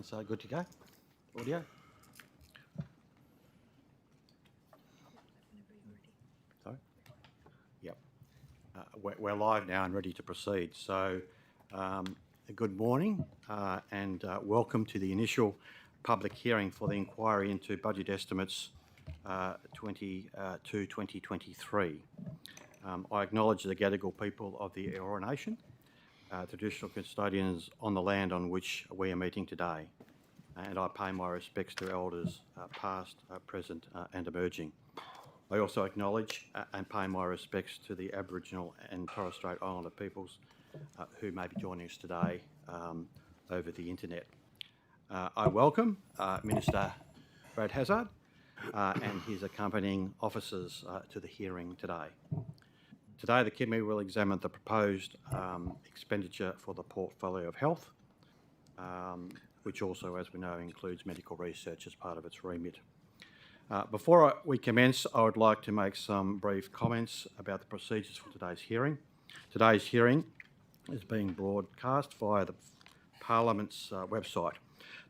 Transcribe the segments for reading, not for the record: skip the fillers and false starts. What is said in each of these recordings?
And so good to go. Audio. Sorry? Yep. We're live now and ready to proceed. So good morning and welcome to the initial public hearing for the inquiry into budget estimates 2023. I acknowledge the Gadigal people of the Eora Nation, traditional custodians on the land on which we are meeting today, and I pay my respects to elders past, present and emerging. I also acknowledge and pay my respects to the Aboriginal and Torres Strait Islander peoples who may be joining us today over the internet. I welcome Minister Brad Hazzard and his accompanying officers to the hearing today. Today, the committee will examine the proposed expenditure for the portfolio of health, which also, as we know, includes medical research as part of its remit. Before we commence, I would like to make some brief comments about the procedures for today's hearing. Today's hearing is being broadcast via the Parliament's website.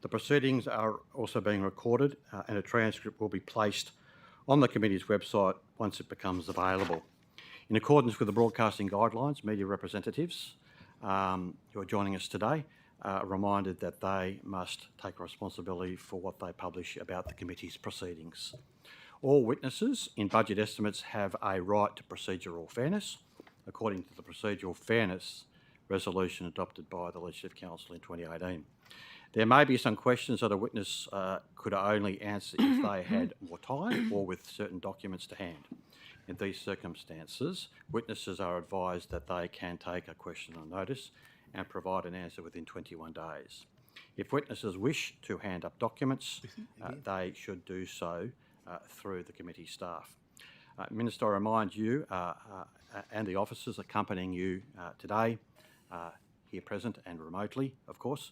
The proceedings are also being recorded and a transcript will be placed on the committee's website once it becomes available. In accordance with the broadcasting guidelines, media representatives who are joining us today are reminded that they must take responsibility for what they publish about the committee's proceedings. All witnesses in budget estimates have a right to procedural fairness, according to the Procedural Fairness Resolution adopted by the Legislative Council in 2018. There may be some questions that a witness could only answer if they had more time or with certain documents to hand. In these circumstances, witnesses are advised that they can take a question on notice and provide an answer within 21 days. If witnesses wish to hand up documents, they should do so through the committee staff. Minister, I remind you and the officers accompanying you today, here present and remotely, of course,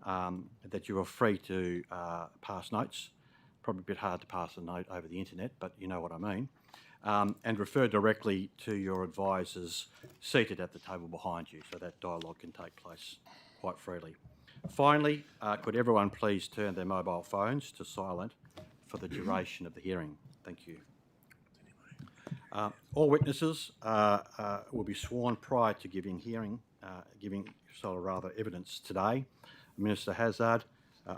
that you are free to pass notes. Probably a bit hard to pass a note over the internet, but you know what I mean. And refer directly to your advisors seated at the table behind you, so that dialogue can take place quite freely. Finally, could everyone please turn their mobile phones to silent for the duration of the hearing? Thank you. All witnesses will be sworn prior to giving evidence today. Minister Hazzard,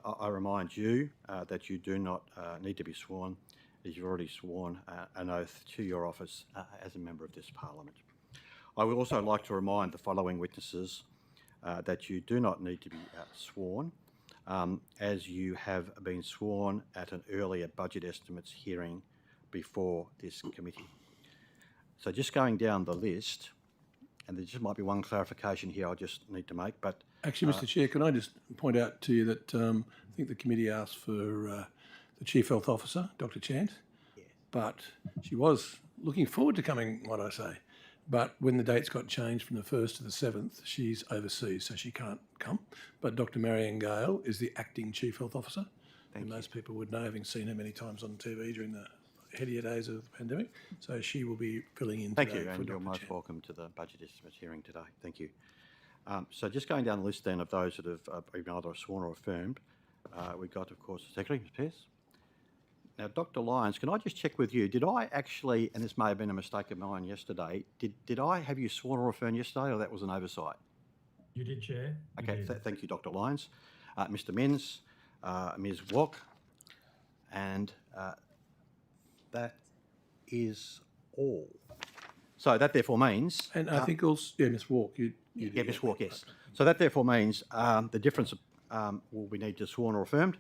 I remind you that you do not need to be sworn, as you've already sworn an oath to your office as a member of this Parliament. I would also like to remind the following witnesses that you do not need to be sworn, as you have been sworn at an earlier budget estimates hearing before this committee. So just going down the list, and there just might be one clarification here I just need to make, but... Actually, Mr Chair, can I just point out to you that I think the committee asked for the Chief Health Officer, Dr Chant, yes, but she was looking forward to coming, might I say. But when the dates got changed from the 1st to the 7th, she's overseas, so she can't come. But Dr Marion Gale is the acting Chief Health Officer, and most people would know, having seen her many times on TV during the headier days of the pandemic. So she will be filling in today. Thank you, and you're most welcome to the budget estimates hearing today. Thank you. So just going down the list then of those that have been either sworn or affirmed, we've got, of course, the Secretary, Ms Pearce. Now, Dr Lyons, can I just check with you, did I actually, and this may have been a mistake of mine yesterday, did I have you sworn or affirmed yesterday, or that was an oversight? You did, Chair. Okay, thank you, Dr Lyons. Mr Minns, Ms Walk, and that is all. So that therefore means... And I think also, yeah, Ms Walk, you yeah, Ms Walk, yes. So that therefore means the difference will be needed to sworn or affirmed.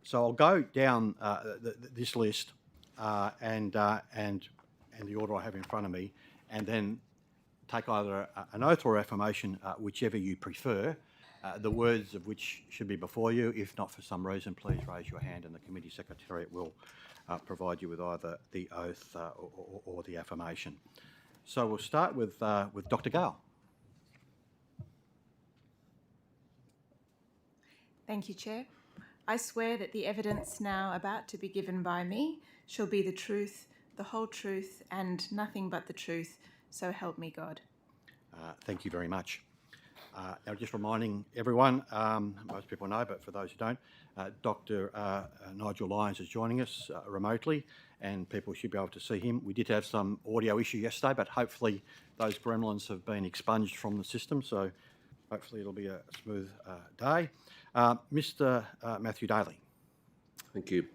So I'll go down this list and the order I have in front of me, and then take either an oath or affirmation, whichever you prefer, the words of which should be before you. If not for some reason, please raise your hand and the committee secretariat will provide you with either the oath or the affirmation. So we'll start with Dr Gale. Thank you, Chair. I swear that the evidence now about to be given by me shall be the truth, the whole truth, and nothing but the truth, so help me God. Thank you very much. Now, just reminding everyone, most people know, but for those who don't, Dr. Nigel Lyons is joining us remotely, and people should be able to see him. We did have some audio issue yesterday, but hopefully those gremlins have been expunged from the system, so hopefully it'll be a smooth day. Mr. Matthew Daly. Thank you.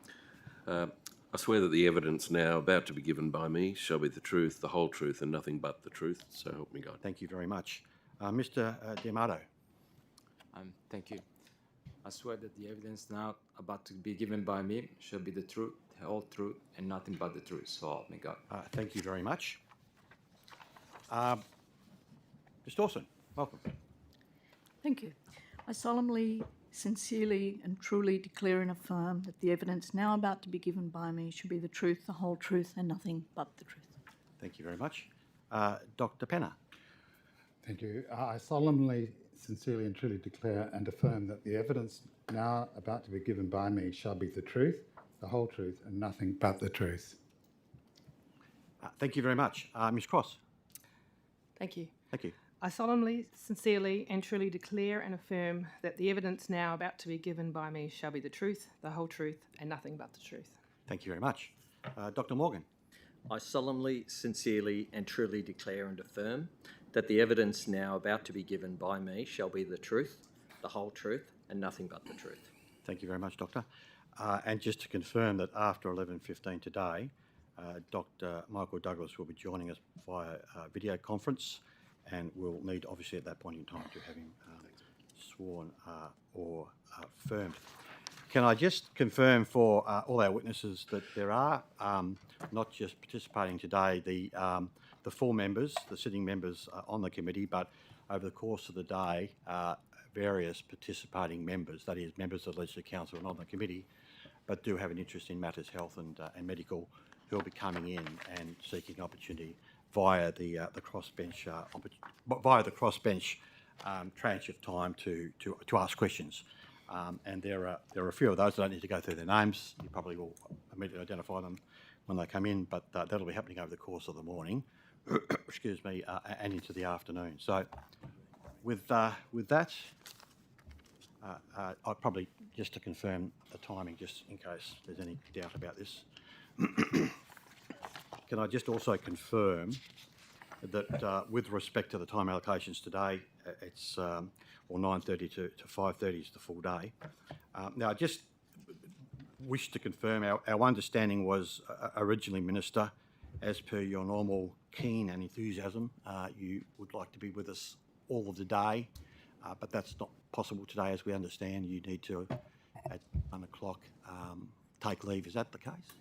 I swear that the evidence now about to be given by me shall be the truth, the whole truth, and nothing but the truth. So help me God. Thank you very much. Mr. D'Amato. Thank you. I swear that the evidence now about to be given by me shall be the truth, the whole truth, and nothing but the truth. So help me God. Thank you very much. Ms. Dawson, welcome. Thank you. I solemnly, sincerely and truly declare and affirm that the evidence now about to be given by me shall be the truth, the whole truth and nothing but the truth. Thank you very much. Dr. Penner. Thank you. I solemnly, sincerely and truly declare and affirm that the evidence now about to be given by me shall be the truth, the whole truth and nothing but the truth. Thank you very much. Ms. Cross. Thank you. Thank you. I solemnly, sincerely and truly declare and affirm that the evidence now about to be given by me shall be the truth, the whole truth and nothing but the truth. Thank you very much. Dr. Morgan. I solemnly, sincerely and truly declare and affirm that the evidence now about to be given by me shall be the truth, the whole truth and nothing but the truth. Thank you very much, Doctor. And just to confirm that after 11:15 today, Dr. Michael Douglas will be joining us via video conference, and we'll need, obviously, at that point in time to have him sworn or affirmed. Can I just confirm for all our witnesses that there are not just participating today the full members, the sitting members on the committee, but over the course of the day, various participating members, that is, members of the Legislative Council and on the committee, but do have an interest in matters health and medical, who will be coming in and seeking opportunity via the crossbench tranche of time to ask questions. And there are a few of those. I don't need to go through their names. You probably will immediately identify them when they come in, but that'll be happening over the course of the morning, excuse me, and into the afternoon. So with that, I'll probably, just to confirm the timing, just in case there's any doubt about this, can I just also confirm that with respect to the time allocations today, it's 9:30 to 5:30 is the full day. Now, I just wish to confirm our understanding was originally, Minister, as per your normal keen and enthusiasm, you would like to be with us all of the day, but that's not possible today, as we understand. You need to, at 1 o'clock, take leave. Is that the case?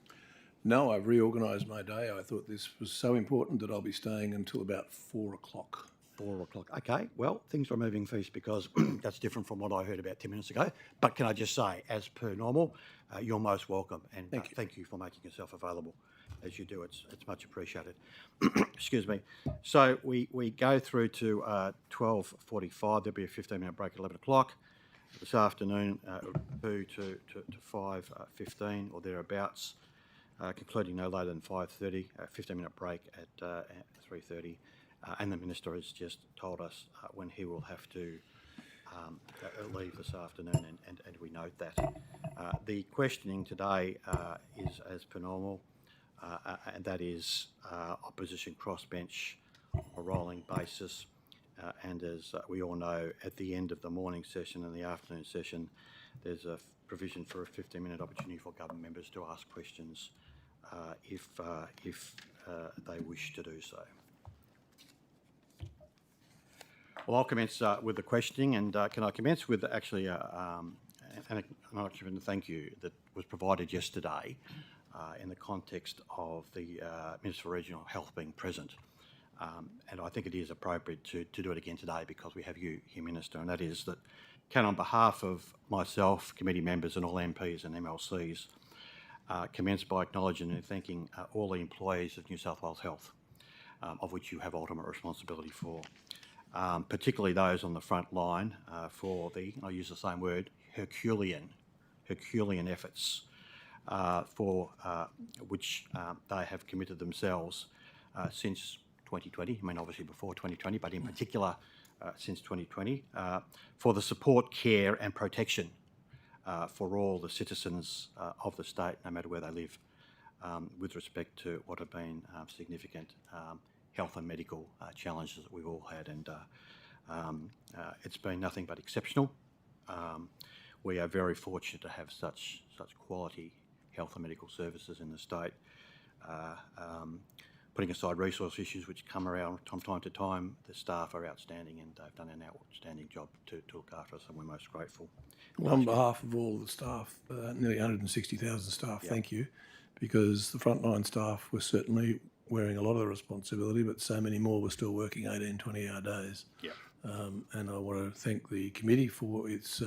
No, I've reorganised my day. I thought this was so important that I'll be staying until about 4 o'clock. 4 o'clock. Okay, well, things are moving feast because that's different from what I heard about 10 minutes ago. But can I just say, as per normal, you're most welcome, and thank you for making yourself available as you do. It's much appreciated. Excuse me. So we go through to 12:45. There'll be a 15-minute break at 11 o'clock. This afternoon, 2 to 5:15 or thereabouts, concluding no later than 5:30. A 15-minute break at 3:30. And the Minister has just told us when he will have to leave this afternoon, and we note that. The questioning today is as per normal, and that is opposition crossbench on a rolling basis. And as we all know, at the end of the morning session and the afternoon session, there's a provision for a 15-minute opportunity for government members to ask questions if they wish to do so. Well, I'll commence with the questioning, and can I commence with actually an acknowledgement and thank you that was provided yesterday in the context of the Minister for Regional Health being present. And I think it is appropriate to do it again today because we have you here, Minister, and that is that can, on behalf of myself, committee members and all MPs and MLCs, commence by acknowledging and thanking all the employees of New South Wales Health, of which you have ultimate responsibility for. Particularly those on the front line for the, I'll use the same word, Herculean efforts for which they have committed themselves since 2020. I mean, obviously before 2020, but in particular since 2020 for the support, care and protection for all the citizens of the state, no matter where they live, with respect to what have been significant health and medical challenges that we've all had. And it's been nothing but exceptional. We are very fortunate to have such quality health and medical services in the state. Putting aside resource issues which come around from time to time, the staff are outstanding and they've done an outstanding job to look after us, and we're most grateful. Well, on behalf of all the staff, nearly 160,000 staff, thank you, because the frontline staff were certainly wearing a lot of the responsibility, but so many more were still working 18, 20-hour days. Yeah. And I want to thank the committee for its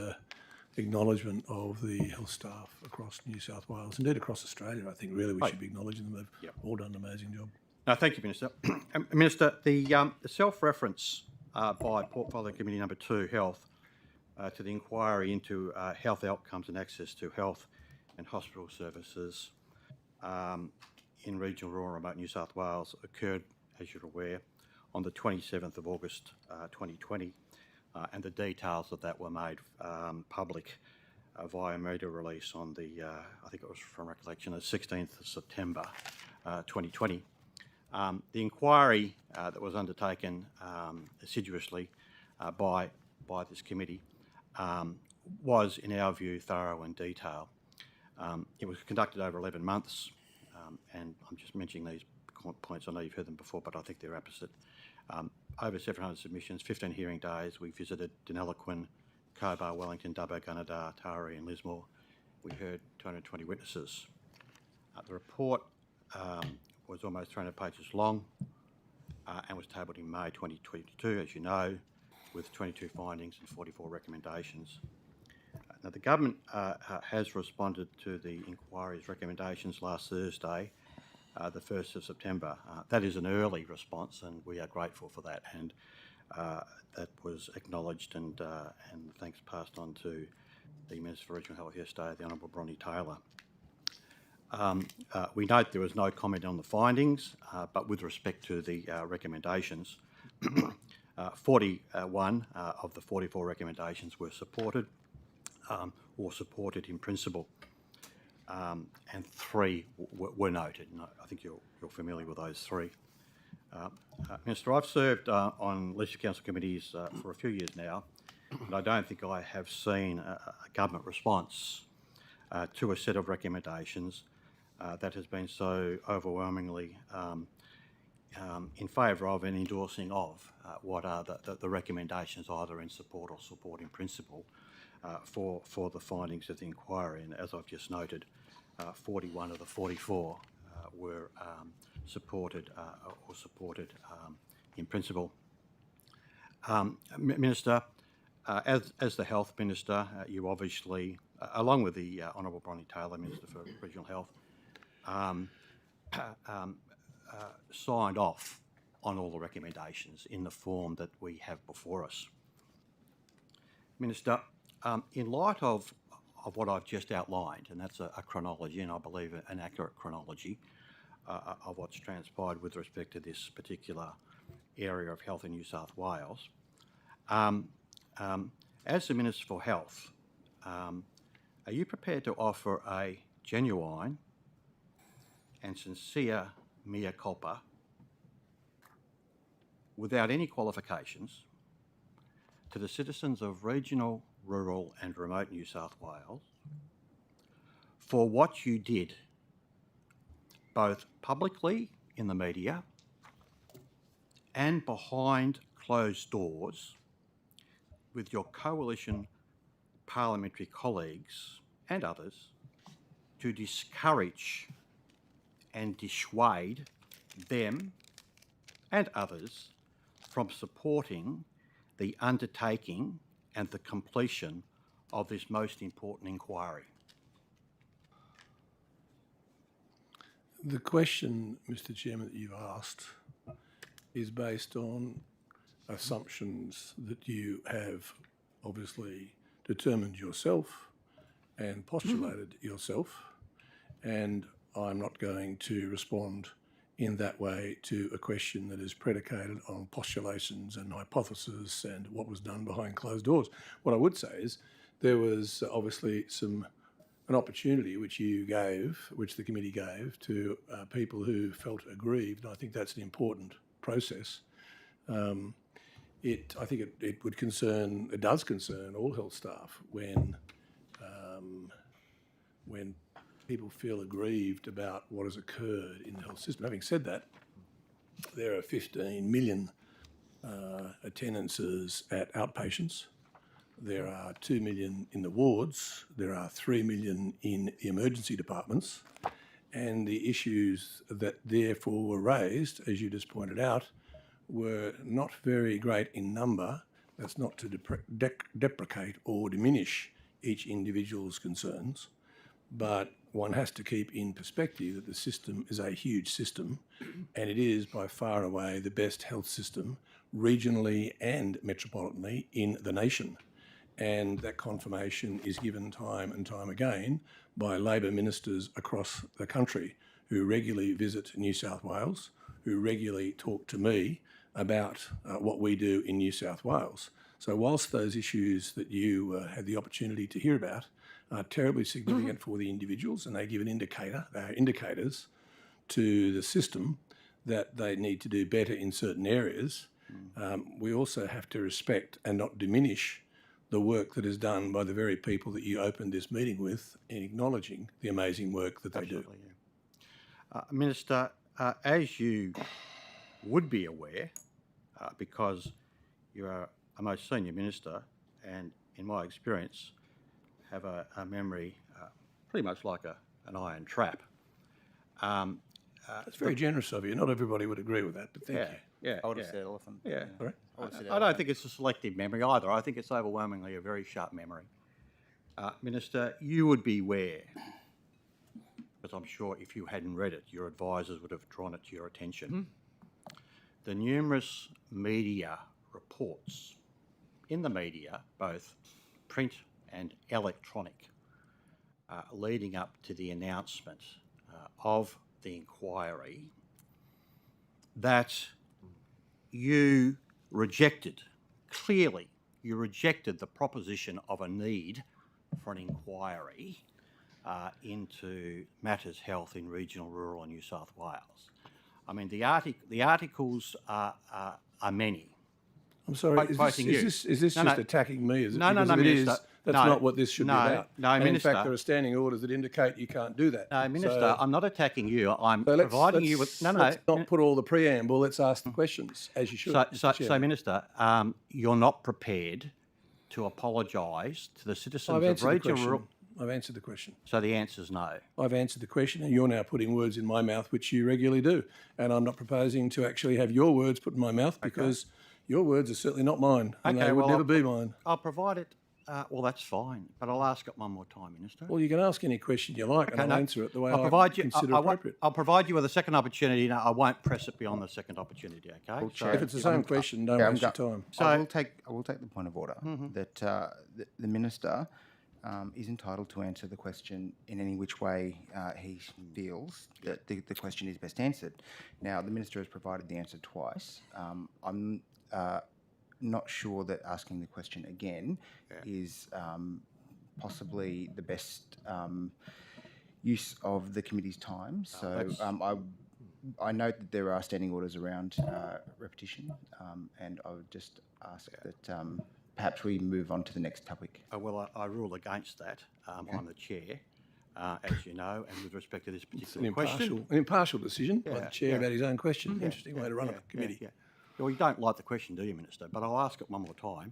acknowledgement of the health staff across New South Wales, indeed across Australia. I think really we should be acknowledging them. They've all done an amazing job. No, thank you, Minister. Minister, the self-reference by Portfolio Committee Number 2, Health, to the inquiry into health outcomes and access to health and hospital services in regional, rural and remote New South Wales occurred, as you're aware, on the 27th of August 2020, and the details of that were made public via media release on the, I think it was from recollection, the 16th of September 2020. The inquiry that was undertaken assiduously by this committee was, in our view, thorough and detailed. It was conducted over 11 months, and I'm just mentioning these points. I know you've heard them before, but I think they're opposite. Over 700 submissions, 15 hearing days. We visited Deniliquin, Cobar, Wellington, Dubbo, Gunnedah, Taree and Lismore. We heard 220 witnesses. The report was almost 300 pages long and was tabled in May 2022, as you know, with 22 findings and 44 recommendations. Now, the government has responded to the inquiry's recommendations last Thursday, the 1st of September. That is an early response, and we are grateful for that. And that was acknowledged and thanks passed on to the Minister for Regional Health yesterday, the Honourable Bronnie Taylor. We note there was no comment on the findings, but with respect to the recommendations, 41 of the 44 recommendations were supported or supported in principle, and 3 were noted. And I think you're familiar with those 3. Minister, I've served on Legislative Council committees for a few years now, and I don't think I have seen a government response to a set of recommendations that has been so overwhelmingly in favour of and endorsing of what are the recommendations, either in support or support in principle, for the findings of the inquiry. And as I've just noted, 41 of the 44 were supported or supported in principle. Minister, as the Health Minister, you obviously, along with the Honourable Bronnie Taylor, Minister for Regional Health, signed off on all the recommendations in the form that we have before us. Minister, in light of what I've just outlined, and that's a chronology, and I believe an accurate chronology of what's transpired with respect to this particular area of health in New South Wales, as the Minister for Health, are you prepared to offer a genuine and sincere mea culpa without any qualifications to the citizens of regional, rural and remote New South Wales for what you did both publicly in the media and behind closed doors with your coalition parliamentary colleagues and others to discourage and dissuade them and others from supporting the undertaking and the completion of this most important inquiry? The question, Mr. Chairman, that you've asked is based on assumptions that you have obviously determined yourself and postulated yourself, and I'm not going to respond in that way to a question that is predicated on postulations and hypotheses and what was done behind closed doors. What I would say is there was obviously an opportunity which the committee gave to people who felt aggrieved. And I think that's an important process. I think it does concern all health staff when people feel aggrieved about what has occurred in the health system. Having said that, there are 15 million attendances at outpatients. There are 2 million in the wards. There are 3 million in the emergency departments. And the issues that therefore were raised, as you just pointed out, were not very great in number. That's not to deprecate or diminish each individual's concerns, but one has to keep in perspective that the system is a huge system, and it is by far away the best health system regionally and metropolitanly in the nation. And that confirmation is given time and time again by Labor ministers across the country who regularly visit New South Wales, who regularly talk to me about what we do in New South Wales. So whilst those issues that you had the opportunity to hear about are terribly significant for the individuals, and they give an indicator, they are indicators to the system that they need to do better in certain areas, we also have to respect and not diminish the work that is done by the very people that you opened this meeting with in acknowledging the amazing work that they do. Yeah. Minister, as you would be aware, because you are a most senior minister and in my experience have a memory pretty much like an iron trap. That's very generous of you. Not everybody would agree with that, but thank you. Yeah, I would have said elephant. Yeah. Sorry? I don't think it's a selective memory either. I think it's overwhelmingly a very sharp memory. Minister, you would be aware, because I'm sure if you hadn't read it, your advisors would have drawn it to your attention, the numerous media reports in the media, both print and electronic, leading up to the announcement of the inquiry, that you rejected the proposition of a need for an inquiry into matters health in regional, rural and New South Wales. I mean, the articles are many. I'm sorry, is this just attacking me? Is it? No, Because if it Minister. is, that's not what this should be about. No, and Minister. in fact, there are standing orders that indicate you can't do that. No, Minister, So- I'm not attacking you. I'm So providing you with... let's not put all the preamble. Let's ask the questions, as you should. Mr. Chair. So, Minister, you're not prepared to apologise to the citizens I've of answered the regional question. rural... I've answered the question. So the answer's no. I've answered the question, and you're now putting words in my mouth, which you regularly do. And I'm not proposing to actually have your words put in my mouth because your words are certainly not mine, and they would never be mine. I'll provide it. Well, that's fine, but I'll ask it one more time, Minister. Well, you can ask any question you like, and I'll answer it the way I consider appropriate. I'll provide you with a second opportunity. No, I won't press it beyond the second opportunity, okay? Well, So- Chair, If it's the same question, don't waste your time. I will take the point of order that the Minister is entitled to answer the question in any which way he feels that the question is best answered. Now, the Minister has provided the answer twice. I'm not sure that asking the question again is possibly the best use of the committee's time. So I note that there are standing orders around repetition, and I would just ask that perhaps we move on to the next topic. Well, I rule against that. I'm the chair, as you know, and with respect to this particular question. An impartial decision by the chair yeah. about his own question. Interesting way to run a committee. Yeah. Well, you don't like the question, do you, Minister? But I'll ask it one more time.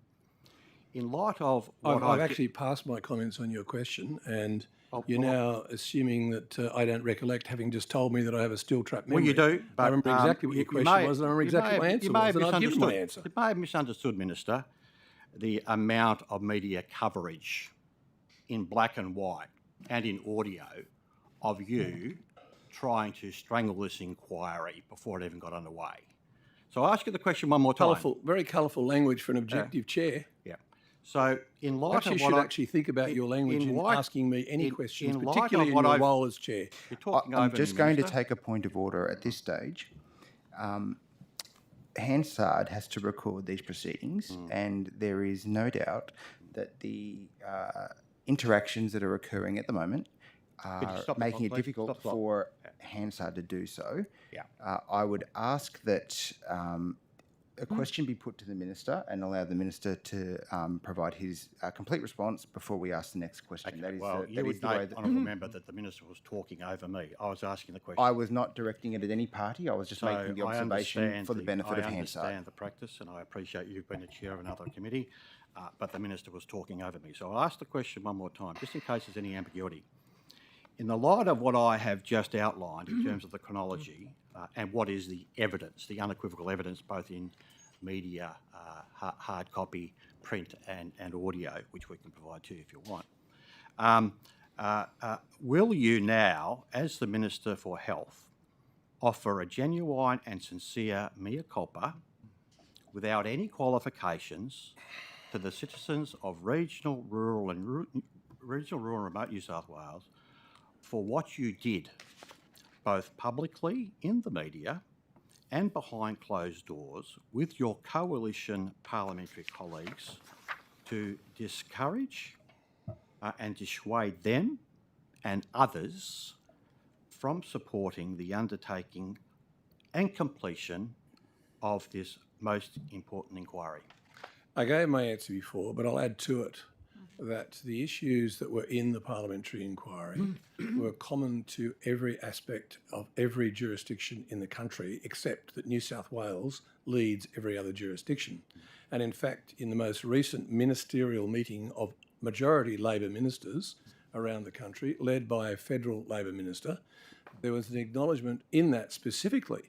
In light of what I've actually passed my comments on your question, and you're now assuming that I don't recollect having just told me that I have a steel trap memory. Well, you do, but I remember exactly what your question was, and I remember exactly what my answer was, and I've given my answer. You may have misunderstood, Minister, the amount of media coverage in black and white and in audio of you trying to strangle this inquiry before it even got underway. So I'll ask you the question one more time. Very colourful language for an objective chair. Yeah. So in light Perhaps you of should what actually think about your language in light- asking me any in- questions, in light particularly of in what your I've- role as chair. you're talking I'm over just me, going to Minister. take a point of order at this stage. Hansard has to record these proceedings, and there is no doubt that the interactions that are occurring at the moment Could you are stop the making clock, it please? difficult Stop the clock. for Hansard to do so. Yeah. I would ask that a question be put to the Minister and allow the Minister to provide his complete response before we ask the next question. That is, Well, that you is would the way note, that honourable member, that the Minister was talking over me. I was asking the question. I was not directing it at any party. I was just making the I observation understand for the benefit of Hansard. I understand the practice, and I appreciate you've been the chair of another committee, but the Minister was talking over me. So I'll ask the question one more time, just in case there's any ambiguity. In the light of what I have just outlined in terms of the chronology and what is the evidence, the unequivocal evidence, both in media, hard copy, print and audio, which we can provide to you if you want, will you now, as the Minister for Health, offer a genuine and sincere mea culpa without any qualifications to the citizens of regional, rural and remote New South Wales for what you did, both publicly in the media and behind closed doors with your coalition parliamentary colleagues to discourage and dissuade them and others from supporting the undertaking and completion of this most important inquiry? I gave my answer before, but I'll add to it that the issues that were in the parliamentary inquiry were common to every aspect of every jurisdiction in the country, except that New South Wales leads every other jurisdiction. And in fact, in the most recent ministerial meeting of majority Labor ministers around the country, led by a federal Labor minister, there was an acknowledgement in that specifically,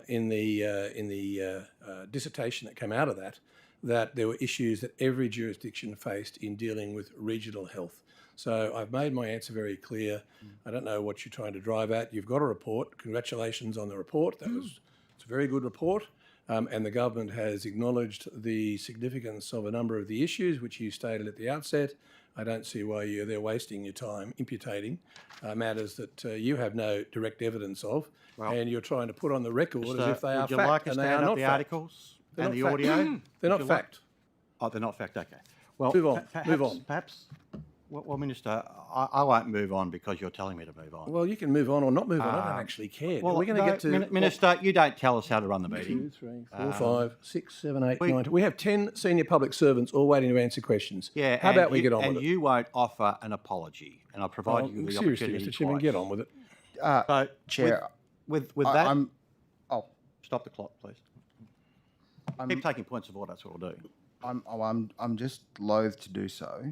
in the dissertation that came out of that, that there were issues that every jurisdiction faced in dealing with regional health. So I've made my answer very clear. I don't know what you're trying to drive at. You've got a report. Congratulations on the report. It's a very good report. And the government has acknowledged the significance of a number of the issues which you stated at the outset. I don't see why you're there wasting your time imputating matters that you have no direct evidence of, and you're trying to put on the record as if they are would you fact, like us and to they add are up not the fact. articles They're and not the fact. audio? They're not Would you like- fact. Oh, they're not fact, okay. Well, Move on, move on. Perhaps, well, Minister, I won't move on because you're telling me to move on. Well, you can move on or not move on. I don't actually care. Well, We're going to no, get to Minister, you don't tell us how to run the meeting. 2, 3, 4, 5, 6, 7, 8, 9. We have 10 senior public servants all waiting to answer questions. Yeah, How and about we you- get on with And it? you won't offer an apology, and I'll provide Oh, you the seriously, opportunity Mr. Chairman, twice. get on with it. So, Chair, with that, oh, stop the clock, please. Keep taking points of order, that's what we'll do. I'm just loath to do so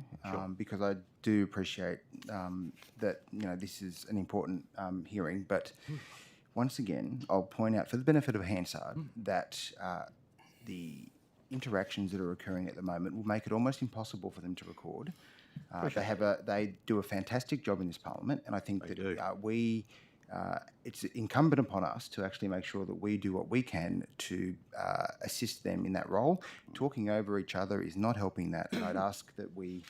because I do appreciate that this is an important hearing. But once again, I'll point out for the benefit of Hansard that the interactions that are occurring at the moment will make it almost impossible for them to record. They do a fantastic job in this Parliament, and I think it's incumbent upon us to actually make sure that we do what we can to assist them in that role. Talking over each other is not helping that, and I'd ask that we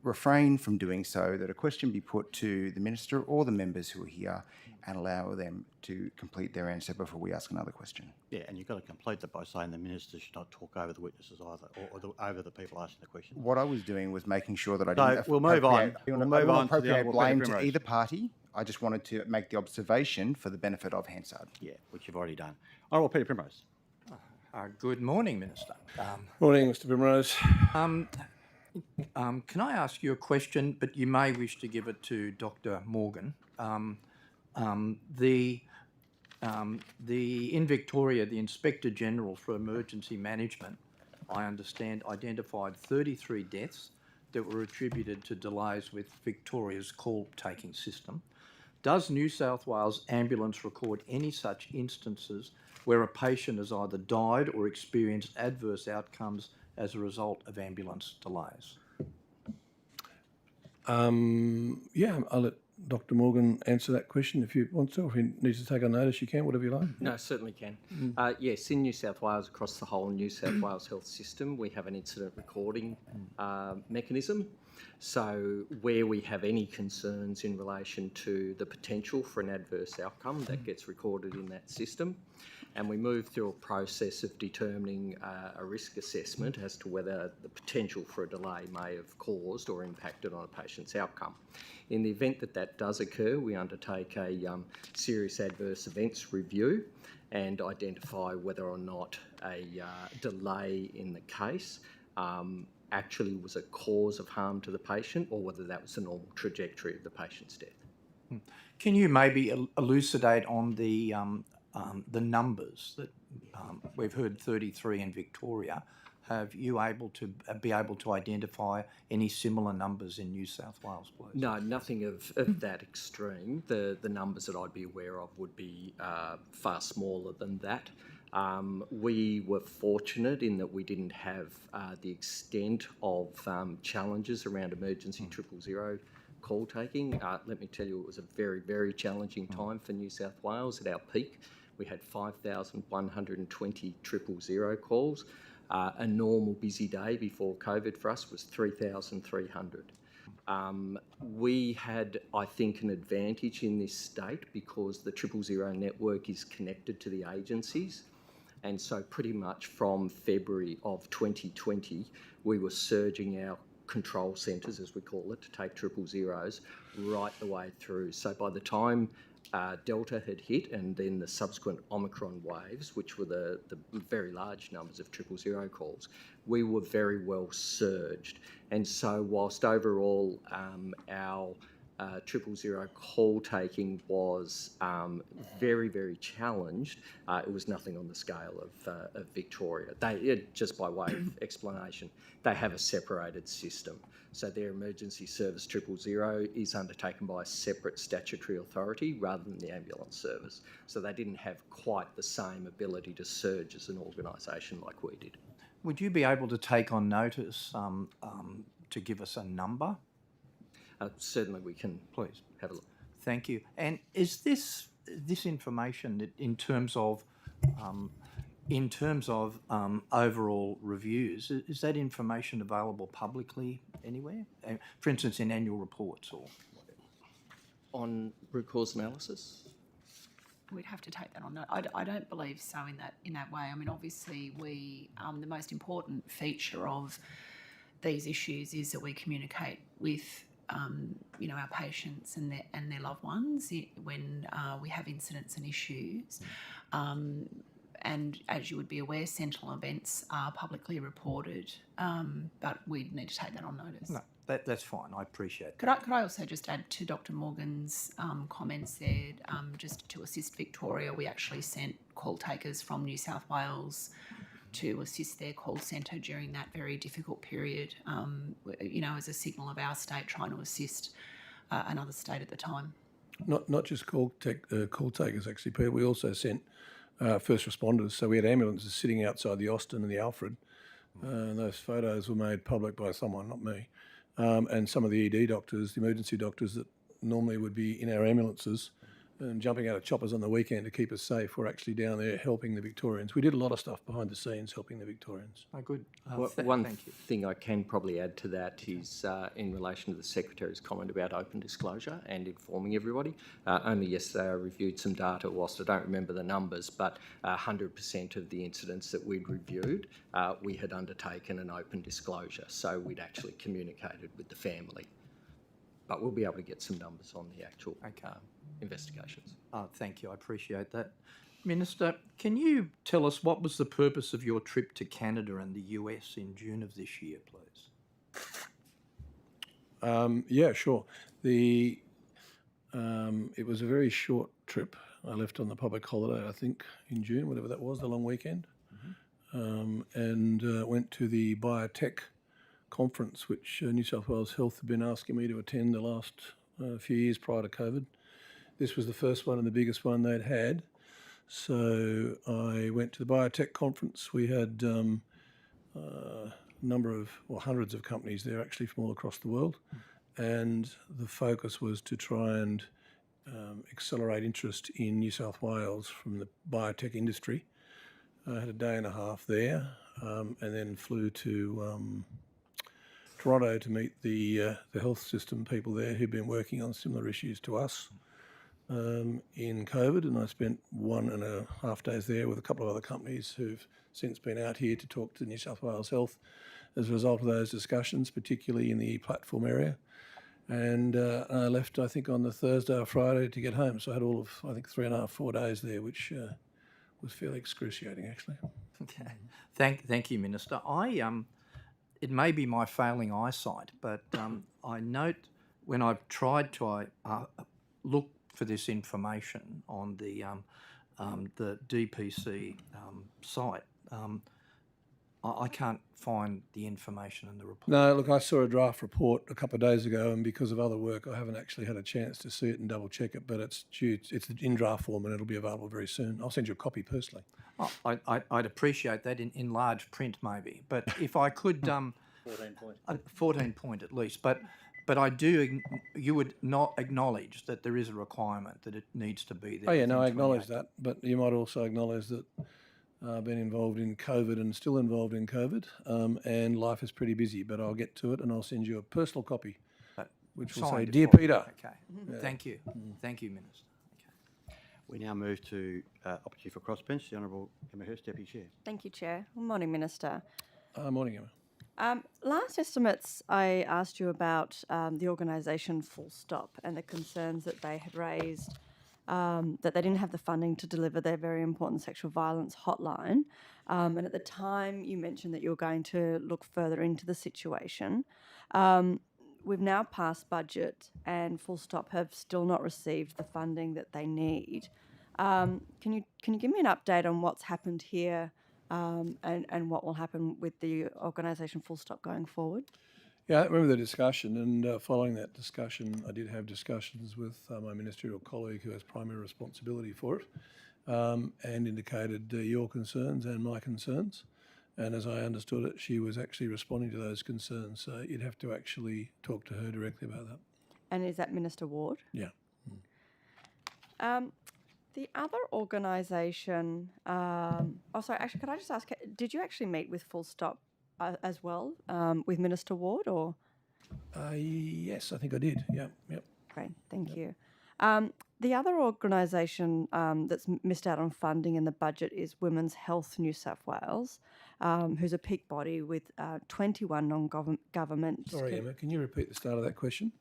refrain from doing so, that a question be put to the Minister or the members who are here and allow them to complete their answer before we ask another question. Yeah, and you've got to complete that by saying the Minister should not talk over the witnesses either, or over the people asking the question. What I was doing was making sure that I So didn't we'll move on. We'll move on to the appropriate Honourable blame Peter to Primrose. either party. I just wanted to make the observation for the benefit of Hansard. Yeah, which you've already done. Honourable Peter Primrose. Good morning, Minister. Morning, Mr. Primrose. Can I ask you a question, but you may wish to give it to Dr. Morgan? In Victoria, the Inspector General for Emergency Management, I understand, identified 33 deaths that were attributed to delays with Victoria's call-taking system. Does New South Wales Ambulance record any such instances where a patient has either died or experienced adverse outcomes as a result of ambulance delays? Yeah, I'll let Dr. Morgan answer that question if you want to, or if he needs to take a notice, you can, whatever you like. No, certainly can. Yes, in New South Wales, across the whole New South Wales health system, we have an incident recording mechanism. So where we have any concerns in relation to the potential for an adverse outcome, that gets recorded in that system. And we move through a process of determining a risk assessment as to whether the potential for a delay may have caused or impacted on a patient's outcome. In the event that that does occur, we undertake a serious adverse events review and identify whether or not a delay in the case actually was a cause of harm to the patient, or whether that was the normal trajectory of the patient's death. Can you maybe elucidate on the numbers that we've heard 33 in Victoria? Have you be able to identify any similar numbers in New South Wales, please? No, nothing of that extreme. The numbers that I'd be aware of would be far smaller than that. We were fortunate in that we didn't have the extent of challenges around emergency 000 call taking. Let me tell you, it was a very, very challenging time for New South Wales. At our peak, we had 5,120 000 calls. A normal busy day before COVID for us was 3,300. We had, I think, an advantage in this state because the 000 network is connected to the agencies. And so pretty much from February of 2020, we were surging our control centres, as we call it, to take 000s right the way through. So by the time Delta had hit, and then the subsequent Omicron waves, which were the very large numbers of 000 calls, we were very well surged. And so whilst overall our 000 call taking was very, very challenged, it was nothing on the scale of Victoria. Just by way of explanation, they have a separated system. So their emergency service 000 is undertaken by a separate statutory authority rather than the ambulance service. So they didn't have quite the same ability to surge as an organisation like we did. Would you be able to take on notice to give us a number? Certainly we can. Please. Have a look. Thank you. And is this information that in terms of overall reviews, is that information available publicly anywhere? For instance, in annual reports or whatever? On root cause analysis? We'd have to take that on note. I don't believe so in that way. I mean, obviously, we the most important feature of these issues is that we communicate with our patients and their loved ones when we have incidents and issues. And as you would be aware, sentinel events are publicly reported, but we'd need to take that on notice. No, that's fine. I appreciate that. Could I also just add to Dr. Morgan's comments there, just to assist Victoria, we actually sent call takers from New South Wales to assist their call centre during that very difficult period, as a signal of our state trying to assist another state at the time. Not just call takers, actually, Peter. We also sent first responders. So we had ambulances sitting outside the Austin and the Alfred. And those photos were made public by someone, not me. And some of the ED doctors, the emergency doctors that normally would be in our ambulances and jumping out of choppers on the weekend to keep us safe, were actually down there helping the Victorians. We did a lot of stuff behind the scenes helping the Victorians. Oh, good. One thing I can probably add to that is in relation to the Secretary's comment about open disclosure and informing everybody. Only yesterday I reviewed some data, whilst I don't remember the numbers, but 100% of the incidents that we'd reviewed, we had undertaken an open disclosure. So we'd actually communicated with the family. But we'll be able to get some numbers on the actual investigations. Thank you. I appreciate that. Minister, can you tell us what was the purpose of your trip to Canada and the US in June of this year, please? Yeah, sure. It was a very short trip. I left on the public holiday, I think, in June, whatever that was, the long weekend, and went to the biotech conference, which New South Wales Health had been asking me to attend the last few years prior to COVID. This was the first one and the biggest one they'd had. So I went to the biotech conference. We had a number of, hundreds of companies there actually from all across the world. and the focus was to try and accelerate interest in New South Wales from the biotech industry. I had a day and a half there, and then flew to Toronto to meet the health system people there who've been working on similar issues to us in COVID, and I spent 1.5 days there with a couple of other companies who've since been out here to talk to New South Wales Health as a result of those discussions, particularly in the e-platform area. And I left, I think, on the Thursday or Friday to get home. So I had all of, I think, 3.5, 4 days there, which was fairly excruciating, actually. Okay. Thank you, Minister. It may be my failing eyesight, but I note when I've tried to look for this information on the DPC site, I can't find the information in the report. No, look, I saw a draft report a couple of days ago, and because of other work, I haven't actually had a chance to see it and double check it, but it's in draft form and it'll be available very soon. I'll send you a copy personally. Oh, I'd appreciate that in large print maybe, but if I could... 14 point at least, but you would not acknowledge that there is a requirement that it needs to be there. Oh yeah, no, I acknowledge that, but you might also acknowledge that I've been involved in COVID and still involved in COVID, and life is pretty busy, but I'll get to it and I'll send you a personal copy, which will say, Dear Peter. Okay, thank you. Thank you, Minister. Okay. We now move to opportunity for crossbench. The Honourable Emma Hurst, Deputy Chair. Thank you, Chair. Good morning, Minister. Morning, Emma. Last estimates, I asked you about the organisation Full Stop and the concerns that they had raised, that they didn't have the funding to deliver their very important sexual violence hotline. And at the time, you mentioned that you were going to look further into the situation. We've now passed budget, and Full Stop have still not received the funding that they need. Can you give me an update on what's happened here? And what will happen with the organisation Full Stop going forward? Yeah, I remember the discussion, and following that discussion, I did have discussions with my ministerial colleague who has primary responsibility for it, and indicated your concerns and my concerns. And as I understood it, she was actually responding to those concerns. So you'd have to actually talk to her directly about that. And is that Minister Ward? Yeah. The other organisation, sorry, actually, could I just ask, did you actually meet with Full Stop as well with Minister Ward, or? Yes, I think I did. Yeah, yep. Great, thank you. The other organisation that's missed out on funding in the budget is Women's Health New South Wales, who's a peak body with 21 non-government... Sorry, Emma, can you repeat the start of that question?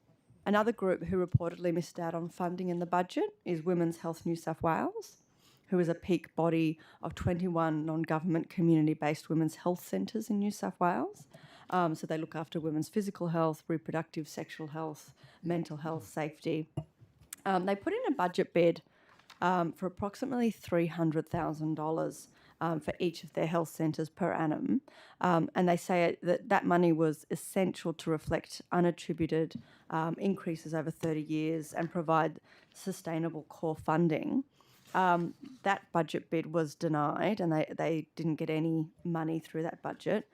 Another group who reportedly missed out on funding in the budget is Women's Health New South Wales, who is a peak body of 21 non-government community-based women's health centres in New South Wales. So they look after women's physical health, reproductive, sexual health, mental health, safety. They put in a budget bid for approximately $300,000 for each of their health centres per annum. And they say that money was essential to reflect unattributed increases over 30 years and provide sustainable core funding. That budget bid was denied, and they didn't get any money through that budget.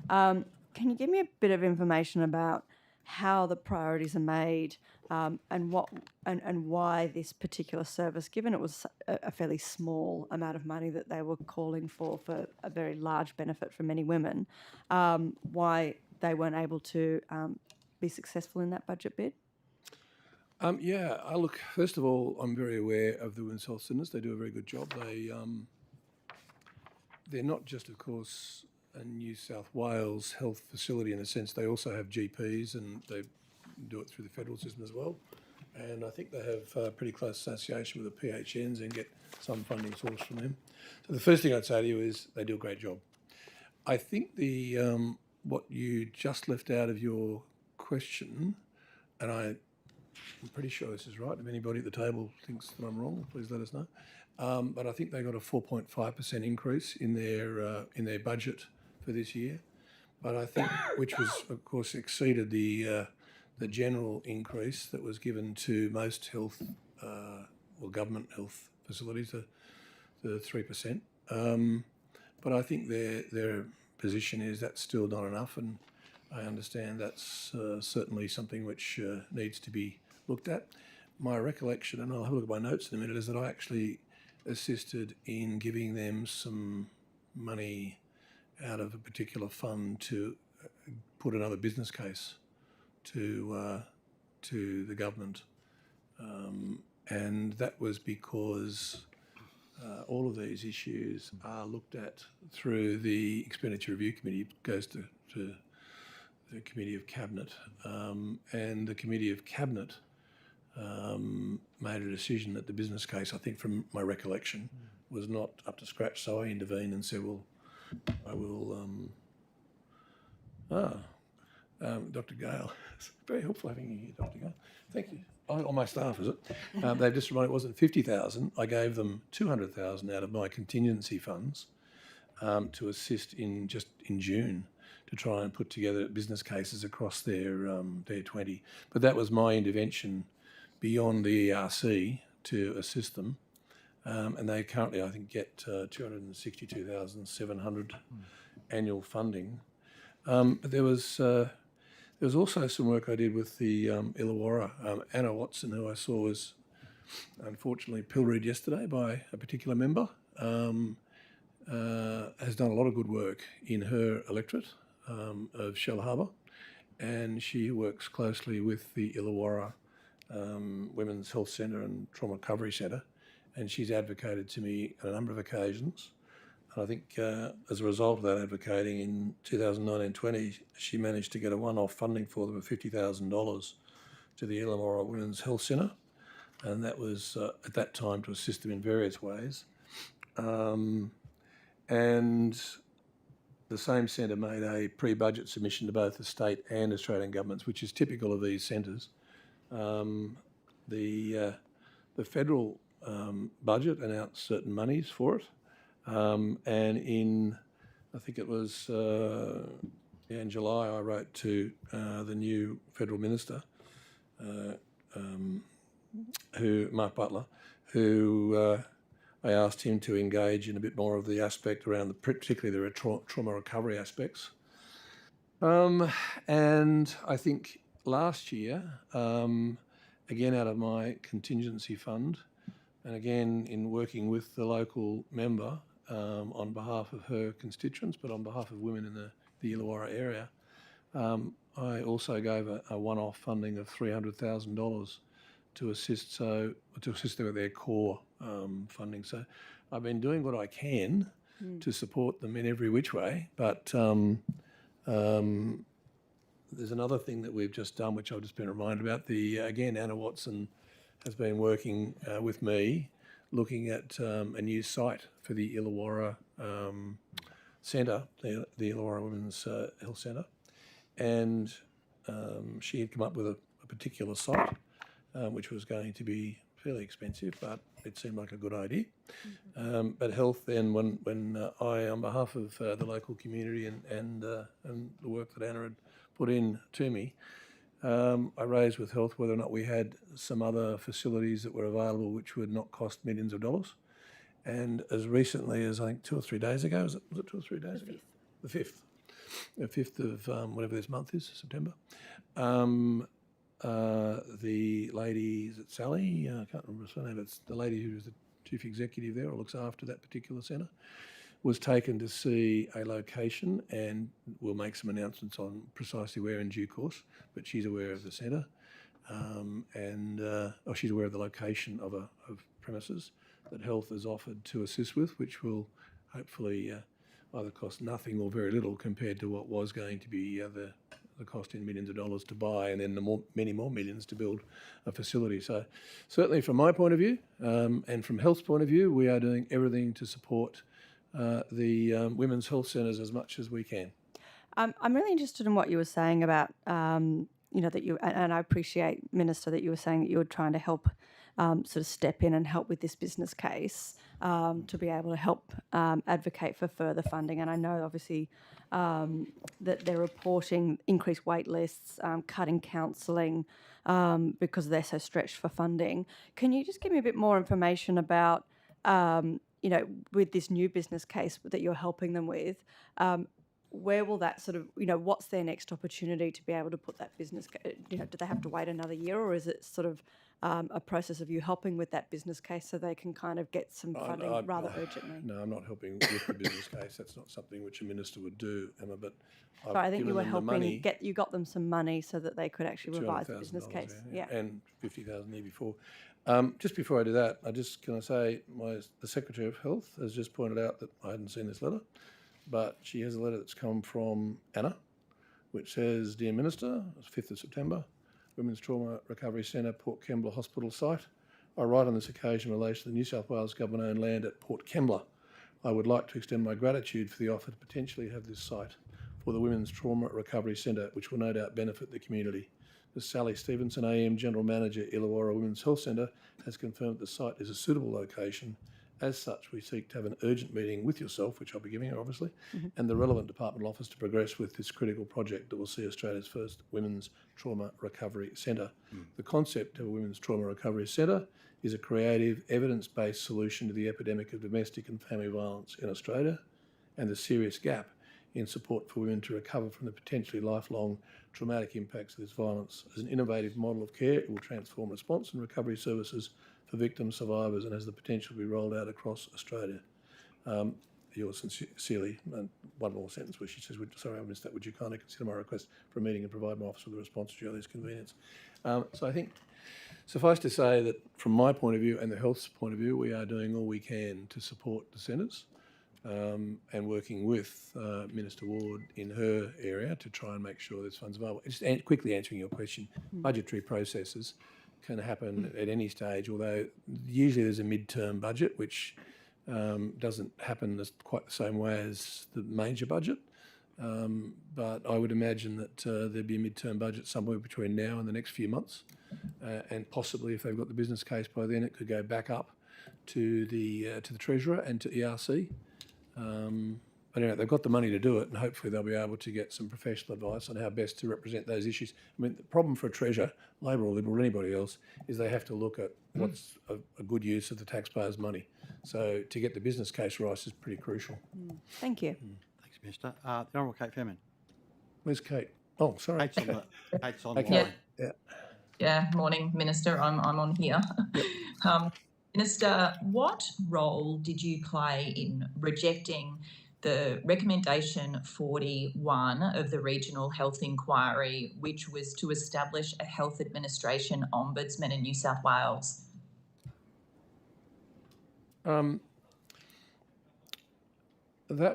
Can you give me a bit of information about how the priorities are made, and why this particular service, given it was a fairly small amount of money that they were calling for a very large benefit for many women, why they weren't able to be successful in that budget bid? Look, first of all, I'm very aware of the Women's Health Centres. They do a very good job. They're not just, of course, a New South Wales health facility in a sense. They also have GPs, and they do it through the federal system as well. And I think they have a pretty close association with the PHNs and get some funding source from them. So the first thing I'd say to you is they do a great job. I think what you just left out of your question, and I'm pretty sure this is right. If anybody at the table thinks that I'm wrong, please let us know. But I think they got a 4.5% increase in their budget for this year. But I think, which was of course exceeded the general increase that was given to most health government health facilities, the 3%. But I think their position is that's still not enough, and I understand that's certainly something which needs to be looked at. My recollection, and I'll have a look at my notes in a minute, is that I actually assisted in giving them some money out of a particular fund to put another business case to the government, and that was because all of these issues are looked at through the Expenditure Review Committee. It goes to the Committee of Cabinet, and the Committee of Cabinet made a decision that the business case, I think from my recollection, was not up to scratch. So I intervened and said, well, I will... Dr. Gale, it's very helpful having you here, Dr. Gale. Thank you. On my staff, is it? They've just reminded it wasn't 50,000. I gave them 200,000 out of my contingency funds to assist in June to try and put together business cases across their 20. But that was my intervention beyond the ERC to assist them. And they currently, I think, get 262,700 annual funding. But there was also some work I did with the Illawarra. Anna Watson, who I saw was unfortunately pilloried yesterday by a particular member, has done a lot of good work in her electorate of Shell Harbour, and she works closely with the Illawarra Women's Health Centre and Trauma Recovery Centre, and she's advocated to me on a number of occasions. And I think as a result of that advocating in 2019-20, she managed to get a one-off funding for them of $50,000 to the Illawarra Women's Health Centre, and that was at that time to assist them in various ways. And the same centre made a pre-budget submission to both the state and Australian governments, which is typical of these centres. The federal budget announced certain monies for it, and in, I think it was in July, I wrote to the new federal minister, Mark Butler, who I asked him to engage in a bit more of the aspect around particularly the trauma recovery aspects. And I think last year, again out of my contingency fund, and again in working with the local member on behalf of her constituents, but on behalf of women in the Illawarra area, I also gave a one-off funding of $300,000 to assist them with their core funding. So I've been doing what I can to support them in every which way, but there's another thing that we've just done, which I've just been reminded about. Again, Anna Watson has been working with me, looking at a new site for the Illawarra Centre, the Illawarra Women's Health Centre, and she had come up with a particular site, which was going to be fairly expensive, but it seemed like a good idea. But health then, when I, on behalf of the local community and the work that Anna had put in to me, I raised with health whether or not we had some other facilities that were available which would not cost millions of dollars. And as recently as I think 2 or 3 days ago, was it 2 or 3 days ago? The 5th. The 5th of whatever this month is, September. The lady, is it Sally? I can't remember her name. It's the lady who is the chief executive there or looks after that particular centre, was taken to see a location, and we'll make some announcements on precisely where in due course, but she's aware of the centre, she's aware of the location of premises that health has offered to assist with, which will hopefully either cost nothing or very little compared to what was going to be the cost in millions of dollars to buy, and then many more millions to build a facility. So certainly from my point of view, and from health's point of view, we are doing everything to support the women's health centres as much as we can. I'm really interested in what you were saying about, that you, and I appreciate, Minister, that you were saying that you were trying to help sort of step in and help with this business case to be able to help advocate for further funding. And I know, obviously, that they're reporting increased wait lists, cutting counselling because they're so stretched for funding. Can you just give me a bit more information about, with this new business case that you're helping them with, where will that sort of, what's their next opportunity to be able to put that business, do they have to wait another year, or is it sort of a process of you helping with that business case so they can kind of get some funding rather urgently? No, I'm not helping with the business case. That's not something which a minister would do, Emma, but So I think you were helping you got them some money so that they could actually revise the business case. Yeah. And 50,000 the year before. Just before I do that, can I say the Secretary of Health has just pointed out that I hadn't seen this letter, but she has a letter that's come from Anna, which says, Dear Minister, it's 5th of September, Women's Trauma Recovery Centre, Port Kembla Hospital site. I write on this occasion in relation to the New South Wales government-owned land at Port Kembla. I would like to extend my gratitude for the offer to potentially have this site for the Women's Trauma Recovery Centre, which will no doubt benefit the community. Ms. Sally Stevenson, AM General Manager, Illawarra Women's Health Centre, has confirmed the site is a suitable location. As such, we seek to have an urgent meeting with yourself, which I'll be giving her, obviously, and the relevant departmental office to progress with this critical project that will see Australia's first Women's Trauma Recovery Centre. The concept of a Women's Trauma Recovery Centre is a creative, evidence-based solution to the epidemic of domestic and family violence in Australia and the serious gap in support for women to recover from the potentially lifelong traumatic impacts of this violence. As an innovative model of care, it will transform response and recovery services for victims, survivors, and has the potential to be rolled out across Australia. Yours sincerely, and one more sentence where she says, sorry I missed that, would you kindly consider my request for a meeting and provide my office with a response to your earliest convenience? So I think, suffice to say that from my point of view and the health's point of view, we are doing all we can to support the centres and working with Minister Ward in her area to try and make sure there's funds available. Just quickly answering your question, budgetary processes can happen at any stage, although usually there's a mid-term budget, which doesn't happen quite the same way as the major budget. But I would imagine that there'd be a mid-term budget somewhere between now and the next few months. And possibly if they've got the business case by then, it could go back up to the Treasurer and to ERC. But anyway, they've got the money to do it, and hopefully they'll be able to get some professional advice on how best to represent those issues. I mean, the problem for a Treasurer, Labor or Liberal or anybody else, is they have to look at what's a good use of the taxpayers' money. So to get the business case right is pretty crucial. Thank you. Thanks, Minister. The Honourable Kate Fairman. Where's Kate? Oh, sorry. Kate's on the Okay. line. Yeah, morning, Minister. I'm on here. Minister, what role did you play in rejecting the recommendation 41 of the Regional Health Inquiry, which was to establish a health administration ombudsman in New South Wales? That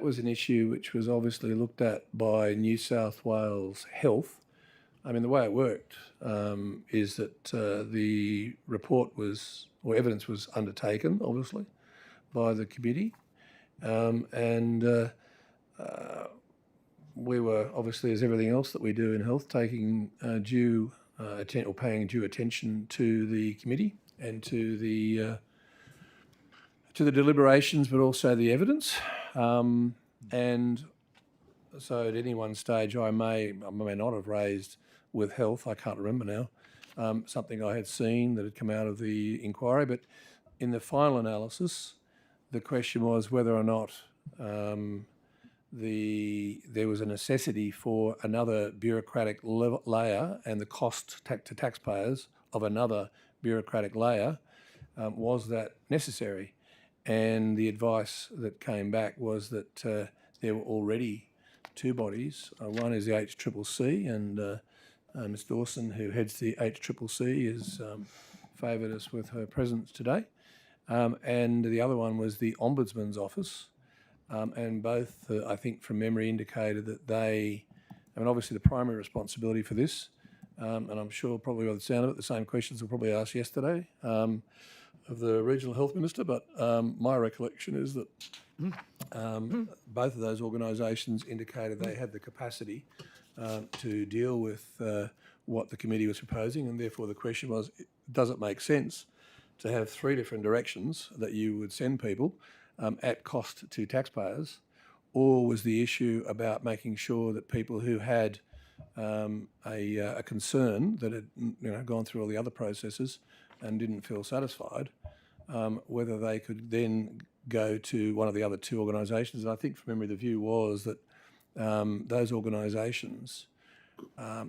was an issue which was obviously looked at by New South Wales Health. I mean, the way it worked is that the report was, or evidence was undertaken, obviously, by the committee. We were, obviously, as everything else that we do in health, taking paying due attention to the committee and to the deliberations, but also the evidence. And so at any one stage, I may not have raised with health, I can't remember now, something I had seen that had come out of the inquiry. But in the final analysis, the question was whether or not there was a necessity for another bureaucratic layer and the cost to taxpayers of another bureaucratic layer, was that necessary? And the advice that came back was that there were already two bodies. One is the HCCC, and Ms Dawson, who heads the HCCC, has favoured us with her presence today. And the other one was the Ombudsman's office. And both, I think from memory, indicated that obviously the primary responsibility for this, and I'm sure probably by the sound of it, the same questions were probably asked yesterday of the Regional Health Minister, but my recollection is that both of those organisations indicated they had the capacity to deal with what the committee was proposing, and therefore the question was, does it make sense to have three different directions that you would send people at cost to taxpayers, or was the issue about making sure that people who had a concern that had gone through all the other processes and didn't feel satisfied, whether they could then go to one of the other two organisations? And I think from memory the view was that those organisations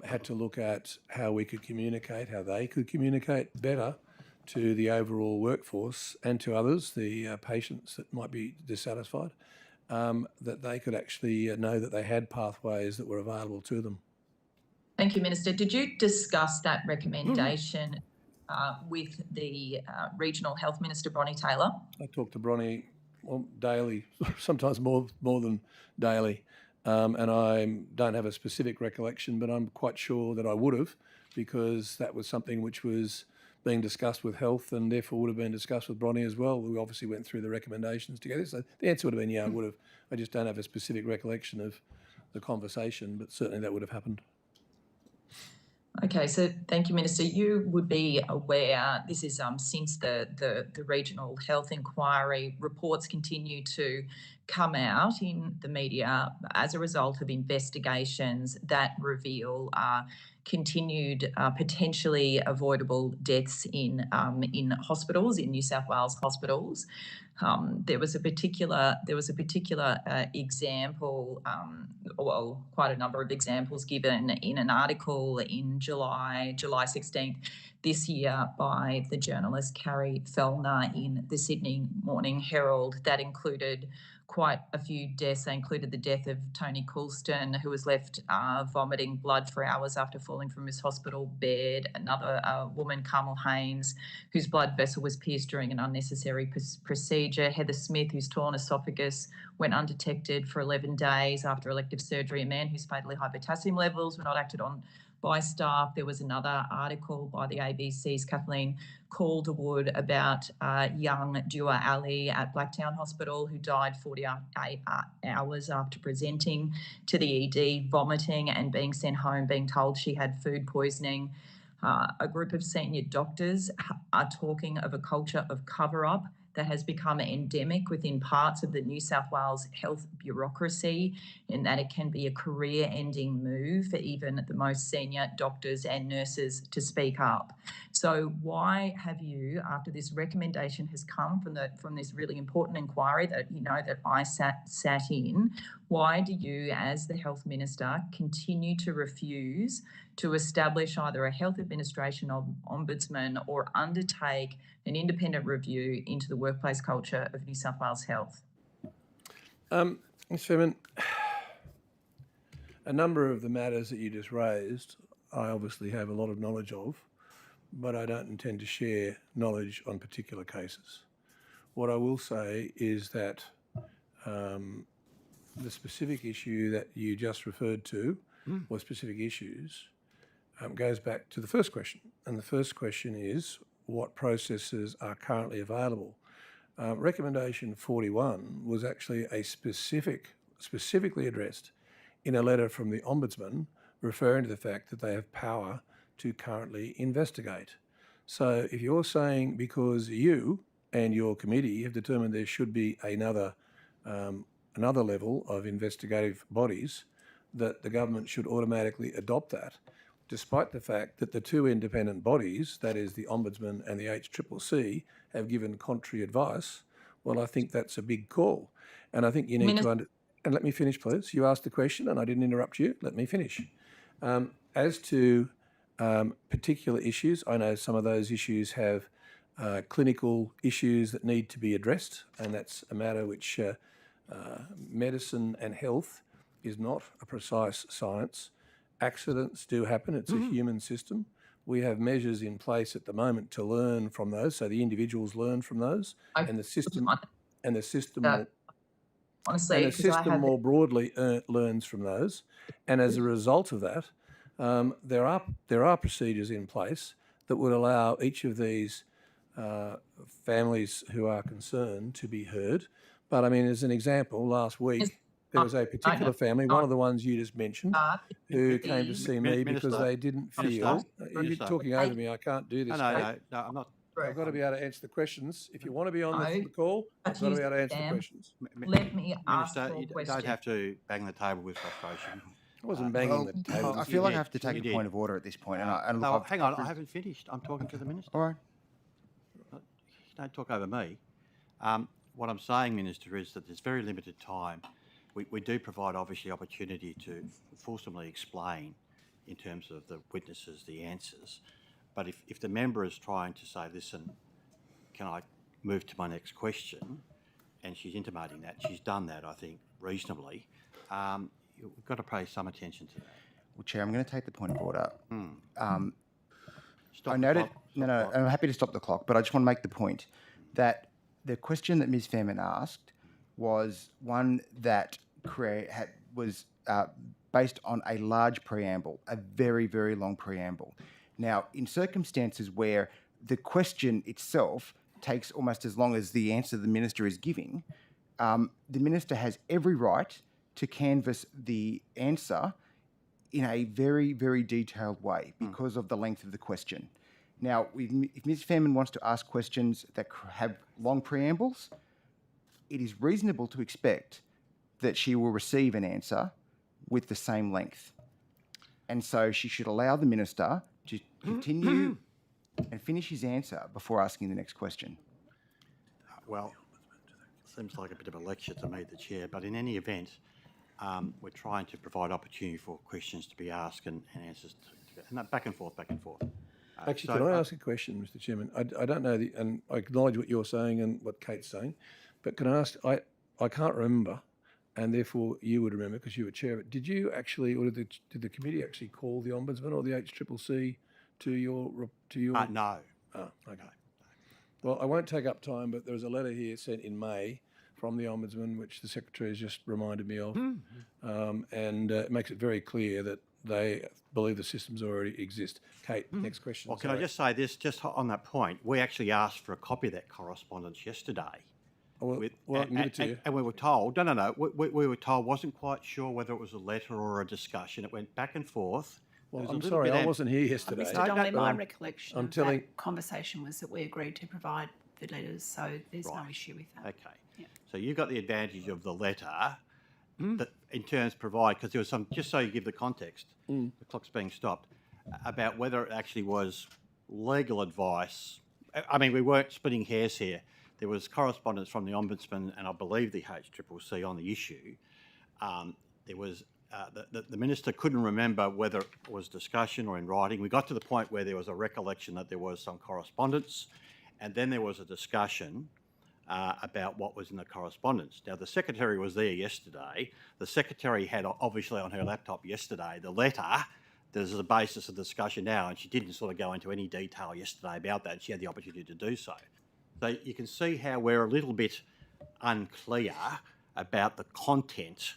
had to look at how we could communicate, how they could communicate better to the overall workforce and to others, the patients that might be dissatisfied, that they could actually know that they had pathways that were available to them. Thank you, Minister. Did you discuss that recommendation with the Regional Health Minister, Bronnie Taylor? I talk to Bronnie daily, sometimes more than daily, and I don't have a specific recollection, but I'm quite sure that I would have, because that was something which was being discussed with health and therefore would have been discussed with Bronnie as well. We obviously went through the recommendations together. So the answer would have been, yeah, I would have. I just don't have a specific recollection of the conversation, but certainly that would have happened. Okay, so thank you, Minister. You would be aware, this is since the regional health inquiry, reports continue to come out in the media as a result of investigations that reveal continued potentially avoidable deaths in hospitals, in New South Wales hospitals. There was a particular example, well, quite a number of examples given in an article in July 16th this year by the journalist Carrie Fellner in the Sydney Morning Herald that included quite a few deaths. They included the death of Tony Coulston, who was left vomiting blood for hours after falling from his hospital bed. Another woman, Carmel Haynes, whose blood vessel was pierced during an unnecessary procedure. Heather Smith, whose torn esophagus went undetected for 11 days after elective surgery. A man whose fatally high potassium levels were not acted on by staff. There was another article by the ABC's Kathleen Calderwood about young Dua Ali at Blacktown Hospital who died 48 hours after presenting to the ED, vomiting and being sent home, being told she had food poisoning. A group of senior doctors are talking of a culture of cover-up that has become endemic within parts of the New South Wales health bureaucracy, in that it can be a career-ending move for even the most senior doctors and nurses to speak up. So why have you, after this recommendation has come from this really important inquiry that you know that I sat in, why do you, as the Health Minister, continue to refuse to establish either a health administration ombudsman or undertake an independent review into the workplace culture of New South Wales Health? Mr. Chairman, a number of the matters that you just raised, I obviously have a lot of knowledge of, but I don't intend to share knowledge on particular cases. What I will say is that the specific issue that you just referred to, or specific issues, goes back to the first question. And the first question is, what processes are currently available? Recommendation 41 was actually a specifically addressed in a letter from the Ombudsman referring to the fact that they have power to currently investigate. So if you're saying because you and your committee have determined there should be another level of investigative bodies, that the government should automatically adopt that, despite the fact that the two independent bodies, that is the Ombudsman and the HCCC, have given contrary advice, well, I think that's a big call. And I think you need to and let me finish, please. You asked the question and I didn't interrupt you. Let me finish. As to particular issues, I know some of those issues have clinical issues that need to be addressed, and that's a matter which medicine and health is not a precise science. Accidents do happen. It's a human system. We have measures in place at the moment to learn from those, so the individuals learn from those, and the system more broadly learns from those. And as a result of that, there are procedures in place that would allow each of these families who are concerned to be heard. But I mean, as an example, last week there was a particular family, one of the ones you just mentioned, who came to see me because they didn't feel. You're talking over me. I can't do this. No, I'm not. I've got to be able to answer the questions. If you want to be on the call, I've got to be able to answer the questions. Let me ask Minister, more you questions. don't have to bang the table with frustration. I wasn't banging the table. I feel like I have to take a point of order at this point. No, hang on, I haven't finished. I'm talking to the Minister. All right. Don't talk over me. What I'm saying, Minister, is that there's very limited time we do provide obviously opportunity to fulsomely explain in terms of the witnesses, the answers. But if the member is trying to say, listen, can I move to my next question, and she's intimating that, she's done that, I think, reasonably, we've got to pay some attention to that. Well, Chair, I'm going to take the point of order. Stop I the noted, clock, no, stop no, the clock. I'm happy to stop the clock, but I just want to make the point that the question that Ms. Fairman asked was one that was based on a large preamble, a very, very long preamble. Now, in circumstances where the question itself takes almost as long as the answer the minister is giving, the minister has every right to canvass the answer in a very, very detailed way because of the length of the question. Now, if Ms. Fairman wants to ask questions that have long preambles, it is reasonable to expect that she will receive an answer with the same length. And so she should allow the minister to continue and finish his answer before asking the next question. Well, seems like a bit of a lecture to me, the Chair, but in any event, we're trying to provide opportunity for questions to be asked and answers and that back and forth, back and forth. Actually, can I ask a question, Mr. Chairman? I don't know, and I acknowledge what you're saying and what Kate's saying, but can I ask, I can't remember, and therefore you would remember because you were chair of it. Did you actually, or did the committee actually call the ombudsman or the HCCC to your? No. Oh, okay. Well, I won't take up time, but there was a letter here sent in May from the ombudsman, which the secretary has just reminded me of, and it makes it very clear that they believe the systems already exist. Kate, next question. Well, can I just say this, just on that point, we actually asked for a copy of that correspondence yesterday. Oh, well, I can give it to you. And we were told, no, we were told, wasn't quite sure whether it was a letter or a discussion. It went back and forth. Well, I'm sorry, I wasn't here yesterday. Mr. Donnelly, my recollection I'm of telling- that conversation was that we agreed to provide the letters, so there's no issue with that. Okay. Yeah. So you got the advantage of the letter that in terms provide, because there was some, just so you give the context, the clock's being stopped, about whether it actually was legal advice. I mean, we weren't splitting hairs here. There was correspondence from the Ombudsman and I believe the HCCC on the issue. There was, the Minister couldn't remember whether it was discussion or in writing. We got to the point where there was a recollection that there was some correspondence and then there was a discussion about what was in the correspondence. Now, the Secretary was there yesterday. The Secretary had obviously on her laptop yesterday the letter. There's a basis of discussion now, and she didn't sort of go into any detail yesterday about that. She had the opportunity to do so. So you can see how we're a little bit unclear about the content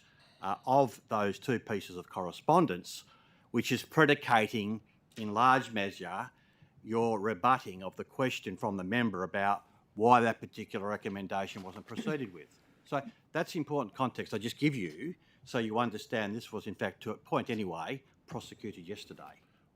of those two pieces of correspondence, which is predicating in large measure your rebutting of the question from the member about why that particular recommendation wasn't proceeded with. So that's important context I just give you so you understand this was in fact, to a point anyway, prosecuted yesterday.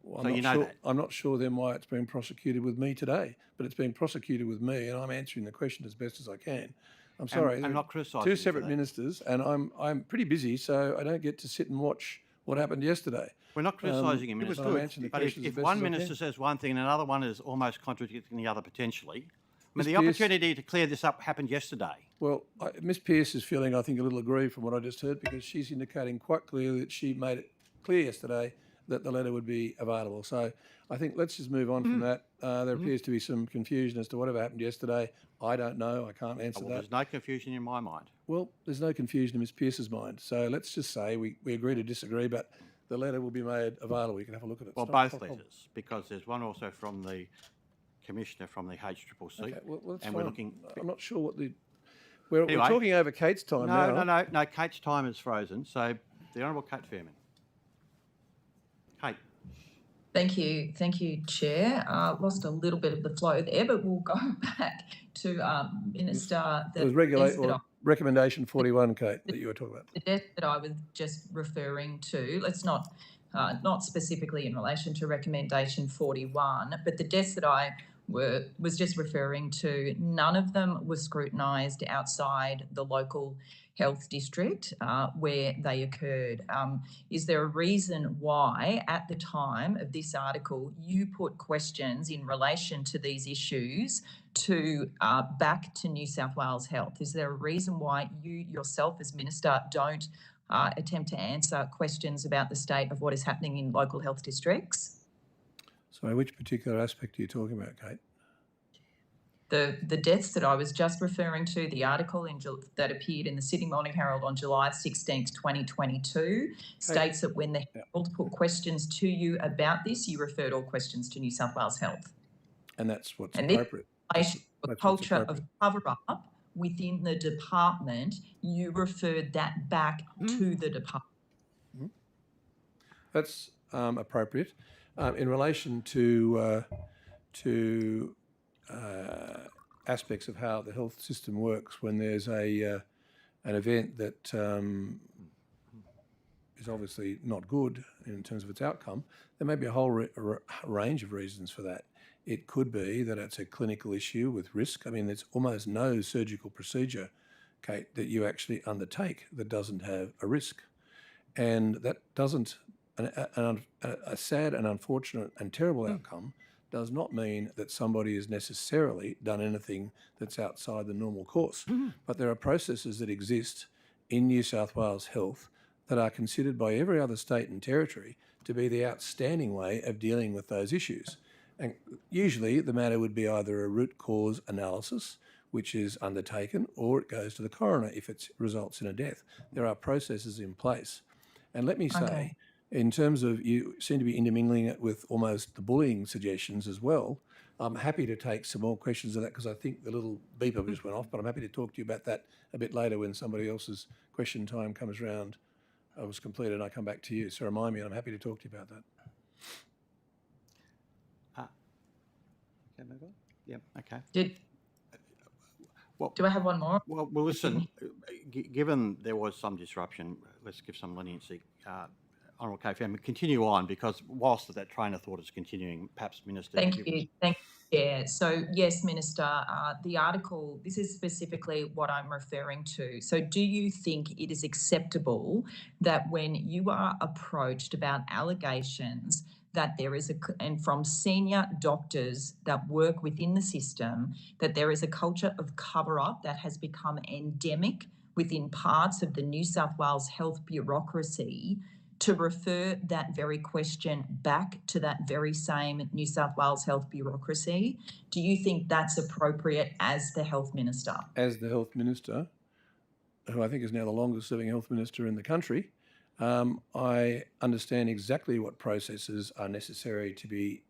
Well, so you know that. I'm not sure then why it's been prosecuted with me today, but it's been prosecuted with me and I'm answering the question as best as I can. I'm sorry. I'm not criticising two you for separate that. ministers and I'm pretty busy, so I don't get to sit and watch what happened yesterday. We're not criticising you, Minister. But if one minister says one thing and another one is almost contradicting the other potentially, I mean, the opportunity to clear this up happened yesterday. Well, Ms Pearce is feeling, I think, a little aggrieved from what I just heard because she's indicating quite clearly that she made it clear yesterday that the letter would be available. So I think let's just move on from that. There appears to be some confusion as to whatever happened yesterday. I don't know. I can't answer that. There's no confusion in my mind. Well, there's no confusion in Ms Pearce's mind. So let's just say we agree to disagree, but the letter will be made available. You can have a look at it. Well, both letters, because there's one also from the Commissioner from the HCCC. Okay, well, that's and fine. we're looking. I'm not sure what the... We're talking over Kate's time now. No, Kate's time is frozen. So the Honourable Kate Fairman. Kate. Thank you, Chair. Lost a little bit of the flow there, but we'll go back to Minister. It was recommendation 41, Kate, that you were talking about. The death that I was just referring to, let's not specifically in relation to recommendation 41, but the deaths that I was just referring to, none of them were scrutinised outside the local Health District where they occurred. Is there a reason why, at the time of this article, you put questions in relation to these issues to back to New South Wales Health? Is there a reason why you yourself as Minister don't attempt to answer questions about the state of what is happening in local health districts? Sorry, which particular aspect are you talking about, Kate? The deaths that I was just referring to, the article that appeared in the Sydney Morning Herald on July 16th, 2022, states that when the Herald put questions to you about this, you referred all questions to New South Wales Health. And that's what's and appropriate. This a culture of cover-up within the department, you referred that back to the department. That's appropriate. In relation to aspects of how the health system works when there's an event that is obviously not good in terms of its outcome, there may be a whole range of reasons for that. It could be that it's a clinical issue with risk. I mean, there's almost no surgical procedure, Kate, that you actually undertake that doesn't have a risk. And that doesn't, a sad and unfortunate and terrible outcome does not mean that somebody has necessarily done anything that's outside the normal course. But there are processes that exist in New South Wales Health that are considered by every other state and territory to be the outstanding way of dealing with those issues. And usually the matter would be either a root cause analysis, which is undertaken, or it goes to the coroner if it results in a death. There are processes in place. And let me say, in terms of, you seem to be intermingling it with almost the bullying suggestions as well. I'm happy to take some more questions of that because I think the little beeper just went off, but I'm happy to talk to you about that a bit later when somebody else's question time comes round. I was completed and I come back to you. So remind me, and I'm happy to talk to you about that. Can I move on? Yeah, okay. Do I have one more? Well, listen, given there was some disruption, let's give some leniency. Honourable KFM, continue on, because whilst that train of thought is continuing, perhaps Minister... Thank you. Yeah, so yes, Minister, the article, this is specifically what I'm referring to. So do you think it is acceptable that when you are approached about allegations that there is and from senior doctors that work within the system, that there is a culture of cover-up that has become endemic within parts of the New South Wales health bureaucracy, to refer that very question back to that very same New South Wales health bureaucracy? Do you think that's appropriate as the Health Minister? As the Health Minister, who I think is now the longest serving Health Minister in the country, I understand exactly what processes are necessary to be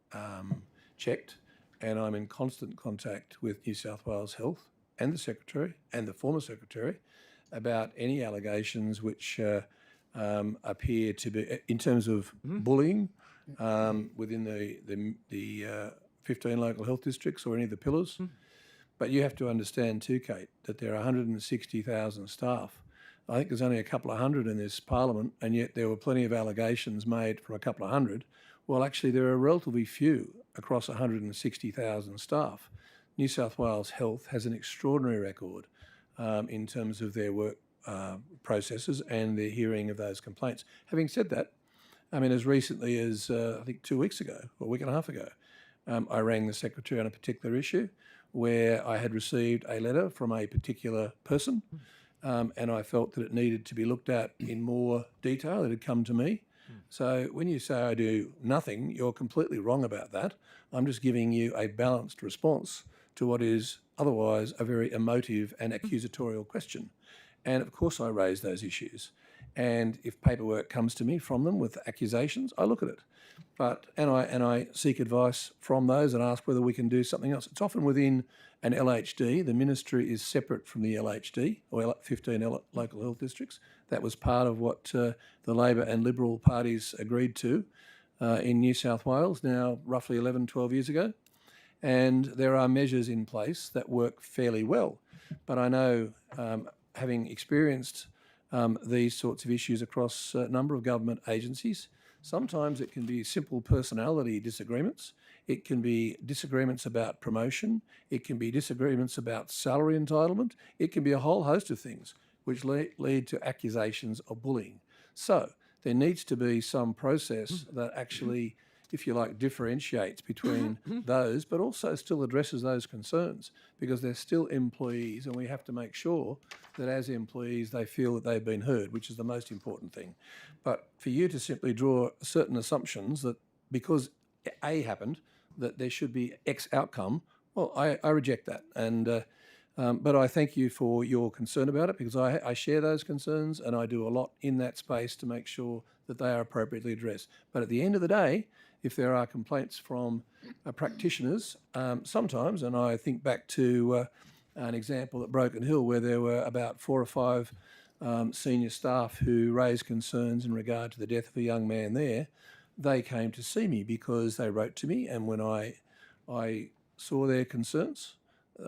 checked, and I'm in constant contact with New South Wales Health and the Secretary and the former Secretary about any allegations which appear to be, in terms of bullying within the 15 local health districts or any of the pillars. But you have to understand too, Kate, that there are 160,000 staff. I think there's only a couple of hundred in this parliament, and yet there were plenty of allegations made from a couple of hundred. Well, actually, there are relatively few across 160,000 staff. New South Wales Health has an extraordinary record in terms of their work processes and the hearing of those complaints. Having said that, I mean, as recently as I think 2 weeks ago, or a week and a half ago, I rang the Secretary on a particular issue where I had received a letter from a particular person and I felt that it needed to be looked at in more detail. It had come to me. So when you say I do nothing, you're completely wrong about that. I'm just giving you a balanced response to what is otherwise a very emotive and accusatorial question. And of course I raise those issues. And if paperwork comes to me from them with accusations, I look at it. And I seek advice from those and ask whether we can do something else. It's often within an LHD. The ministry is separate from the LHD, or 15 local health districts. That was part of what the Labor and Liberal parties agreed to in New South Wales now roughly 11, 12 years ago. And there are measures in place that work fairly well. But I know, having experienced these sorts of issues across a number of government agencies, sometimes it can be simple personality disagreements. It can be disagreements about promotion. It can be disagreements about salary entitlement. It can be a whole host of things which lead to accusations of bullying. So there needs to be some process that actually, if you like, differentiates between those, but also still addresses those concerns, because they're still employees, and we have to make sure that as employees they feel that they've been heard, which is the most important thing. But for you to simply draw certain assumptions that because A happened, that there should be X outcome, well, I reject that. And but I thank you for your concern about it, because I share those concerns, and I do a lot in that space to make sure that they are appropriately addressed. But at the end of the day, if there are complaints from practitioners, sometimes, and I think back to an example at Broken Hill where there were about 4 or 5 senior staff who raised concerns in regard to the death of a young man there, they came to see me because they wrote to me, and when I saw their concerns,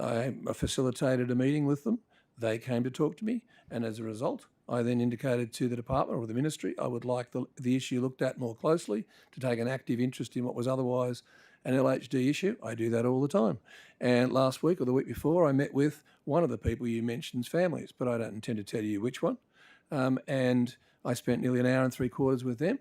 I facilitated a meeting with them. They came to talk to me, and as a result, I then indicated to the department or the ministry I would like the issue looked at more closely, to take an active interest in what was otherwise an LHD issue. I do that all the time. And last week or the week before, I met with one of the people you mentioned's families, but I don't intend to tell you which one. And I spent nearly an hour and 3/4 with them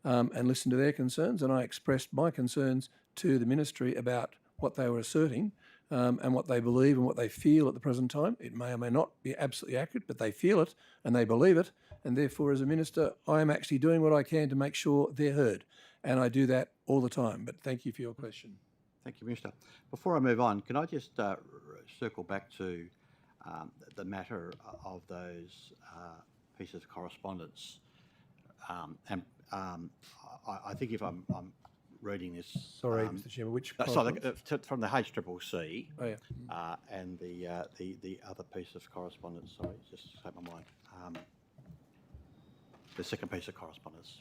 and listened to their concerns, and I expressed my concerns to the ministry about what they were asserting and what they believe and what they feel at the present time. It may or may not be absolutely accurate, but they feel it and they believe it, and therefore as a minister I am actually doing what I can to make sure they're heard, and I do that all the time. But thank you for your question. Thank you, Minister. Before I move on, can I just circle back to the matter of those pieces of correspondence? I think if I'm reading this... Sorry, Mr Chairman, which... from the HCCC, oh, yeah. And the other piece of correspondence, sorry, just slipped my mind. The second piece of correspondence.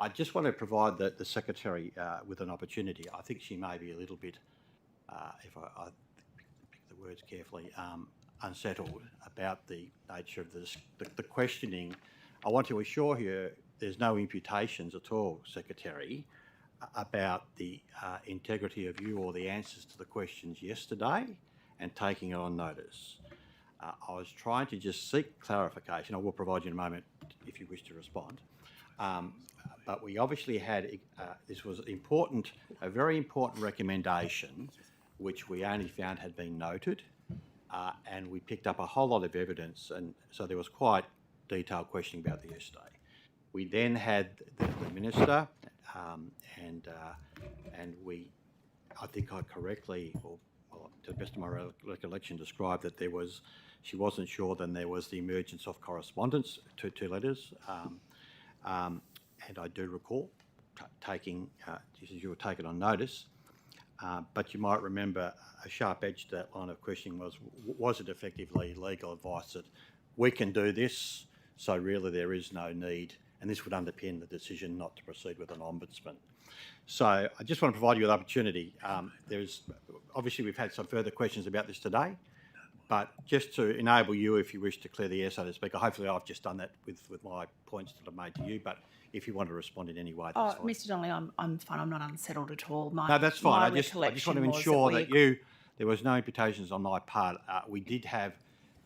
I just want to provide the Secretary with an opportunity. I think she may be a little bit, if I pick the words carefully, unsettled about the nature of the questioning. I want to assure you there's no imputations at all, Secretary, about the integrity of you or the answers to the questions yesterday and taking it on notice. I was trying to just seek clarification. I will provide you in a moment if you wish to respond. But we obviously had, this was important, a very important recommendation, which we only found had been noted, and we picked up a whole lot of evidence, and so there was quite detailed questioning about the yesterday. We then had the Minister, and we, I think I correctly, or to the best of my recollection, described that there was, she wasn't sure then there was the emergence of correspondence, two letters, and I do recall taking, you were taken on notice, but you might remember a sharp edge to that line of questioning was it effectively legal advice that we can do this, so really there is no need, and this would underpin the decision not to proceed with an ombudsman. So I just want to provide you with opportunity. There's obviously we've had some further questions about this today, but just to enable you, if you wish to clear the air, so to speak, hopefully I've just done that with my points that I've made to you, but if you want to respond in any way, that's fine. Mr Donnelly, I'm fine. I'm not unsettled at all. No, that's fine. I just want to ensure that there was no imputations on my part. We did have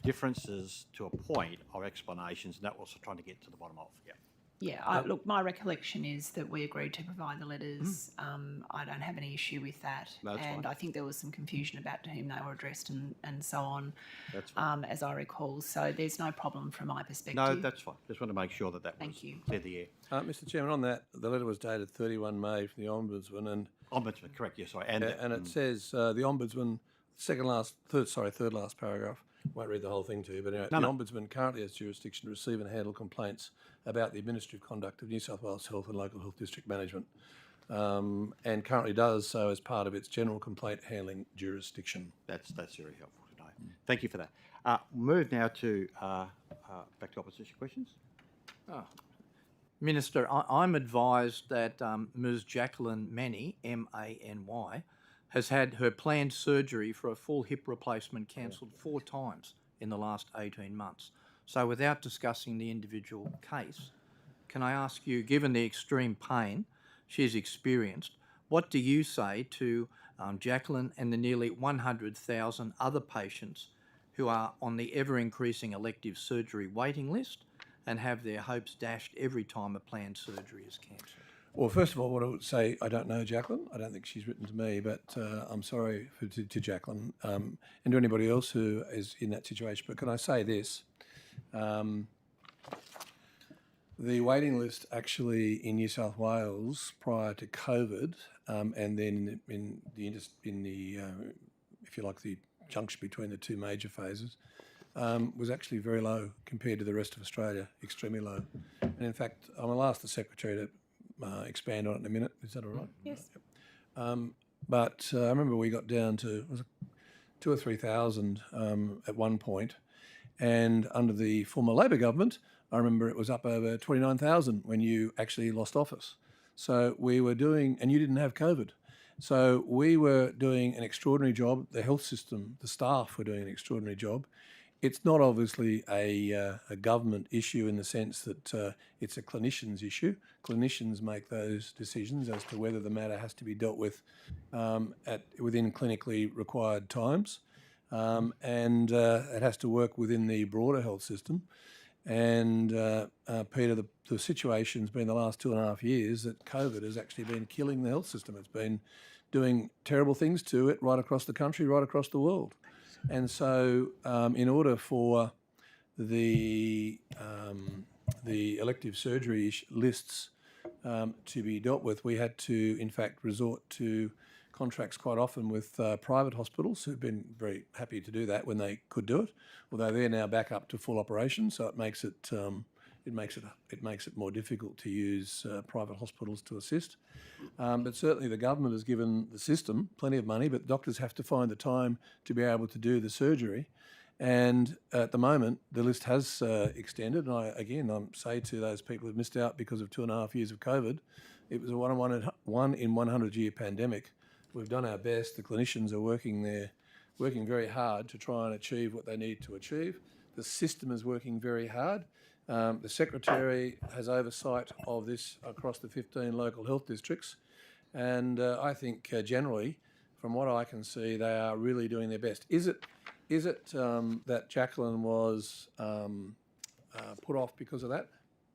differences to a point of explanations, and that was trying to get to the bottom of. Yeah. Yeah, look, my recollection is that we agreed to provide the letters. I don't have any issue with that. That's and fine. I think there was some confusion about to whom they were addressed and so on, That's fine. as I recall. So there's no problem from my perspective. No, that's fine. Just want to make sure that was clear the air. Mr Chairman, on that, the letter was dated 31 May from the Ombudsman, and... Ombudsman, correct, yes, sorry. And it says the Ombudsman, third last paragraph, won't read the whole thing to you, but anyway, the Ombudsman currently has jurisdiction to receive and handle complaints about the administrative conduct of New South Wales Health and Local Health District Management, and currently does so as part of its general complaint handling jurisdiction. That's very helpful to know. Thank you for that. Move now to back to opposition questions. Minister, I'm advised that Ms Jacqueline Many, M-A-N-Y, has had her planned surgery for a full hip replacement cancelled 4 times in the last 18 months. So without discussing the individual case, can I ask you, given the extreme pain she's experienced, what do you say to Jacqueline and the nearly 100,000 other patients who who are on the ever-increasing elective surgery waiting list and have their hopes dashed every time a planned surgery is cancelled? Well, first of all, what I would say, I don't know Jacqueline. I don't think she's written to me, but I'm sorry to Jacqueline and to anybody else who is in that situation. But can I say this? The waiting list actually in New South Wales prior to COVID, and then in the if you like, the junction between the two major phases, was actually very low compared to the rest of Australia, extremely low. And in fact, I'll ask the Secretary to expand on it in a minute. Is that all right? Yes. But I remember we got down to 2,000 or 3,000 at one point, and under the former Labor government, I remember it was up over 29,000 when you actually lost office. So we were doing, and you didn't have COVID. So we were doing an extraordinary job. The health system, the staff were doing an extraordinary job. It's not obviously a government issue in the sense that it's a clinician's issue. Clinicians make those decisions as to whether the matter has to be dealt with within clinically required times. And it has to work within the broader health system. And Peter, the situation's been the last 2.5 years that COVID has actually been killing the health system. It's been doing terrible things to it right across the country, right across the world. And so in order for the elective surgery lists to be dealt with, we had to, in fact, resort to contracts quite often with private hospitals who've been very happy to do that when they could do it, although they're now back up to full operation, so it makes it more difficult to use private hospitals to assist. But certainly the government has given the system plenty of money, but doctors have to find the time to be able to do the surgery. And at the moment, the list has extended. And I say to those people who've missed out because of 2.5 years of COVID, it was a 1 in 100 year pandemic. We've done our best. The clinicians are working very hard to try and achieve what they need to achieve. The system is working very hard. The Secretary has oversight of this across the 15 local health districts. And I think generally, from what I can see, they are really doing their best. Is it that Jacqueline was put off because of that?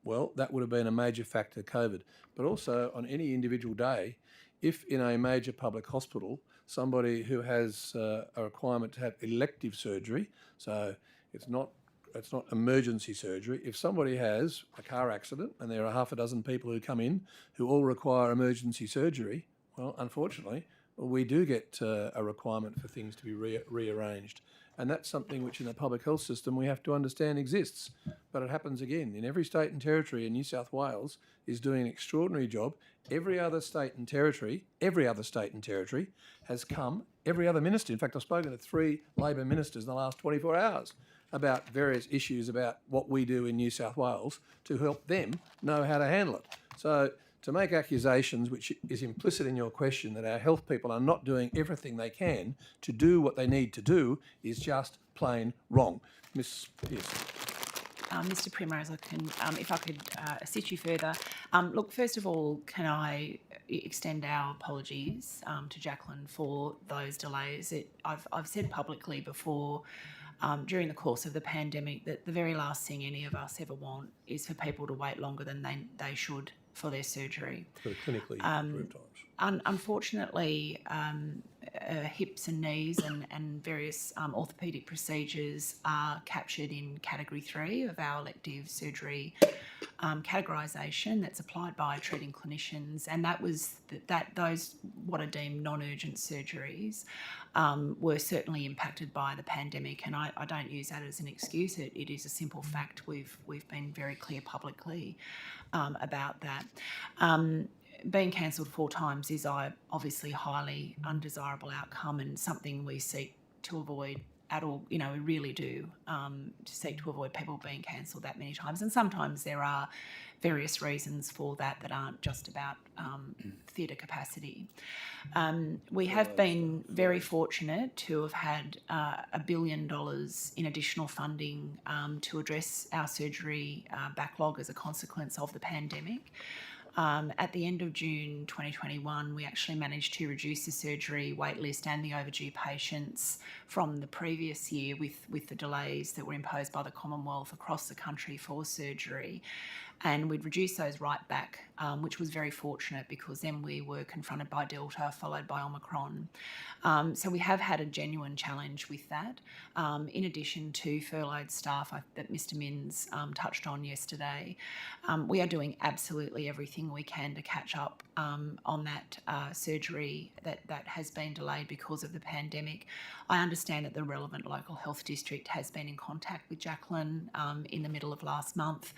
Well, that would have been a major factor, COVID. But also on any individual day, if in a major public hospital, somebody who has a requirement to have elective surgery, so it's not emergency surgery, if somebody has a car accident and there are half a dozen people who come in who all require emergency surgery, well, unfortunately, we do get a requirement for things to be rearranged. And that's something which in the public health system we have to understand exists. But it happens again in every state and territory, and New South Wales is doing an extraordinary job. Every other state and territory has come, every other minister. In fact, I've spoken to 3 Labor ministers in the last 24 hours about various issues about what we do in New South Wales to help them know how to handle it. So to make accusations, which is implicit in your question, that our health people are not doing everything they can to do what they need to do is just plain wrong. Ms. Pearce. Mr Primrose, if I could assist you further. Look, first of all, can I extend our apologies to Jacqueline for those delays. I've said publicly before during the course of the pandemic that the very last thing any of us ever want is for people to wait longer than they should for their surgery. For the clinically approved times. Unfortunately, hips and knees and various orthopaedic procedures are captured in Category 3 of our elective surgery categorisation that's applied by treating clinicians, and those what are deemed non-urgent surgeries were certainly impacted by the pandemic, and I don't use that as an excuse. It is a simple fact. We've been very clear publicly about that. Being cancelled 4 times is obviously a highly undesirable outcome and something we seek to avoid at all. We really do seek to avoid people being cancelled that many times. And sometimes there are various reasons for that aren't just about theatre capacity. We have been very fortunate to have had $1 billion in additional funding to address our surgery backlog as a consequence of the pandemic. At the end of June 2021, we actually managed to reduce the surgery waitlist and the overdue patients from the previous year with the delays that were imposed by the Commonwealth across the country for surgery. And we'd reduced those right back, which was very fortunate because then we were confronted by Delta, followed by Omicron. So we have had a genuine challenge with that, in addition to furloughed staff that Mr Minns touched on yesterday. We are doing absolutely everything we can to catch up on that surgery that has been delayed because of the pandemic. I understand that the relevant local health district has been in contact with Jacqueline in the middle of last month,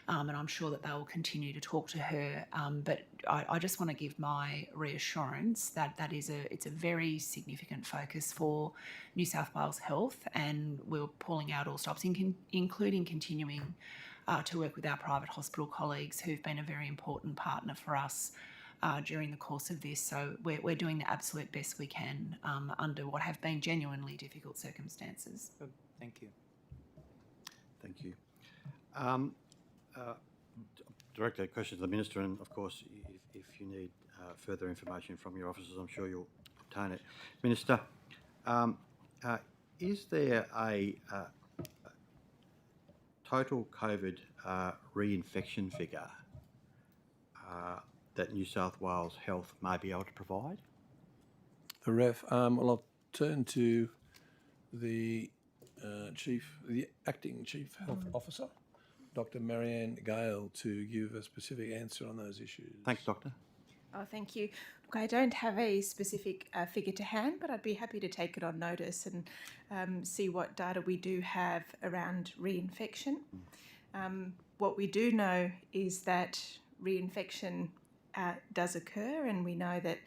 and I'm sure that they will continue to talk to her. But I just want to give my reassurance that it's a very significant focus for New South Wales Health, and we're pulling out all stops, including continuing to work with our private hospital colleagues who've been a very important partner for us during the course of this. So we're doing the absolute best we can under what have been genuinely difficult circumstances. Good. Thank you. Thank you. Director, question to the Minister, and of course, if you need further information from your officers, I'm sure you'll obtain it. Minister, is there a total COVID reinfection figure that New South Wales Health may be able to provide? The ref. Well, I'll turn to the acting Chief Health Officer, Dr. Marianne Gale, to give a specific answer on those issues. Thanks, Doctor. Oh, thank you. Look, I don't have a specific figure to hand, but I'd be happy to take it on notice and see what data we do have around reinfection. What we do know is that reinfection does occur, and we know that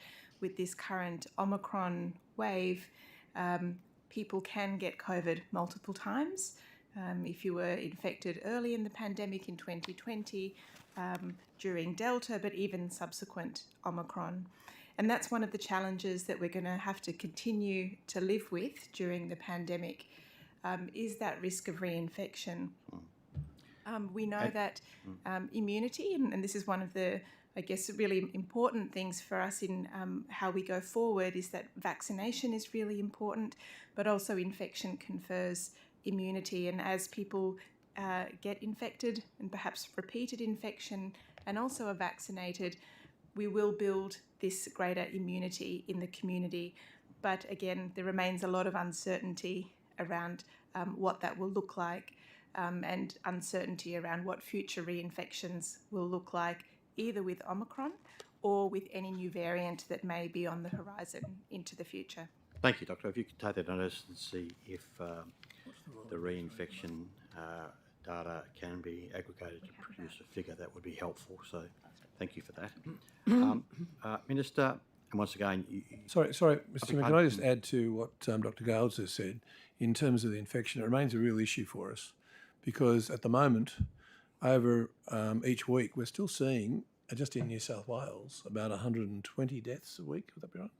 with this current Omicron wave, people can get COVID multiple times. If you were infected early in the pandemic in 2020, during Delta, but even subsequent Omicron. And that's one of the challenges that we're going to have to continue to live with during the pandemic, is that risk of reinfection. We know that immunity, and this is one of the, I guess, really important things for us in how we go forward, is that vaccination is really important, but also infection confers immunity. And as people get infected and perhaps repeated infection and also are vaccinated, we will build this greater immunity in the community. But again, there remains a lot of uncertainty around what that will look like, and uncertainty around what future reinfections will look like, either with Omicron or with any new variant that may be on the horizon into the future. Thank you, Doctor. If you could take that notice and see if the reinfection data can be aggregated to produce a figure, that would be helpful. So thank you for that. Minister, and once again... Sorry, Mr. Chairman, can I just add to what Dr. Gales has said? In terms of the infection, it remains a real issue for us because at the moment, over each week, we're still seeing, just in New South Wales, about 120 deaths a week. Would that be right?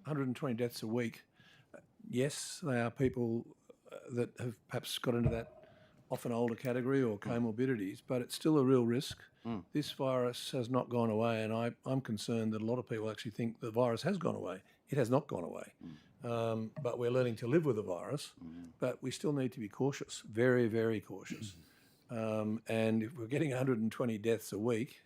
120 deaths a week. Yes, they are people that have perhaps got into that often older category or comorbidities, but it's still a real risk. This virus has not gone away, and I'm concerned that a lot of people actually think the virus has gone away. It has not gone away, but we're learning to live with the virus, but we still need to be cautious, very, very cautious. And if we're getting 120 deaths a week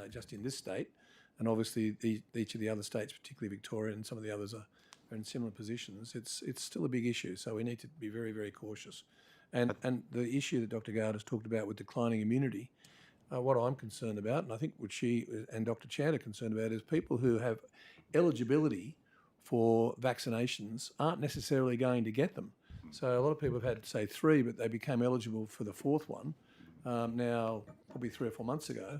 just in this state, and obviously each of the other states, particularly Victoria and some of the others are in similar positions, it's still a big issue. So we need to be very, very cautious. And the issue that Dr. Gard has talked about with declining immunity, what I'm concerned about, and I think what she and Dr. Chand are concerned about, is people who have eligibility for vaccinations aren't necessarily going to get them. So a lot of people have had, say, 3, but they became eligible for the 4th one now probably 3 or 4 months ago,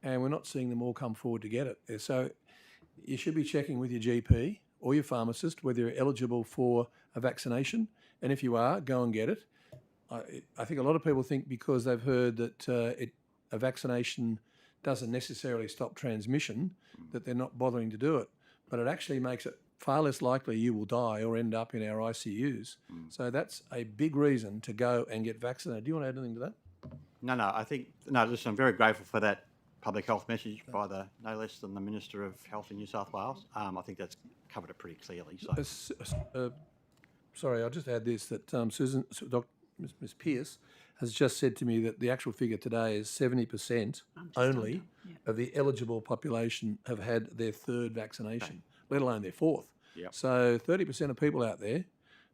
and we're not seeing them all come forward to get it. So you should be checking with your GP or your pharmacist whether you're eligible for a vaccination, and if you are, go and get it. I think a lot of people think because they've heard that a vaccination doesn't necessarily stop transmission, that they're not bothering to do it. But it actually makes it far less likely you will die or end up in our ICUs. So that's a big reason to go and get vaccinated. Do you want to add anything to that? No, I think, listen, I'm very grateful for that public health message by no less than the Minister of Health in New South Wales. I think that's covered it pretty clearly. So. Sorry, I'll just add this, that Ms Pearce has just said to me that the actual figure today is 70% only of the eligible population have had their third vaccination, let alone their fourth. Yep. So 30% of people out there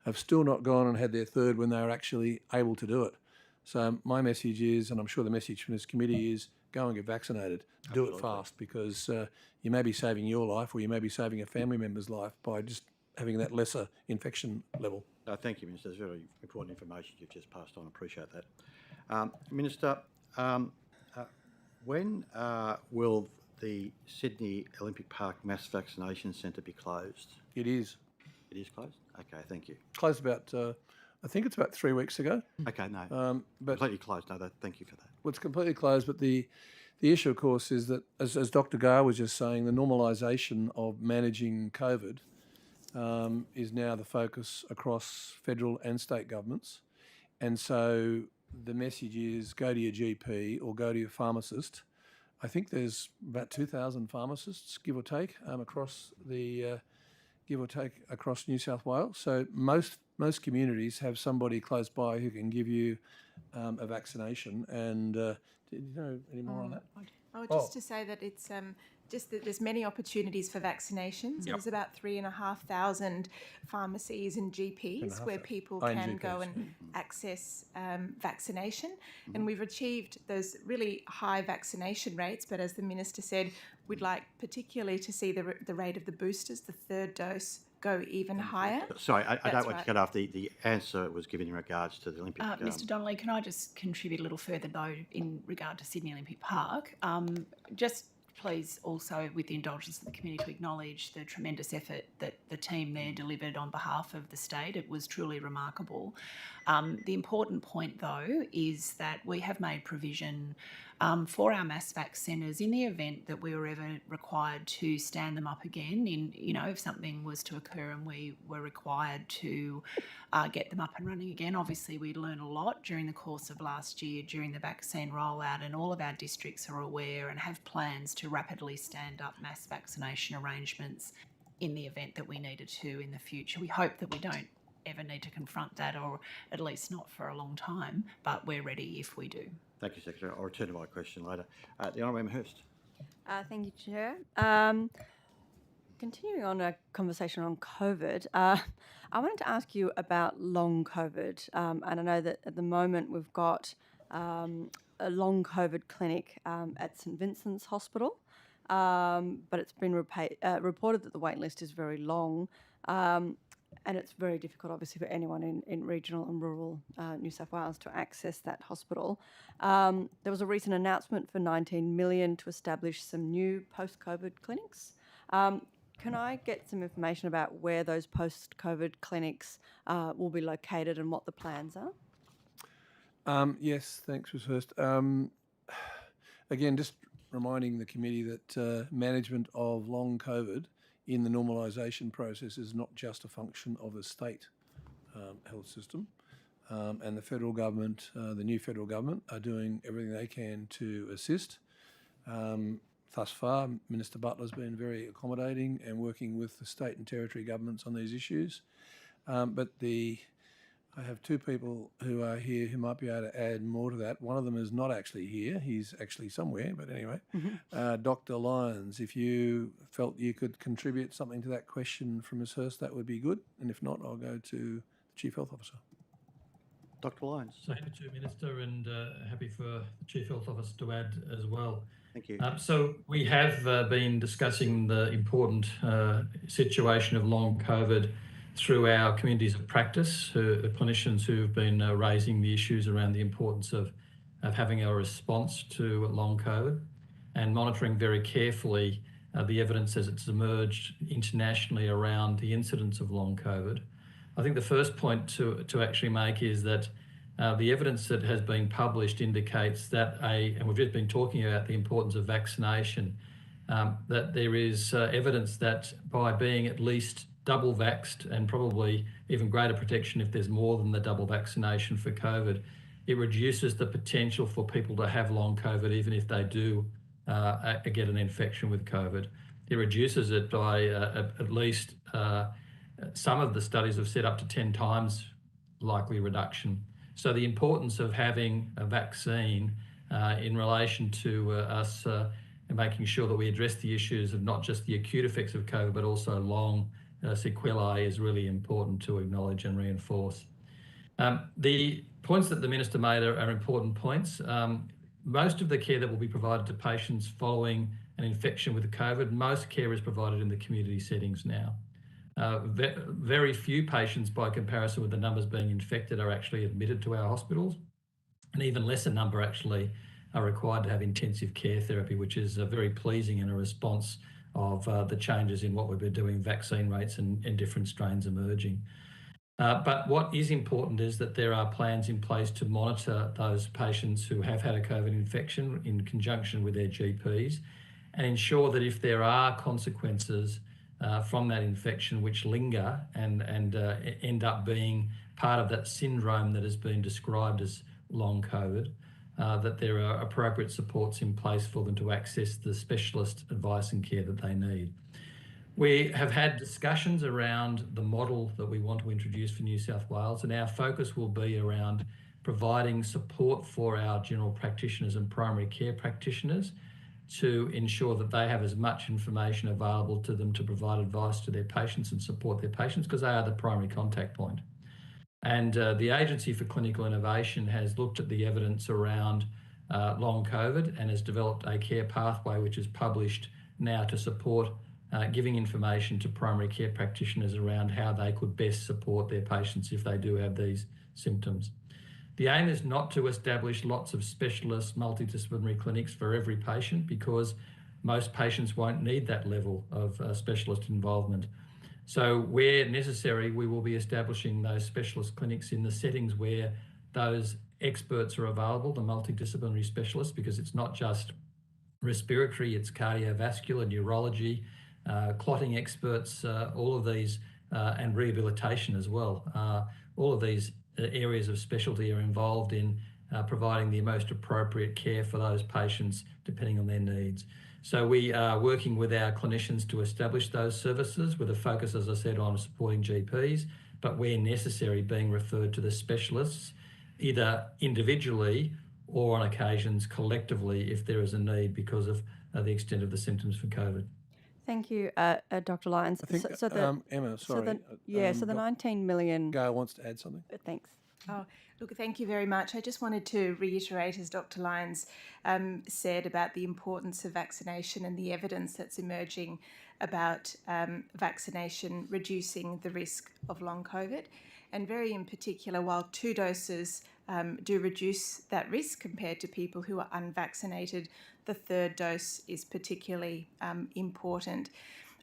have still not gone and had their third when they were actually able to do it. So my message is, and I'm sure the message from this committee is, go and get vaccinated. Do it fast, because you may be saving your life, or you may be saving a family member's life by just having that lesser infection level. Thank you, Minister. That's very important information you've just passed on. Appreciate that. Minister, when will the Sydney Olympic Park Mass Vaccination Centre be closed? It is. It is closed? Okay, thank you. Closed about, I think it's about 3 weeks ago. Okay, no. But completely closed. No, thank you for that. Well, it's completely closed, but the issue, of course, is that, as Dr. Gar was just saying, the normalisation of managing COVID is now the focus across federal and state governments. And so the message is, go to your GP or go to your pharmacist. I think there's about 2,000 pharmacists, give or take, across New South Wales. So most communities have somebody close by who can give you a vaccination. And do you know any more on that? Just to say that it's just that there's many opportunities for vaccinations. Yep. There's about 3,500 pharmacies and GPs where people can go and access vaccination. And we've achieved those really high vaccination rates. But as the Minister said, we'd like particularly to see the rate of the boosters, the third dose, go even higher. Sorry, I don't want to cut off. The answer was given in regards to the Olympic... Mr Donnelly, can I just contribute a little further though in regard to Sydney Olympic Park? Just please also, with the indulgence of the committee, to acknowledge the tremendous effort that the team there delivered on behalf of the state. It was truly remarkable. The important point though is that we have made provision for our mass vac centres in the event that we were ever required to stand them up again, if something was to occur and we were required to get them up and running again. Obviously, we learned a lot during the course of last year during the vaccine rollout, and all of our districts are aware and have plans to rapidly stand up mass vaccination arrangements in the event that we needed to in the future. We hope that we don't ever need to confront that, or at least not for a long time, but we're ready if we do. Thank you, Secretary. I'll return to my question later. The Honourable Member Hurst. Thank you, Chair. Continuing on a conversation on COVID, I wanted to ask you about long COVID. And I know that at the moment we've got a long COVID clinic at St Vincent's Hospital, but it's been reported that the wait list is very long. And it's very difficult, obviously, for anyone in regional and rural New South Wales to access that hospital. There was a recent announcement for $19 million to establish some new post-COVID clinics. Can I get some information about where those post-COVID clinics will be located and what the plans are? Yes, thanks, Ms Hurst. Again, just reminding the committee that management of long COVID in the normalisation process is not just a function of the state health system. And the federal government, the new federal government, are doing everything they can to assist. Thus far, Minister Butler's been very accommodating and working with the state and territory governments on these issues. But I have two people who are here who might be able to add more to that. One of them is not actually here. He's actually somewhere, but anyway. Dr. Lyons, if you felt you could contribute something to that question from Ms Hurst, that would be good. And if not, I'll go to the Chief Health Officer. Dr. Lyons. So happy to, Minister, and happy for the Chief Health Officer to add as well. Thank you. So we have been discussing the important situation of long COVID through our communities of practice, clinicians who've been raising the issues around the importance of having a response to long COVID and monitoring very carefully the evidence as it's emerged internationally around the incidence of long COVID. I think the first point to actually make is that the evidence that has been published indicates that and we've just been talking about the importance of vaccination, that there is evidence that by being at least double vaxxed and probably even greater protection if there's more than the double vaccination for COVID, it reduces the potential for people to have long COVID even if they do get an infection with COVID. It reduces it by at least, some of the studies have said up to 10 times likely reduction. So the importance of having a vaccine in relation to us making sure that we address the issues of not just the acute effects of COVID, but also long sequelae is really important to acknowledge and reinforce. The points that the Minister made are important points. Most of the care that will be provided to patients following an infection with COVID, most care is provided in the community settings now. Very few patients, by comparison with the numbers being infected, are actually admitted to our hospitals, and even lesser number actually are required to have intensive care therapy, which is very pleasing in a response of the changes in what we've been doing, vaccine rates and different strains emerging. But what is important is that there are plans in place to monitor those patients who have had a COVID infection in conjunction with their GPs, and ensure that if there are consequences from that infection which linger and end up being part of that syndrome that has been described as long COVID, that there are appropriate supports in place for them to access the specialist advice and care that they need. We have had discussions around the model that we want to introduce for New South Wales, and our focus will be around providing support for our general practitioners and primary care practitioners to ensure that they have as much information available to them to provide advice to their patients and support their patients, because they are the primary contact point. And the Agency for Clinical Innovation has looked at the evidence around long COVID and has developed a care pathway which is published now to support giving information to primary care practitioners around how they could best support their patients if they do have these symptoms. The aim is not to establish lots of specialist multidisciplinary clinics for every patient, because most patients won't need that level of specialist involvement. So where necessary, we will be establishing those specialist clinics in the settings where those experts are available, the multidisciplinary specialists, because it's not just respiratory, it's cardiovascular, neurology, clotting experts, all of these, and rehabilitation as well. All of these areas of specialty are involved in providing the most appropriate care for those patients depending on their needs. So we are working with our clinicians to establish those services with a focus, as I said, on supporting GPs, but where necessary being referred to the specialists, either individually or on occasions collectively if there is a need because of the extent of the symptoms for COVID. Thank you, Dr. Lyons. I think, Emma, sorry. So the 19 million... Gail wants to add something. Thanks. Oh, look, thank you very much. I just wanted to reiterate, as Dr. Lyons said, about the importance of vaccination and the evidence that's emerging about vaccination reducing the risk of long COVID. And very in particular, while 2 doses do reduce that risk compared to people who are unvaccinated, the 3rd dose is particularly important.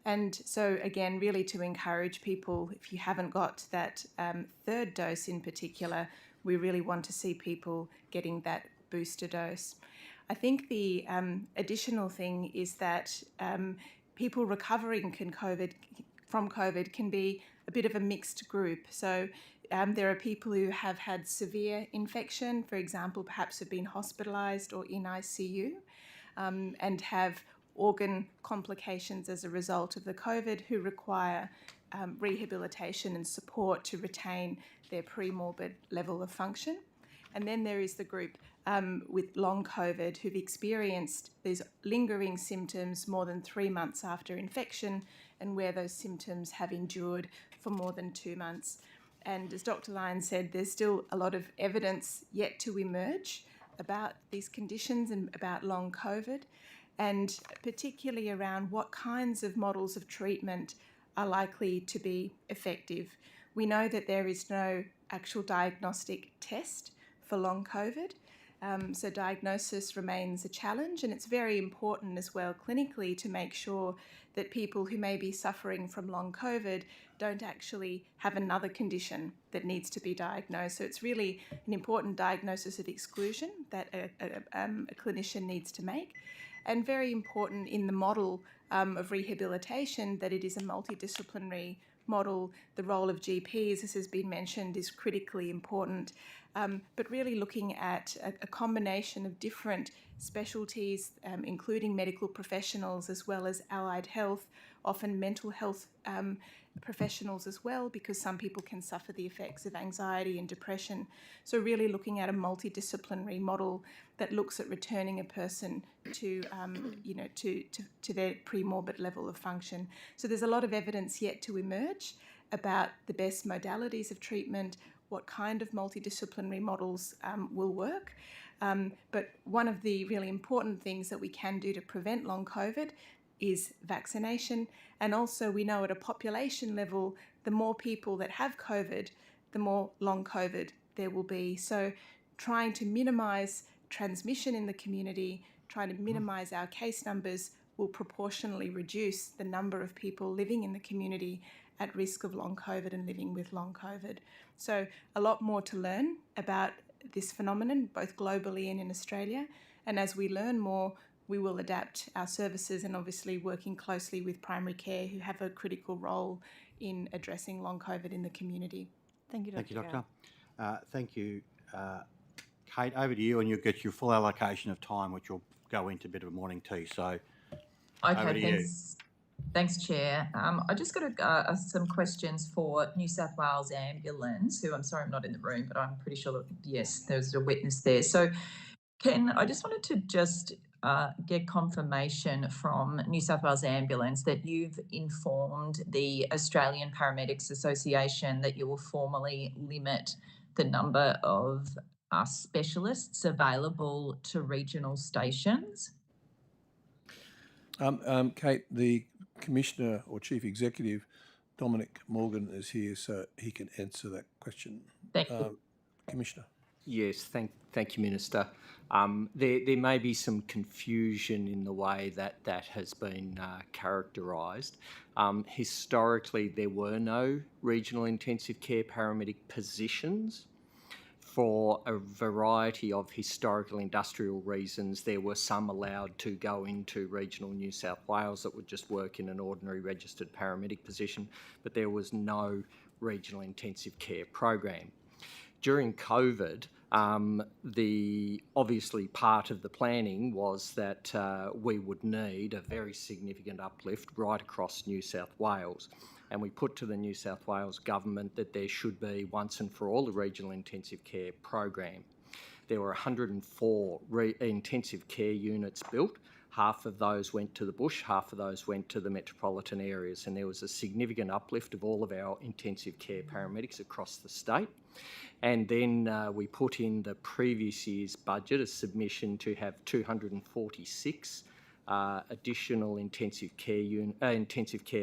And so again, really to encourage people, if you haven't got that 3rd dose in particular, we really want to see people getting that booster dose. I think the additional thing is that people recovering from COVID can be a bit of a mixed group. So there are people who have had severe infection, for example, perhaps have been hospitalised or in ICU, and have organ complications as a result of the COVID, who require rehabilitation and support to retain their pre-morbid level of function. And then there is the group with long COVID who've experienced these lingering symptoms more than 3 months after infection, and where those symptoms have endured for more than 2 months. And as Dr. Lyons said, there's still a lot of evidence yet to emerge about these conditions and about long COVID, and particularly around what kinds of models of treatment are likely to be effective. We know that there is no actual diagnostic test for long COVID, so diagnosis remains a challenge, and it's very important as well clinically to make sure that people who may be suffering from long COVID don't actually have another condition that needs to be diagnosed. So it's really an important diagnosis of exclusion that a clinician needs to make. and very important in the model of rehabilitation that it is a multidisciplinary model. The role of GPs, as has been mentioned, is critically important, but really looking at a combination of different specialties, including medical professionals as well as allied health, often mental health professionals as well, because some people can suffer the effects of anxiety and depression. So really looking at a multidisciplinary model that looks at returning a person to, to their pre-morbid level of function. So there's a lot of evidence yet to emerge about the best modalities of treatment, what kind of multidisciplinary models will work. But one of the really important things that we can do to prevent long COVID is vaccination. And also we know at a population level, the more people that have COVID, the more long COVID there will be. So trying to minimise transmission in the community, trying to minimise our case numbers will proportionally reduce the number of people living in the community at risk of long COVID and living with long COVID. So a lot more to learn about this phenomenon, both globally and in Australia. And as we learn more, we will adapt our services, and obviously working closely with primary care, who have a critical role in addressing long COVID in the community. Thank you, Dr. Thank you, Doctor. Thank you. Kate, over to you, and you'll get your full allocation of time, which will go into a bit of a morning tea. So over to you. Thanks, Chair. I just got some questions for New South Wales Ambulance, who I'm sorry I'm not in the room, but I'm pretty sure that, yes, there's a witness there. So I just wanted to just get confirmation from New South Wales Ambulance that you've informed the Australian Paramedics Association that you will formally limit the number of specialists available to regional stations. Kate, the Commissioner or Chief Executive, Dominic Morgan, is here, so he can answer that question. Thank you. Commissioner. Yes, thank you, Minister. There may be some confusion in the way that has been characterised. Historically, there were no regional intensive care paramedic positions. For a variety of historical industrial reasons, there were some allowed to go into regional New South Wales that would just work in an ordinary registered paramedic position, but there was no regional intensive care program. During COVID, obviously part of the planning was that we would need a very significant uplift right across New South Wales. And we put to the New South Wales government that there should be once and for all a regional intensive care program. There were 104 intensive care units built. Half of those went to the bush, half of those went to the metropolitan areas, and there was a significant uplift of all of our intensive care paramedics across the state. And then we put in the previous year's budget a submission to have 246 additional intensive care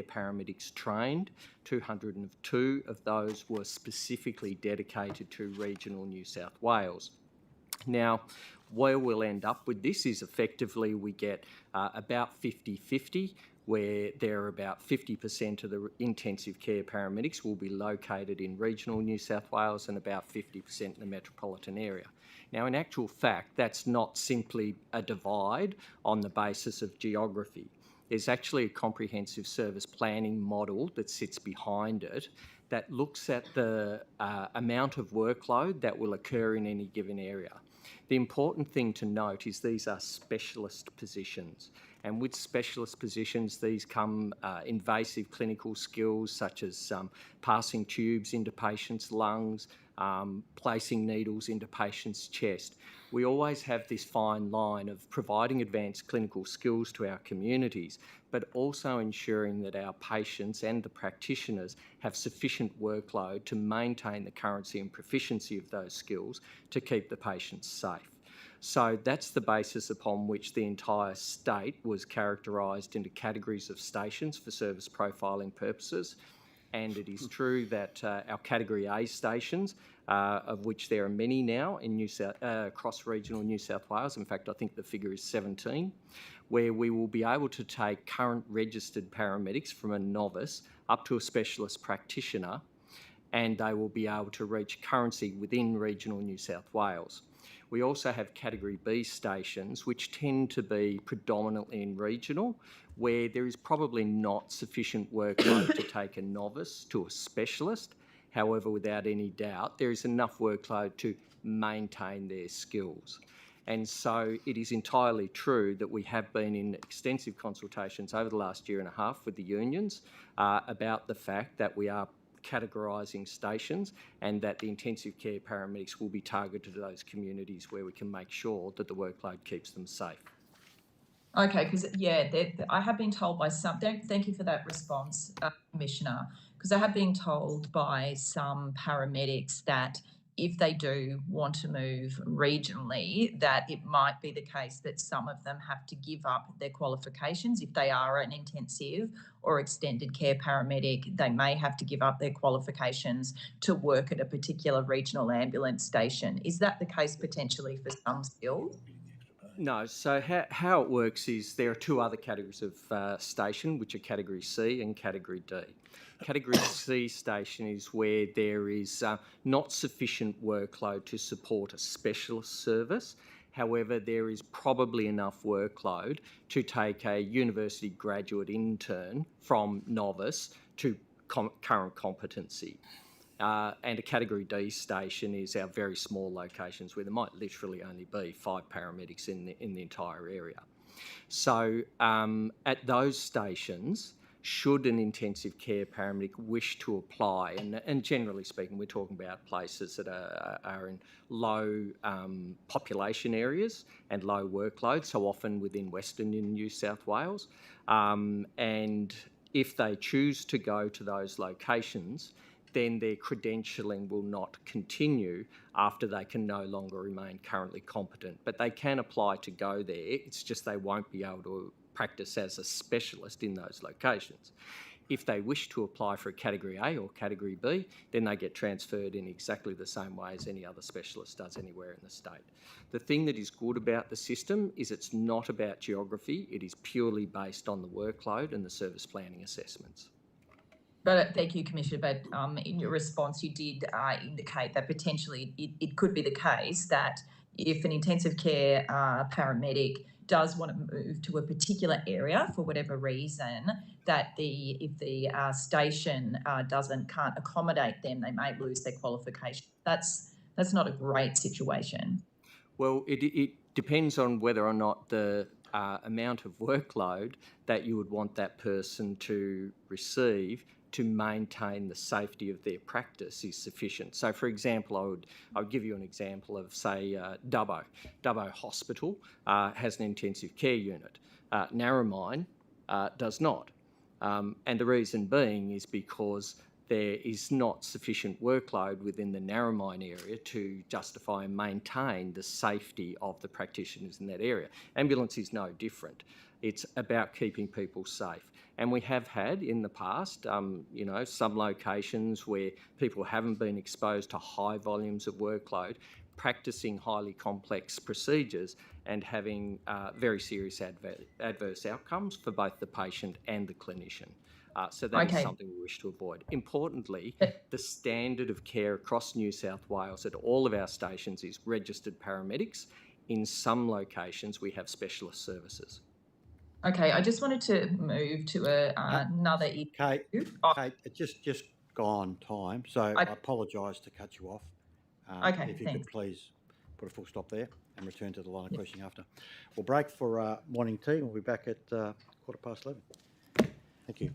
paramedics trained. 202 of those were specifically dedicated to regional New South Wales. Now, where we'll end up with this is effectively we get about 50-50, where there are about 50% of the intensive care paramedics will be located in regional New South Wales and about 50% in the metropolitan area. Now, in actual fact, that's not simply a divide on the basis of geography. There's actually a comprehensive service planning model that sits behind it that looks at the amount of workload that will occur in any given area. The important thing to note is these are specialist positions. And with specialist positions, these come invasive clinical skills such as passing tubes into patients' lungs, placing needles into patients' chest. We always have this fine line of providing advanced clinical skills to our communities, but also ensuring that our patients and the practitioners have sufficient workload to maintain the currency and proficiency of those skills to keep the patients safe. So that's the basis upon which the entire state was characterised into categories of stations for service profiling purposes. And it is true that our Category A stations, of which there are many now in across regional New South Wales, in fact I think the figure is 17, where we will be able to take current registered paramedics from a novice up to a specialist practitioner, and they will be able to reach currency within regional New South Wales. We also have Category B stations, which tend to be predominantly in regional, where there is probably not sufficient workload to take a novice to a specialist. However, without any doubt, there is enough workload to maintain their skills. And so it is entirely true that we have been in extensive consultations over the last year and a half with the unions about the fact that we are categorising stations and that the intensive care paramedics will be targeted to those communities where we can make sure that the workload keeps them safe. Okay, because I have been told by some. Thank you for that response, Commissioner. Because I have been told by some paramedics that if they do want to move regionally, that it might be the case that some of them have to give up their qualifications. If they are an intensive or extended care paramedic, they may have to give up their qualifications to work at a particular regional ambulance station. Is that the case potentially for some still? No, so how it works is there are two other categories of station, which are Category C and Category D. Category C station is where there is not sufficient workload to support a specialist service. However, there is probably enough workload to take a university graduate intern from novice to current competency. And a Category D station is our very small locations where there might literally only be 5 paramedics in the entire area. So at those stations, should an intensive care paramedic wish to apply, and generally speaking, we're talking about places that are in low population areas and low workload, so often within Western New South Wales, and if they choose to go to those locations, then their credentialing will not continue after they can no longer remain currently competent. But they can apply to go there, it's just they won't be able to practice as a specialist in those locations. If they wish to apply for a Category A or Category B, then they get transferred in exactly the same way as any other specialist does anywhere in the state. The thing that is good about the system is it's not about geography, it is purely based on the workload and the service planning assessments. But thank you, Commissioner. But in your response, you did indicate that potentially it could be the case that if an intensive care paramedic does want to move to a particular area for whatever reason, that if the station can't accommodate them, they may lose their qualification. That's not a great situation. Well, it depends on whether or not the amount of workload that you would want that person to receive to maintain the safety of their practice is sufficient. So, for example, I would give you an example of, say, Dubbo. Dubbo Hospital has an intensive care unit. Narromine does not. And the reason being is because there is not sufficient workload within the Narromine area to justify and maintain the safety of the practitioners in that area. Ambulance is no different. It's about keeping people safe. And we have had in the past, some locations where people haven't been exposed to high volumes of workload, practicing highly complex procedures and having very serious adverse outcomes for both the patient and the clinician. So that is something we wish to avoid. Importantly, the standard of care across New South Wales at all of our stations is registered paramedics. In some locations, we have specialist services. Okay, I just wanted to move to another issue. Kate, it's just gone time, so I apologise to cut you off. If you could please put a full stop there and return to the line of questioning after. We'll break for morning tea and we'll be back at 11:15. Thank you.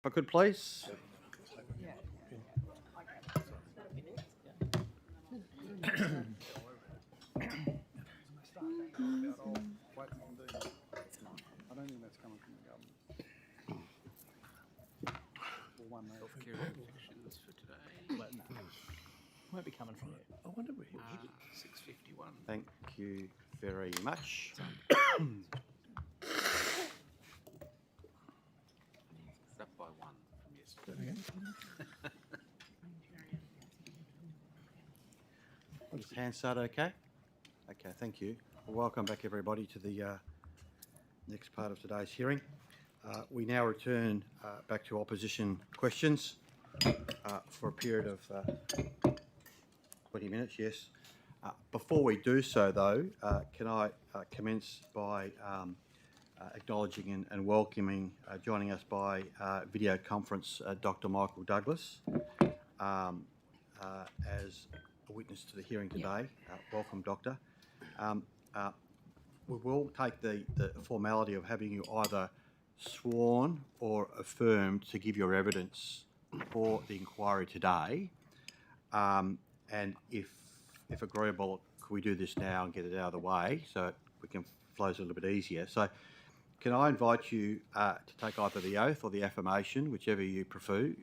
If I could please. I don't think that's coming from the government. Healthcare infections for today. Won't be coming from you. I wonder where 6:51. Thank you very much. It's up by one from yesterday. Is Hansard okay? Okay, thank you. Well, welcome back everybody to the next part of today's hearing. We now return back to opposition questions for a period of 20 minutes, yes. Before we do so though, can I commence by acknowledging and welcoming, joining us by video conference, Dr. Michael Douglas as a witness to the hearing today. Welcome, Doctor. We will take the formality of having you either sworn or affirmed to give your evidence for the inquiry today. And if agreeable, could we do this now and get it out of the way so we can flow a little bit easier? So can I invite you to take either the oath or the affirmation, whichever you prefer,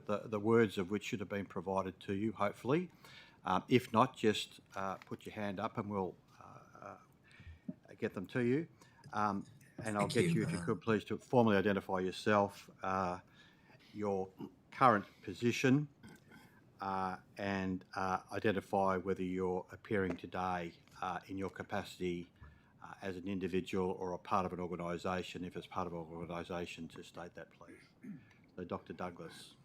the words of which should have been provided to you, hopefully. If not, just put your hand up and we'll get them to you. And I'll get you, if you could please, to formally identify yourself, your current position, and identify whether you're appearing today in your capacity as an individual or a part of an organisation. If it's part of an organisation, to state that, please. So, Dr. Douglas.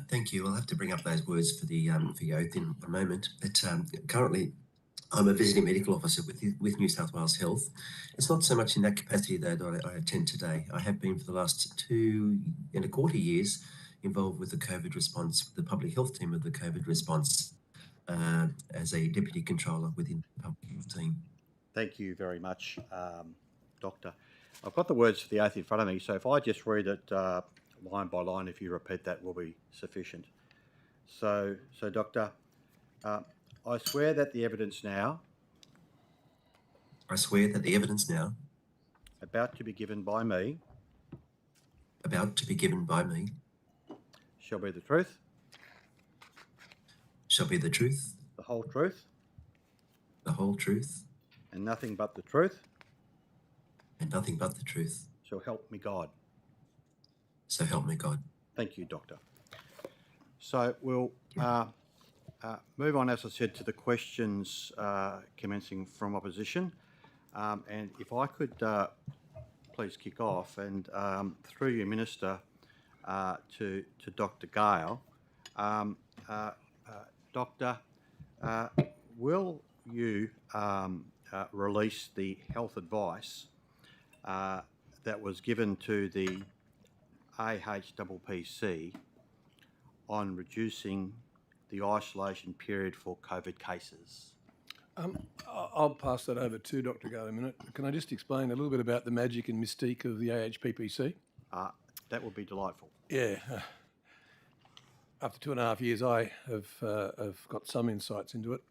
Thank you. I'll have to bring up those words for the oath in a moment. But currently, I'm a visiting medical officer with New South Wales Health. It's not so much in that capacity though that I attend today. I have been for the last 2.25 years involved with the COVID response, the public health team of the COVID response, as a deputy controller within the public health team. Thank you very much, Doctor. I've got the words for the oath in front of me, so if I just read it line by line, if you repeat that, will be sufficient. So Doctor, I swear that the evidence now. I swear that the evidence now. About to be given by me. About to be given by me. Shall be the truth. Shall be the truth. The whole truth. The whole truth. And nothing but the truth. And nothing but the truth. So help me God. So help me God. Thank you, Doctor. So we'll move on, as I said, to the questions commencing from opposition. And if I could please kick off, and through you, Minister, to Dr. Gale. Doctor, will you release the health advice that was given to the AHPPC on reducing the isolation period for COVID cases? I'll pass that over to Dr. Gale in a minute. Can I just explain a little bit about the magic and mystique of the AHPPC? That would be delightful. Yeah. After 2.5 years, I have got some insights into it.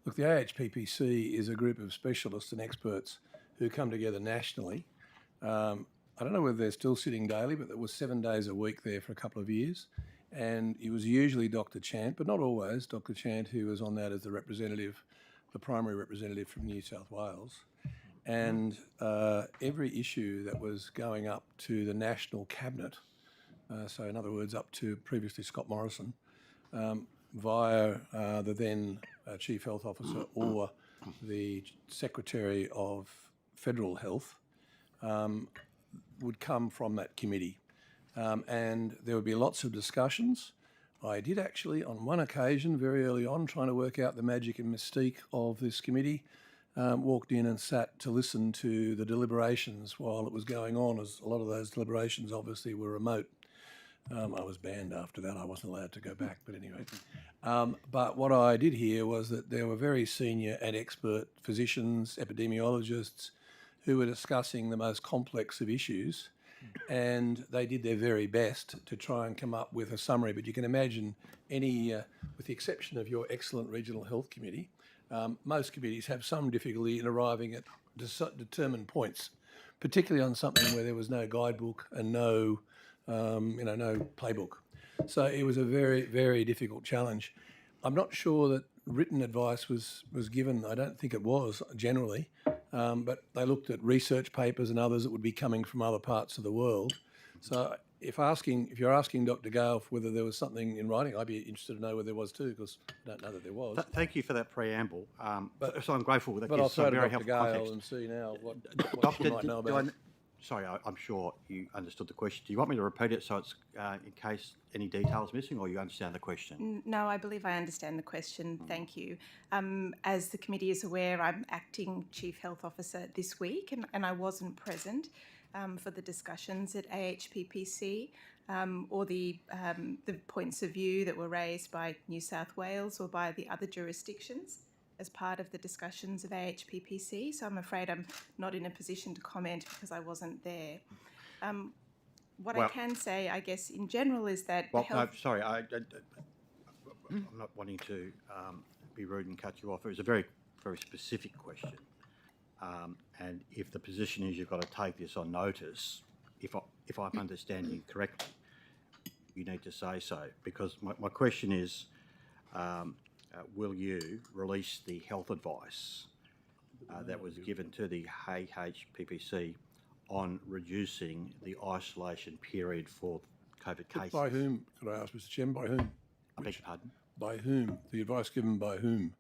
Look, the AHPPC is a group of specialists and experts who come together nationally. I don't know whether they're still sitting daily, but it was 7 days a week there for a couple of years. And it was usually Dr. Chant, but not always, Dr. Chant, who was on that as the representative, the primary representative from New South Wales. And every issue that was going up to the National Cabinet, so in other words, up to previously Scott Morrison, via the then Chief Health Officer or the Secretary of Federal Health, would come from that committee. And there would be lots of discussions. I did actually, on one occasion, very early on, trying to work out the magic and mystique of this committee, walked in and sat to listen to the deliberations while it was going on, as a lot of those deliberations obviously were remote. I was banned after that. I wasn't allowed to go back, but anyway. But what I did hear was that there were very senior and expert physicians, epidemiologists, who were discussing the most complex of issues. and they did their very best to try and come up with a summary. But you can imagine any, with the exception of your excellent Regional Health Committee, most committees have some difficulty in arriving at determined points, particularly on something where there was no guidebook and no, no playbook. So it was a very, very difficult challenge. I'm not sure that written advice was given. I don't think it was generally, but they looked at research papers and others that would be coming from other parts of the world. So if you're asking Dr. Gale whether there was something in writing, I'd be interested to know whether there was too, because I don't know that there was. Thank you for that preamble. So I'm grateful that But I'll gives throw some to very Dr. helpful Gale context. and see now what Doctor, she might know about. Sorry, I'm sure you understood the question. Do you want me to repeat it so it's in case any details missing, or you understand the question? No, I believe I understand the question. Thank you. As the committee is aware, I'm acting Chief Health Officer this week, and I wasn't present for the discussions at AHPPC or the points of view that were raised by New South Wales or by the other jurisdictions as part of the discussions of AHPPC. So I'm afraid I'm not in a position to comment because I wasn't there. What I can say, I guess, in general is that Well, no, sorry, I'm not wanting to be rude and cut you off. It was a very, very specific question. And if the position is you've got to take this on notice, if I'm understanding correctly, you need to say so. Because my question is, will you release the health advice that was given to the AHPPC on reducing the isolation period for COVID cases? By whom, could I ask, Mr. Chairman, by whom? I beg your pardon? By whom? The advice given by whom?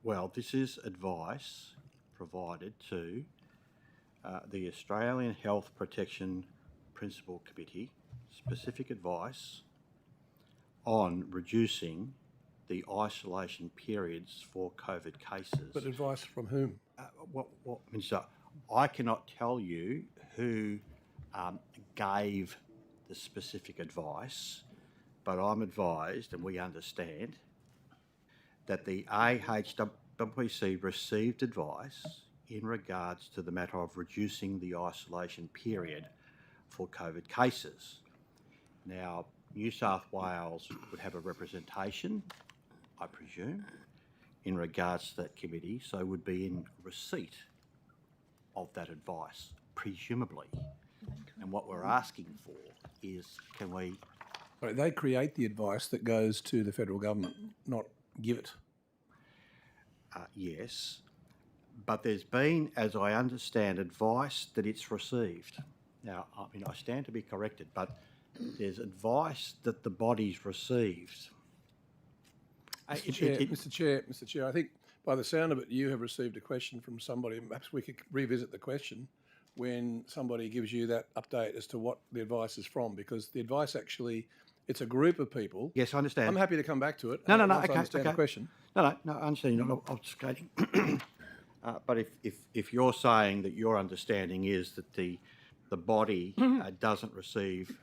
Well, this is advice provided to the Australian Health Protection Principal Committee, specific advice on reducing the isolation periods for COVID cases. But advice from whom? Minister, I cannot tell you who gave the specific advice, but I'm advised, and we understand, that the AHPPC received advice in regards to the matter of reducing the isolation period for COVID cases. Now, New South Wales would have a representation, I presume, in regards to that committee, so would be in receipt of that advice, presumably. And what we're asking for is, can we... Sorry, they create the advice that goes to the federal government, not give it. Yes, but there's been, as I understand, advice that it's received. Now, I mean, I stand to be corrected, but there's advice that the body's received. Mr. Chair, I think by the sound of it, you have received a question from somebody. Perhaps we could revisit the question when somebody gives you that update as to what the advice is from, because the advice actually, it's a group of people. Yes, I understand. I'm happy to come back to it. No, once I okay, understand the question. No, I understand you're not obfuscating. But if you're saying that your understanding is that the body doesn't receive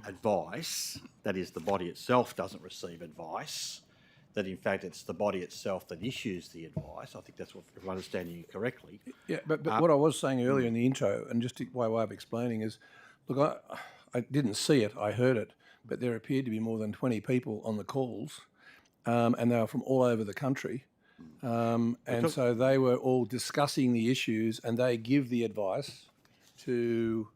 advice, that is, the body itself doesn't receive advice, that in fact it's the body itself that issues the advice, I think that's what, if I'm understanding you correctly. Yeah, but what I was saying earlier in the intro, and just by way of explaining, is, look, I didn't see it, I heard it, but there appeared to be more than 20 people on the calls, and they were from all over the country. And so they were all discussing the issues, and they give the advice to...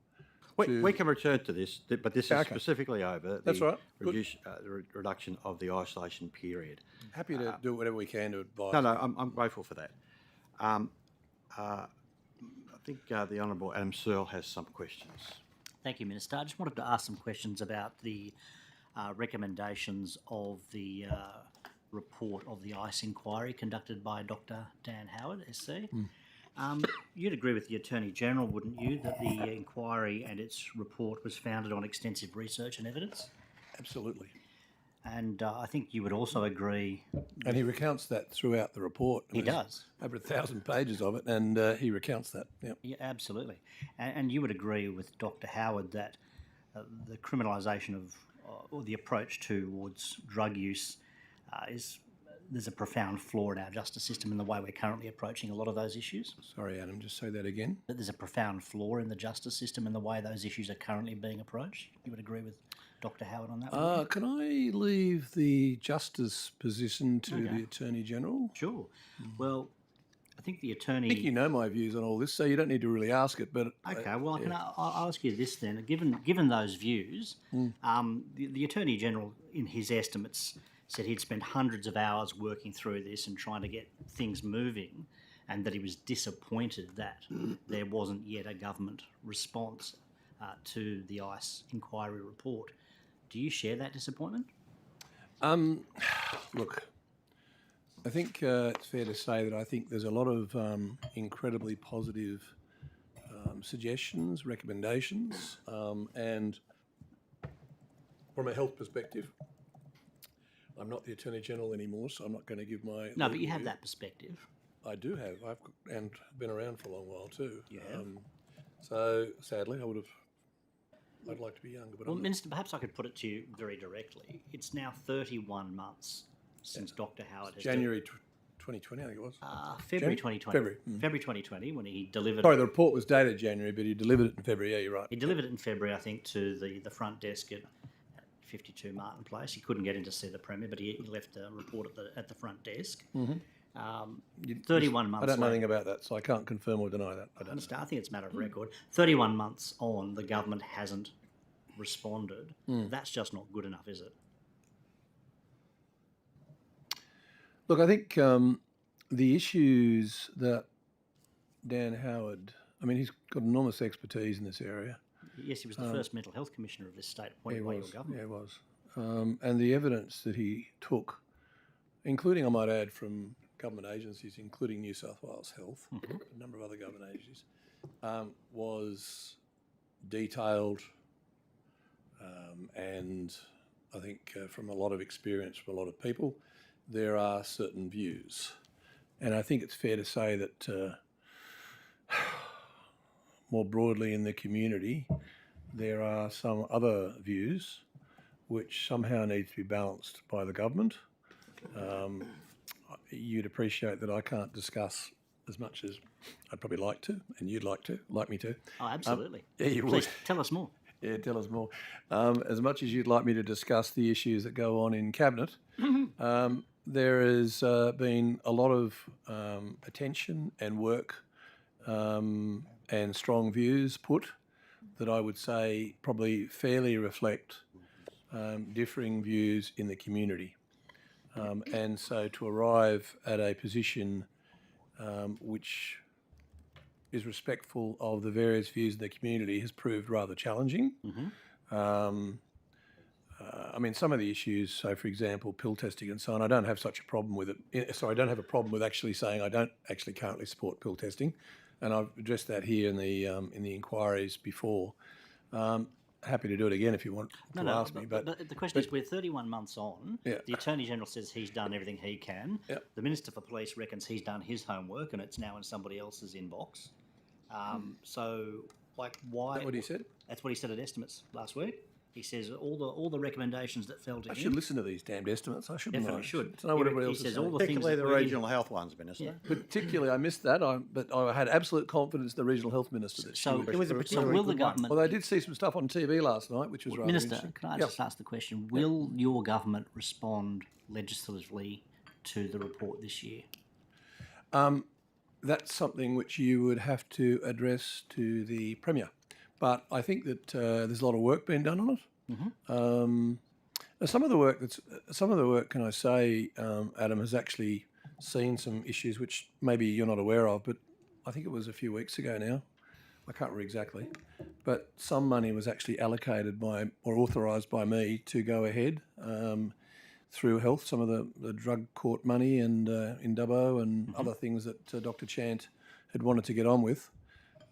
We can return to this, but this is specifically over the reduction of the isolation period. Happy to do whatever we can to advise. No, I'm grateful for that. I think the Honourable Adam Searle has some questions. Thank you, Minister. I just wanted to ask some questions about the recommendations of the report of the ICE inquiry conducted by Dr. Dan Howard, SC. You'd agree with the Attorney-General, wouldn't you, that the inquiry and its report was founded on extensive research and evidence? Absolutely. And I think you would also agree... And he recounts that throughout the report. He does. Over 1,000 pages of it, and he recounts that. Yep. Yeah, absolutely. And you would agree with Dr. Howard that the criminalisation of, or the approach towards drug use is there's a profound flaw in our justice system in the way we're currently approaching a lot of those issues? Sorry, Adam, just say that again. That there's a profound flaw in the justice system in the way those issues are currently being approached? You would agree with Dr. Howard on that one? Can I leave the justice position to the Attorney General? Sure. Well, I think the Attorney... I think you know my views on all this, so you don't need to really ask it, but... Okay, well, I'll ask you this then. Given those views, the Attorney General, in his estimates, said he'd spent hundreds of hours working through this and trying to get things moving, and that he was disappointed that there wasn't yet a government response to the ICE inquiry report. Do you share that disappointment? Look, I think it's fair to say that I think there's a lot of incredibly positive suggestions, recommendations, and from a health perspective, I'm not the Attorney General anymore, so I'm not going to give my... No, but you have that perspective. I do have. And been around for a long while too. You have. So, sadly, I'd like to be younger. But well, Minister, perhaps I could put it to you very directly. It's now 31 months since Dr. Howard has... January 2020, I think it was. February 2020. February. February 2020, when he delivered... Sorry, the report was dated January, but he delivered it in February. Yeah, you're right. He delivered it in February, I think, to the front desk at 52 Martin Place. He couldn't get in to see the Premier, but he left a report at the front desk. 31 months I don't know later, anything about that, so I can't confirm or deny that. I understand. I think it's a matter of record. 31 months on, the government hasn't responded. That's just not good enough, is it? Look, I think the issues that Dan Howard, I mean, he's got enormous expertise in this area. Yes, he was the first mental health commissioner of this state appointed by your government. Yeah, he was. And the evidence that he took, including, I might add, from government agencies, including New South Wales Health, a number of other government agencies, was detailed and I think from a lot of experience from a lot of people, there are certain views. And I think it's fair to say that more broadly in the community, there are some other views which somehow need to be balanced by the government. You'd appreciate that I can't discuss as much as I'd probably like to, and you'd like me to. Oh, absolutely. Yeah, you Please, would. tell us more. Yeah, tell us more. As much as you'd like me to discuss the issues that go on in Cabinet, there has been a lot of attention and work and strong views put that I would say probably fairly reflect differing views in the community. And so to arrive at a position which is respectful of the various views of the community has proved rather challenging. I mean, some of the issues, so for example, pill testing and so on, I don't have such a problem with it. Sorry, I don't have a problem with actually saying I don't actually currently support pill testing, and I've addressed that here in the inquiries before. Happy to do it again if you want to ask me. But the question is, we're 31 months on. Yeah. The Attorney General says he's done everything he can. Yep. The Minister for Police reckons he's done his homework and it's now in somebody else's inbox. So, like, why? Is that what he said? That's what he said at estimates last week. He says all the recommendations that fell to him. I should listen to these damned estimates. I shouldn't. Definitely should. To know what everybody else He says is all saying. the things Particularly that the really- regional health ones, Minister. Yeah. Particularly, I missed that, but I had absolute confidence in the regional health minister. That So, she would. so will the government? Well, they did see some stuff on TV last night, which was rather Minister, interesting. can I just ask the question? Will your government respond legislatively to the report this year? That's something which you would have to address to the Premier. But I think that there's a lot of work being done on it. Some of the work, can I say, Adam, has actually seen some issues which maybe you're not aware of, but I think it was a few weeks ago now. I can't remember exactly, but some money was actually allocated by or authorised by me to go ahead through health. Some of the drug court money and in Dubbo and other things that Dr. Chant had wanted to get on with.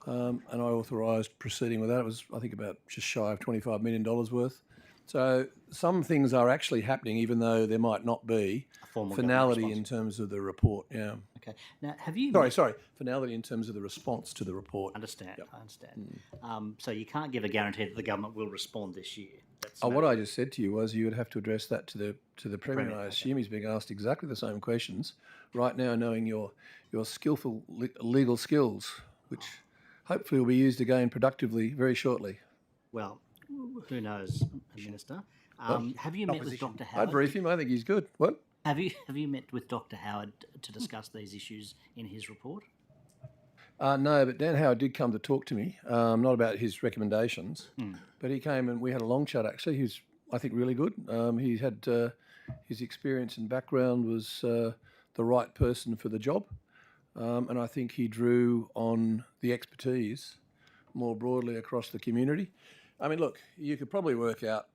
And I authorised proceeding with that. It was, I think, about just shy of $25 million worth. So some things are actually happening, even though there might not be A formal finality government in terms of the report. Yeah. Okay. Now, have you... Sorry. Finality in terms of the response to the report. I understand. So you can't give a guarantee that the government will respond this year. That's What I just said to you was you would have to address that to the Premier. Premier, I assume he's being asked exactly the same questions right now, knowing your skillful legal skills, which hopefully will be used again productively very shortly. Well, who knows, Minister? Have you met with Dr. Howard? I'd brief him. I think he's good. What? Have you met with Dr. Howard to discuss these issues in his report? No, but Dan Howard did come to talk to me, not about his recommendations, but he came and we had a long chat. Actually, he was, I think, really good. He had his experience and background was the right person for the job, and I think he drew on the expertise more broadly across the community. I mean, look, you could probably work out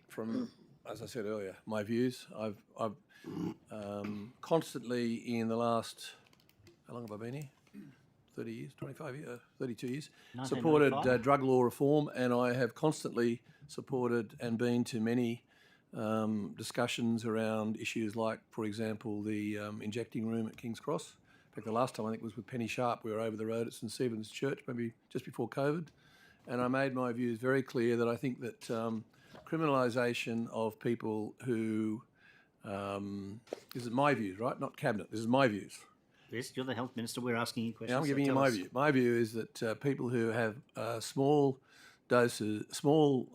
from, as I said earlier, my views. I've constantly in the last, how long have I been here? 30 years, 25 years, 32 years, supported drug law reform, and I have constantly supported and been to many discussions around issues like, for example, the injecting room at King's Cross. In fact, the last time I think was with Penny Sharp. We were over the road at St Stephen's Church, maybe just before COVID, and I made my views very clear that I think that criminalisation of people who, this is my views, right? Not Cabinet, this is my views. Yes, you're the Health Minister. We're asking you questions. Yeah, I'm giving you my view. My view is that people who have small doses, small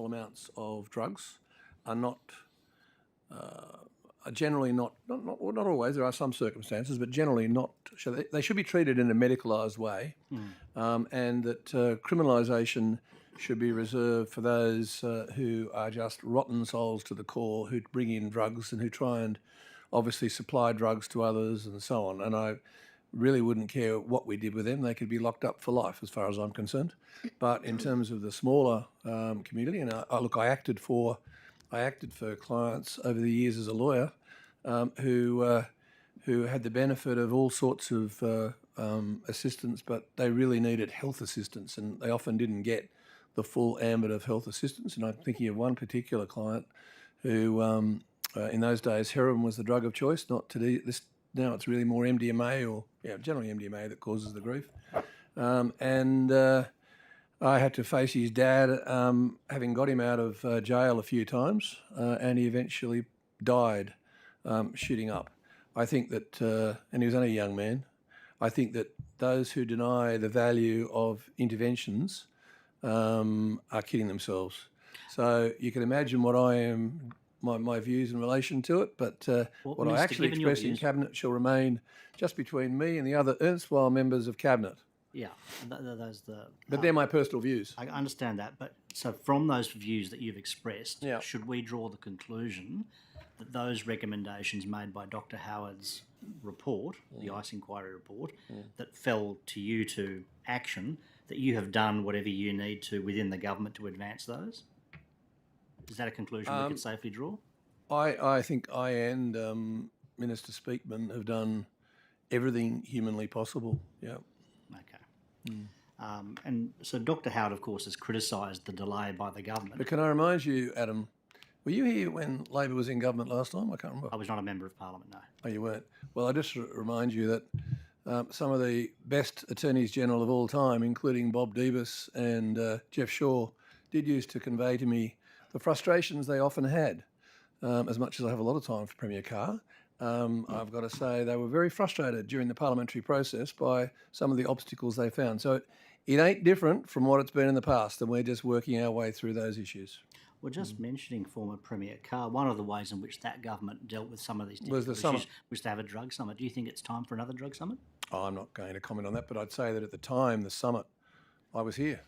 amounts of drugs are not, are generally not always, there are some circumstances, but generally not, they should be treated in a medicalised way, and that criminalisation should be reserved for those who are just rotten souls to the core, who bring in drugs and who try and obviously supply drugs to others and so on. And I really wouldn't care what we did with them. They could be locked up for life as far as I'm concerned. But in terms of the smaller community, and I acted for clients over the years as a lawyer who had the benefit of all sorts of assistance, but they really needed health assistance, and they often didn't get the full ambit of health assistance. And I'm thinking of one particular client who, in those days, heroin was the drug of choice. Not today. Now it's really more MDMA, or generally MDMA that causes the grief. And I had to face his dad, having got him out of jail a few times, and he eventually died shooting up. I think that, and he was only a young man. I think that those who deny the value of interventions are kidding themselves. So you can imagine what I am. My views in relation to it, but what I actually express in Cabinet shall remain just between me and the other erstwhile members of Cabinet. Yeah, those But they're my personal views. I understand that, but so from those views that you've expressed, should we draw the conclusion that those recommendations made by Dr. Howard's report, the ICE inquiry report, that fell to you to action, that you have done whatever you need to within the government to advance those? Is that a conclusion we could safely draw? I think I and Minister Speakman have done everything humanly possible. Yeah. Okay. And so Dr. Howard, of course, has criticised the delay by the government. But can I remind you, Adam, were you here when Labor was in government last time? I can't remember. I was not a member of Parliament, no. Oh, you weren't? Well, I just remind you that some of the best Attorneys General of all time, including Bob Debus and Jeff Shaw, did used to convey to me the frustrations they often had. As much as I have a lot of time for Premier Carr, I've got to say they were very frustrated during the parliamentary process by some of the obstacles they found. So it ain't different from what it's been in the past, and we're just working our way through those issues. Well, just mentioning former Premier Carr, one of the ways in which that government dealt with some of these difficult issues was to have a drug summit. Do you think it's time for another drug summit? Oh, I'm not going to comment on that, but I'd say that at the time, the summit, I was here.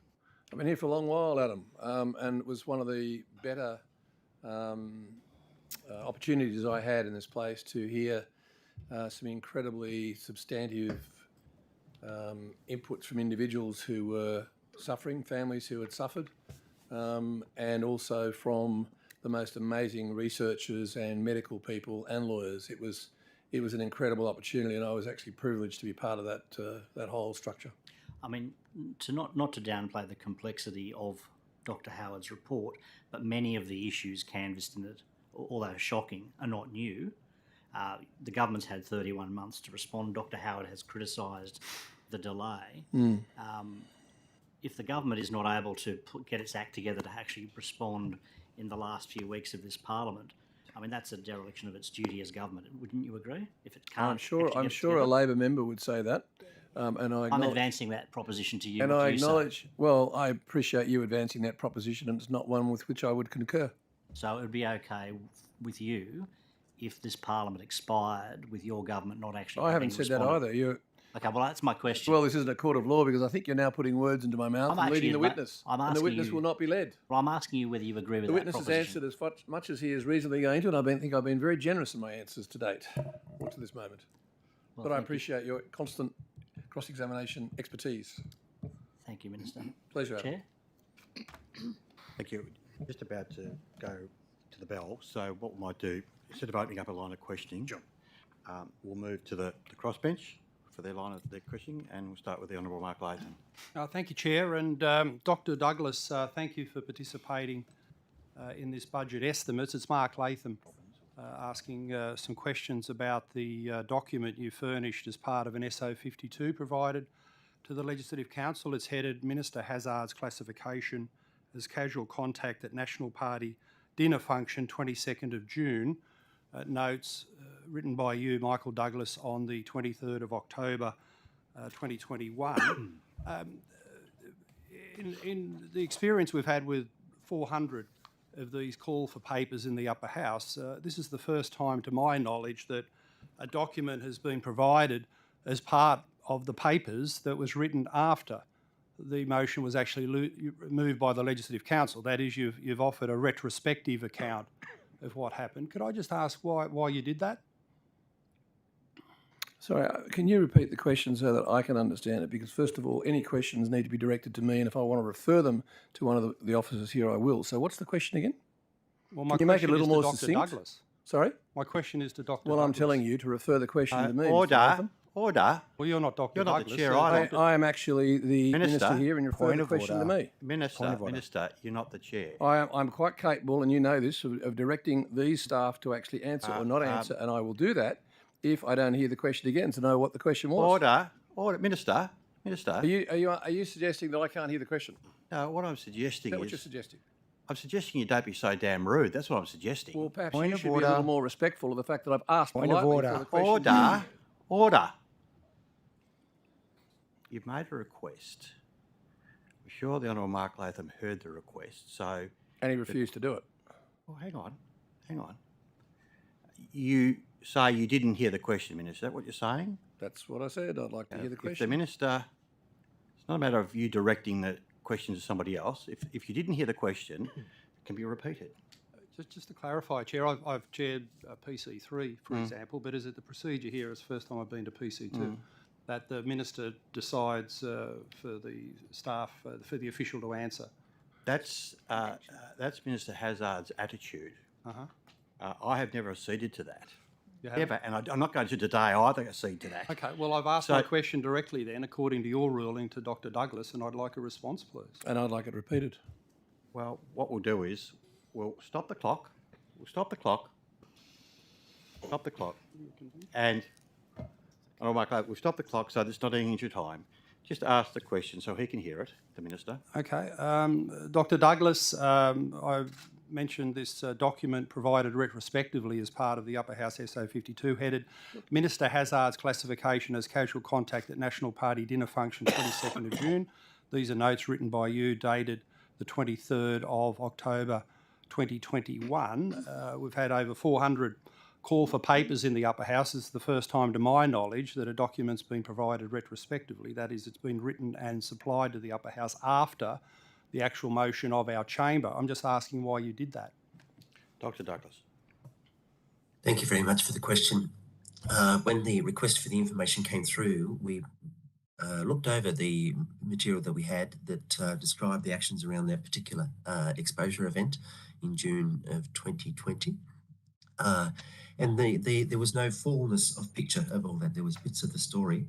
I've been here for a long while, Adam, and it was one of the better opportunities I had in this place to hear some incredibly substantive inputs from individuals who were suffering, families who had suffered, and also from the most amazing researchers and medical people and lawyers. It was an incredible opportunity, and I was actually privileged to be part of that whole structure. I mean, not to downplay the complexity of Dr. Howard's report, but many of the issues canvassed in it, although shocking, are not new. The government's had 31 months to respond. Dr. Howard has criticised the delay. If the government is not able to get its act together to actually respond in the last few weeks of this parliament, I mean, that's a dereliction of its duty as government. Wouldn't you agree? If it can't, I'm sure actually get it a together? Labor member would say that, and I I'm acknowledge, advancing that proposition to you. and What do I you say? acknowledge. Well, I appreciate you advancing that proposition, and it's not one with which I would concur. So it would be okay with you if this parliament expired with your government not actually. I haven't having said that responded. either. You're, Okay, well, that's my question. well, this isn't a court of law because I think you're now putting words into my mouth I'm and leading the actually witness, I'm and the asking witness you- will not be led. Well, I'm asking you whether you agree with The that witness has proposition. answered as much as he is reasonably going to, and I think I've been very generous in my answers to date, or to this moment. Well, But I thank you. appreciate your constant cross-examination expertise. Thank you, Minister. Pleasure, Adam. Chair? Thank you. Just about to go to the bell, so what we might do, instead of opening up a line of questioning, we'll move to the crossbench for their line of their questioning, and we'll start with the Honourable Mark Latham. Thank you, Chair. And Dr Douglas, thank you for participating in this budget estimates. It's Mark Latham asking some questions about the document you furnished as part of an SO52 provided to the Legislative Council. It's headed Minister Hazzard's classification as casual contact at National Party dinner function 22nd of June. Notes written by you, Michael Douglas, on the 23rd of October 2021. In the experience we've had with 400 of these call for papers in the upper house, this is the first time to my knowledge that a document has been provided as part of the papers that was written after the motion was actually moved by the Legislative Council. That is, you've offered a retrospective account of what happened. Could I just ask why you did that? Sorry, can you repeat the question so that I can understand it? Because first of all, any questions need to be directed to me, and if I want to refer them to one of the officers here, I will. So what's the question again? Well, my Can you make it a question little is more to Dr. succinct? Douglas. Sorry? My question is to Dr. Well, Douglas. I'm telling you to refer the question to me. Mr. Order, Latham. order. Well, you're not Dr. You're not the Douglas. chair so either. Dr. I am actually the minister here, and you refer point the of question to me. Minister, you're not the chair. I'm quite capable, and you know this, of directing these staff to actually answer or not answer, and I will do that if I don't hear the question again to know what the question was. Order, Minister. Are you suggesting that I can't hear the question? No, what I'm suggesting Is that what is you're suggesting? I'm suggesting you don't be so damn rude. That's what I'm suggesting. Well, perhaps you should be a little more respectful of the fact that I've asked politely for the question. Order. You've made a request. I'm sure the Honourable Mark Latham heard the request, so... And he refused to do it. Well, hang on. You say you didn't hear the question, Minister. Is that what you're saying? That's what I said. I'd like to hear the If question. the Minister... It's not a matter of you directing the question to somebody else. If you didn't hear the question, it can be repeated. Just to clarify, Chair, I've chaired PC3, for example, but is it the procedure here, it's the first time I've been to PC2, that the Minister decides for the staff, for the official to answer? That's Minister Hazzard's attitude. I have never acceded to that. Ever, and I'm not going to today either accede to that. Okay, well, I've asked my question directly then, according to your ruling, to Dr. Douglas, and I'd like a response, please. And I'd like it repeated. Well, what we'll do is we'll stop the clock. And we'll stop the clock so that it's not eating into time. Just ask the question so he can hear it, the Minister. Okay. Dr. Douglas, I've mentioned this document provided retrospectively as part of the Upper House SO52 headed Minister Hazzard's classification as casual contact at National Party dinner function 22nd of June. These are notes written by you dated the 23rd of October 2021. We've had over 400 call for papers in the upper house. It's the first time to my knowledge that a document's been provided retrospectively. That is, it's been written and supplied to the upper house after the actual motion of our chamber. I'm just asking why you did that. Dr. Douglas. Thank you very much for the question. When the request for the information came through, we looked over the material that we had that described the actions around that particular exposure event in June of 2020. And there was no fullness of picture of all that. There was bits of the story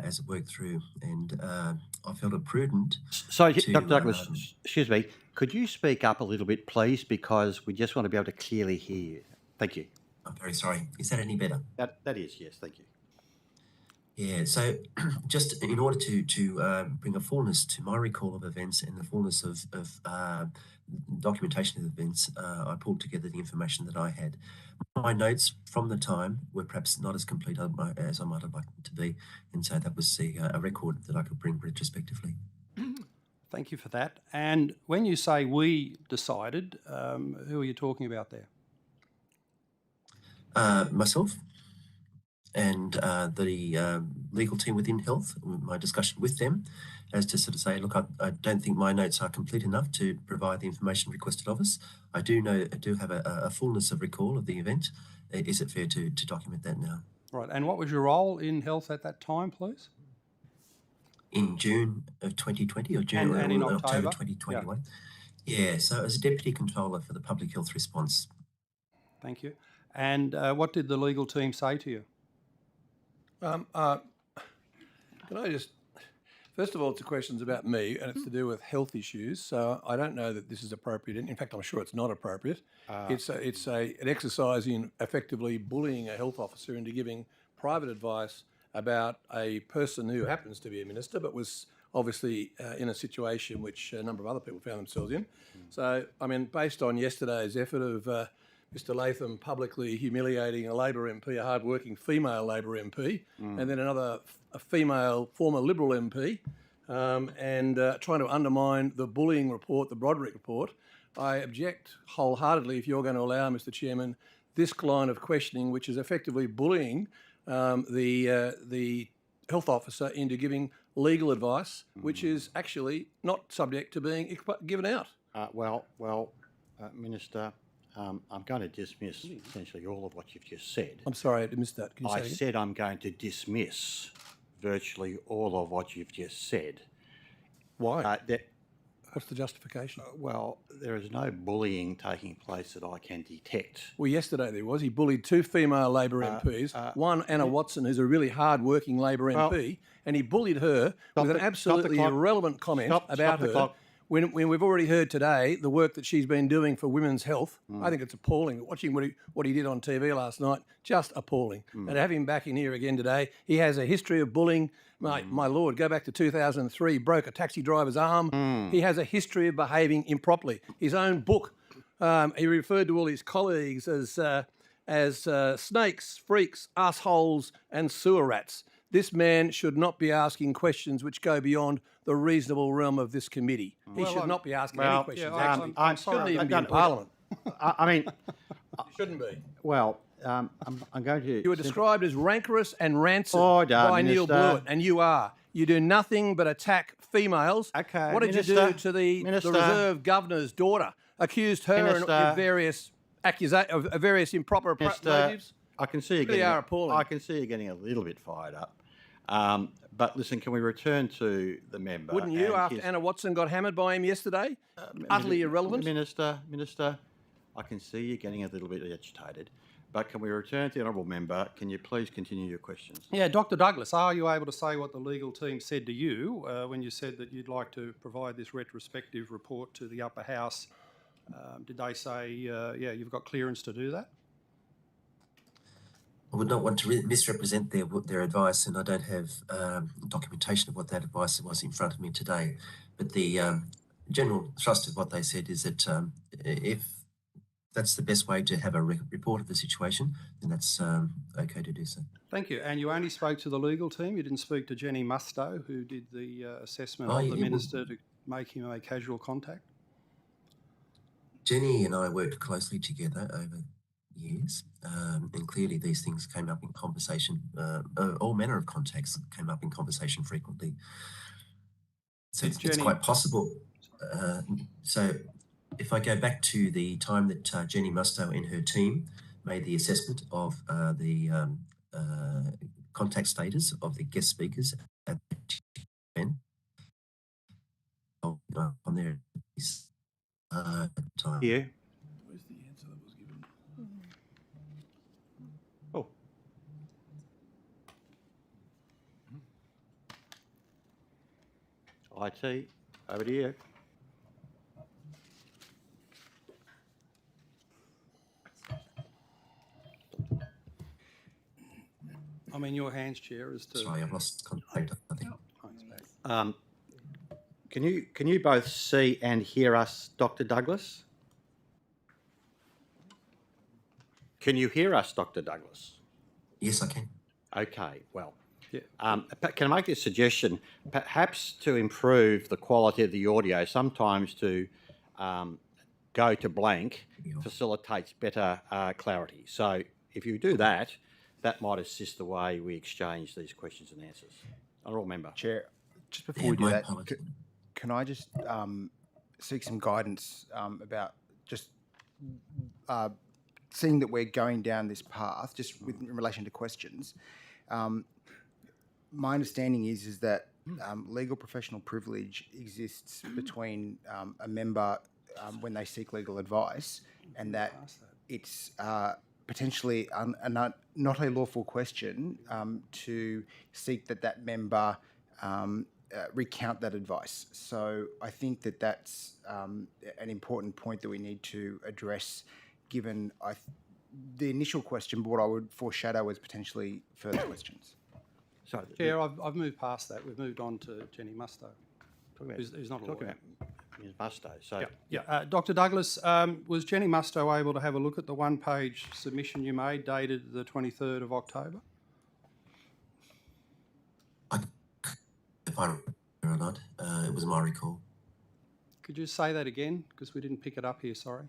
as it worked through, and I felt it prudent. Sorry, Dr. Douglas, excuse me. Could you speak up a little bit, please, because we just want to be able to clearly hear you. Thank you. I'm very sorry. Is that any better? That is, yes, thank you. Yeah, so just in order to bring a fullness to my recall of events and the fullness of documentation of events, I pulled together the information that I had. My notes from the time were perhaps not as complete as I might have liked them to be, and so that was a record that I could bring retrospectively. Thank you for that. And when you say we decided, who are you talking about there? Myself and the legal team within health, my discussion with them as to sort of say, look, I don't think my notes are complete enough to provide the information requested of us. I do have a fullness of recall of the event. Is it fair to document that now? Right. And what was your role in health at that time, please? In June of 2020 or June and in October October 2021. Yeah, so as a Deputy Controller for the Public Health Response. Thank you. And what did the legal team say to you? Can I just, first of all, it's a question's about me and it's to do with health issues. So I don't know that this is appropriate. In fact, I'm sure it's not appropriate. It's an exercise in effectively bullying a health officer into giving private advice about a person who happens to be a minister, but was obviously in a situation which a number of other people found themselves in. So, I mean, based on yesterday's effort of Mr. Latham publicly humiliating a Labor MP, a hard-working female Labor MP, and then a female former Liberal MP, and trying to undermine the bullying report, the Broderick report, I object wholeheartedly, if you're going to allow, Mr. Chairman, this line of questioning, which is effectively bullying the health officer into giving legal advice, which is actually not subject to being given out. Minister, I'm going to dismiss essentially all of what you've just said. I'm sorry, I missed that. Can you say I again? said I'm going to dismiss virtually all of what you've just said. Why? What's the justification? Well, there is no bullying taking place that I can detect. Well, yesterday there was. He bullied two female Labor MPs, one Anna Watson, who's a really hard-working Labor MP, and he bullied her with an absolutely irrelevant comment about her. When we've already heard today the work that she's been doing for women's health, I think it's appalling. Watching what he did on TV last night, just appalling. And to have him back in here again today, he has a history of bullying. My Lord, go back to 2003, broke a taxi driver's arm. He has a history of behaving improperly. His own book, he referred to all his colleagues as snakes, freaks, assholes and sewer rats. This man should not be asking questions which go beyond the reasonable realm of this committee. He should not be asking any questions. Yeah, I'm sorry. Shouldn't even be in Parliament. I mean... Shouldn't be. Well, I'm going to... You were described as rancorous and rancid Minister. by Neil Blewett, and you are. You do nothing but attack females. Okay, what did you do to the Reserve Governor's daughter? Accused her of various improper motives? I can see you appalling. I can see you getting a little bit fired up. But listen, can we return to the member? Wouldn't you, after Anna Watson got hammered by him yesterday? Utterly irrelevant. Minister, I can see you getting a little bit agitated. But can we return to the honourable member? Can you please continue your questions? Yeah, Dr. Douglas, are you able to say what the legal team said to you when you said that you'd like to provide this retrospective report to the upper house? Did they say, you've got clearance to do that? I would not want to misrepresent their advice, and I don't have documentation of what that advice was in front of me today. But the general thrust of what they said is that if that's the best way to have a report of the situation, then that's okay to do so. Thank you. And you only spoke to the legal team? You didn't speak to Jenny Mustoe, who did the assessment of the minister to make him a casual contact? Jenny and I worked closely together over years, and clearly these things came up in conversation. All manner of contacts came up in conversation frequently. So it's quite possible. So if I go back to the time that Jenny Mustoe and her team made the assessment of the contact status of the guest speakers at the event, on their time. Yeah. Where's the answer that was given? Oh. IT, over to you. I'm in your hands, Chair, as to... Sorry, I've lost contact, I think. Can you both see and hear us, Dr. Douglas? Can you hear us, Dr. Douglas? Yes, I can. Okay, well, Yeah. can I make a suggestion? Perhaps to improve the quality of the audio, sometimes to go to blank facilitates better clarity. So if you do that, that might assist the way we exchange these questions and answers. Honourable Member. Chair, just before we do that, can I just seek some guidance about just seeing that we're going down this path, just in relation to questions. My understanding is that legal professional privilege exists between a member when they seek legal advice, and that it's potentially not a lawful question to seek that member recount that advice. So I think that's an important point that we need to address, given the initial question, but what I would foreshadow as potentially further questions. Sorry, Chair, I've moved past that. We've moved on to Jenny Mustoe, who's not a lawyer. Ms. Mustoe. So, Dr. Douglas, was Jenny Mustoe able to have a look at the one-page submission you made dated the 23rd of October? If I remember or not, it was my recall. Could you say that again? Because we didn't pick it up here, sorry.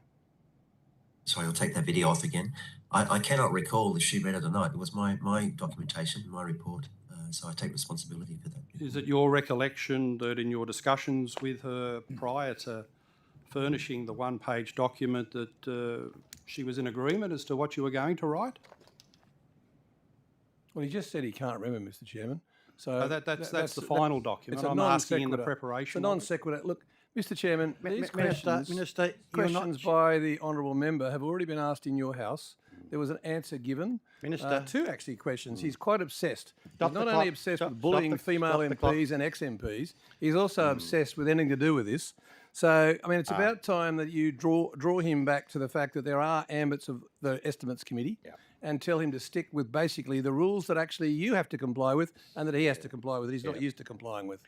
Sorry, I'll take that video off again. I cannot recall if she read it or not. It was my documentation, my report, so I take responsibility for that. Is it your recollection that in your discussions with her prior to furnishing the one-page document that she was in agreement as to what you were going to write? Well, he just said he can't remember, Mr. Chairman. So that's the final document. I'm asking in the preparation. It's a non sequitur. Look, Mr. Chairman, these questions, Minister, questions by the honourable member have already been asked in your House. There was an answer given. Minister. Two actually questions. He's quite obsessed. Stop He's the not clock. only obsessed with bullying female MPs and ex-MPs, he's also obsessed with anything to do with this. So, I mean, it's about time that you draw him back to the fact that there are ambits of the Estimates Committee and tell him to stick with basically the rules that actually you have to comply with and that he has to comply with that he's not used to complying with.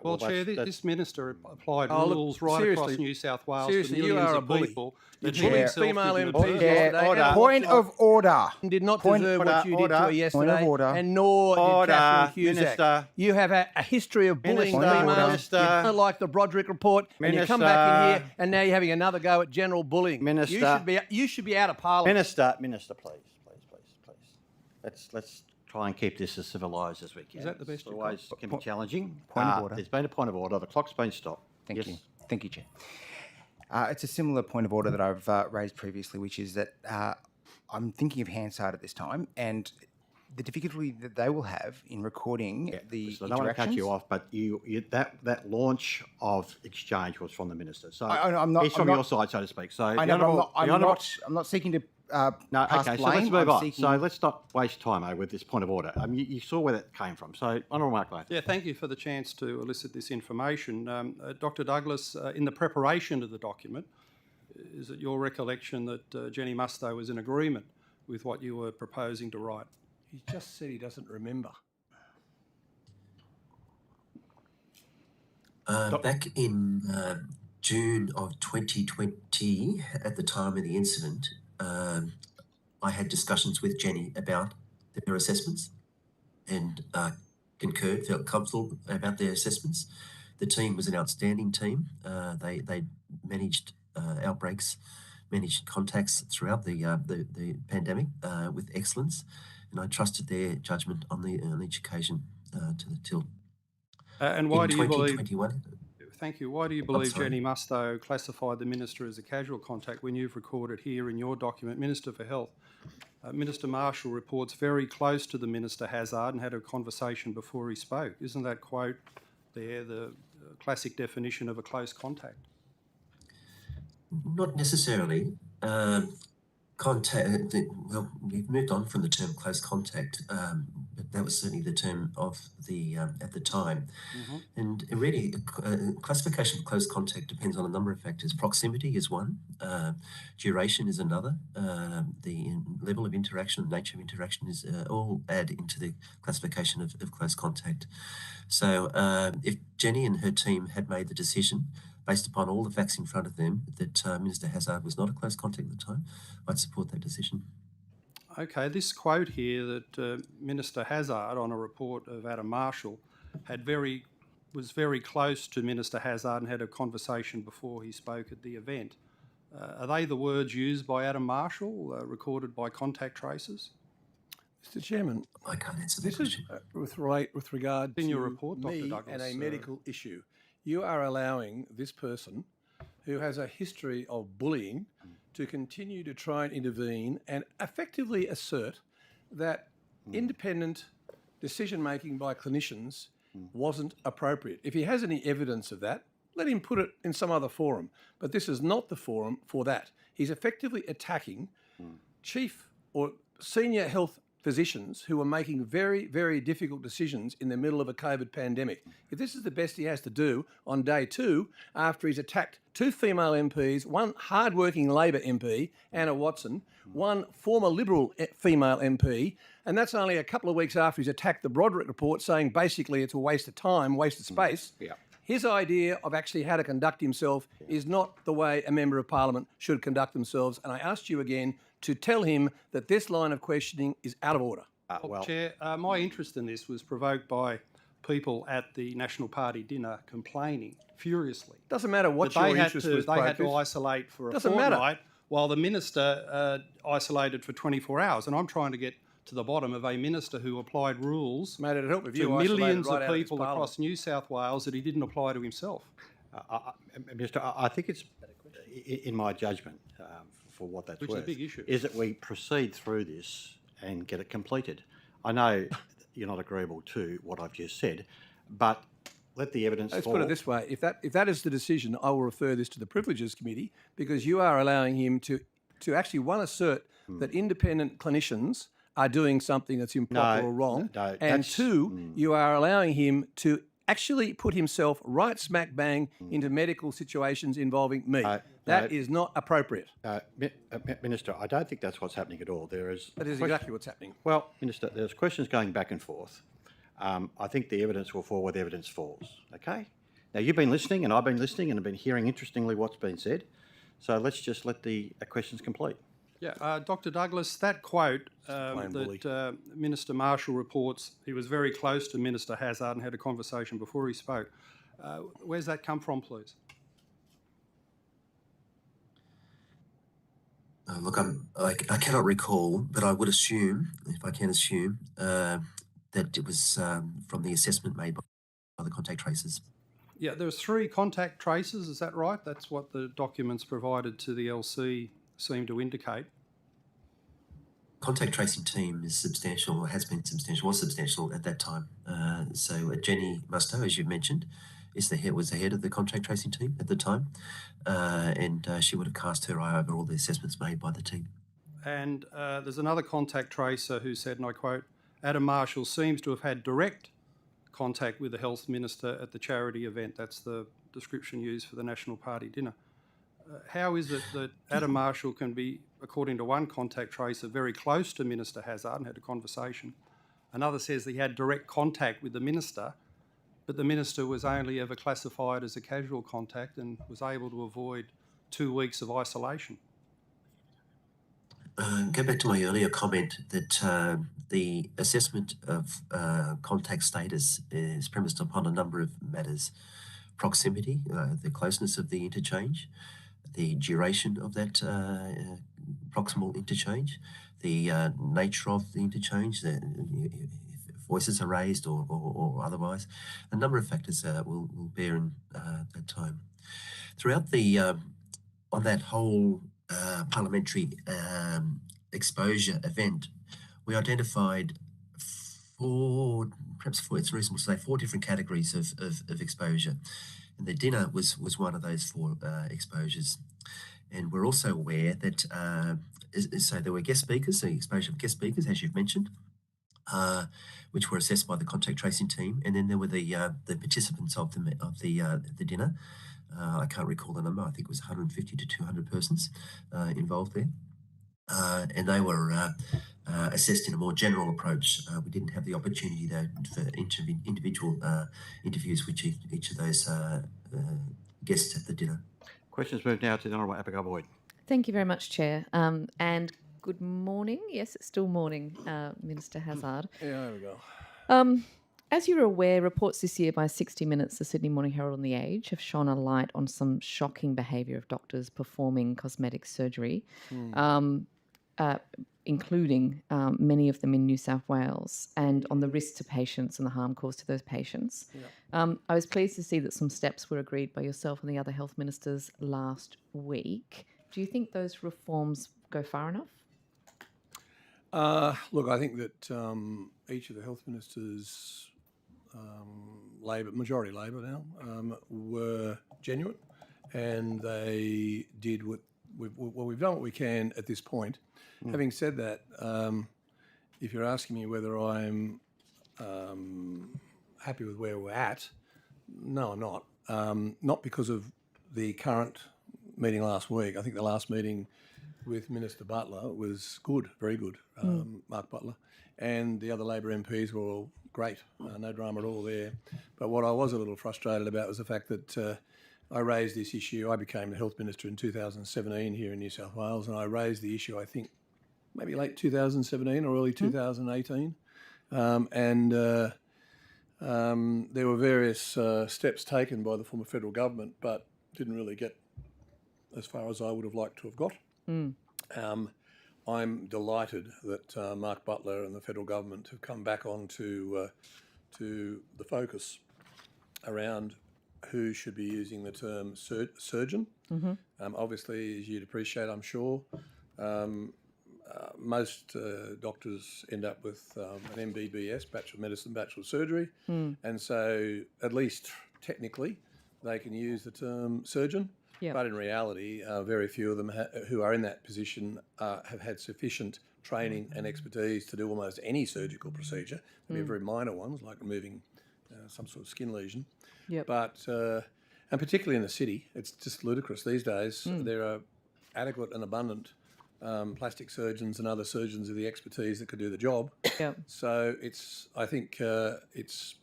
Well, Chair, this minister applied rules right seriously, across New South Wales seriously, to millions you are a of bully. people. You that he bullied himself female didn't MPs observe. yesterday. Point of order. Did not deserve what you did to her yesterday, Point of order. and nor did Catherine Cusack. Minister. You have a history of bullying Minister. females. Minister. You don't like the Broderick report, and you come back in here, and now you're having another go at general bullying. Minister. You should be out of Parliament. Minister, please. Let's try and keep this as civilised as we can. Is that the best It you always can be challenging. Point of order. There's been a point of order. The clock's been stopped. Thank you. Thank you, Chair. It's a similar point of order that I've raised previously, which is that I'm thinking of Hansard at this time, and the difficulty that they will have in recording the So I don't want to cut interactions. you off, but that launch of exchange was from the minister. So I'm not- it's I'm from not- your side, so to speak. So I the know, but honourable- I'm not seeking to No, pass okay, so blame. let's move I'm on. seeking- So let's not waste time with this point of order. You saw where that came from. So, Honourable Mark Latham. Yeah, thank you for the chance to elicit this information. Dr. Douglas, in the preparation of the document, is it your recollection that Jenny Mustoe was in agreement with what you were proposing to write? He just said he doesn't remember. Back in June of 2020, at the time of the incident, I had discussions with Jenny about their assessments and concurred, felt comfortable about their assessments. The team was an outstanding team. They managed outbreaks, managed contacts throughout the pandemic with excellence, and I trusted their judgment on each occasion to the till. And why in do you believe? 2021, Thank you. Why do you believe sorry. Jenny Mustoe classified the minister as a casual contact when you've recorded here in your document, Minister for Health? Minister Marshall reports very close to the Minister Hazzard and had a conversation before he spoke. Isn't that quote there the classic definition of a close contact? Not necessarily. Contact. Well, we've moved on from the term close contact, but that was certainly the term of the at the time. And really, classification of close contact depends on a number of factors. Proximity is one, duration is another, the level of interaction, nature of interaction is all add into the classification of close contact. So if Jenny and her team had made the decision based upon all the facts in front of them that Minister Hazzard was not a close contact at the time, I'd support that decision. Okay, this quote here that Minister Hazzard on a report of Adam Marshall was very close to Minister Hazzard and had a conversation before he spoke at the event. Are they the words used by Adam Marshall, recorded by contact tracers? Mr. Chairman, I can't answer the this question. is with regard In to your report, Dr. me Douglas, and a medical issue. You are allowing this person who has a history of bullying to continue to try and intervene and effectively assert that independent decision-making by clinicians wasn't appropriate. If he has any evidence of that, let him put it in some other forum. But this is not the forum for that. He's effectively attacking chief or senior health physicians who are making very, very difficult decisions in the middle of a COVID pandemic. If this is the best he has to do on day 2, after he's attacked 2 female MPs, 1 hard-working Labor MP, Anna Watson, 1 former Liberal female MP, and that's only a couple of weeks after he's attacked the Broderick report, saying basically it's a waste of time, waste of space. His idea of actually how to conduct himself is not the way a Member of Parliament should conduct themselves. And I asked you again to tell him that this line of questioning is out of order. Chair, my interest in this was provoked by people at the National Party dinner complaining furiously. Doesn't matter what your interest was. They had to isolate for a fortnight while the minister isolated for 24 hours. And I'm trying to get to the bottom of a minister who applied rules Mate, it'd help if you to millions right of people across New South Wales that he didn't apply to himself. Minister, I think it's, in my judgment, for what that's Which worth, is a big issue, is that we proceed through this and get it completed. I know you're not agreeable to what I've just said, but let the evidence Let's fall. put it this way. If that is the decision, I will refer this to the Privileges Committee, because you are allowing him to actually, one, assert that independent clinicians are doing something that's improper or wrong, and 2, you are allowing him to actually put himself right smack bang into medical situations involving me. That is not appropriate. Minister, I don't think that's what's happening at all. That is exactly what's happening. Well, Minister, there's questions going back and forth. I think the evidence will fall where the evidence falls, okay? Now, you've been listening and I've been listening and have been hearing interestingly what's been said. So let's just let the questions complete. Yeah, Dr. Douglas, that quote that Minister Marshall reports, he was very close to Minister Hazzard and had a conversation before he spoke. Where's that come from, please? Look, I cannot recall, but I would assume, if I can assume, that it was from the assessment made by the contact tracers. Yeah, there's 3 contact tracers, is that right? That's what the documents provided to the LC seem to indicate. Contact tracing team is substantial, has been substantial, was substantial at that time. So Jenny Musto, as you mentioned, was the head of the contact tracing team at the time, and she would have cast her eye over all the assessments made by the team. And there's another contact tracer who said, and I quote, Adam Marshall seems to have had direct contact with the health minister at the charity event. That's the description used for the National Party dinner. How is it that Adam Marshall can be, according to one contact tracer, very close to Minister Hazzard and had a conversation? Another says that he had direct contact with the minister, but the minister was only ever classified as a casual contact and was able to avoid 2 weeks of isolation. Go back to my earlier comment that the assessment of contact status is premised upon a number of matters. Proximity, the closeness of the interchange, the duration of that proximal interchange, the nature of the interchange, if voices are raised or otherwise. A number of factors will bear in that time. Throughout the, on that whole parliamentary exposure event, we identified 4, it's reasonable to say 4 different categories of exposure. And the dinner was one of those 4 exposures. And we're also aware that, so there were guest speakers, the exposure of guest speakers, as you've mentioned, which were assessed by the contact tracing team, and then there were the participants of the dinner. I can't recall the number. I think it was 150 to 200 persons involved there, and they were assessed in a more general approach. We didn't have the opportunity though for individual interviews with each of those guests at the dinner. Questions moved now to the Honourable Abigail Boyd. Thank you very much, Chair. And good morning. Yes, it's still morning, Minister Hazzard. Yeah, there we go. As you're aware, reports this year by 60 Minutes, the Sydney Morning Herald and The Age have shone a light on some shocking behaviour of doctors performing cosmetic surgery, including many of them in New South Wales, and on the risk to patients and the harm caused to those patients. I was pleased to see that some steps were agreed by yourself and the other health ministers last week. Do you think those reforms go far enough? Look, I think that each of the health ministers, majority Labor now, were genuine, and they did we've done what we can at this point. Having said that, if you're asking me whether I'm happy with where we're at, no, I'm not. Not because of the current meeting last week. I think the last meeting with Minister Butler was good, very good, Mark Butler, and the other Labor MPs were all great, no drama at all there. But what I was a little frustrated about was the fact that I raised this issue. I became the Health Minister in 2017 here in New South Wales, and I raised the issue, I think, maybe late 2017 or early 2018. There were various steps taken by the former federal government, but didn't really get as far as I would have liked to have got. I'm delighted that Mark Butler and the federal government have come back on to the focus around who should be using the term surgeon. Obviously, as you'd appreciate, I'm sure, most doctors end up with an MBBS, Bachelor of Medicine, Bachelor of Surgery, and so at least technically they can use the term surgeon. But in reality, very few of them who are in that position have had sufficient training and expertise to do almost any surgical procedure. Maybe very minor ones like removing some sort of skin lesion. But and particularly in the city, it's just ludicrous these days. There are adequate and abundant plastic surgeons and other surgeons with the expertise that could do the job. So I think it's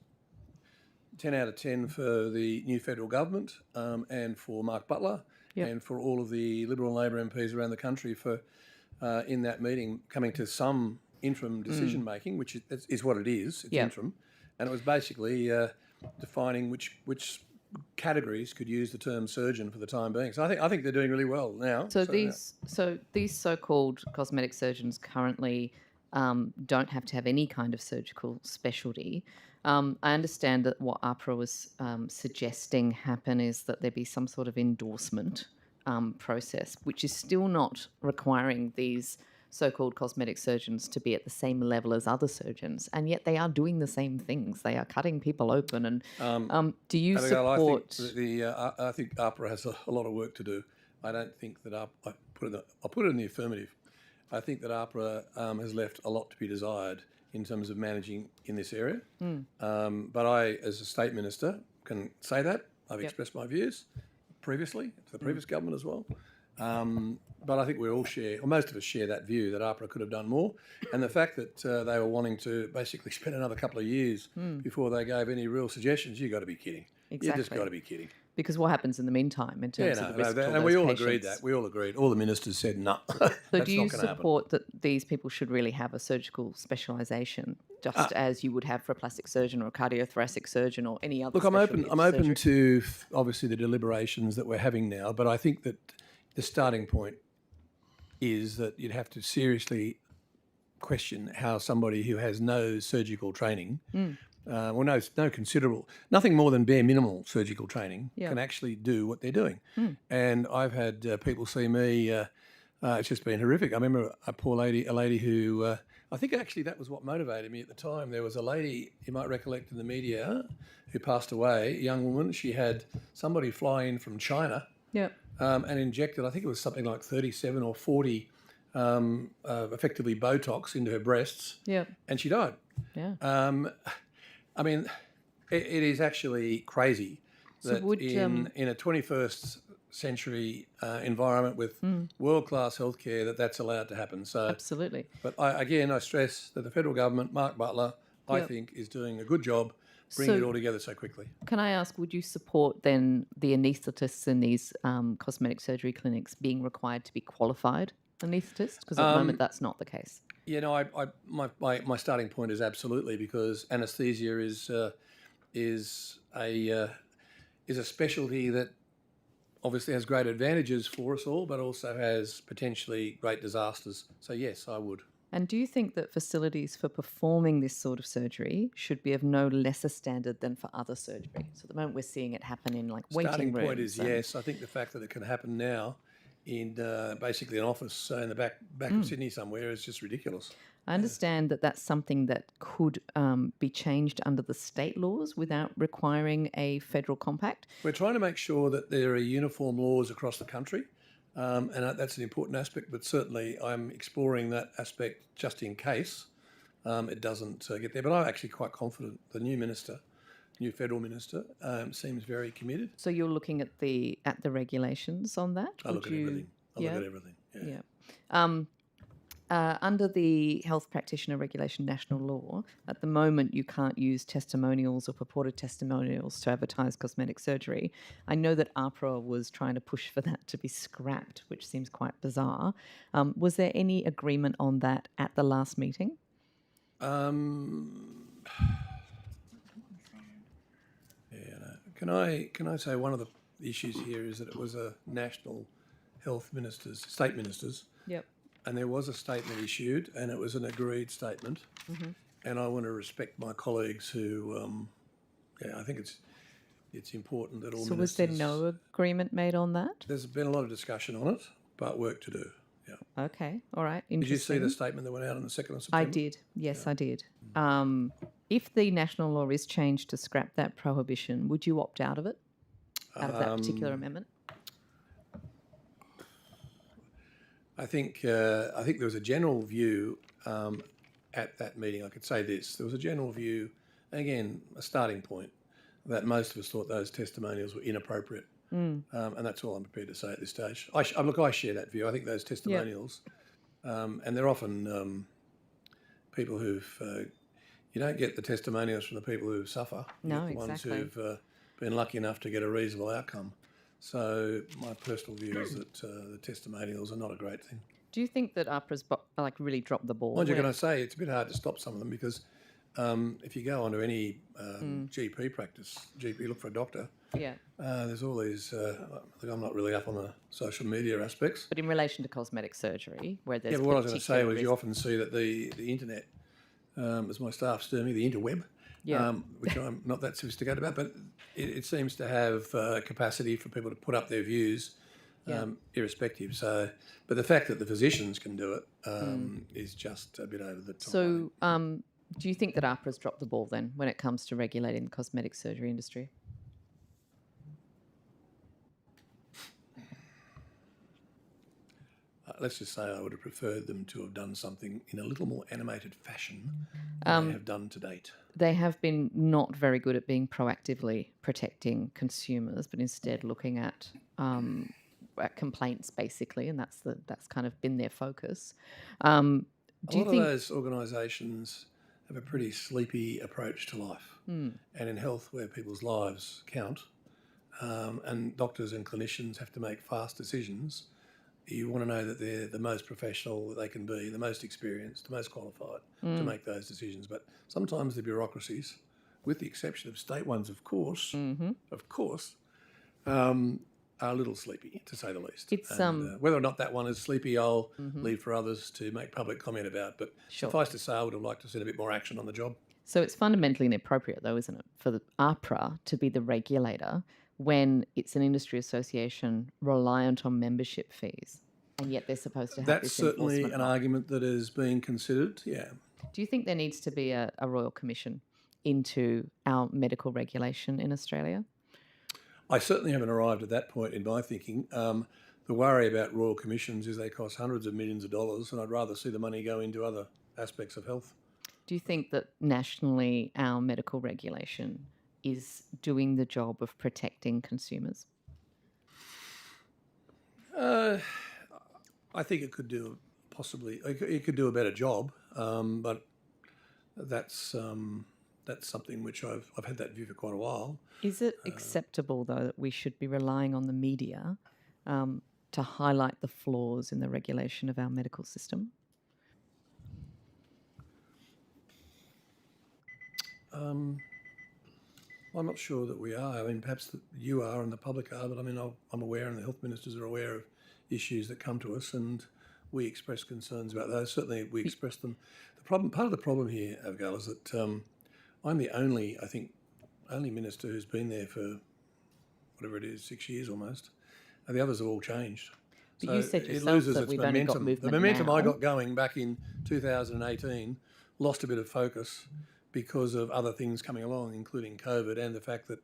10 out of 10 for the new federal government and for Mark Butler and for all of the Liberal and Labor MPs around the country for in that meeting coming to some interim decision making, which is what it is. It's interim, and it was basically defining which categories could use the term surgeon for the time being. So I think they're doing really well now. So these so-called cosmetic surgeons currently don't have to have any kind of surgical specialty. I understand that what AHPRA was suggesting happen is that there be some sort of endorsement process, which is still not requiring these so-called cosmetic surgeons to be at the same level as other surgeons, and yet they are doing the same things. They are cutting people open. And do you support? I think AHPRA has a lot of work to do. I don't think that I'll put it in the affirmative. I think that AHPRA has left a lot to be desired in terms of managing in this area. But I, as a state minister, can say that. I've expressed my views previously to the previous government as well. But I think we all share, or most of us share that view that AHPRA could have done more. And the fact that they were wanting to basically spend another couple of years before they gave any real suggestions, you've got to be kidding. Exactly. You just got to be kidding. Because what happens in the meantime in terms of the risk to and those we all patients? agreed that. We all agreed. All the ministers said no. So do you support that these people should really have a surgical specialisation, just as you would have for a plastic surgeon or a cardiothoracic surgeon or any other? Look, I'm open to obviously the deliberations that we're having now, but I think that the starting point is that you'd have to seriously question how somebody who has no surgical training, no considerable, nothing more than bare minimal surgical training, can actually do what they're doing. And I've had people see me, it's just been horrific. I remember a lady who, I think actually that was what motivated me at the time. There was a lady, you might recollect in the media, who passed away, a young woman. She had somebody fly in from China and injected, I think it was something like 37 or 40 effectively Botox into her breasts. Yep. And she died. Yeah. I mean, it is actually crazy So that would, in a 21st century environment with world-class healthcare that's allowed to happen. So Absolutely. But I stress that the federal government, Mark Butler, I Yep. think is doing a good job bringing So- it all together so quickly. Can I ask, would you support then the anaesthetists in these cosmetic surgery clinics being required to be qualified anaesthetists? Because at the moment that's not the case. Yeah, no, my starting point is absolutely, because anaesthesia is a specialty that obviously has great advantages for us all, but also has potentially great disasters. So yes, I would. And do you think that facilities for performing this sort of surgery should be of no lesser standard than for other surgery? So at the moment we're seeing it happen in like waiting Starting rooms. point is and- yes. I think the fact that it can happen now in basically an office in the back of Sydney somewhere is just ridiculous. I understand that that's something that could be changed under the state laws without requiring a federal compact. We're trying to make sure that there are uniform laws across the country, and that's an important aspect, but certainly I'm exploring that aspect just in case it doesn't get there. But I'm actually quite confident the new federal minister, seems very committed. So you're looking at the regulations on that? I look at everything. I look at everything. Yeah. Under the Health Practitioner Regulation National Law, at the moment you can't use testimonials or purported testimonials to advertise cosmetic surgery. I know that AHPRA was trying to push for that to be scrapped, which seems quite bizarre. Was there any agreement on that at the last meeting? Can I say one of the issues here is that it was a national health state ministers. Yep. And there was a statement issued, and it was an agreed statement. And I want to respect my colleagues who, I think it's important that all So ministers... was there no agreement made on that? There's been a lot of discussion on it, but work to do. Yeah. Okay, all right. Did you see the Interesting. statement that went out on the 2nd of I September? did. Yes, I did. If the national law is changed to scrap that prohibition, would you opt out of it? Out of that particular amendment? I think there was a general view at that meeting. I could say this: there was a general view, again, a starting point, that most of us thought those testimonials were inappropriate, and that's all I'm prepared to say at this stage. I share that view. I think those testimonials, and they're often people who've you don't get the testimonials from the people who suffer. You No, get the exactly. ones who've been lucky enough to get a reasonable outcome. So my personal view is that the testimonials are not a great thing. Do you think that AHPRA's really dropped the ball? Mind you, where- can I say it's a bit hard to stop some of them because if you go onto any GP practice, look for a doctor. Yeah. There's all these. I'm not really up on the social media aspects. But in relation to cosmetic surgery, where there's But what I was going to say particular was you risk- often see that the internet, as my staff stir me, the interweb, which I'm not that sophisticated about, but it seems to have capacity for people to put up their views, irrespective. So, but the fact that the physicians can do it is just a bit over the top. So, do you think that AHPRA's dropped the ball then when it comes to regulating the cosmetic surgery industry? Let's just say I would have preferred them to have done something in a little more animated fashion than they have done to date. They have been not very good at being proactively protecting consumers, but instead looking at complaints basically, and that's kind of been their focus. Do A you lot think of those organisations have a pretty sleepy approach to life, and in health, where people's lives count, and doctors and clinicians have to make fast decisions. You want to know that they're the most professional that they can be, the most experienced, the most qualified to make those decisions. But sometimes the bureaucracies, with the exception of state ones, of course, are a little sleepy, to say the least. It's, And, whether or not that one is sleepy, I'll leave for others to make public comment about. But suffice to say, I would have liked to see a bit more action on the job. so? It's fundamentally inappropriate, though, isn't it, for the AHPRA to be the regulator when it's an industry association reliant on membership fees, and yet they're supposed to have That's this certainly enforcement an right. argument that is being considered, yeah. Do you think there needs to be a royal commission into our medical regulation in Australia? I certainly haven't arrived at that point in my thinking. The worry about royal commissions is they cost hundreds of millions of dollars, and I'd rather see the money go into other aspects of health. Do you think that nationally our medical regulation is doing the job of protecting consumers? I think it could do it could do a better job, but that's something which I've had that view for quite a while. Is it acceptable, though, that we should be relying on the media to highlight the flaws in the regulation of our medical system? I'm not sure that we are. I mean, perhaps that you are and the public are, but I mean, I'm aware and the health ministers are aware of issues that come to us, and we express concerns about those. Certainly, we express them. Part of the problem here, Avgal, is that I'm the only minister who's been there for whatever it is, 6 years almost, and the others have all changed. But So you said it yourself loses that its we've only got momentum. movement The momentum I now. got going back in 2018 lost a bit of focus because of other things coming along, including COVID, and the fact that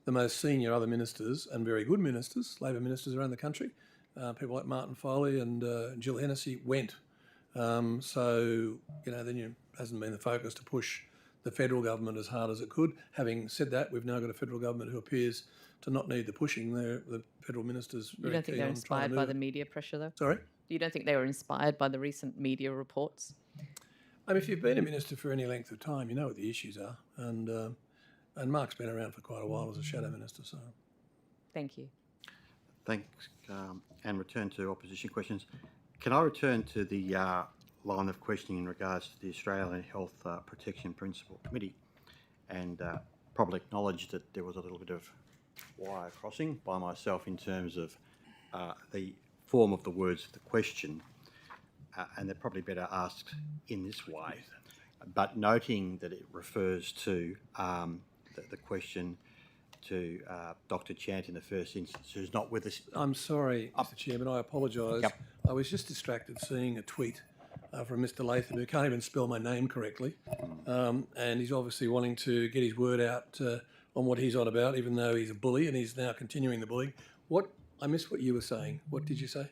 the most senior other ministers, and very good ministers, Labor ministers around the country, people like Martin Foley and Jill Hennessy, went. So, then it hasn't been the focus to push the federal government as hard as it could. Having said that, we've now got a federal government who appears to not need the pushing. The federal ministers You don't think they're inspired by the media pressure, though? Sorry? You don't think they were inspired by the recent media reports? I mean, if you've been a minister for any length of time, you know what the issues are. And Mark's been around for quite a while as a shadow minister, so. Thank you. Thanks, and return to opposition questions. Can I return to the line of questioning in regards to the Australian Health Protection Principle Committee, and probably acknowledge that there was a little bit of wire crossing by myself in terms of the form of the words of the question, and they're probably better asked in this way, but noting that it refers to the question to Dr. Chant in the first instance, who's not with us. I'm sorry, Mr. Chairman, I apologise. Yep. I was just distracted seeing a tweet from Mr. Latham, who can't even spell my name correctly. And he's obviously wanting to get his word out on what he's on about, even though he's a bully and he's now continuing the bullying. I missed what you were saying. What did you say?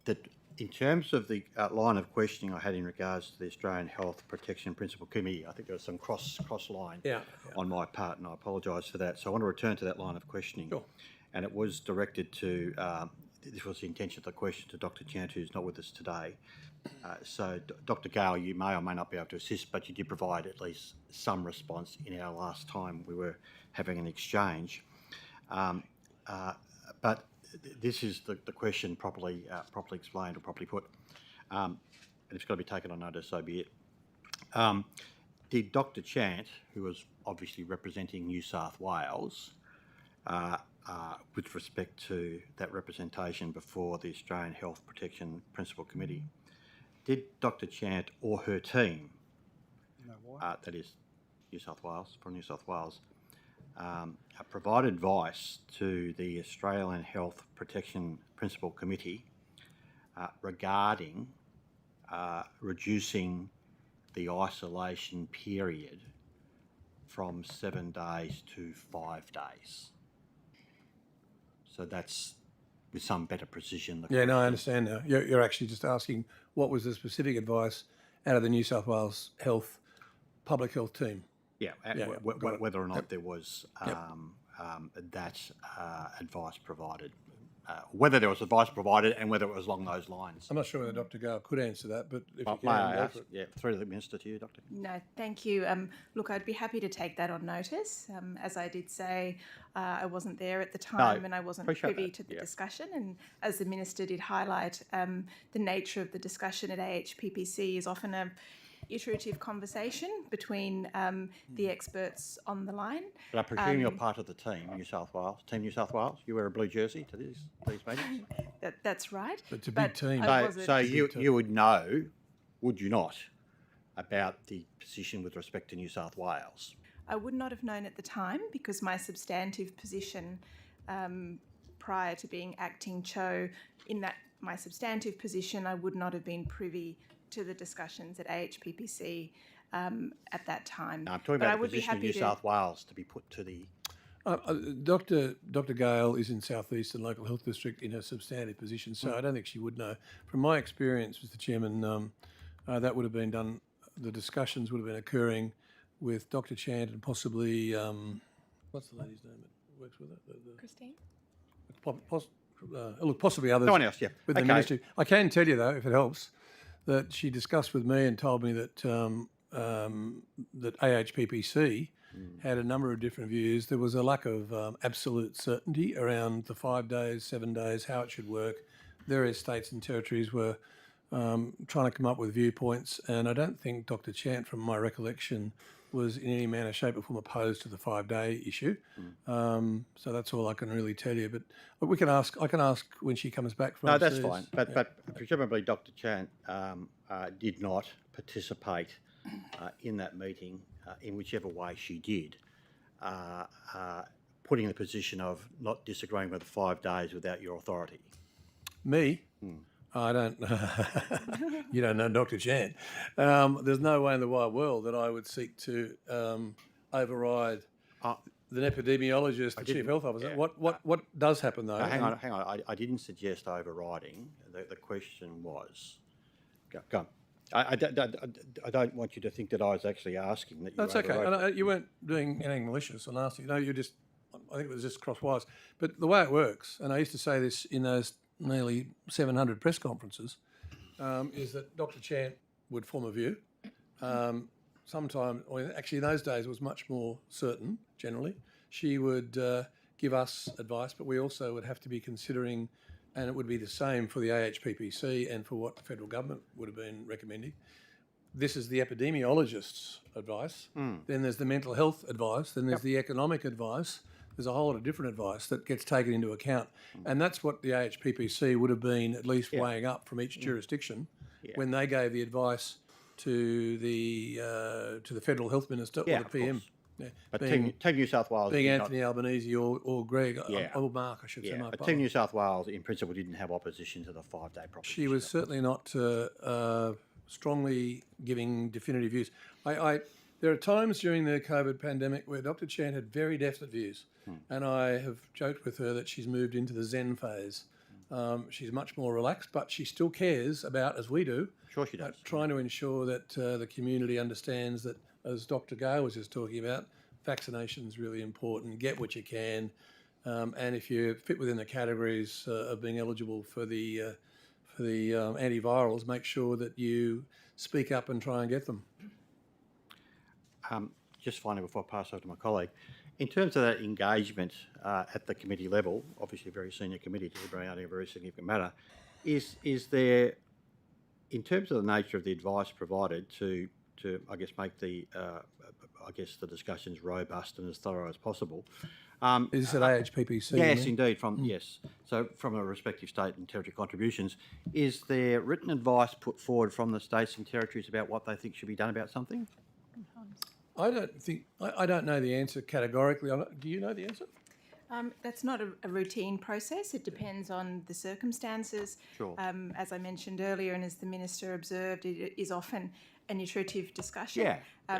That in terms of the line of questioning I had in regards to the Australian Health Protection Principle Committee, I think there was some cross line on my part, and I apologise for that. So I want to return to that line of questioning. Sure. And it was directed to, this was the intention of the question, to Dr. Chant, who's not with us today. So Dr. Gale, you may or may not be able to assist, but you did provide at least some response in our last time we were having an exchange. But this is the question properly explained or properly put, and it's got to be taken on notice, so be it. Did Dr. Chant, who was obviously representing New South Wales, with respect to that representation before the Australian Health Protection Principle Committee, did Dr. Chant or her team, that is New South Wales, provide advice to the Australian Health Protection Principle Committee regarding reducing the isolation period from 7 days to 5 days? So that's with some better precision. Yeah, no, I understand now. You're actually just asking what was the specific advice out of the New South Wales public health team. Yeah, whether or not there was that advice provided, whether there was advice provided and whether it was along those lines. I'm not sure whether Dr. Gale could answer that, but if you May I can, ask? Yeah, through the Minister to you, Doctor. No, thank you. Look, I'd be happy to take that on notice. As I did say, I wasn't there at the time and I wasn't privy to the discussion. And as the Minister did highlight, the nature of the discussion at AHPPC is often a iterative conversation between the experts on the line. But I presume you're part of the team, New South Wales. Team New South Wales? You wear a blue jersey to these meetings? That's right. It's a big team. So you would know, would you not, about the position with respect to New South Wales? I would not have known at the time because my substantive position prior to being acting CHO, in that my substantive position, I would not have been privy to the discussions at AHPPC at that time. No, I'm talking about the position of New South Wales to be put to the Dr. Gale is in South Eastern Local Health District in a substantive position, so I don't think she would know. From my experience, Mr. Chairman, that would have been done. The discussions would have been occurring with Dr. Chant and possibly what's the lady's name that works with her? Christine? Look, possibly others. Someone else, yeah. With the Okay. ministry. I can tell you though, if it helps, that she discussed with me and told me that that AHPPC had a number of different views. There was a lack of absolute certainty around the 5 days, 7 days, how it should work. Various states and territories were trying to come up with viewpoints, and I don't think Dr. Chant, from my recollection, was in any manner, shape or form opposed to the 5-day issue. So that's all I can really tell you. But we can ask. I can ask when she comes back from. No, that's upstairs. fine. But presumably Dr. Chant did not participate in that meeting in whichever way she did, putting the position of not disagreeing with the 5 days without your authority. Me? I don't. You don't know Dr. Chant. There's no way in the wide world that I would seek to override the epidemiologist, the chief health officer. Yeah. What does happen though? Hang on. I didn't suggest overriding. The question was, go on. I don't want you to think that I was actually asking that you. That's okay. overrode. You weren't doing anything malicious or nasty. No, you just. I think it was just cross wires. But the way it works, and I used to say this in those nearly 700 press conferences, is that Dr. Chant would form a view. Sometime, or actually in those days, it was much more certain. Generally, she would give us advice, but we also would have to be considering. And it would be the same for the AHPPC and for what the federal government would have been recommending. This is the epidemiologist's advice. Then there's the mental health advice. Then there's the economic advice. There's a whole lot of different advice that gets taken into account. And that's what the AHPPC would have been at least weighing up from each jurisdiction when they gave the advice to the federal health minister or the PM. Yeah. But Team New South Wales being did Anthony Albanese or Greg, or Mark, I should say. Mark but Butler. Team New South Wales, in principle, didn't have opposition to the 5-day proposition. She was certainly not strongly giving definitive views. There are times during the COVID pandemic where Dr. Chant had very definite views, and I have joked with her that she's moved into the Zen phase. She's much more relaxed, but she still cares about, as we do, sure she does, trying to ensure that the community understands that, as Dr. Gale was just talking about, vaccination is really important. Get what you can, and if you fit within the categories of being eligible for the antivirals, make sure that you speak up and try and get them. Just finally, before I pass over to my colleague, in terms of that engagement at the committee level, obviously a very senior committee deliberating a very significant matter, is there, in terms of the nature of the advice provided to I guess make the discussions robust and as thorough as possible. Is this at AHPPC? Yes, indeed. So from a respective state and territory contributions, is there written advice put forward from the states and territories about what they think should be done about something? I don't know the answer categorically. Do you know the answer? That's not a routine process. It depends on the circumstances. Sure. As I mentioned earlier, and as the Minister observed, it is often an iterative discussion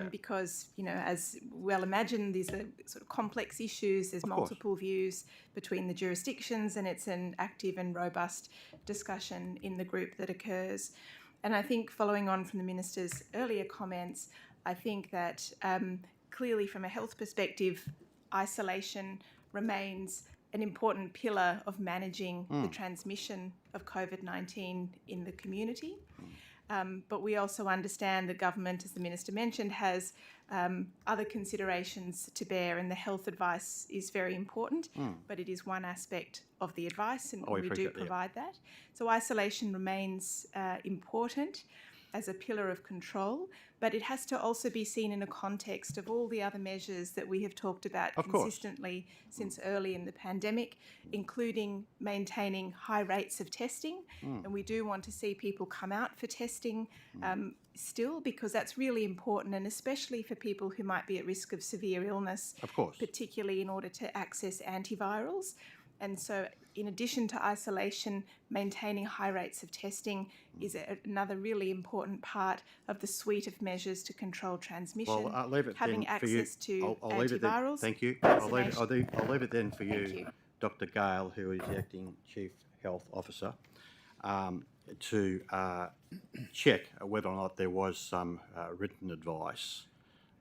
because, as well imagine, these are sort of complex issues. There's multiple views between the jurisdictions, and it's an active and robust discussion in the group that occurs. And I think, following on from the Minister's earlier comments, I think that clearly from a health perspective, isolation remains an important pillar of managing the transmission of COVID-19 in the community. But we also understand the government, as the Minister mentioned, has other considerations to bear, and the health advice is very important, but it is one aspect of the advice, and we do provide that. So isolation remains important as a pillar of control, but it has to also be seen in a context of all the other measures that we have talked about consistently since early in the pandemic, including maintaining high rates of testing. And we do want to see people come out for testing still, because that's really important, and especially for people who might be at risk of severe illness, particularly in order to access antivirals. And so in addition to isolation, maintaining high rates of testing is another really important part of the suite of measures to control transmission. Well, I'll leave it having then for you. access to I'll leave it then. antivirals. Thank you. Vaccination. I'll leave it then for Thank you, you. Dr. Gale, who is the acting Chief Health Officer, to check whether or not there was some written advice.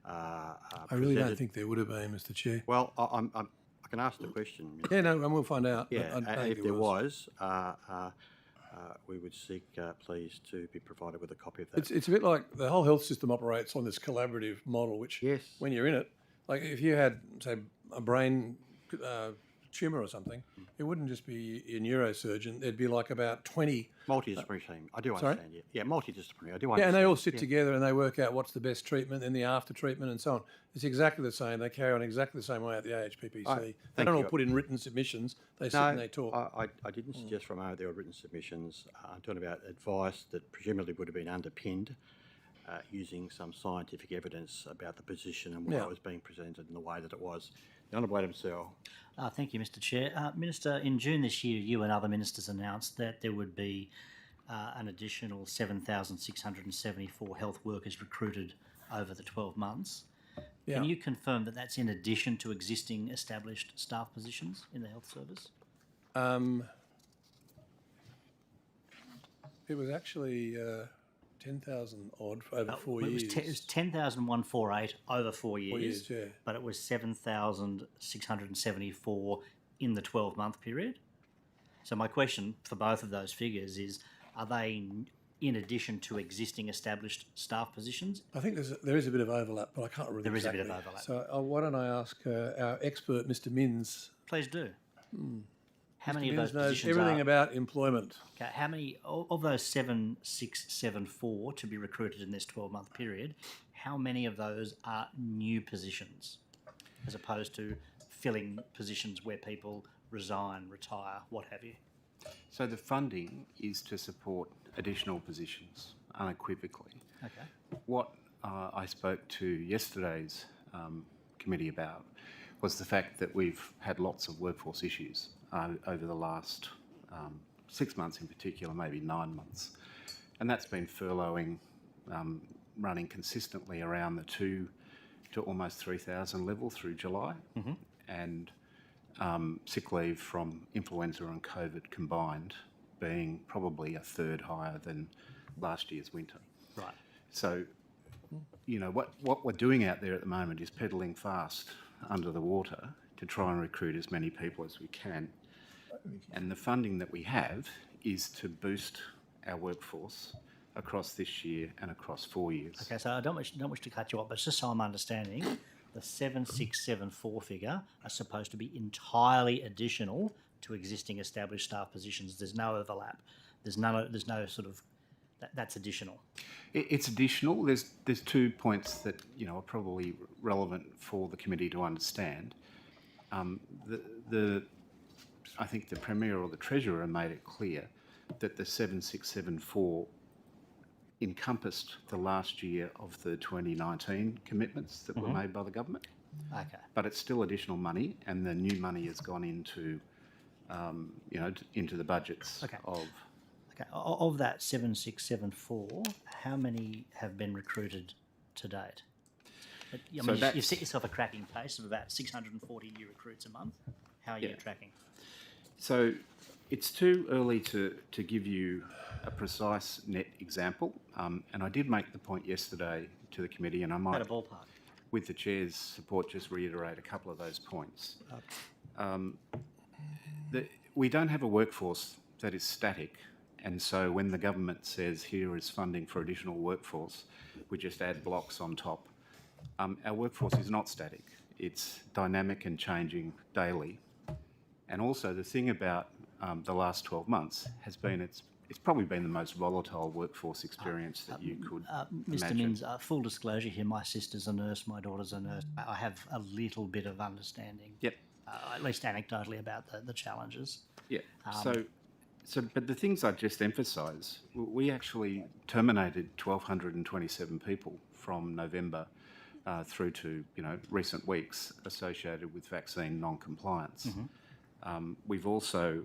I really don't think there would have been, Mr. Chair. Well, I can ask the question. Yeah, no, and we'll find out. Yeah, I don't and think if there was, we would seek, please, to be provided with a copy of that. It's a bit like the whole health system operates on this collaborative model, which when you're in it, like if you had, say, a brain tumour or something, it wouldn't just be a neurosurgeon. There'd be like about 20... Multidisciplinary team. I do Sorry? understand. Yeah, multidisciplinary. I do understand. Yeah, and they all sit together and they work out what's the best treatment and the after treatment and so on. It's exactly the same. They carry on exactly the same way at the AHPPC. They don't all put in written submissions. They sit and they talk. I didn't suggest from there were written submissions. I'm talking about advice that presumably would have been underpinned using some scientific evidence about the position and why it was being presented in the way that it was. The Honourable Adam Searle. Thank you, Mr. Chair. Minister, in June this year, you and other ministers announced that there would be an additional 7,674 health workers recruited over the 12 months. Yeah. Can you confirm that that's in addition to existing established staff positions in the health service? It was actually 10,000 odd for over 4 years. It was 10,148 over 4 years. 4 years, yeah. But it was 7,674 in the 12-month period. So my question for both of those figures is, are they in addition to existing established staff positions? I think there is a bit of overlap, but I can't remember There is exactly. a bit of overlap. So why don't I ask our expert, Mr. Minns? Please do. How Mr. many of Minns those knows positions everything are... about employment. Okay, how many of those 7,674 to be recruited in this 12-month period, how many of those are new positions as opposed to filling positions where people resign, retire, what have you? So the funding is to support additional positions, unequivocally. Okay. What I spoke to yesterday's committee about was the fact that we've had lots of workforce issues over the last 6 months in particular, maybe 9 months. And that's been furloughing, running consistently around the 2 to almost 3,000 level through July. And sick leave from influenza and COVID combined being probably a third higher than last year's winter. Right. So, you know, what we're doing out there at the moment is pedalling fast under the water to try and recruit as many people as we can. And the funding that we have is to boost our workforce across this year and across 4 years. Okay, so I don't wish to cut you off, but just so I'm understanding, the 7,674 figure are supposed to be entirely additional to existing established staff positions. There's no overlap. There's no sort of that's additional. It's additional. There's 2 points that are probably relevant for the committee to understand. I think the Premier or the Treasurer made it clear that the 7,674 encompassed the last year of the 2019 commitments that were made by the government. Okay. But it's still additional money, and the new money has gone into, into the budgets of. Okay. Of that 7,674, how many have been recruited to date? I mean, you've set yourself a cracking pace of about 640 new recruits a month. How are you tracking? So it's too early to give you a precise net example, and I did make the point yesterday to the committee, and I might, At a ballpark. with the Chair's support, just reiterate a couple of those points. We don't have a workforce that is static, and so when the government says here is funding for additional workforce, we just add blocks on top. Our workforce is not static. It's dynamic and changing daily. And also the thing about the last 12 months has been it's probably been the most volatile workforce experience that you could Mr. imagine. Minns, full disclosure here, my sister's a nurse, my daughter's a nurse. I have a little bit of understanding, at least anecdotally, about the challenges. Yeah, but the things I just emphasise, we actually terminated 1,227 people from November through to recent weeks associated with vaccine non-compliance. We've also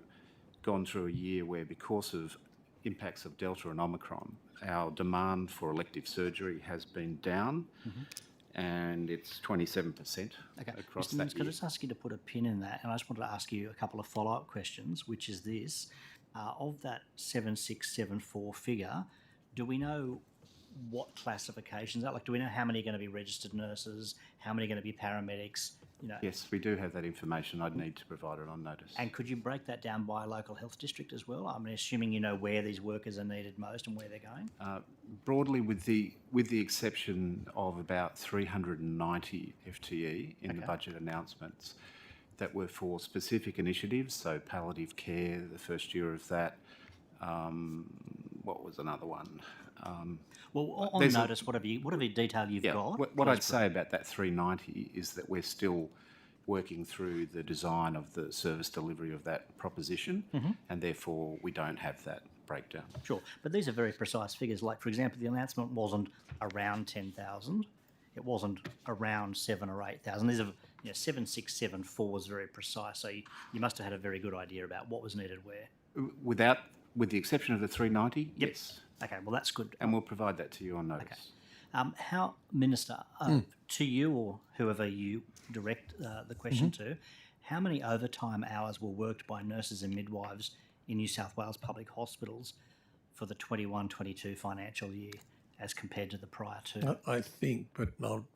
gone through a year where, because of impacts of Delta and Omicron, our demand for elective surgery has been down, and it's 27% across Mr. that Mills, could I year. just ask you to put a pin in that? And I just wanted to ask you a couple of follow-up questions, which is this. Of that 7674 figure, do we know what classifications are? Like, do we know how many are going to be registered nurses, how many are going to be paramedics? Yes, we do have that information. I'd need to provide it on notice. And could you break that down by local health district as well? I'm assuming you know where these workers are needed most and where they're going. Broadly, with the exception of about 390 FTE in the budget announcements that were for specific initiatives, so palliative care, the first year of that. What was another one? Well, on notice, whatever detail you've got. What I'd say about that 390 is that we're still working through the design of the service delivery of that proposition, and therefore we don't have that breakdown. Sure, but these are very precise figures. Like, for example, the announcement wasn't around 10,000. It wasn't around 7,000 or 8,000. These are 7674 is very precise. So you must have had a very good idea about what was needed where. With the exception of the 390, yes. Okay, well that's good. And we'll provide that to you on notice. How, Minister, to you or whoever you direct the question to, how many overtime hours were worked by nurses and midwives in New South Wales public hospitals for the 21-22 financial year as compared to the prior two? I think, but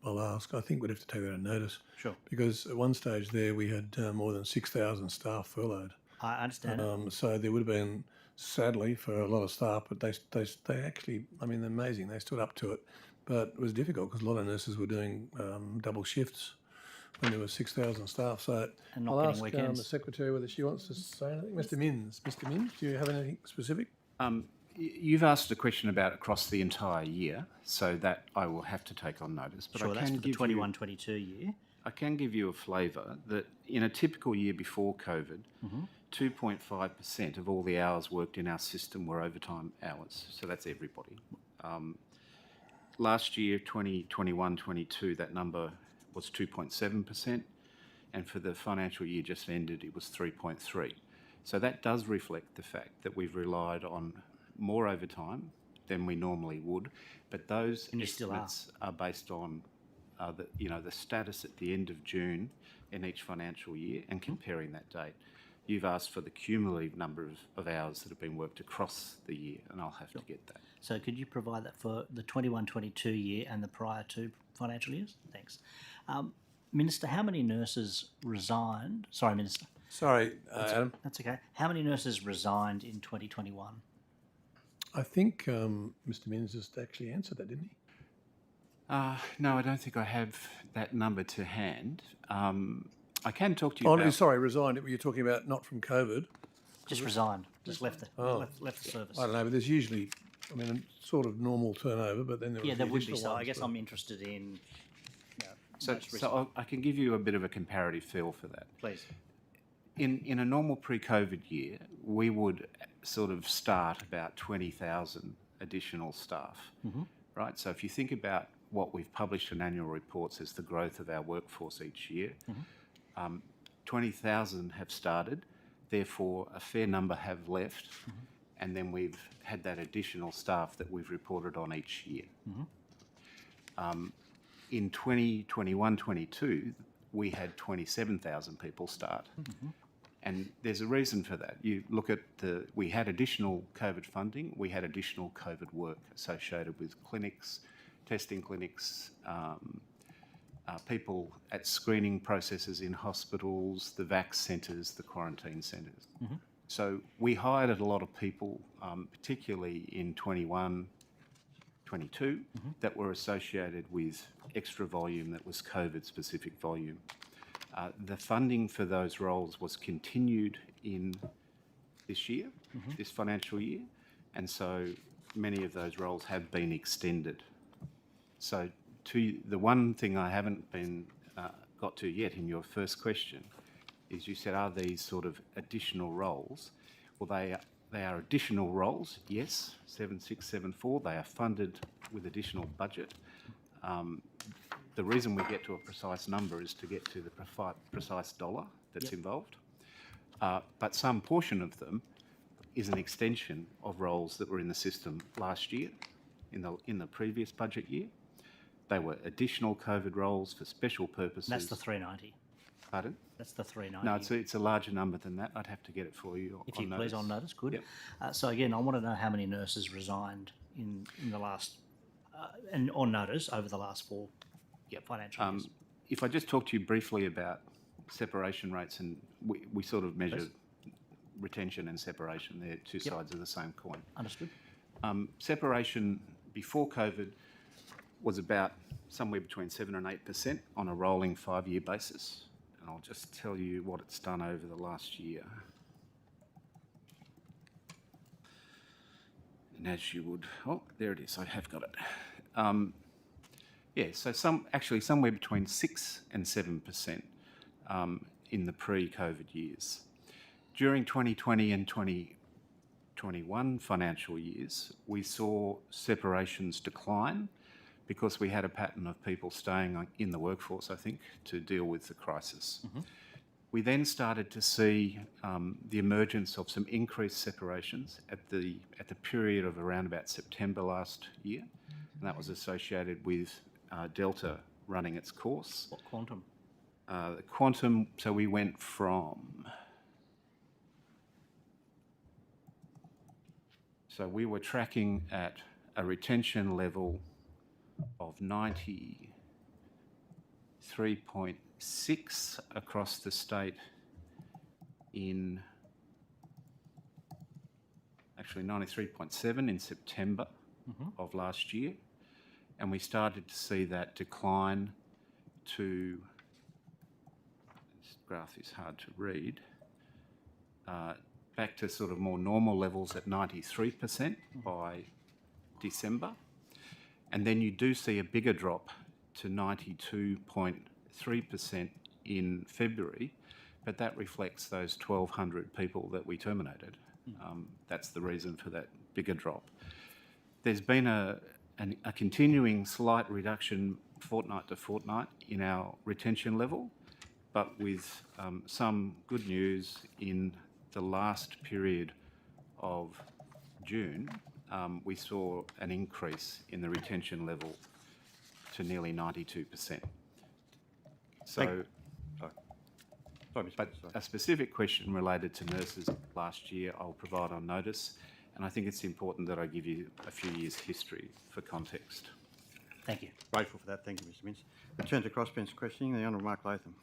I'll ask, I think we'd have to take that on notice. Sure. Because at one stage there we had more than 6,000 staff furloughed. I understand. So there would have been, sadly, for a lot of staff, but they actually, I mean, they're amazing. They stood up to it. But it was difficult because a lot of nurses were doing double shifts when there were 6,000 staff. So and not I'll getting ask weekends. the Secretary whether she wants to say anything. Mr. Minns, do you have anything specific? You've asked a question about across the entire year, so that I will have to take on notice. But Sure, I that's can for the give 21-22 year. I can give you a flavour that in a typical year before COVID, 2.5% of all the hours worked in our system were overtime hours. So that's everybody. Last year, 2021-22, that number was 2.7%, and for the financial year just ended, it was 3.3%. So that does reflect the fact that we've relied on more overtime than we normally would, but those estimates are based on the status at the end of June in each financial year and comparing that date. You've asked for the cumulative number of hours that have been worked across the year, and I'll have to get that. So could you provide that for the 21-22 year and the prior two financial years? Thanks. Minister, how many nurses resigned? Sorry, Minister. Sorry, Adam. That's okay. How many nurses resigned in 2021? I think Mr. Minns just actually answered that, didn't he? No, I don't think I have that number to hand. I can talk to you about... Sorry, resigned. You're talking about not from COVID. Just resigned. Just left the service. I don't know, but there's usually, a sort of normal turnover, but then there there would be. additional So I ones, guess but- I'm interested in. So I can give you a bit of a comparative feel for that. Please. In a normal pre-COVID year, we would sort of start about 20,000 additional staff, right? So if you think about what we've published in annual reports as the growth of our workforce each year, 20,000 have started, therefore a fair number have left, and then we've had that additional staff that we've reported on each year. In 2021-22, we had 27,000 people start. And there's a reason for that. You look at we had additional COVID funding, we had additional COVID work associated with clinics, testing clinics, people at screening processes in hospitals, the vac centres, the quarantine centres. So we hired a lot of people, particularly in 21, 22, that were associated with extra volume that was COVID-specific volume. The funding for those roles was continued in this year, this financial year, and so many of those roles have been extended. So the one thing I haven't got to yet in your first question is you said, are these sort of additional roles? Well, they are additional roles, yes, 7674. They are funded with additional budget. The reason we get to a precise number is to get to the precise dollar that's involved. but some portion of them is an extension of roles that were in the system last year, in the previous budget year. They were additional COVID roles for special purposes. That's the 390. Pardon? That's the 390. No, it's a larger number than that. I'd have to get it for you. If you please, on notice, good. Yep. So again, I want to know how many nurses resigned in the last, and on notice over the last 4 financial years. If I just talk to you briefly about separation rates, and we sort of measure retention and separation. They're two sides of the same coin. Understood. Separation before COVID was about somewhere between 7 and 8% on a rolling 5-year basis. And I'll just tell you what it's done over the last year. And as you would, oh, there it is, I have got it. So somewhere between 6 and 7% in the pre-COVID years. During 2020 and 2021 financial years, we saw separations decline because we had a pattern of people staying in the workforce, I think, to deal with the crisis. Mm-hmm. We then started to see the emergence of some increased separations at the period of around about September last year, and that was associated with Delta running its course. What quantum? The quantum, so we went from... So we were tracking at a retention level of 93.6 across the state in, actually 93.7 in September of last year. And we started to see that decline to, this graph is hard to read, back to sort of more normal levels at 93% by December. And then you do see a bigger drop to 92.3% in February, but that reflects those 1,200 people that we terminated. That's the reason for that bigger drop. There's been a continuing slight reduction fortnight to fortnight in our retention level, but with some good news in the last period of June, we saw an increase in the retention level to nearly 92%. So, but a specific question related to nurses last year, I'll provide on notice, and I think it's important that I give you a few years' history for context. Thank you. Grateful for that. Thank you, Mr. Mintz. Return to crossbench questioning. The Honourable Mark Latham.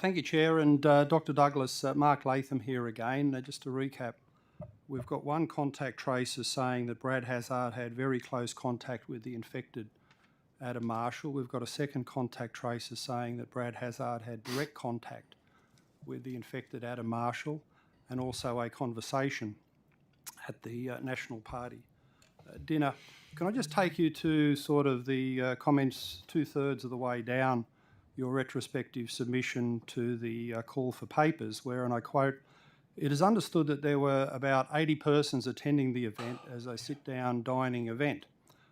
Thank you, Chair, and Dr. Douglas. Mark Latham here again. Just to recap, we've got one contact tracer saying that Brad Hazzard had very close contact with the infected Adam Marshall. We've got a second contact tracer saying that Brad Hazzard had direct contact with the infected Adam Marshall, and also a conversation at the National Party dinner. Can I just take you to sort of the comments 2/3 of the way down your retrospective submission to the call for papers, where, and I quote, "It is understood that there were about 80 persons attending the event as a sit-down dining event.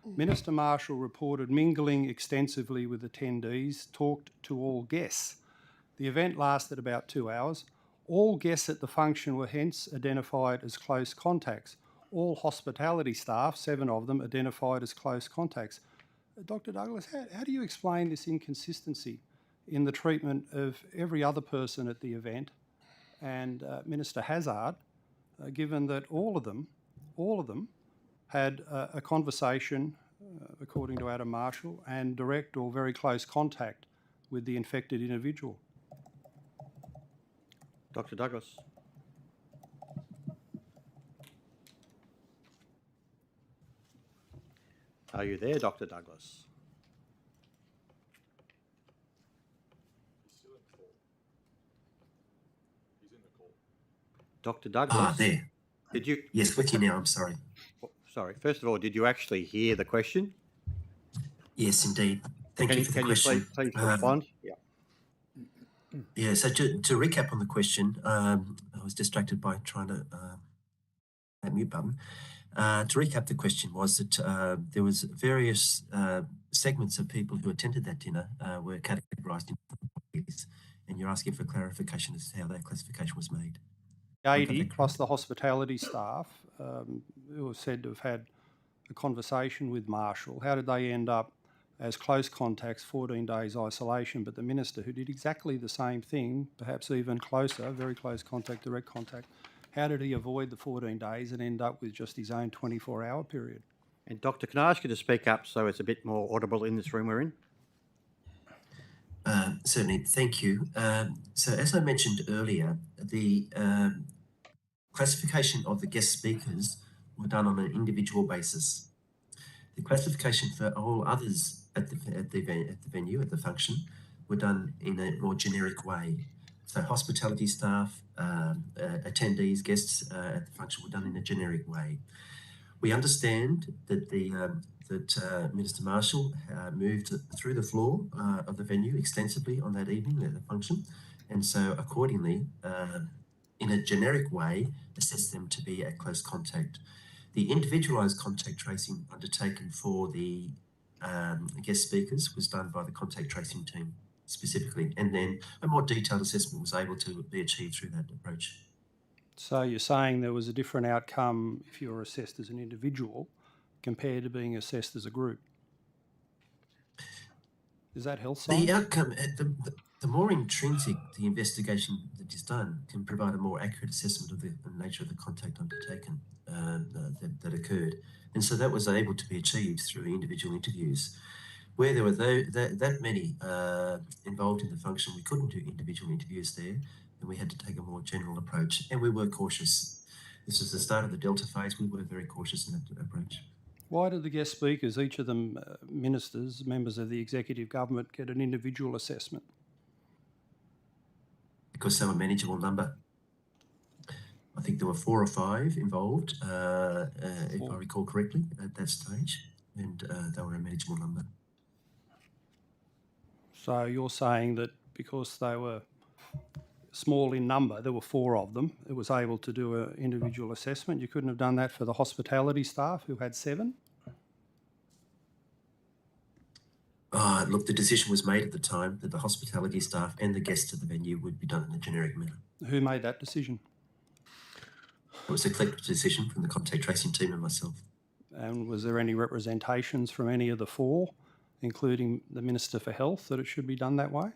Minister Marshall reported mingling extensively with attendees, talked to all guests. The event lasted about 2 hours. All guests at the function were hence identified as close contacts. All hospitality staff, 7 of them, identified as close contacts." Dr. Douglas, how do you explain this inconsistency in the treatment of every other person at the event and Minister Hazzard, given that all of them had a conversation, according to Adam Marshall, and direct or very close contact with the infected individual? Dr. Douglas. Are you there, Dr. Douglas? Dr. Douglas. There. Did you? Yes, with you now. I'm sorry. Sorry. First of all, did you actually hear the question? Yes, indeed. Thank you for the question. Can you please respond? Yeah. Yeah. So to recap on the question, I was distracted by trying to that mute button. To recap, the question was that there was various segments of people who attended that dinner were categorised into categories, and you're asking for clarification as to how that classification was made. got 80 that plus the hospitality staff who were said to have had a conversation with Marshall, how did they end up as close contacts, 14 days isolation, but the minister who did exactly the same thing, perhaps even closer, very close contact, direct contact, how did he avoid the 14 days and end up with just his own 24-hour period? And Doctor, can I ask you to speak up so it's a bit more audible in this room we're in? Certainly, thank you. So as I mentioned earlier, the classification of the guest speakers were done on an individual basis. The classification for all others at the venue, at the function, were done in a more generic way. So hospitality staff, attendees, guests at the function were done in a generic way. We understand that Minister Marshall moved through the floor of the venue extensively on that evening at the function, and so accordingly, in a generic way, assessed them to be at close contact. The individualised contact tracing undertaken for the guest speakers was done by the contact tracing team specifically, and then a more detailed assessment was able to be achieved through that approach. So you're saying there was a different outcome if you were assessed as an individual compared to being assessed as a group? Is that health science? The outcome, the more intrinsic the investigation that is done can provide a more accurate assessment of the nature of the contact undertaken that occurred. And so that was able to be achieved through individual interviews. Where there were that many involved in the function, we couldn't do individual interviews there, and we had to take a more general approach, and we were cautious. This was the start of the Delta phase. We were very cautious in that approach. Why did the guest speakers, each of them ministers, members of the executive government, get an individual assessment? Because they were a manageable number. I think there were 4 or 5 involved, if I recall correctly, at that stage, and they were a manageable number. So you're saying that because they were small in number, there were 4 of them, it was able to do an individual assessment. You couldn't have done that for the hospitality staff who had 7? Look, the decision was made at the time that the hospitality staff and the guests at the venue would be done in a generic manner. Who made that decision? It was a collective decision from the contact tracing team and myself. And was there any representations from any of the 4, including the Minister for Health, that it should be done that way?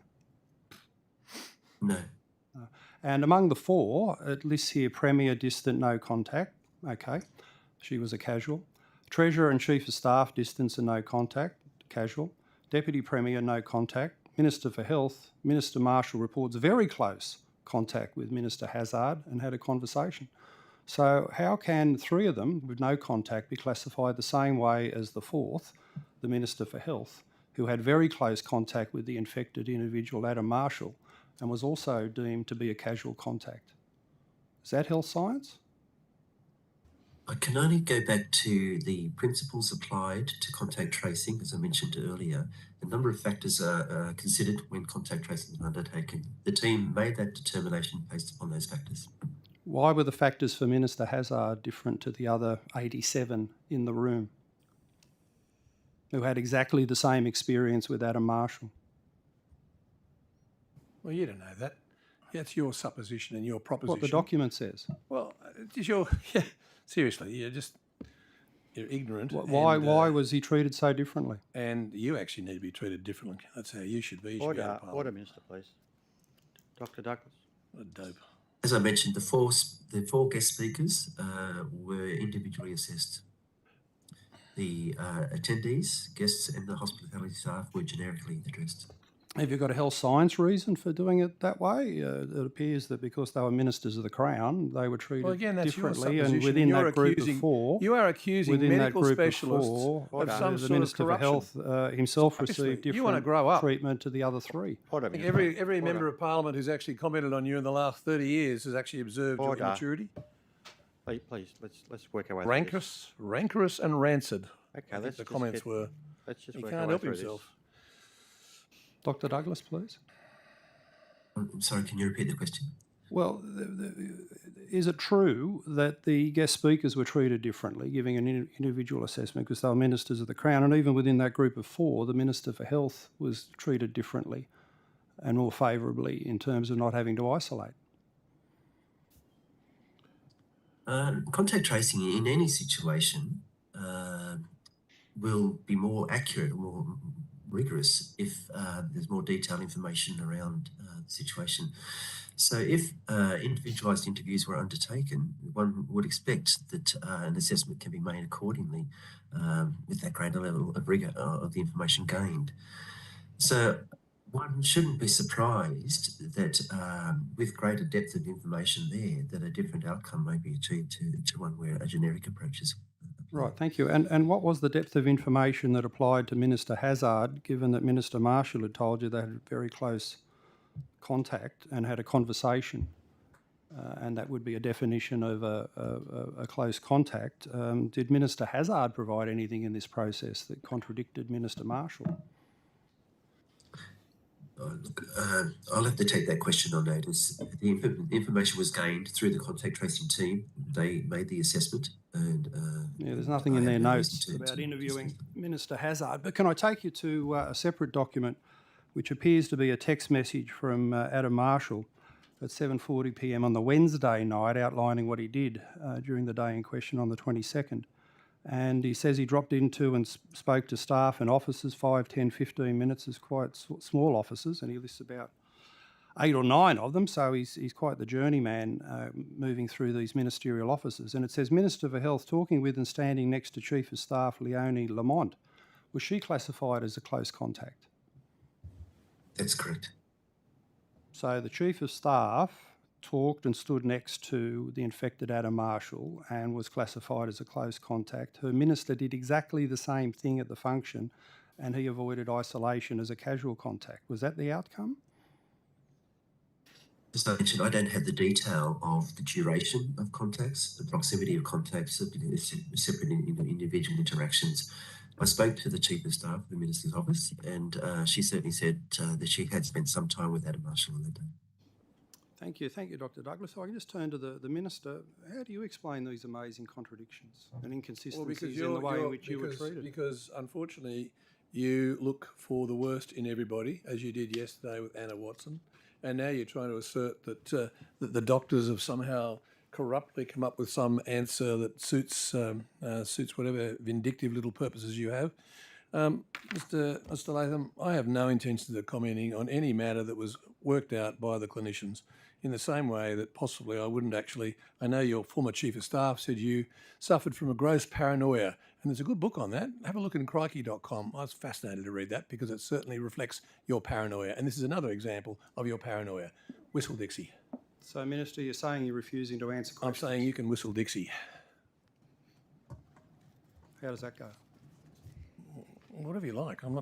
No. And among the 4, it lists here Premier, distant, no contact. Okay, she was a casual. Treasurer and Chief of Staff, distance and no contact, casual. Deputy Premier, no contact. Minister for Health, Minister Marshall reports very close contact with Minister Hazzard and had a conversation. So how can 3 of them with no contact be classified the same way as the 4th, the Minister for Health, who had very close contact with the infected individual, Adam Marshall, and was also deemed to be a casual contact? Is that health science? I can only go back to the principles applied to contact tracing, as I mentioned earlier. A number of factors are considered when contact tracing is undertaken. The team made that determination based upon those factors. Why were the factors for Minister Hazzard different to the other 87 in the room who had exactly the same experience with Adam Marshall? Well, you don't know that. That's your supposition and your proposition. What the document says. Well, it's your... Yeah, seriously, you're ignorant. Why was he treated so differently? And you actually need to be treated differently. That's how you should be. You should be out of Parliament. Order, Minister, please. Dr. Douglas. What a dope. As I mentioned, the four guest speakers were individually assessed. The attendees, guests and the hospitality staff were generically addressed. Have you got a health science reason for doing it that way? It appears that because they were ministers of the Crown, they were treated differently, and within that group of 4... You are accusing medical specialists of some the sort Minister of for corruption. Health himself received You want to different grow up. treatment to the other 3. I think every member of Parliament who's actually commented on you in the last 30 years has actually observed your immaturity. Please, let's work our way through this. Rancorous and rancid. Okay, the comments were. Let's just he work can't our way help through himself. this. Dr. Douglas, please. I'm sorry, can you repeat the question? Well, is it true that the guest speakers were treated differently, giving an individual assessment because they were ministers of the Crown, and even within that group of 4, the Minister for Health was treated differently and more favourably in terms of not having to isolate? Contact tracing in any situation will be more accurate or more rigorous if there's more detailed information around the situation. So if individualised interviews were undertaken, one would expect that an assessment can be made accordingly with that greater level of rigour of the information gained. So one shouldn't be surprised that with greater depth of information there, that a different outcome may be achieved to one where a generic approach is. Right, thank you. And what was the depth of information that applied to Minister Hazzard, given that Minister Marshall had told you they had very close contact and had a conversation, and that would be a definition of a close contact? Did Minister Hazzard provide anything in this process that contradicted Minister Marshall? I'll have to take that question on notice. The information was gained through the contact tracing team. They made the assessment, and there's nothing in their notes about interviewing Minister Hazzard. But can I take you to a separate document, which appears to be a text message from Adam Marshall at 7:40 p.m. on the Wednesday night, outlining what he did during the day in question on the 22nd. And he says he dropped into and spoke to staff and officers, 5, 10, 15 minutes, as quite small officers, and he lists about 8 or 9 of them, so he's quite the journeyman moving through these ministerial offices. And it says, Minister for Health talking with and standing next to Chief of Staff Leonie Lamont. Was she classified as a close contact? That's correct. So the Chief of Staff talked and stood next to the infected Adam Marshall and was classified as a close contact. Her minister did exactly the same thing at the function, and he avoided isolation as a casual contact. Was that the outcome? As I mentioned, I don't have the detail of the duration of contacts, the proximity of contacts, separate individual interactions. I spoke to the Chief of Staff of the Minister's office, and she certainly said that she had spent some time with Adam Marshall on that day. Thank you, Dr. Douglas. So I can just turn to the Minister. How do you explain these amazing contradictions and inconsistencies in the way in which you were treated? Because unfortunately, you look for the worst in everybody, as you did yesterday with Anna Watson, and now you're trying to assert that that the doctors have somehow corruptly come up with some answer that suits whatever vindictive little purposes you have. Mr. Latham, I have no intention of commenting on any matter that was worked out by the clinicians, in the same way that possibly I wouldn't actually. I know your former Chief of Staff said you suffered from a gross paranoia, and there's a good book on that. Have a look in crikey.com. I was fascinated to read that because it certainly reflects your paranoia, and this is another example of your paranoia. Whistle Dixie. So, Minister, you're saying you're refusing to answer questions? I'm saying you can whistle Dixie. How does that go? Whatever you like. I'm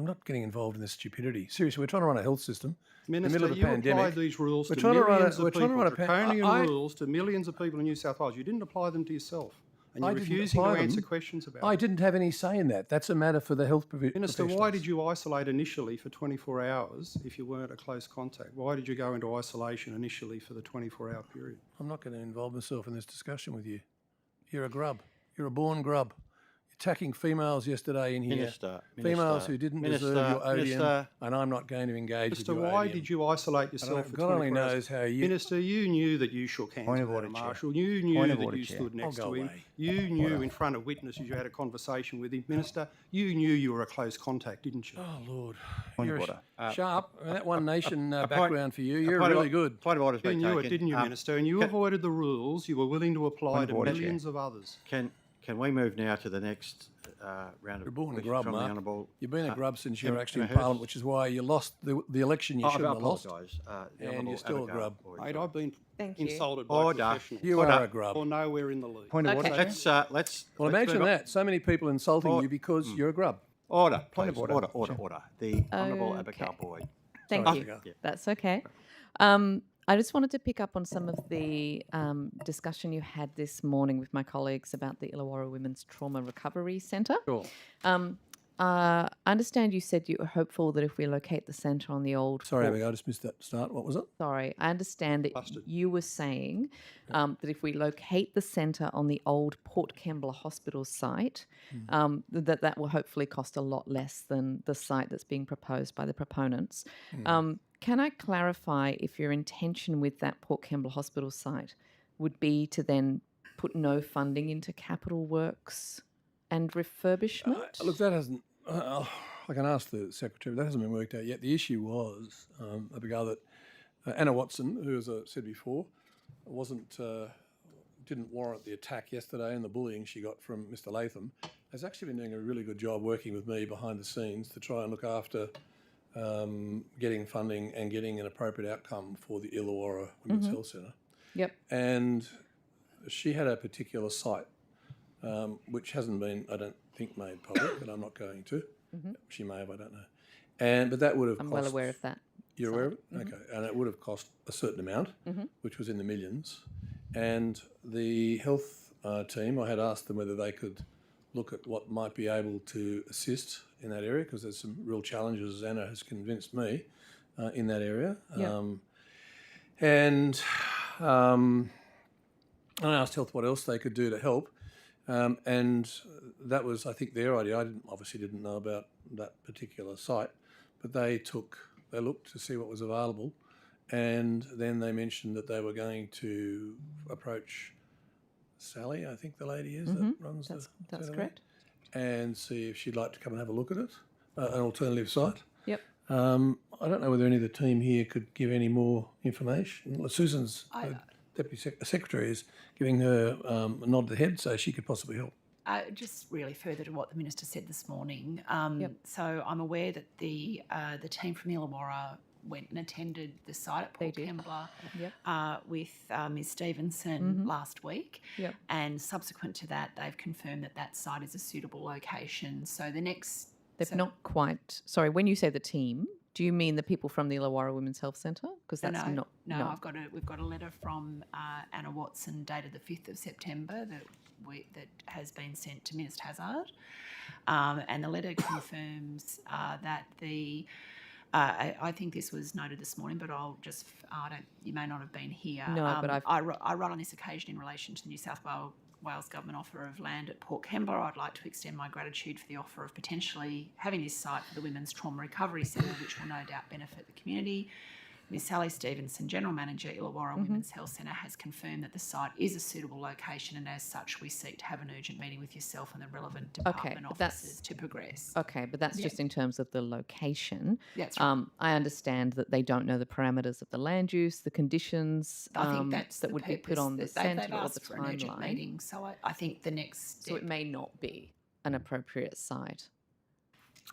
not getting involved in this stupidity. Seriously, we're trying to run a health system. Minister, in the middle of a you pandemic. applied these rules We're to trying to run millions a- we're of trying people, to run a draconian rules to millions of people in New South Wales. You didn't apply them to yourself, and you're I didn't refusing to apply answer them. questions about I it. didn't have any say in that. That's a matter for the health Minister, why professionals. did you isolate initially for 24 hours if you weren't a close contact? Why did you go into isolation initially for the 24-hour period? I'm not going to involve myself in this discussion with you. You're a grub. You're a born grub. Attacking females yesterday in here. Females who didn't deserve your odium, and I'm not going to engage Minister, with your why odium. did you isolate yourself for 24 God only hours? knows how you... Minister, you knew that you shook hands Point of with order, Adam Chair. Marshall. You knew Point of that order, you Chair. stood next I'll to go him. away. You knew in front of witnesses you had a conversation with him. Minister, you knew you were a close contact, didn't you? Oh, Lord. Point of You're order. sharp. That One Nation point- background for you. You're point of really or- good. Point of order has You been knew it, taken. didn't you, Minister? And you avoided the rules you were willing to apply Point to of order, Chair. millions of others. Can we move now to the next round of You're born a questions grub, from the Mark. Honourable? You've been a grub since you were actually in Emma Hurst? Parliament, which is why you lost the election you Oh, shouldn't I have lost. apologise. The And Honourable you're still a Abigail grub. Boyd. Mate, I've been Thank you. insulted by Order. professionals. You are a grub. Or nowhere in the league. Point of order. Okay. Chair. Let's Well, let's imagine move on. that. So many people insulting you because you're a grub. Order, Point please. of order. Order. The Honourable Okay. Abigail Boyd. Thank Sorry, you. Abigail. That's okay. I just wanted to pick up on some of the discussion you had this morning with my colleagues about the Illawarra Women's Trauma Recovery Centre. Sure. I understand you said you were hopeful that if we locate the centre on the old... Sorry, Abigail, I just missed that start. What was it? Sorry, I understand that Busted. you were saying that if we locate the centre on the old Port Kembla Hospital site, that will hopefully cost a lot less than the site that's being proposed by the proponents. Can I clarify if your intention with that Port Kembla Hospital site would be to then put no funding into capital works and refurbishment? Look, that hasn't. I can ask the secretary. That hasn't been worked out yet. The issue was, Abigail, that Anna Watson, who, as I said before, didn't warrant the attack yesterday and the bullying she got from Mr. Latham, has actually been doing a really good job working with me behind the scenes to try and look after getting funding and getting an appropriate outcome for the Illawarra Women's Health Centre. Yep. And she had a particular site, which hasn't been, I don't think, made public, but I'm not going to. She may have, I don't know. But that would have I'm cost... well aware of that. You're aware of it? Okay. And it would have cost a certain amount, which was in the millions. And the health team, I had asked them whether they could look at what might be able to assist in that area, because there's some real challenges, as Anna has convinced me, in that area. And I asked Health what else they could do to help. And that was, I think, their idea. I obviously didn't know about that particular site, but they looked to see what was available, and then they mentioned that they were going to approach Sally, I think the lady is that runs that's correct, and see if she'd like to come and have a look at it, an alternative site. Yep. I don't know whether any of the team here could give any more information. Well, Susan's Deputy Secretary is giving her a nod to the head, so she could possibly help. Just really further to what the Minister said this morning. So I'm aware that the team from Illawarra went and attended the site at Port Kembla with Ms Stevenson last week. And subsequent to that, they've confirmed that that site is a suitable location. So the next... They've not quite... Sorry, when you say the team, do you mean the people from the Illawarra Women's Health Centre? Because that's No, we've got a letter from Anna Watson dated the 5th of September that has been sent to Minister Hazzard, and the letter confirms that the I think this was noted this morning, but you may not have been here. No, but I wrote on this occasion in relation to the New South Wales Government offer of land at Port Kembla. I'd like to extend my gratitude for the offer of potentially having this site for the Women's Trauma Recovery Centre, which will no doubt benefit the community. Ms Sally Stevenson, General Manager, Illawarra Women's Health Centre, has confirmed that the site is a suitable location, and as such we seek to have an urgent meeting with yourself and the relevant department officers to progress. Okay, but that's just in terms of the location. That's right. I understand that they don't know the parameters of the land use, the conditions I think that's that would be put on the centre or the for an urgent timeline. meeting, so I think the next step... So it may not be an appropriate site.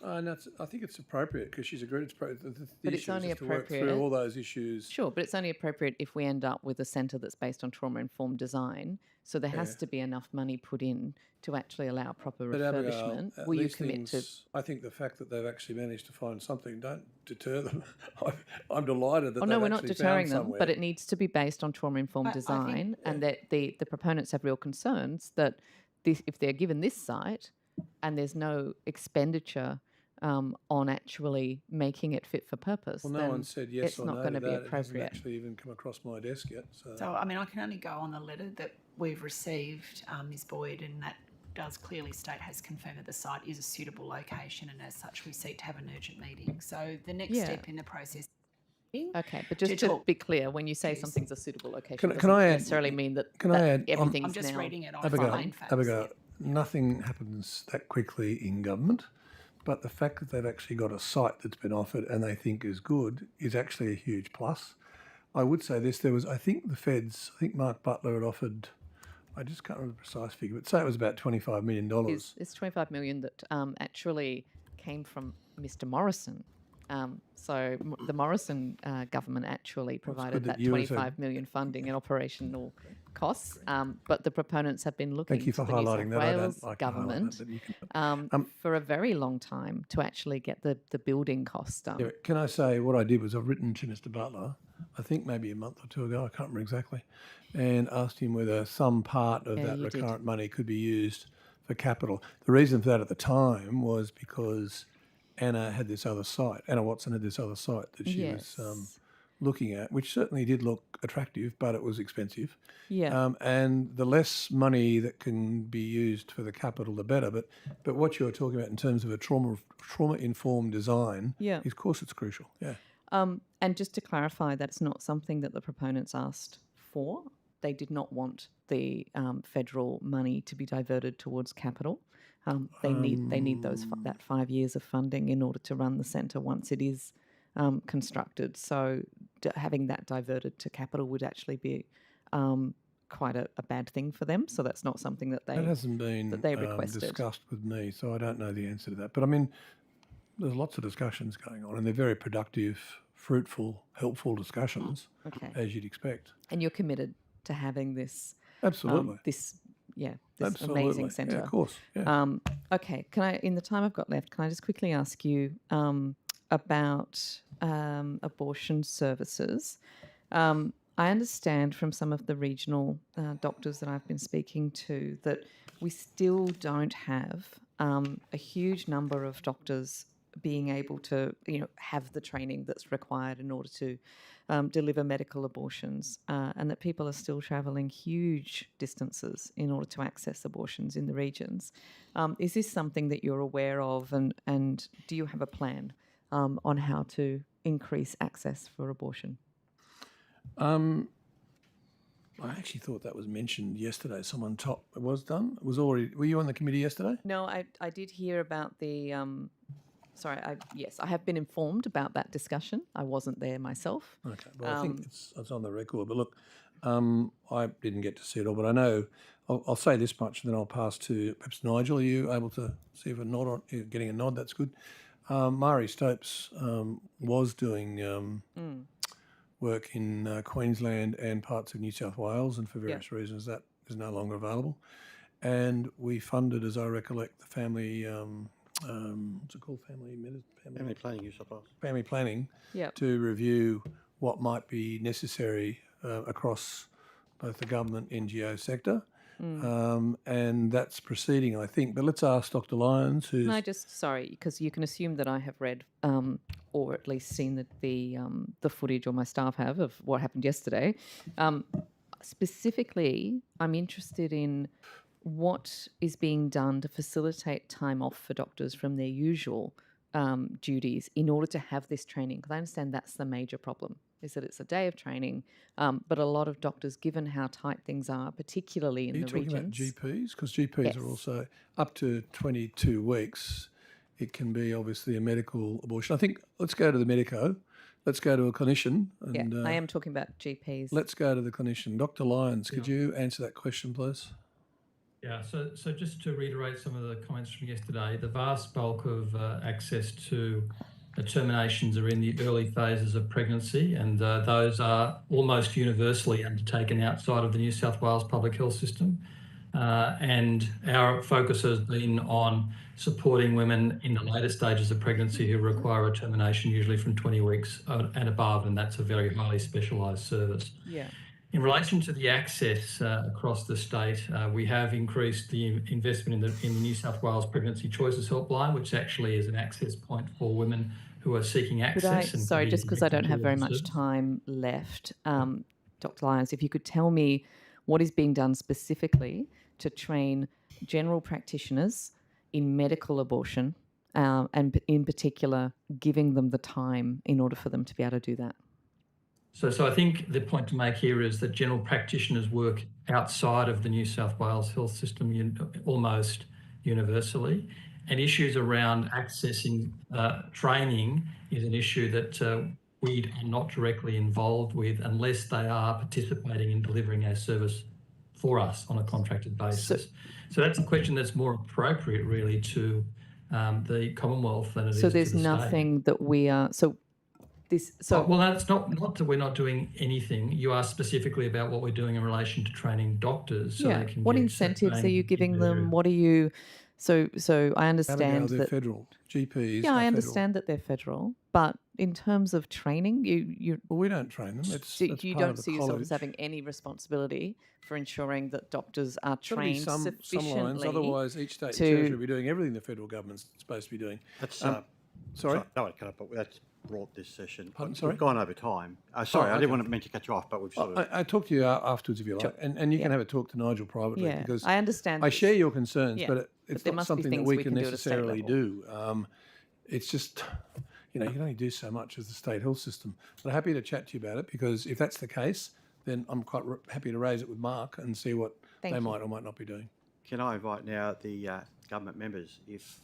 And I think it's appropriate because she's agreed. But it's only to work appropriate. through all those issues. Sure, but it's only appropriate if we end up with a centre that's based on trauma-informed design. So there has to be enough money put in to actually allow proper But refurbishment. Abigail, Will you these commit to? things, I think the fact that they've actually managed to find something don't deter them. I'm delighted that Oh no, they've we're not actually deterring found them, somewhere. but it needs to be based on trauma-informed design, and that the proponents have real concerns that if they're given this site and there's no expenditure on actually making it fit for purpose, Well, no then one said yes it's or not no going to to be that. It hasn't appropriate. actually even come across my desk yet. So, I mean, I can only go on the letter that we've received, Ms Boyd, and that does clearly state, has confirmed that the site is a suitable location, and as such we seek to have an urgent meeting. So the next step in the process... Okay, but just to be clear, when you say something's a suitable location, Can doesn't I add- necessarily mean that, Can I add? everything's I'm just now... reading it on Abigail, plain facts. Abigail, nothing happens that quickly in government, but the fact that they've actually got a site that's been offered and they think is good is actually a huge plus. I would say this, I think Mark Butler had offered, I just can't remember the precise figure, but say it was about $25 million. It's $25 million that actually came from Mr Morrison. So the Morrison government actually provided that $25 million funding and operational costs, but the proponents have been looking Thank you for to the New South highlighting that. Wales I can highlight government that, but you can- for a very long time to actually get the building costs done. Yeah, can I say what I did was I've written to Mr Butler, I think maybe a month or two ago, I can't remember exactly, and asked him whether some part of that you did. recurrent money could be used for capital. The reason for that at the time was because Anna Watson had this other site that she was looking at, which certainly did look attractive, but it was expensive. Yeah. And the less money that can be used for the capital, the better. But what you're talking about in terms of a trauma-informed design, of course it's crucial. Yeah. And just to clarify, that's not something that the proponents asked for. they did not want the federal money to be diverted towards capital. They need that 5 years of funding in order to run the centre once it is constructed. So having that diverted to capital would actually be quite a bad thing for them. So that's not something that that hasn't been requested. discussed with me, so I don't know the answer to that. But I mean, there's lots of discussions going on, and they're very productive, fruitful, helpful discussions, as you'd expect. And you're committed to having this Absolutely. This Absolutely. amazing centre. Yeah, of course. Yeah. Okay, can I, in the time I've got left, can I just quickly ask you about abortion services? I understand from some of the regional doctors that I've been speaking to that we still don't have a huge number of doctors being able to, have the training that's required in order to deliver medical abortions, and that people are still travelling huge distances in order to access abortions in the regions. Is this something that you're aware of, and do you have a plan on how to increase access for abortion? I actually thought that was mentioned yesterday. It was done? It was already... Were you on the committee yesterday? No, I did hear about the... yes, I have been informed about that discussion. I wasn't there myself. Okay, well, I think it's on the record. But look, I didn't get to see it all, but I know... I'll say this much, and then I'll pass to perhaps Nigel. Are you able to see if a nod on... You're getting a nod, that's good. Mari Stopes was doing... work in Queensland and parts of New South Wales, and for various reasons that is no longer available. And we funded, as I recollect, the family, what's it called? Family Planning New South Wales. Family Planning to review what might be necessary across both the government NGO sector. And that's proceeding, I think. But let's ask Dr. Lyons, who's... Can I just, sorry, because you can assume that I have read or at least seen the footage, or my staff have, of what happened yesterday. Specifically, I'm interested in what is being done to facilitate time off for doctors from their usual duties in order to have this training. Because I understand that's the major problem, is that it's a day of training, but a lot of doctors, given how tight things are, particularly in the regions... Are you talking about GPs? Because GPs are also up to 22 weeks. It can be obviously a medical abortion. I think let's go to the medico. Let's go to a clinician. And, I am talking about GPs. Let's go to the clinician. Dr. Lyons, could you answer that question, please? Yeah, so just to reiterate some of the comments from yesterday, the vast bulk of access to terminations are in the early phases of pregnancy, and those are almost universally undertaken outside of the New South Wales public health system. And our focus has been on supporting women in the later stages of pregnancy who require a termination, usually from 20 weeks and above, and that's a very highly specialised service. Yeah. In relation to the access across the state, we have increased the investment in the New South Wales Pregnancy Choices Helpline, which actually is an access point for women who are seeking access. Sorry, just because I don't have very much time left, Dr. Lyons, if you could tell me what is being done specifically to train general practitioners in medical abortion, and in particular, giving them the time in order for them to be able to do that. So I think the point to make here is that general practitioners work outside of the New South Wales health system almost universally, and issues around accessing training is an issue that we are not directly involved with unless they are participating in delivering a service for us on a contracted basis. So that's a question that's more appropriate really to the Commonwealth than it is to the state. So there's nothing that we are... Well, that's not that we're not doing anything. You asked specifically about what we're doing in relation to training doctors. So they can what get incentives are you giving them? What are you... So I understand they're that... federal. GPs Yeah, are I understand that they're federal, but in terms of training, you... Well, we don't train them. You don't see yourself as having any responsibility for ensuring that doctors are trained sufficiently some lines, otherwise each state and territory will be doing everything the federal government's supposed to be doing. That's, sorry? No, but that's brought this session. Pardon, sorry? We've gone over time. Sorry, I didn't mean to cut you off, but we've sort of... I talk to you afterwards if you like, and you can have a talk to Nigel privately, because I understand. I share your concerns, Yeah, but it's there not must be something that things we we can can do at a state necessarily level. do. It's just, you can only do so much as the state health system. But I'm happy to chat to you about it, because if that's the case, then I'm quite happy to raise it with Mark and see what Thank they you. might or might not be doing. Can I invite now the government members, if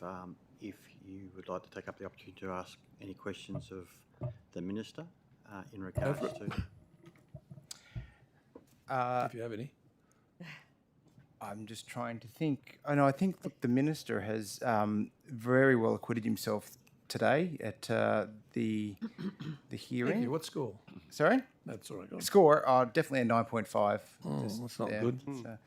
you would like to take up the opportunity to ask any questions of the Minister in regards for it. to... If you have any. I'm just trying to think. I know. I think the Minister has very well acquitted himself today at the hearing. Thank you. What score? Sorry? That's all right. Go on. Score, definitely a 9.5. Oh, that's not good. So,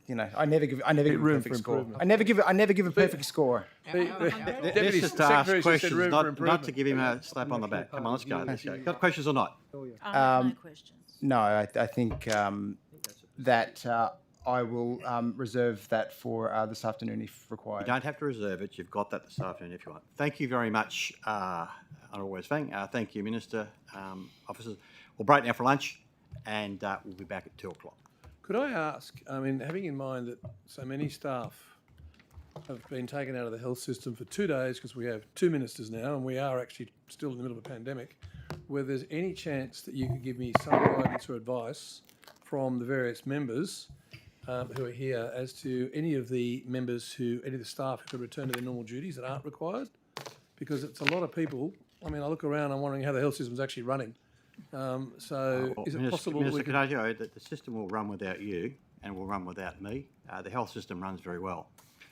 you know, I never give a room perfect for score. improvement. I never give a perfect score. This is to ask questions, not to give him a slap on the back. Come on, let's go. Let's go. Got questions or not? No questions. No, I think that I will reserve that for this afternoon if required. You don't have to reserve it. You've got that this afternoon if you want. Thank you very much, Honourable West Fang. Thank you, Minister, officers. We'll break now for lunch, and we'll be back at 2 o'clock. Could I ask, I mean, having in mind that so many staff have been taken out of the health system for 2 days because we have 2 ministers now and we are actually still in the middle of a pandemic, whether there's any chance that you could give me some guidance or advice from the various members who are here as to any of the staff who could return to their normal duties that aren't required? Because it's a lot of people. I mean, I look around, I'm wondering how the health system's actually running. Is it possible Minister, we could... can I tell you that the system will run without you and will run without me? The health system runs very well.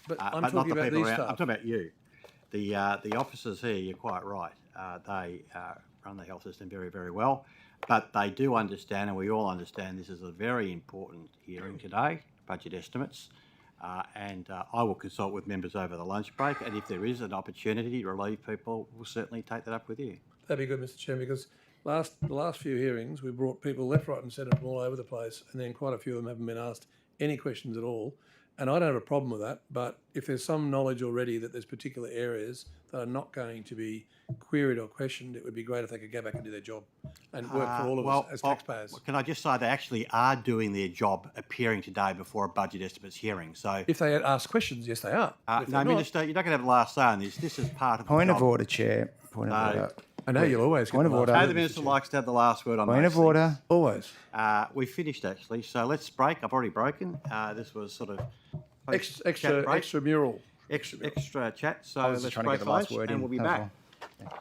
But I'm not talking the about people these around. staff. I'm talking about you. The officers here, you're quite right. They run the health system very, very well. But they do understand, and we all understand, this is a very important hearing today, budget estimates. And I will consult with members over the lunch break. And if there is an opportunity to relieve people, we'll certainly take that up with you. That'd be good, Mr. Chairman, because the last few hearings, we brought people left, right and centre from all over the place, and then quite a few of them haven't been asked any questions at all. And I don't have a problem with that, but if there's some knowledge already that there's particular areas that are not going to be queried or questioned, it would be great if they could go back and do their job and work for all of us as taxpayers. Can I just say they actually are doing their job appearing today before a budget estimates hearing. So if they ask questions, yes, they are. No, Minister, you're not going to have the last say on this. This is part of Point the of job. order, Chair. Point of order. I know you'll always get Point of the last order. I know the Minister likes to have the last word on Point most of order. things. Always. We finished, actually, so let's break. I've already broken. This was sort of Extra mural. Extra chat. So I was just let's trying to break get the last lunch word and in. we'll be That was back. all.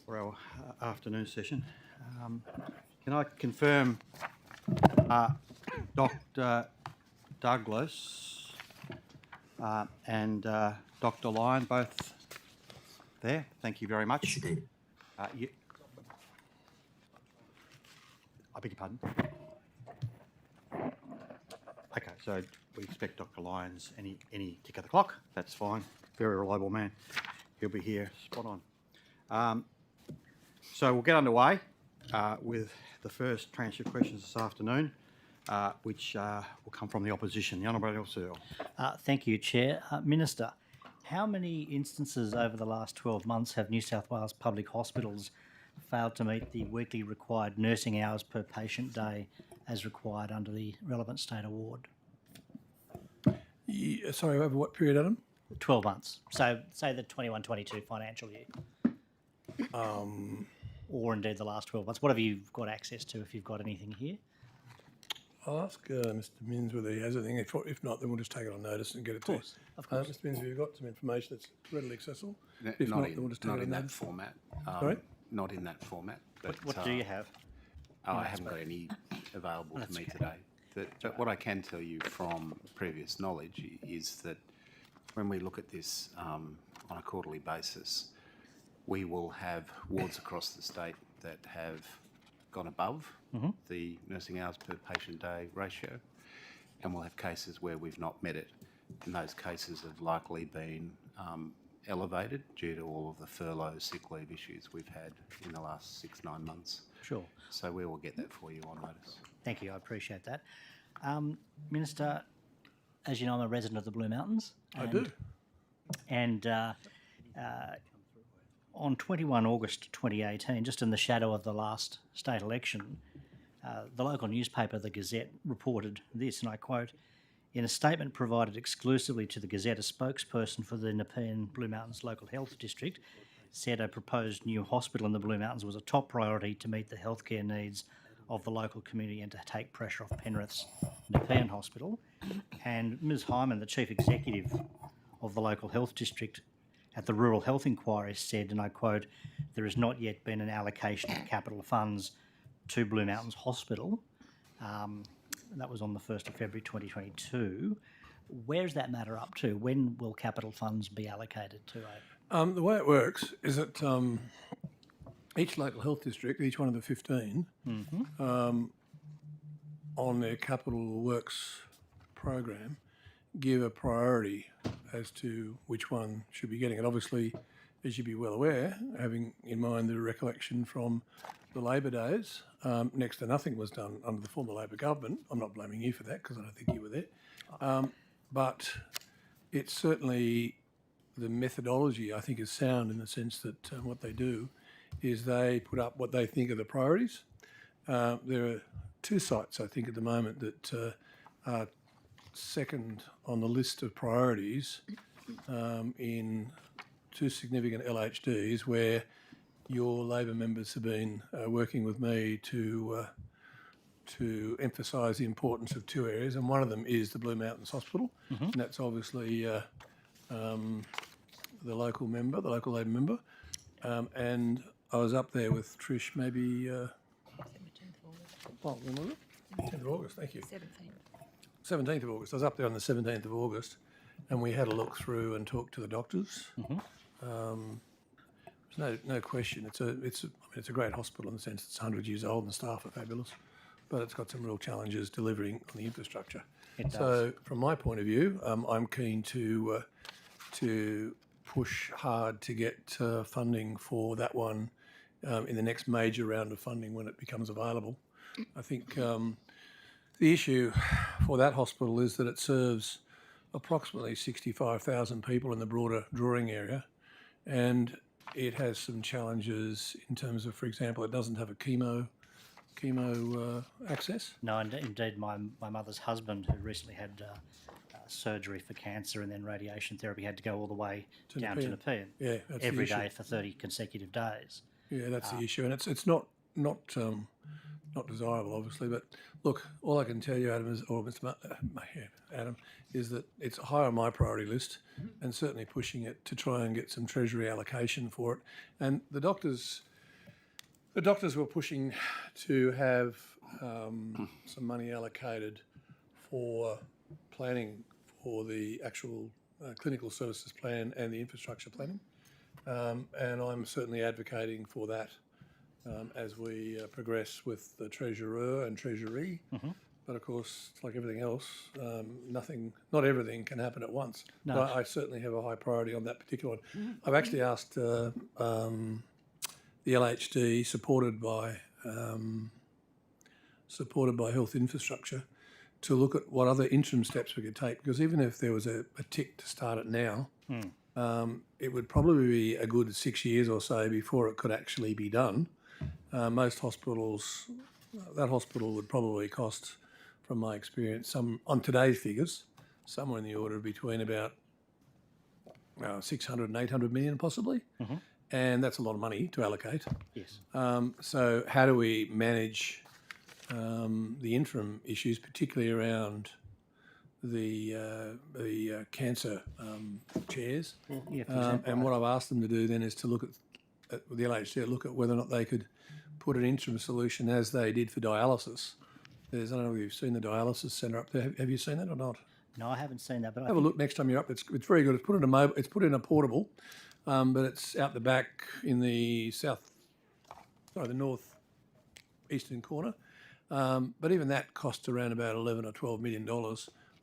for our afternoon session. Can I confirm Dr. Douglas and Dr. Lyon both there? Thank you very much. I beg your pardon? Okay, so we expect Dr. Lyons any tick of the clock. That's fine. Very reliable man. He'll be here spot on. So we'll get underway with the first transcript questions this afternoon, which will come from the opposition. The Honourable Searle. Thank you, Chair. Minister, how many instances over the last 12 months have New South Wales public hospitals failed to meet the weekly required nursing hours per patient day as required under the relevant state award? Sorry, over what period, Adam? 12 months. So say the 21-22 financial year. Or indeed the last 12 months. What have you got access to if you've got anything here? I'll ask Mr Minns whether he has anything. If not, then we'll just take it on notice and get it to you. Of course. Mr Minns, have you got some information that's readily accessible? N- If not not, in, then we'll just take not it in on that notice. format. Sorry? Not in that format. But, What do you have? I haven't got any available to me today. But what I can tell you from previous knowledge is that when we look at this on a quarterly basis, we will have wards across the state that have gone above the nursing hours per patient day ratio, and we'll have cases where we've not met it. And those cases have likely been elevated due to all of the furlough, sick leave issues we've had in the last 6-9 months. Sure. So we will get that for you on notice. Thank you, I appreciate that. Minister, as you know, I'm a resident of the Blue Mountains. I do. And on 21 August 2018, just in the shadow of the last state election, the local newspaper, the Gazette, reported this, and I quote, "In a statement provided exclusively to the Gazette, a spokesperson for the Nepean Blue Mountains Local Health District said a proposed new hospital in the Blue Mountains was a top priority to meet the healthcare needs of the local community and to take pressure off Penrith's Nepean Hospital." And Ms Hyman, the Chief Executive of the local health district at the Rural Health Inquiry said, and I quote, "There has not yet been an allocation of capital funds to Blue Mountains Hospital." That was on the 1st of February 2022. Where's that matter up to? When will capital funds be allocated to it? The way it works is that each local health district, each one of the 15, on their capital works program, give a priority as to which one should be getting it. Obviously, as you'd be well aware, having in mind the recollection from the Labor days, next to nothing was done under the former Labor government. I'm not blaming you for that because I don't think you were there. But it's certainly the methodology, I think, is sound in the sense that what they do is they put up what they think are the priorities. There are 2 sites, I think, at the moment that are second on the list of priorities in 2 significant LHDs where your Labor members have been working with me to emphasise the importance of 2 areas, and one of them is the Blue Mountains Hospital, and that's obviously the local member, the local Labor member, and I was up there with Trish maybe 17th of August. When was it? 10th of August, thank you. 17th of August. I was up there on the 17th of August, and we had a look through and talked to the doctors. There's no question. It's a great hospital in the sense it's 100 years old and the staff are fabulous, but it's got some real challenges delivering on the infrastructure. It does. So, from my point of view, I'm keen to push hard to get funding for that one in the next major round of funding when it becomes available. I think the issue for that hospital is that it serves approximately 65,000 people in the broader drawing area, and it has some challenges in terms of, for example, it doesn't have a chemo access. No, indeed, my mother's husband, who recently had surgery for cancer and then radiation therapy, had to go all the way down to Nepean every day for 30 consecutive days. Yeah, that's the issue, and it's not desirable, obviously. But look, all I can tell you, Adam, is that it's high on my priority list, and certainly pushing it to try and get some Treasury allocation for it. And the doctors The doctors were pushing to have some money allocated for planning for the actual clinical services plan and the infrastructure planning. And I'm certainly advocating for that as we progress with the Treasurer and Treasury. But of course, like everything else, not everything can happen at once. No. But I certainly have a high priority on that particular one. I've actually asked the LHD, supported by Health Infrastructure, to look at what other interim steps we could take, because even if there was a tick to start it now, it would probably be a good 6 years or so before it could actually be done. Most hospitals, that hospital would probably cost, from my experience, on today's figures, somewhere in the order of between about 600 and 800 million possibly. And that's a lot of money to allocate. Yes. So how do we manage the interim issues, particularly around the cancer chairs? Yeah, for example. And what I've asked them to do then is to look at the LHC, look at whether or not they could put an interim solution as they did for dialysis. I don't know if you've seen the dialysis centre up there. Have you seen that or not? No, I haven't seen that. But Have a look next time you're up. It's very good. It's put in a portable, but it's out the back in the north eastern corner. But even that costs around about $11 or $12 million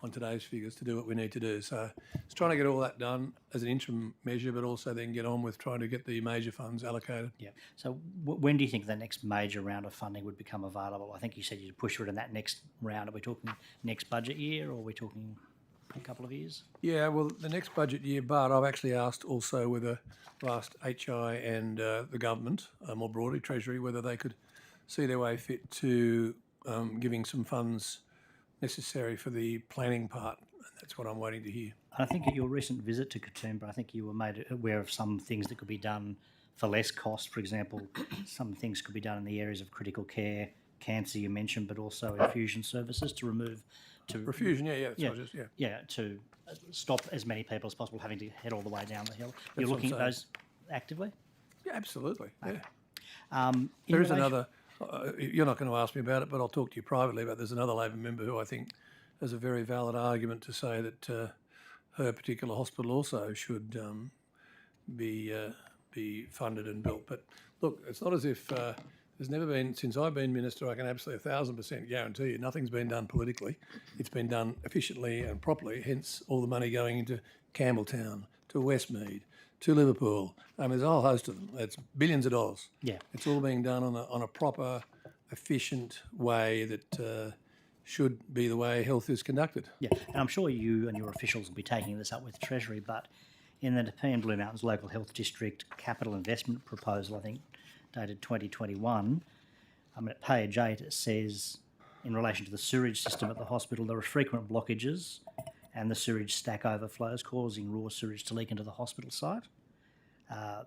on today's figures to do what we need to do. So it's trying to get all that done as an interim measure, but also then get on with trying to get the major funds allocated. Yeah. So when do you think the next major round of funding would become available? I think you said you'd push for it in that next round. Are we talking next budget year, or are we talking a couple of years? Yeah, well, the next budget year, but I've actually asked also whether I've asked HI and the government, more broadly Treasury, whether they could see their way fit to giving some funds necessary for the planning part. And that's what I'm waiting to hear. I think at your recent visit to Katoomba, I think you were made aware of some things that could be done for less cost. For example, some things could be done in the areas of critical care, cancer you mentioned, but also infusion services to remove... Perfusion, to stop as many people as possible having to head all the way down the hill. That's You're what looking I'm at those actively? Yeah, absolutely. Okay. Yeah. There is another... you're not going to ask me about it, but I'll talk to you privately about. There's another Labor member who I think has a very valid argument to say that her particular hospital also should be funded and built. But look, it's not as if there's never been, since I've been minister, I can absolutely 1,000% guarantee you nothing's been done politically. It's been done efficiently and properly, hence all the money going into Campbelltown, to Westmead, to Liverpool. I mean, there's a whole host of them. It's billions of dollars. Yeah. It's all being done on a proper, efficient way that should be the way health is conducted. Yeah, and I'm sure you and your officials will be taking this up with Treasury, but in the Nepean Blue Mountains Local Health District capital investment proposal, I think, dated 2021, at page 8 it says, in relation to the sewage system at the hospital, there are frequent blockages and the sewage stack overflows, causing raw sewage to leak into the hospital site.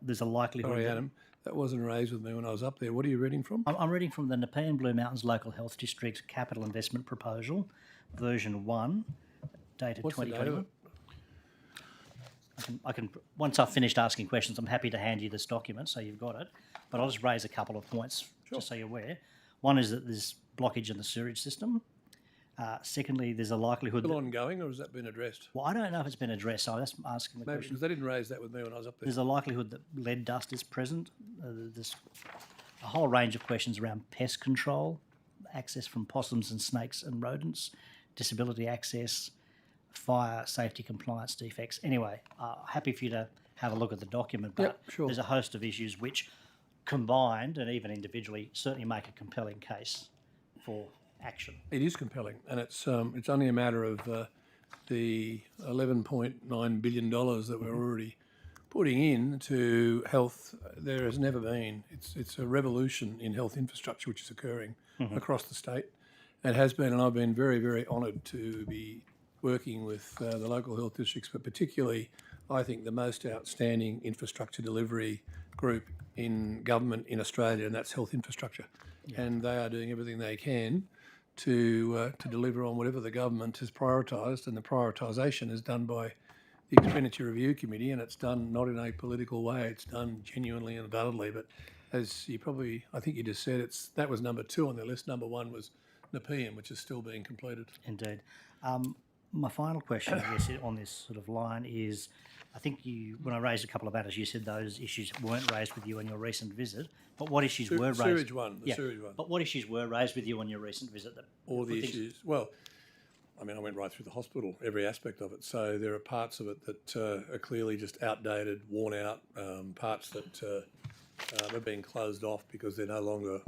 There's a likelihood... Sorry, Adam, that wasn't raised with me when I was up there. What are you reading from? I'm reading from the Nepean Blue Mountains Local Health District Capital Investment Proposal, version 1, dated 2021. I can once I've finished asking questions, I'm happy to hand you this document so you've got it. But I'll just raise a couple of points just so you're aware. One is that there's blockage in the sewage system. Secondly, there's a likelihood... Still ongoing, or has that been addressed? Well, I don't know if it's been addressed, so I'm just asking the Maybe, question. because they didn't raise that with me when I was up there. There's a likelihood that lead dust is present. There's a whole range of questions around pest control, access from possums and snakes and rodents, disability access, fire safety compliance defects. Anyway, happy for you to have a look at the document, but there's a host of issues which, combined and even individually, certainly make a compelling case for action. It is compelling, and it's only a matter of the $11.9 billion that we're already putting into health. There has never been. It's a revolution in health infrastructure which is occurring across the state. It has been, and I've been very, very honoured to be working with the local health districts, but particularly, I think, the most outstanding infrastructure delivery group in government in Australia, and that's health infrastructure. Yeah. And they are doing everything they can to deliver on whatever the government has prioritised, and the prioritisation is done by the Expenditure Review Committee, and it's done not in a political way, it's done genuinely and validly. But as you probably, I think you just said, that was number 2 on the list. Number 1 was Nepean, which is still being completed. Indeed. My final question, I guess, on this sort of line is, I think when I raised a couple of matters, you said those issues weren't raised with you on your recent visit. But what issues were raised? Sewerage one, sewerage one. But what issues were raised with you on your recent visit? All the issues. Well, I mean, I went right through the hospital, every aspect of it. So there are parts of it that are clearly just outdated, worn out, parts that are being closed off because they're no longer,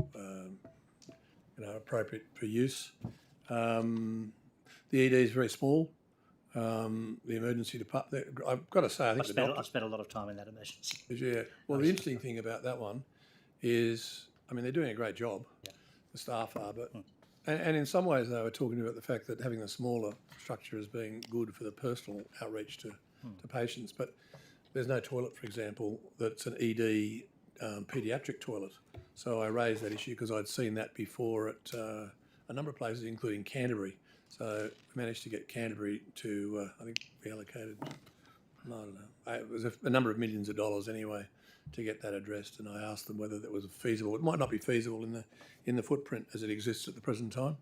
appropriate for use. The ED is very small. The emergency department, I've got to say, I spent a lot of time in that emergency. Yeah. Well, the interesting thing about that one is, I mean, they're doing a great job. Yeah. The staff are, but and in some ways they were talking about the fact that having a smaller structure is being good for the personal outreach to patients. But there's no toilet, for example, that's an ED paediatric toilet. So I raised that issue because I'd seen that before at a number of places, including Canterbury. So we managed to get Canterbury to, I think we allocated, I don't know, it was a number of millions of dollars anyway to get that addressed, and I asked them whether that was feasible. It might not be feasible in the footprint as it exists at the present time.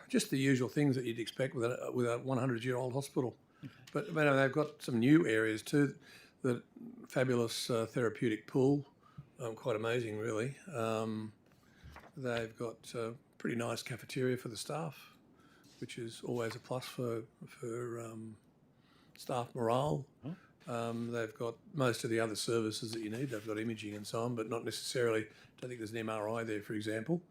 Just the usual things that you'd expect with a 100-year-old hospital. Okay. But they've got some new areas too, the fabulous therapeutic pool, quite amazing really. They've got pretty nice cafeteria for the staff, which is always a plus for staff morale. They've got most of the other services that you need. They've got imaging and so on, but not necessarily, I don't think there's an MRI there, for example.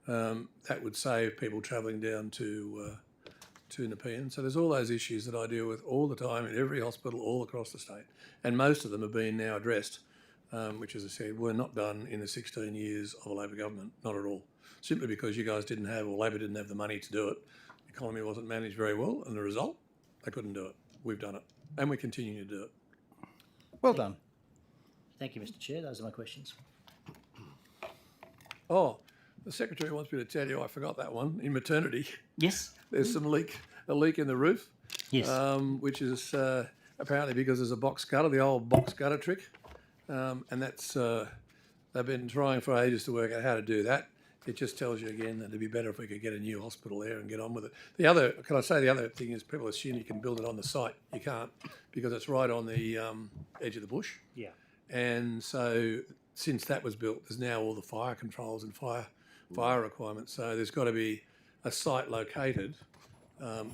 That would save people travelling down to Nepean. So there's all those issues that I deal with all the time in every hospital all across the state. And most of them have been now addressed, which, as I said, were not done in the 16 years of a Labor government, not at all. Simply because you guys didn't have, or Labor didn't have the money to do it. The economy wasn't managed very well, and the result, they couldn't do it. We've done it, and we continue to do it. Well done. Thank you, Mr. Chair. Those are my questions. Oh, the Secretary wants me to tell you, I forgot that one, in maternity. Yes. There's a leak in the roof. Yes. Which is apparently because there's a box gutter, the old box gutter trick. And that's, they've been trying for ages to work out how to do that. It just tells you again that it'd be better if we could get a new hospital there and get on with it. The other thing is people assume you can build it on the site. You can't, because it's right on the edge of the bush. Yeah. And so since that was built, there's now all the fire controls and fire requirements. So there's got to be a site located,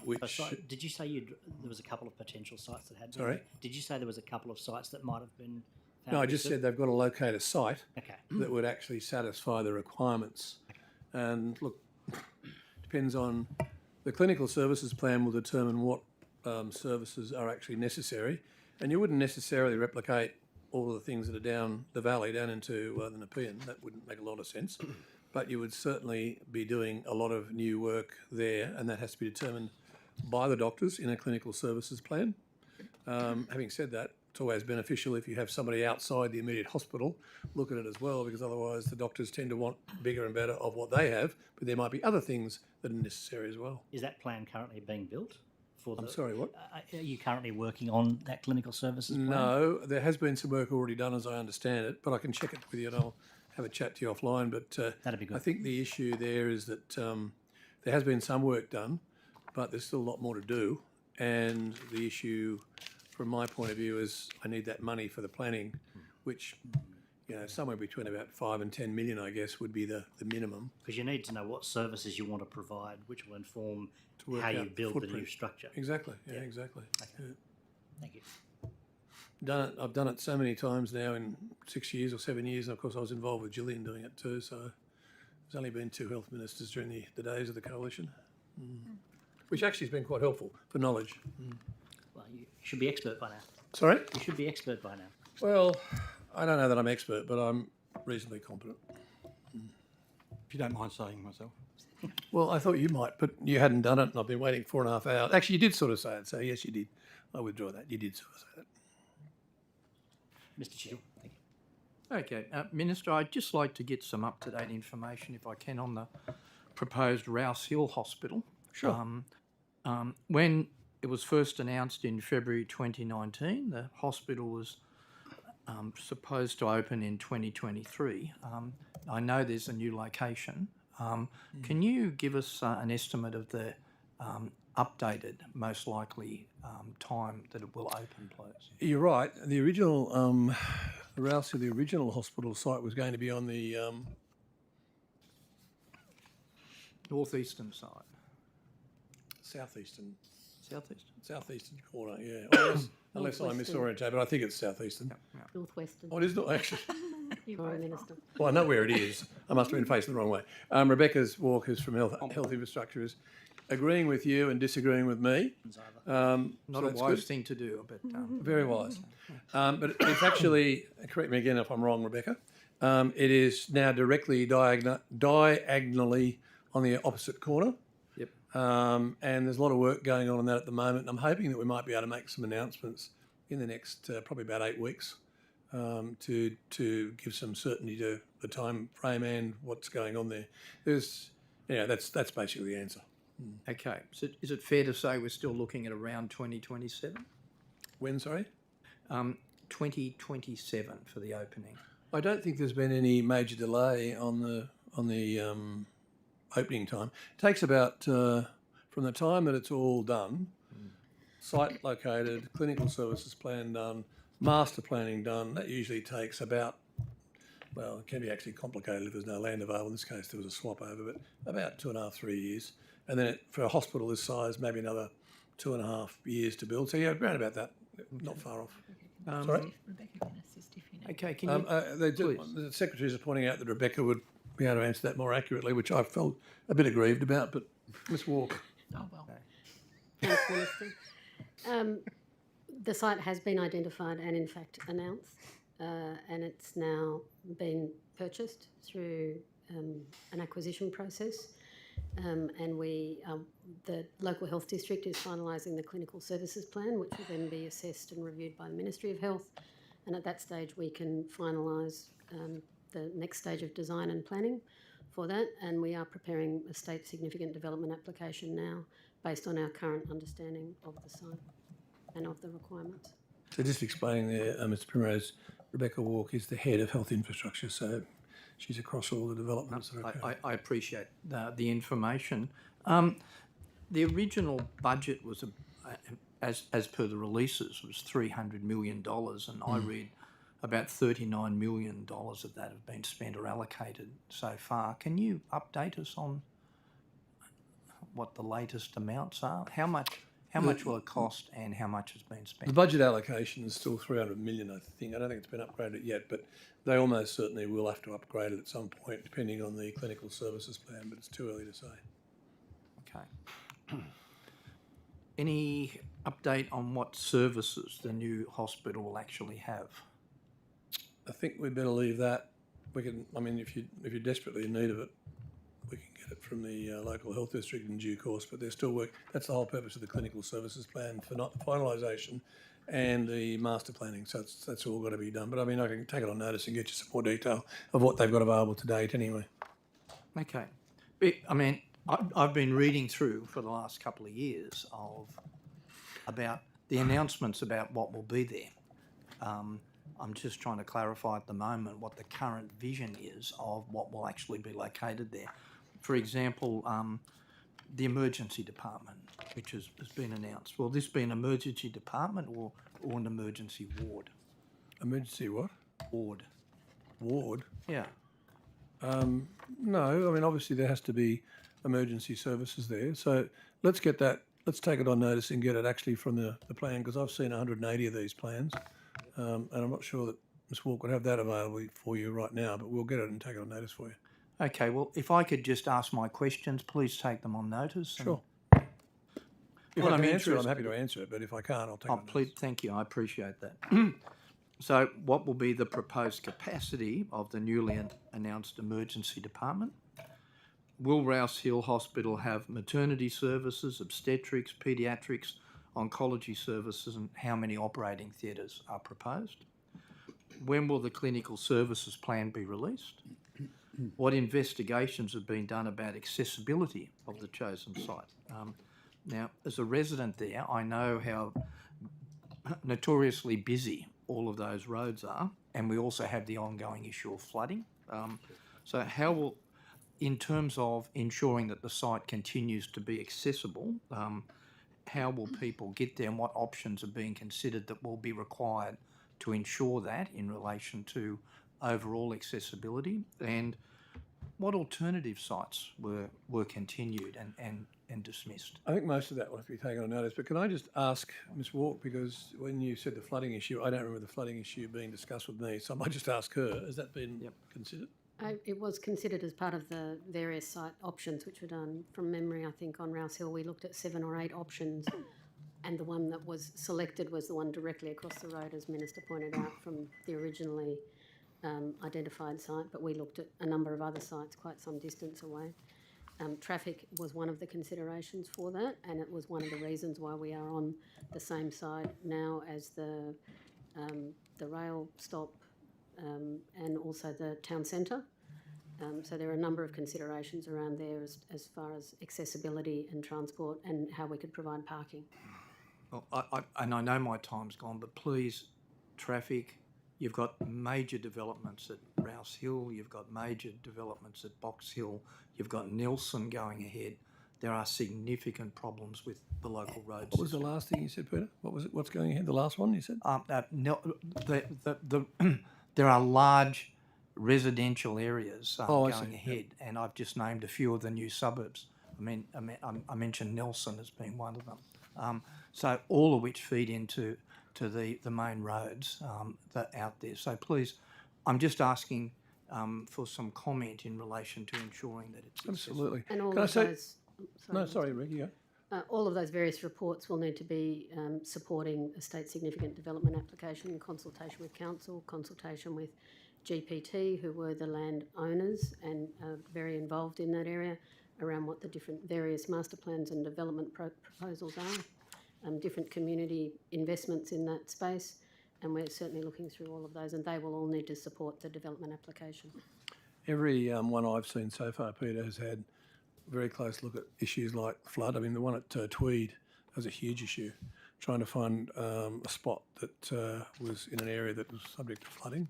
which... Did you say there was a couple of potential sites that had been... Sorry? Did you say there was a couple of sites that might have been... No, I just said they've got to locate a site that would actually satisfy the requirements. Okay. And look, depends on the clinical services plan will determine what services are actually necessary. And you wouldn't necessarily replicate all of the things that are down the valley, down into the Nepean. That wouldn't make a lot of sense. But you would certainly be doing a lot of new work there, and that has to be determined by the doctors in a clinical services plan. Having said that, it's always beneficial if you have somebody outside the immediate hospital look at it as well, because otherwise the doctors tend to want bigger and better of what they have, but there might be other things that are necessary as well. Is that plan currently being built? I'm sorry, what? Are you currently working on that clinical services plan? No, there has been some work already done as I understand it, but I can check it with you and I'll have a chat to you offline. But that'd be good. I think the issue there is that there has been some work done, but there's still a lot more to do. And the issue from my point of view is I need that money for the planning, which, somewhere between about 5 and 10 million, I guess, would be the minimum. Because you need to know what services you want to provide, which will inform how out you build the footprint. new structure. Exactly, yeah, exactly. Okay. Yeah. Thank you. I've done it so many times now in 6 years or 7 years, and of course I was involved with Gillian doing it too, so there's only been 2 health ministers during the days of the coalition, which actually has been quite helpful for knowledge. Well, you should be expert by now. Sorry? You should be expert by now. Well, I don't know that I'm expert, but I'm reasonably competent. If you don't mind saying myself. Well, I thought you might, but you hadn't done it, and I've been waiting 4.5 hours. Actually, you did sort of say it, so yes, you did. I withdraw that. You did sort of say that. Mr. Chittle, thank you. Okay, Minister, I'd just like to get some up-to-date information, if I can, on the proposed Rouse Hill Hospital. Sure. When it was first announced in February 2019, the hospital was supposed to open in 2023. I know there's a new location. Can you give us an estimate of the updated, most likely time that it will open, please? You're right. The original, the original hospital site was going to be on the Northeastern side. southeastern corner, yeah. Unless I misorientate, but I think it's southeastern. Northwestern. Oh, it is not actually. Prime Minister. Well, I know where it is. I must have been facing the wrong way. Rebecca's Walkers from Health Infrastructure is agreeing with you and disagreeing with me. Not so a that's wise good. thing to do, but... Very wise. But it's actually, correct me again if I'm wrong, Rebecca, it is now directly diagonally on the opposite corner. Yep. And there's a lot of work going on that at the moment. I'm hoping that we might be able to make some announcements in the next probably about 8 weeks to give some certainty to the time frame and what's going on there. That's basically the answer. Okay. So is it fair to say we're still looking at around 2027? When, sorry? 2027 for the opening. I don't think there's been any major delay on the opening time. It takes about from the time that it's all done, site located, clinical services plan done, master planning done. That usually takes about, well, it can be actually complicated if there's no land available. In this case, there was a swap over, but about 2.5, 3 years. And then for a hospital this size, maybe another 2.5 years to build. So yeah, around about that, not far off. Sorry? Rebecca can assist if you need. Okay, can you the secretaries are pointing out that Rebecca would be able to answer that more accurately, which I felt a bit aggrieved about, but Ms. Walker. Oh, well. Thanks, Minister. The site has been identified and in fact announced, and it's now been purchased through an acquisition process. And the local health district is finalising the clinical services plan, which will then be assessed and reviewed by the Ministry of Health. And at that stage, we can finalise the next stage of design and planning for that. And we are preparing a state significant development application now based on our current understanding of the site and of the requirements. So just explaining there, Mr. Primrose, Rebecca Walk is the head of health infrastructure, so she's across all the developments. I appreciate the information. The original budget was, as per the releases, was $300 million, and I read about $39 million of that have been spent or allocated so far. Can you update us on what the latest amounts are? How much will it cost, and how much has been spent? The budget allocation is still $300 million, I think. I don't think it's been upgraded yet, but they almost certainly will have to upgrade it at some point, depending on the clinical services plan, but it's too early to say. Okay. Any update on what services the new hospital will actually have? I think we'd better leave that. We can, I mean, if you're desperately in need of it, we can get it from the local health district in due course, but there's still work. That's the whole purpose of the clinical services plan, for not finalisation and the master planning. So that's all got to be done. But I mean, I can take it on notice and get you some more detail of what they've got available to date anyway. Okay. I mean, I've been reading through for the last couple of years about the announcements about what will be there. I'm just trying to clarify at the moment what the current vision is of what will actually be located there. For example, the emergency department, which has been announced. Will this be an emergency department or an emergency ward? Emergency what? Ward. Ward? Yeah. No, I mean, obviously there has to be emergency services there. So let's get that, let's take it on notice and get it actually from the plan, because I've seen 180 of these plans, and I'm not sure that Ms. Walk would have that available for you right now, but we'll get it and take it on notice for you. Okay, well, if I could just ask my questions, please take them on notice. Sure. If Well, I I'm can answer it, I'm interested- happy to answer it, but if I can't, I'll take it on notice. Please, thank you, I appreciate that. So what will be the proposed capacity of the newly announced emergency department? Will Rouse Hill Hospital have maternity services, obstetrics, paediatrics, oncology services, and how many operating theatres are proposed? When will the clinical services plan be released? What investigations have been done about accessibility of the chosen site? Now, as a resident there, I know how notoriously busy all of those roads are, and we also have the ongoing issue of flooding. So how will, in terms of ensuring that the site continues to be accessible, how will people get there and what options are being considered that will be required to ensure that in relation to overall accessibility, and what alternative sites were continued and dismissed? I think most of that will have to be taken on notice, but can I just ask Ms Walk, because when you said the flooding issue, I don't remember the flooding issue being discussed with me, so I might just ask her, has that been considered? It was considered as part of the various site options which were done. From memory, I think on Rouse Hill we looked at 7 or 8 options, and the one that was selected was the one directly across the road, as Minister pointed out, from the originally identified site, but we looked at a number of other sites quite some distance away. Traffic was one of the considerations for that, and it was one of the reasons why we are on the same side now as the rail stop and also the town centre. So there are a number of considerations around there as far as accessibility and transport and how we could provide parking. Well, I know my time's gone, but please, traffic, you've got major developments at Rouse Hill, you've got major developments at Box Hill, you've got Nelson going ahead. There are significant problems with the local roads. What was the last thing you said, Peter? What was it? What's going ahead? The last one you said? There are large residential areas I going see. ahead, and I've just named a few of the new suburbs. I mentioned Nelson as being one of them. So all of which feed into the main roads that are out there. So please, I'm just asking for some comment in relation to ensuring that it's Absolutely. And all Can I of say? those. No, sorry, Ricky. Yeah. All of those various reports will need to be supporting a state significant development application in consultation with council, consultation with GPT, who were the land owners and very involved in that area, around what the different various master plans and development proposals are, different community investments in that space, and we're certainly looking through all of those, and they will all need to support the development application. Every one I've seen so far, Peter, has had a very close look at issues like flood. I mean, the one at Tweed was a huge issue, trying to find a spot that was in an area that was subject to flooding.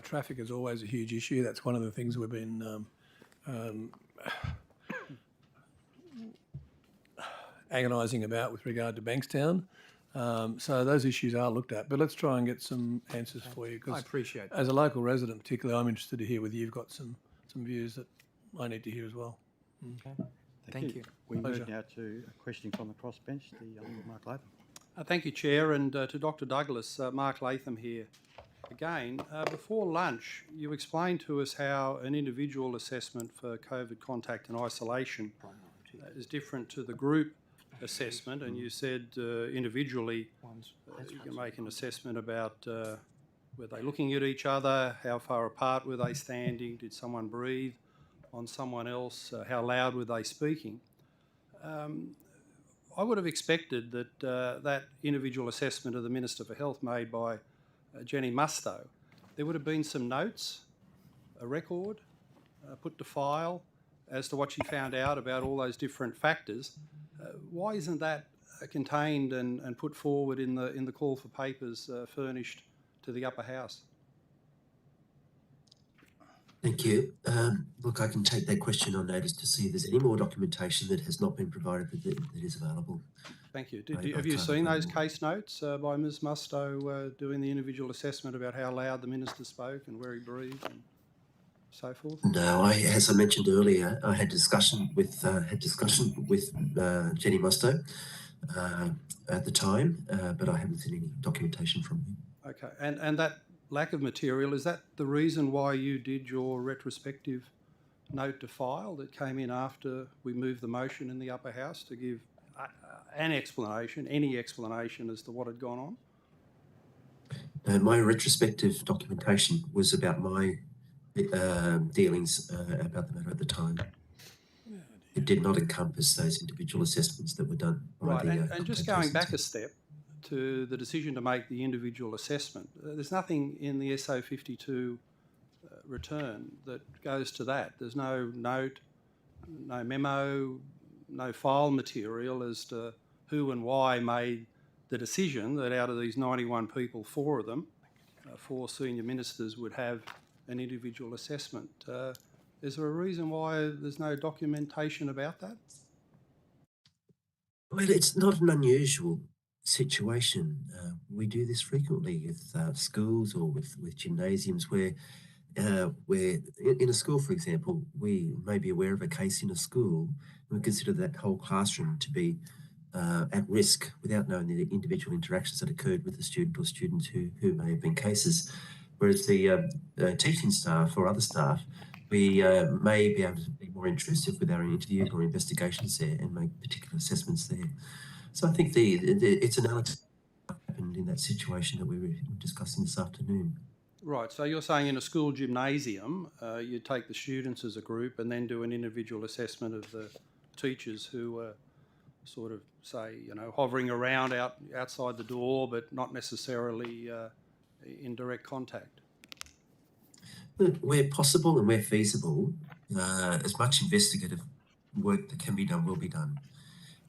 Traffic is always a huge issue. That's one of the things we've been agonising about with regard to Bankstown. So those issues are looked at, but let's try and get some answers for you. 'Cause I appreciate that. as a local resident particularly, I'm interested to hear whether you've got some views that I need to hear as well. Okay. Thank you. We Pleasure. move now to a questioning from the crossbench, the Honourable Mark Latham. Thank you, Chair, and to Dr Douglas, Mark Latham here. Again, before lunch, you explained to us how an individual assessment for COVID contact and isolation is different to the group assessment, and you said individually you can make an assessment about were they looking at each other, how far apart were they standing, did someone breathe on someone else, how loud were they speaking. I would have expected that that individual assessment of the Minister for Health made by Jenny Mustoe, there would have been some notes, a record put to file as to what she found out about all those different factors. Why isn't that contained and put forward in the call for papers furnished to the Upper House? Thank you. Look, I can take that question on notice to see if there's any more documentation that has not been provided that is available. Thank you. Have you seen those case notes by Ms Mustoe doing the individual assessment about how loud the Minister spoke and where he breathed and so forth? No, as I mentioned earlier, I had discussion with Jenny Mustoe at the time, but I haven't seen any documentation from her. Okay, and that lack of material, is that the reason why you did your retrospective note to file that came in after we moved the motion in the Upper House to give an explanation, any explanation as to what had gone on? My retrospective documentation was about my dealings about the matter at the time. It did not encompass those individual assessments that were done by right, the and just going back a step to the decision to make the individual assessment, there's nothing in the SO 52 return that goes to that. There's no note, no memo, no file material as to who and why made the decision that out of these 91 people, 4 of them 4 senior ministers would have an individual assessment. Is there a reason why there's no documentation about that? Well, it's not an unusual situation. We do this frequently with schools or with gymnasiums where in a school, for example, we may be aware of a case in a school and we consider that whole classroom to be at risk without knowing the individual interactions that occurred with the student or students who may have been cases. Whereas the teaching staff or other staff, we may be able to be more intrusive with our interview or investigations there and make particular assessments there. So I think it's analogous to what happened in that situation that we were discussing this afternoon. Right, so you're saying in a school gymnasium, you take the students as a group and then do an individual assessment of the teachers who were sort of, say, hovering around outside the door, but not necessarily in direct contact. Where possible and where feasible, as much investigative work that can be done will be done.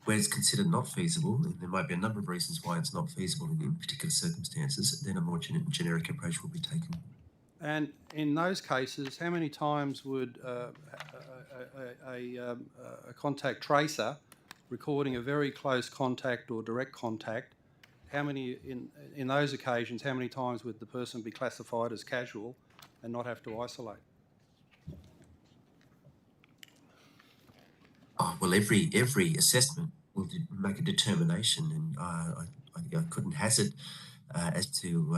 Where it's considered not feasible, and there might be a number of reasons why it's not feasible in particular circumstances, then a more generic approach will be taken. And in those cases, how many times would a contact tracer recording a very close contact or direct contact, how many in those occasions, how many times would the person be classified as casual and not have to isolate? Oh, well, every assessment will make a determination, and I couldn't hazard as to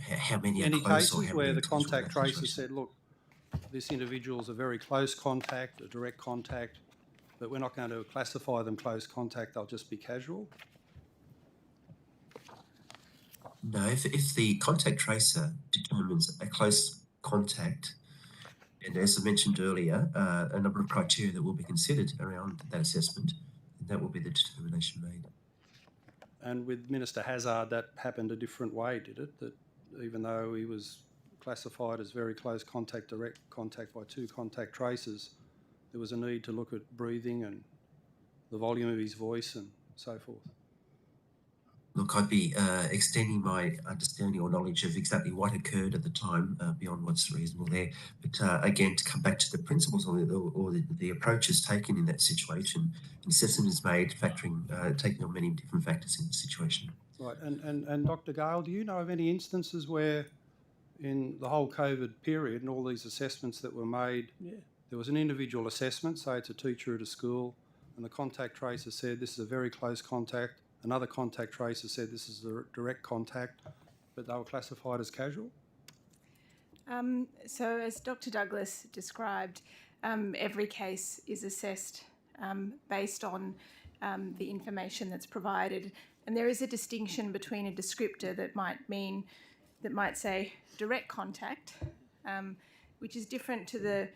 how many are close or how many where are the casual in contact that tracer situation. said, look, this individual is a very close contact, a direct contact, but we're not going to classify them close contact, they'll just be casual? No, if the contact tracer determines a close contact, and as I mentioned earlier, a number of criteria that will be considered around that assessment, and that will be the determination made. And with Minister Hazzard, that happened a different way, did it? That even though he was classified as very close contact, direct contact by 2 contact tracers, there was a need to look at breathing and the volume of his voice and so forth. Look, I'd be extending my understanding or knowledge of exactly what occurred at the time beyond what's reasonable there. But again, to come back to the principles or the approaches taken in that situation, an assessment is made taking on many different factors in the situation. Right, and Dr. Gale, do you know of any instances where in the whole COVID period and all these assessments that were made, there was an individual assessment, say it's a teacher at a school, and the contact tracer said this is a very close contact, another contact tracer said this is a direct contact, but they were classified as casual? So as Dr. Douglas described, every case is assessed based on the information that's provided, and there is a distinction between a descriptor that might say direct contact, which is different to the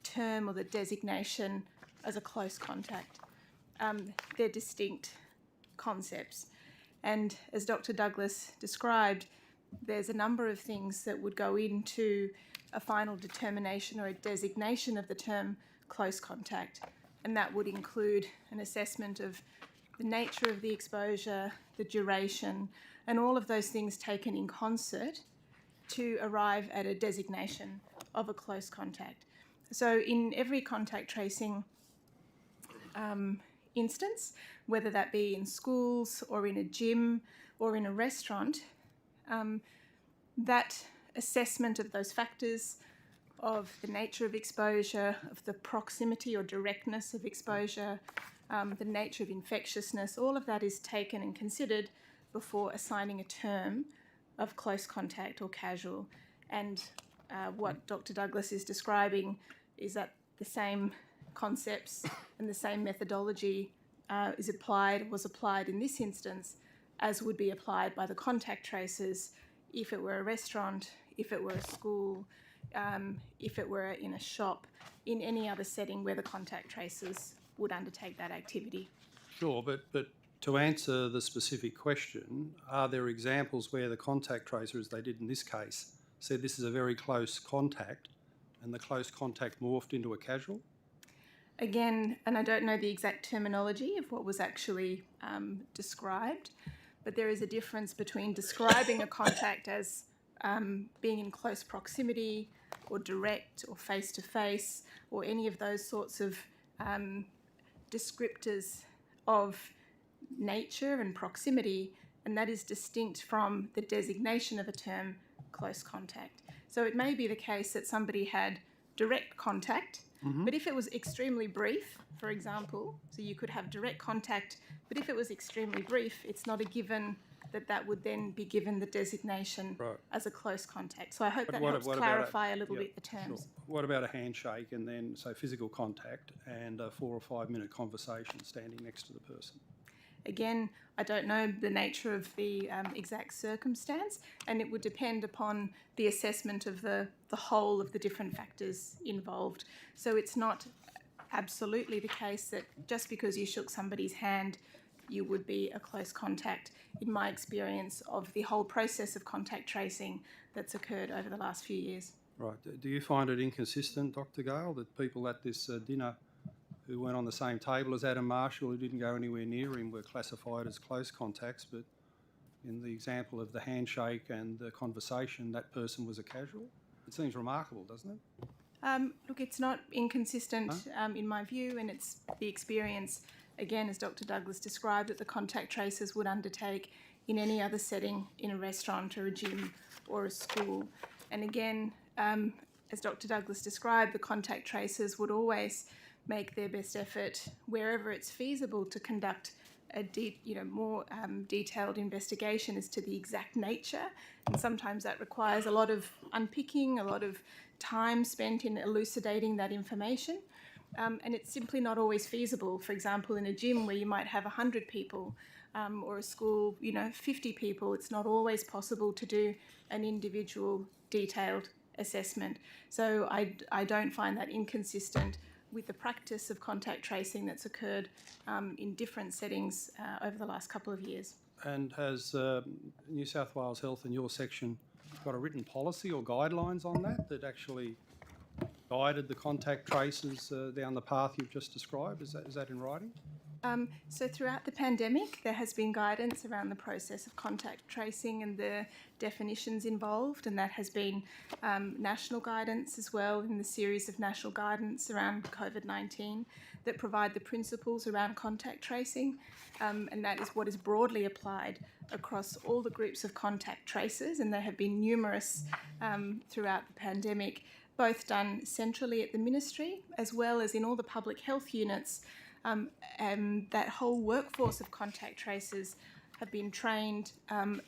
term or the designation as a close contact. They're distinct concepts, and as Dr. Douglas described, there's a number of things that would go into a final determination or a designation of the term close contact, and that would include an assessment of the nature of the exposure, the duration, and all of those things taken in concert to arrive at a designation of a close contact. So in every contact tracing instance, whether that be in schools or in a gym or in a restaurant, that assessment of those factors, of the nature of exposure, of the proximity or directness of exposure, the nature of infectiousness, all of that is taken and considered before assigning a term of close contact or casual. And what Dr. Douglas is describing is that the same concepts and the same methodology was applied in this instance as would be applied by the contact tracers if it were a restaurant, if it were a school, if it were in a shop, in any other setting where the contact tracers would undertake that activity. Sure, but to answer the specific question, are there examples where the contact tracer, as they did in this case, said this is a very close contact and the close contact morphed into a casual? Again, and I don't know the exact terminology of what was actually described, but there is a difference between describing a contact as being in close proximity or direct or face-to-face or any of those sorts of descriptors of nature and proximity, and that is distinct from the designation of a term close contact. So it may be the case that somebody had direct contact, but if it was extremely brief, for example, so you could have direct contact, but if it was extremely brief, it's not a given that that would then be given the designation as a close contact. So I hope that helps clarify a little bit the terms. Sure. What about a handshake and then, say, physical contact and a 4 or 5 minute conversation standing next to the person? Again, I don't know the nature of the exact circumstance, and it would depend upon the assessment of the whole of the different factors involved. So it's not absolutely the case that just because you shook somebody's hand, you would be a close contact, in my experience of the whole process of contact tracing that's occurred over the last few years. Right. Do you find it inconsistent, Dr. Gale, that people at this dinner who weren't on the same table as Adam Marshall, who didn't go anywhere near him, were classified as close contacts, but in the example of the handshake and the conversation, that person was a casual? It seems remarkable, doesn't it? Look, it's not inconsistent in my view, and it's the experience, again, as Dr. Douglas described, that the contact tracers would undertake in any other setting, in a restaurant or a gym or a school. And again, as Dr. Douglas described, the contact tracers would always make their best effort wherever it's feasible to conduct a more detailed investigation as to the exact nature, and sometimes that requires a lot of unpicking, a lot of time spent in elucidating that information, and it's simply not always feasible. For example, in a gym where you might have 100 people or a school, 50 people, it's not always possible to do an individual detailed assessment. So I don't find that inconsistent with the practice of contact tracing that's occurred in different settings over the last couple of years. And has New South Wales Health in your section got a written policy or guidelines on that actually guided the contact tracers down the path you've just described? Is that in writing? So throughout the pandemic, there has been guidance around the process of contact tracing and the definitions involved, and that has been national guidance as well in the series of national guidance around COVID-19 that provide the principles around contact tracing, and that is what is broadly applied across all the groups of contact tracers, and there have been numerous throughout the pandemic, both done centrally at the Ministry as well as in all the public health units. And that whole workforce of contact tracers have been trained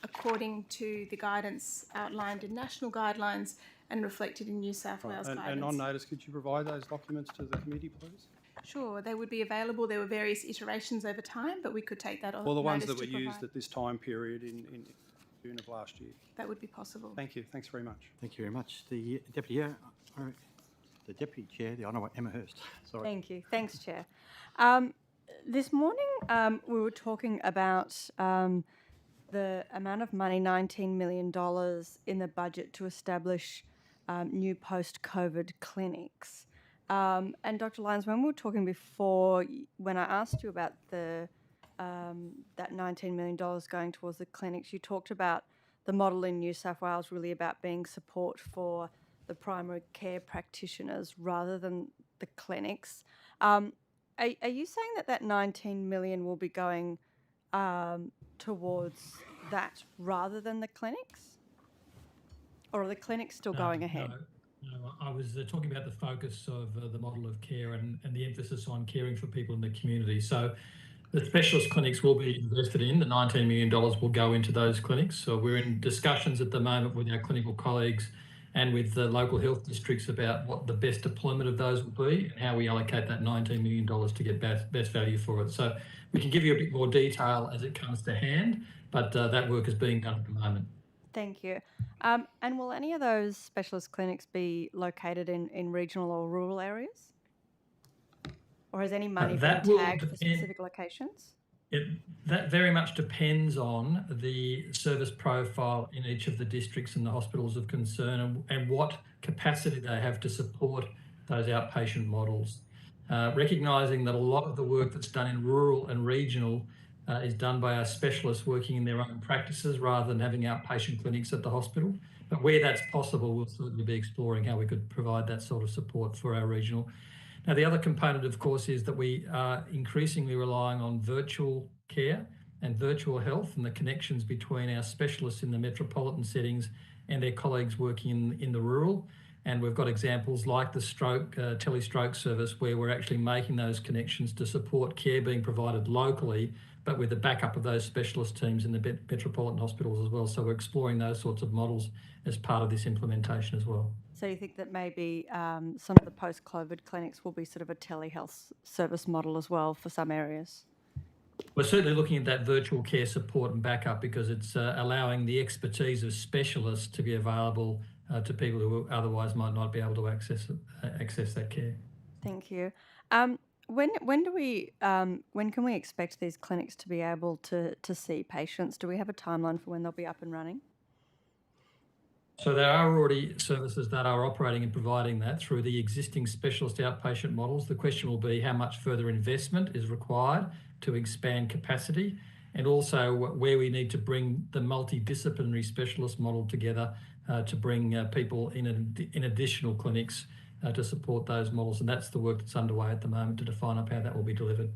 according to the guidance outlined in national guidelines and reflected in New South Wales guidance. And on notice, could you provide those documents to the committee, please? Sure, they would be available. There were various iterations over time, but we could take that on. Or the ones that were used at this time period in June of last year. That would be possible. Thank you. Thanks very much. Thank you very much. The Deputy Chair, the Honourable Emma Hurst. Sorry. Thank you. Thanks, Chair. This morning we were talking about the amount of money, $19 million in the budget to establish new post-COVID clinics. And Dr. Lyons, when we were talking before, when I asked you about that $19 million going towards the clinics, you talked about the model in New South Wales really about being support for the primary care practitioners rather than the clinics. Are you saying that $19 million will be going towards that rather than the clinics? Or are the clinics still going ahead? No, I was talking about the focus of the model of care and the emphasis on caring for people in the community. So the specialist clinics will be invested in. The $19 million will go into those clinics. So we're in discussions at the moment with our clinical colleagues and with the local health districts about what the best deployment of those will be and how we allocate that $19 million to get best value for it. So we can give you a bit more detail as it comes to hand, but that work is being done at the moment. Thank you. And will any of those specialist clinics be located in regional or rural areas? Or has any money been tagged for specific locations? That very much depends on the service profile in each of the districts and the hospitals of concern and what capacity they have to support those outpatient models. Recognising that a lot of the work that's done in rural and regional is done by our specialists working in their own practices rather than having outpatient clinics at the hospital. But where that's possible, we'll certainly be exploring how we could provide that sort of support for our regional. Now, the other component, of course, is that we are increasingly relying on virtual care and virtual health and the connections between our specialists in the metropolitan settings and their colleagues working in the rural. And we've got examples like the telestroke service where we're actually making those connections to support care being provided locally, but with the backup of those specialist teams in the metropolitan hospitals as well. So we're exploring those sorts of models as part of this implementation as well. So you think that maybe some of the post-COVID clinics will be sort of a telehealth service model as well for some areas? We're certainly looking at that virtual care support and backup because it's allowing the expertise of specialists to be available to people who otherwise might not be able to access that care. Thank you. When can we expect these clinics to be able to see patients? Do we have a timeline for when they'll be up and running? So there are already services that are operating and providing that through the existing specialist outpatient models. The question will be how much further investment is required to expand capacity, and also where we need to bring the multidisciplinary specialist model together to bring people in additional clinics to support those models. And that's the work that's underway at the moment to define up how that will be delivered.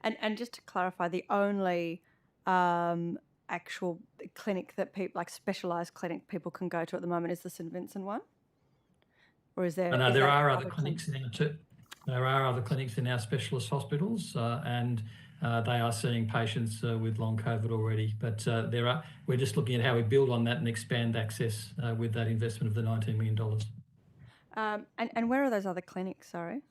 And just to clarify, the only actual clinic that people, like specialised clinic people can go to at the moment is the St Vincent one? Or is there... No, there are other clinics in our there are other clinics in our specialist hospitals and they are seeing patients with long COVID already. But we're just looking at how we build on that and expand access with that investment of the $19 million. And where are those other clinics, sorry?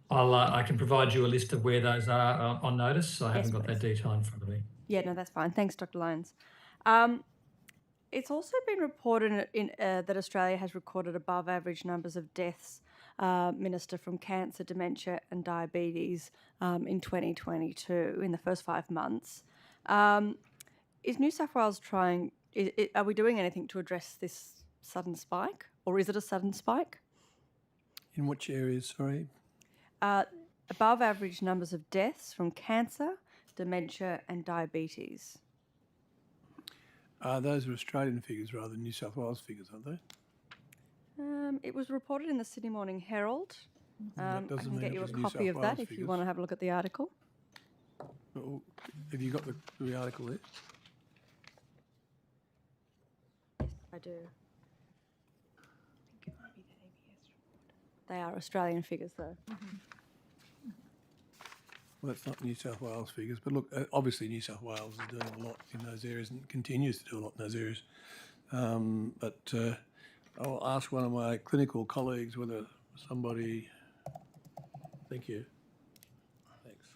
I can provide you a list of where those are on notice. I haven't got please. that detail in front of me. Yeah, no, that's fine. Thanks, Dr. Lyons. It's also been reported that Australia has recorded above average numbers of deaths, Minister, from cancer, dementia and diabetes in 2022, in the first 5 months. Is New South Wales trying... are we doing anything to address this sudden spike? Or is it a sudden spike? In which areas, sorry? Above average numbers of deaths from cancer, dementia and diabetes. Those are Australian figures rather than New South Wales figures, aren't they? It was reported in the Sydney Morning Herald. I doesn't can mean get it you a was New copy South of that Wales if you figures. want to have a look at the article. Well, have you got the article there? Yes, I do. They are Australian figures, though. Well, that's not New South Wales figures, but look, obviously New South Wales is doing a lot in those areas and continues to do a lot in those areas. But I'll ask one of my clinical colleagues whether somebody... Thank you. Thanks.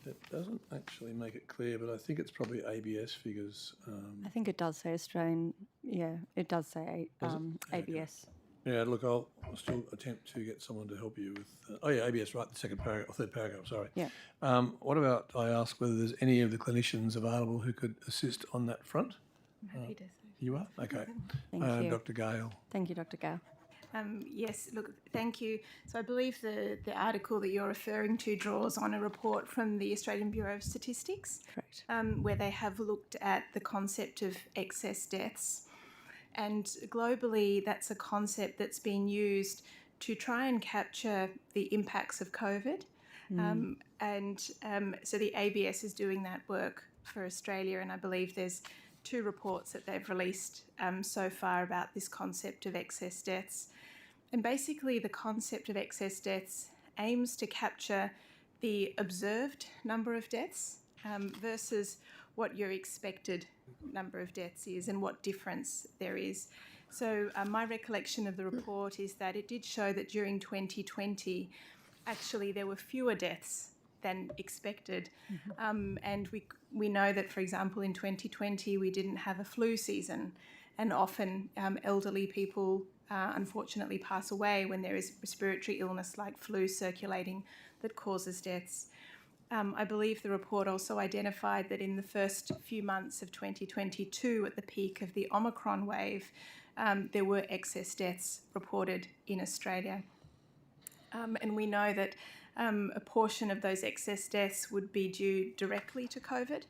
It doesn't actually make it clear, but I think it's probably ABS figures. I think it does say Australian. Yeah, it does say ABS. Yeah, look, I'll still attempt to get someone to help you with... oh, yeah, ABS, right, the second paragraph, or third paragraph, sorry. Yeah. What about, I ask whether there's any of the clinicians available who could assist on that front? I'm happy to. You are? Okay. Thank you. Dr. Gale. Thank you, Dr. Gale. Yes, look, thank you. So I believe the article that you're referring to draws on a report from the Australian Bureau of Statistics, correct, where they have looked at the concept of excess deaths. And globally, that's a concept that's been used to try and capture the impacts of COVID. So the ABS is doing that work for Australia, and I believe there's 2 reports that they've released so far about this concept of excess deaths. And basically the concept of excess deaths aims to capture the observed number of deaths versus what your expected number of deaths is and what difference there is. So my recollection of the report is that it did show that during 2020, actually there were fewer deaths than expected. And we know that, for example, in 2020, we didn't have a flu season, and often elderly people unfortunately pass away when there is respiratory illness like flu circulating that causes deaths. I believe the report also identified that in the first few months of 2022, at the peak of the Omicron wave, there were excess deaths reported in Australia. And we know that a portion of those excess deaths would be due directly to COVID,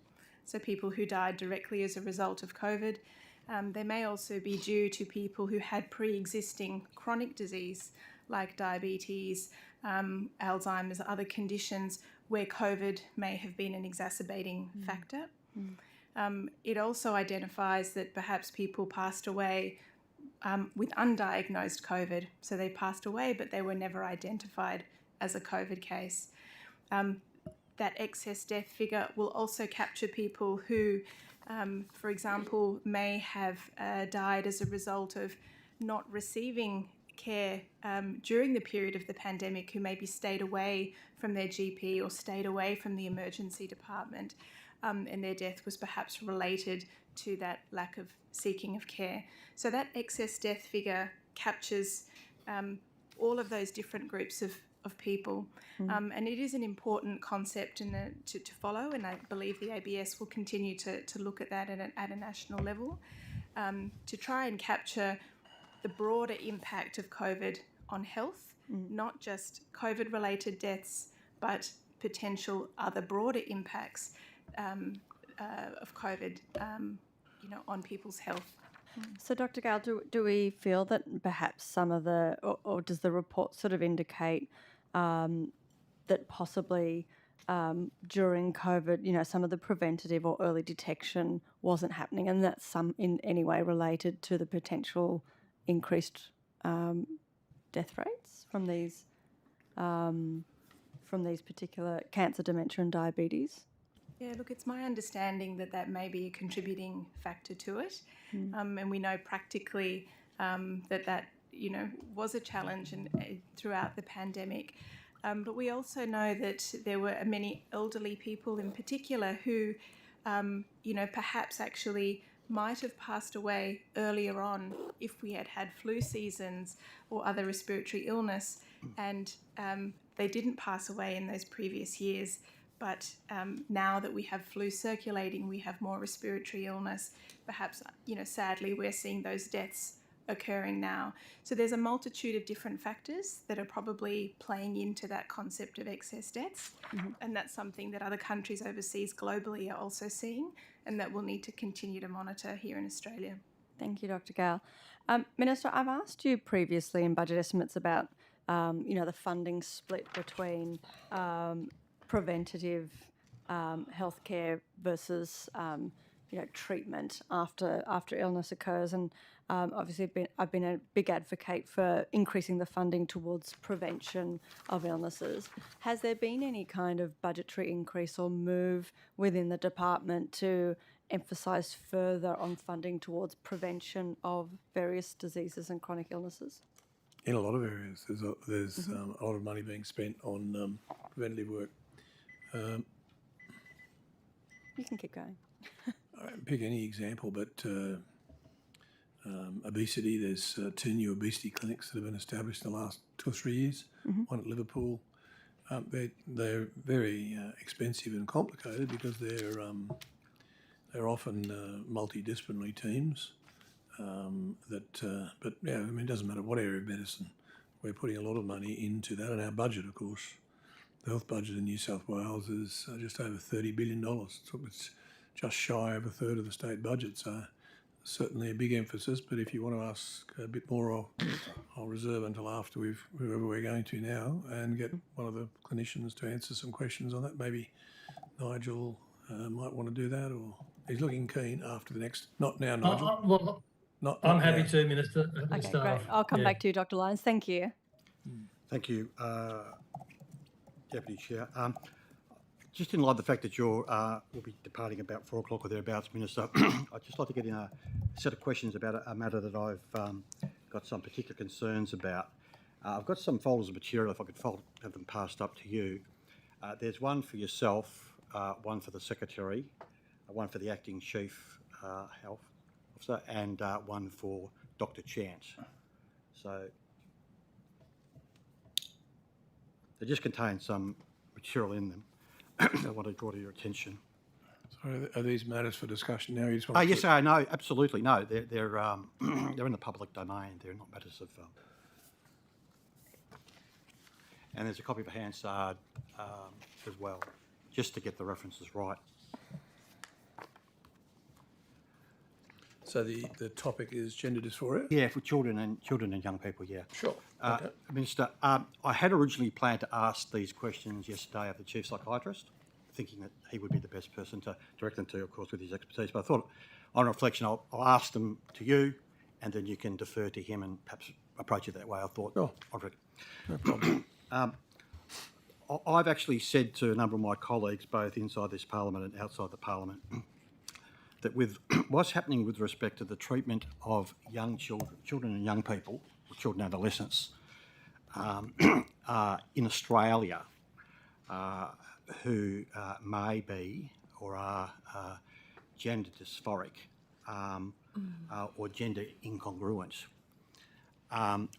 so people who died directly as a result of COVID. They may also be due to people who had pre-existing chronic disease like diabetes, Alzheimer's, other conditions where COVID may have been an exacerbating factor. It also identifies that perhaps people passed away with undiagnosed COVID. So they passed away, but they were never identified as a COVID case. That excess death figure will also capture people who, for example, may have died as a result of not receiving care during the period of the pandemic, who maybe stayed away from their GP or stayed away from the emergency department, and their death was perhaps related to that lack of seeking of care. So that excess death figure captures all of those different groups of people, and it is an important concept to follow, and I believe the ABS will continue to look at that at a national level to try and capture the broader impact of COVID on health, not just COVID-related deaths, but potential other broader impacts of COVID, on people's health. So, Dr. Gale, do we feel that perhaps some of the, or does the report sort of indicate that possibly during COVID, some of the preventative or early detection wasn't happening, and that's in any way related to the potential increased death rates from these particular cancer, dementia, and diabetes? Yeah, look, it's my understanding that may be a contributing factor to it, and we know practically that was a challenge throughout the pandemic. But we also know that there were many elderly people in particular who, perhaps actually might have passed away earlier on if we had flu seasons or other respiratory illness, and they didn't pass away in those previous years. But now that we have flu circulating, we have more respiratory illness. Perhaps, sadly, we're seeing those deaths occurring now. So there's a multitude of different factors that are probably playing into that concept of excess deaths. And that's something that other countries overseas globally are also seeing, and that we'll need to continue to monitor here in Australia. Thank you, Dr. Gale. Minister, I've asked you previously in budget estimates about, the funding split between preventative healthcare versus treatment after illness occurs, and obviously I've been a big advocate for increasing the funding towards prevention of illnesses. Has there been any kind of budgetary increase or move within the department to emphasise further on funding towards prevention of various diseases and chronic illnesses? In a lot of areas, there's a lot of money being spent on preventative work. You can keep going. Pick any example, but obesity, there's 2 new obesity clinics that have been established in the last 2 or 3 years, one at Liverpool. They're very expensive and complicated because they're often multidisciplinary teams. But yeah, it doesn't matter what area of medicine. We're putting a lot of money into that, and our budget, of course, the health budget in New South Wales is just over $30 billion. It's just shy of a third of the state budget, so certainly a big emphasis. But if you want to ask a bit more, I'll reserve until after whoever we're going to now, and get one of the clinicians to answer some questions on that. Maybe Nigel might want to do that, or he's looking keen after the next. Not now, Nigel. I'm happy to, Minister. Okay, great. I'll come back to you, Dr. Lyons. Thank you. Thank you, Deputy Chair. Just in light of the fact that you'll be departing about 4 o'clock or thereabouts, Minister, I'd just like to get in a set of questions about a matter that I've got some particular concerns about. I've got some folders of material, if I could have them passed up to you. There's one for yourself, one for the Secretary, one for the Acting Chief Health Officer, and one for Dr. Chance. So they just contain some material in them. I want to draw to your attention. So are these matters for discussion now? You just want Yes, no, absolutely, no. They're they're in the public domain. They're not matters of. And there's a copy of Hazzard as well, just to get the references right. So the topic is gender dysphoria? Yeah, for children and young people. Yeah. Sure. Okay. Minister, I had originally planned to ask these questions yesterday of the chief psychiatrist, thinking that he would be the best person to direct them to, of course, with his expertise. But I thought, on reflection, I'll ask them to you, and then you can defer to him and perhaps approach it that way. I thought. Sure. No problem. I've actually said to a number of my colleagues, both inside this parliament and outside the parliament, that with what's happening with respect to the treatment of young children and young people, or children and adolescents, in Australia, who may be or are gender dysphoric or gender incongruent,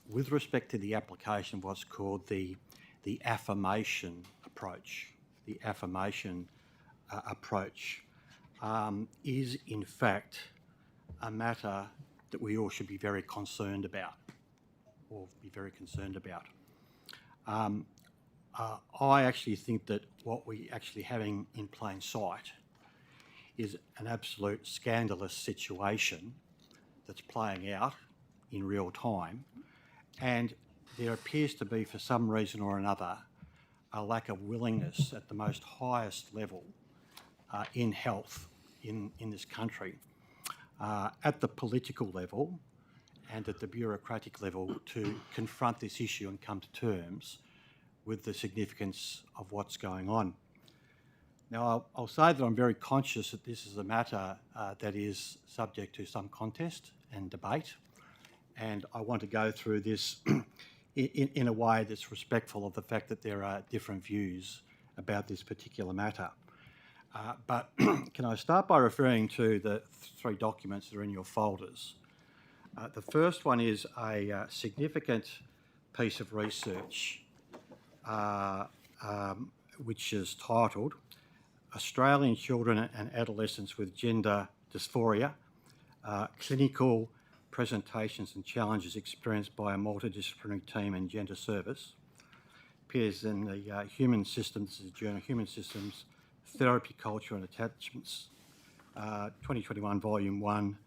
with respect to the application of what's called the affirmation approach. The affirmation approach is in fact a matter that we all should be very concerned about, or be very concerned about. I actually think that what we actually having in plain sight is an absolute scandalous situation that's playing out in real time, and there appears to be, for some reason or another, a lack of willingness at the most highest level in health in this country, at the political level and at the bureaucratic level, to confront this issue and come to terms with the significance of what's going on. Now, I'll say that I'm very conscious that this is a matter that is subject to some contest and debate, and I want to go through this in a way that's respectful of the fact that there are different views about this particular matter. But can I start by referring to the three documents that are in your folders? The first one is a significant piece of research which is titled Australian Children and Adolescents with Gender Dysphoria, Clinical Presentations and Challenges Experienced by a Multidisciplinary Team and Gender Service. Appears in the Human Systems, the journal Human Systems, Therapy, Culture and Attachments, 2021, Volume 1,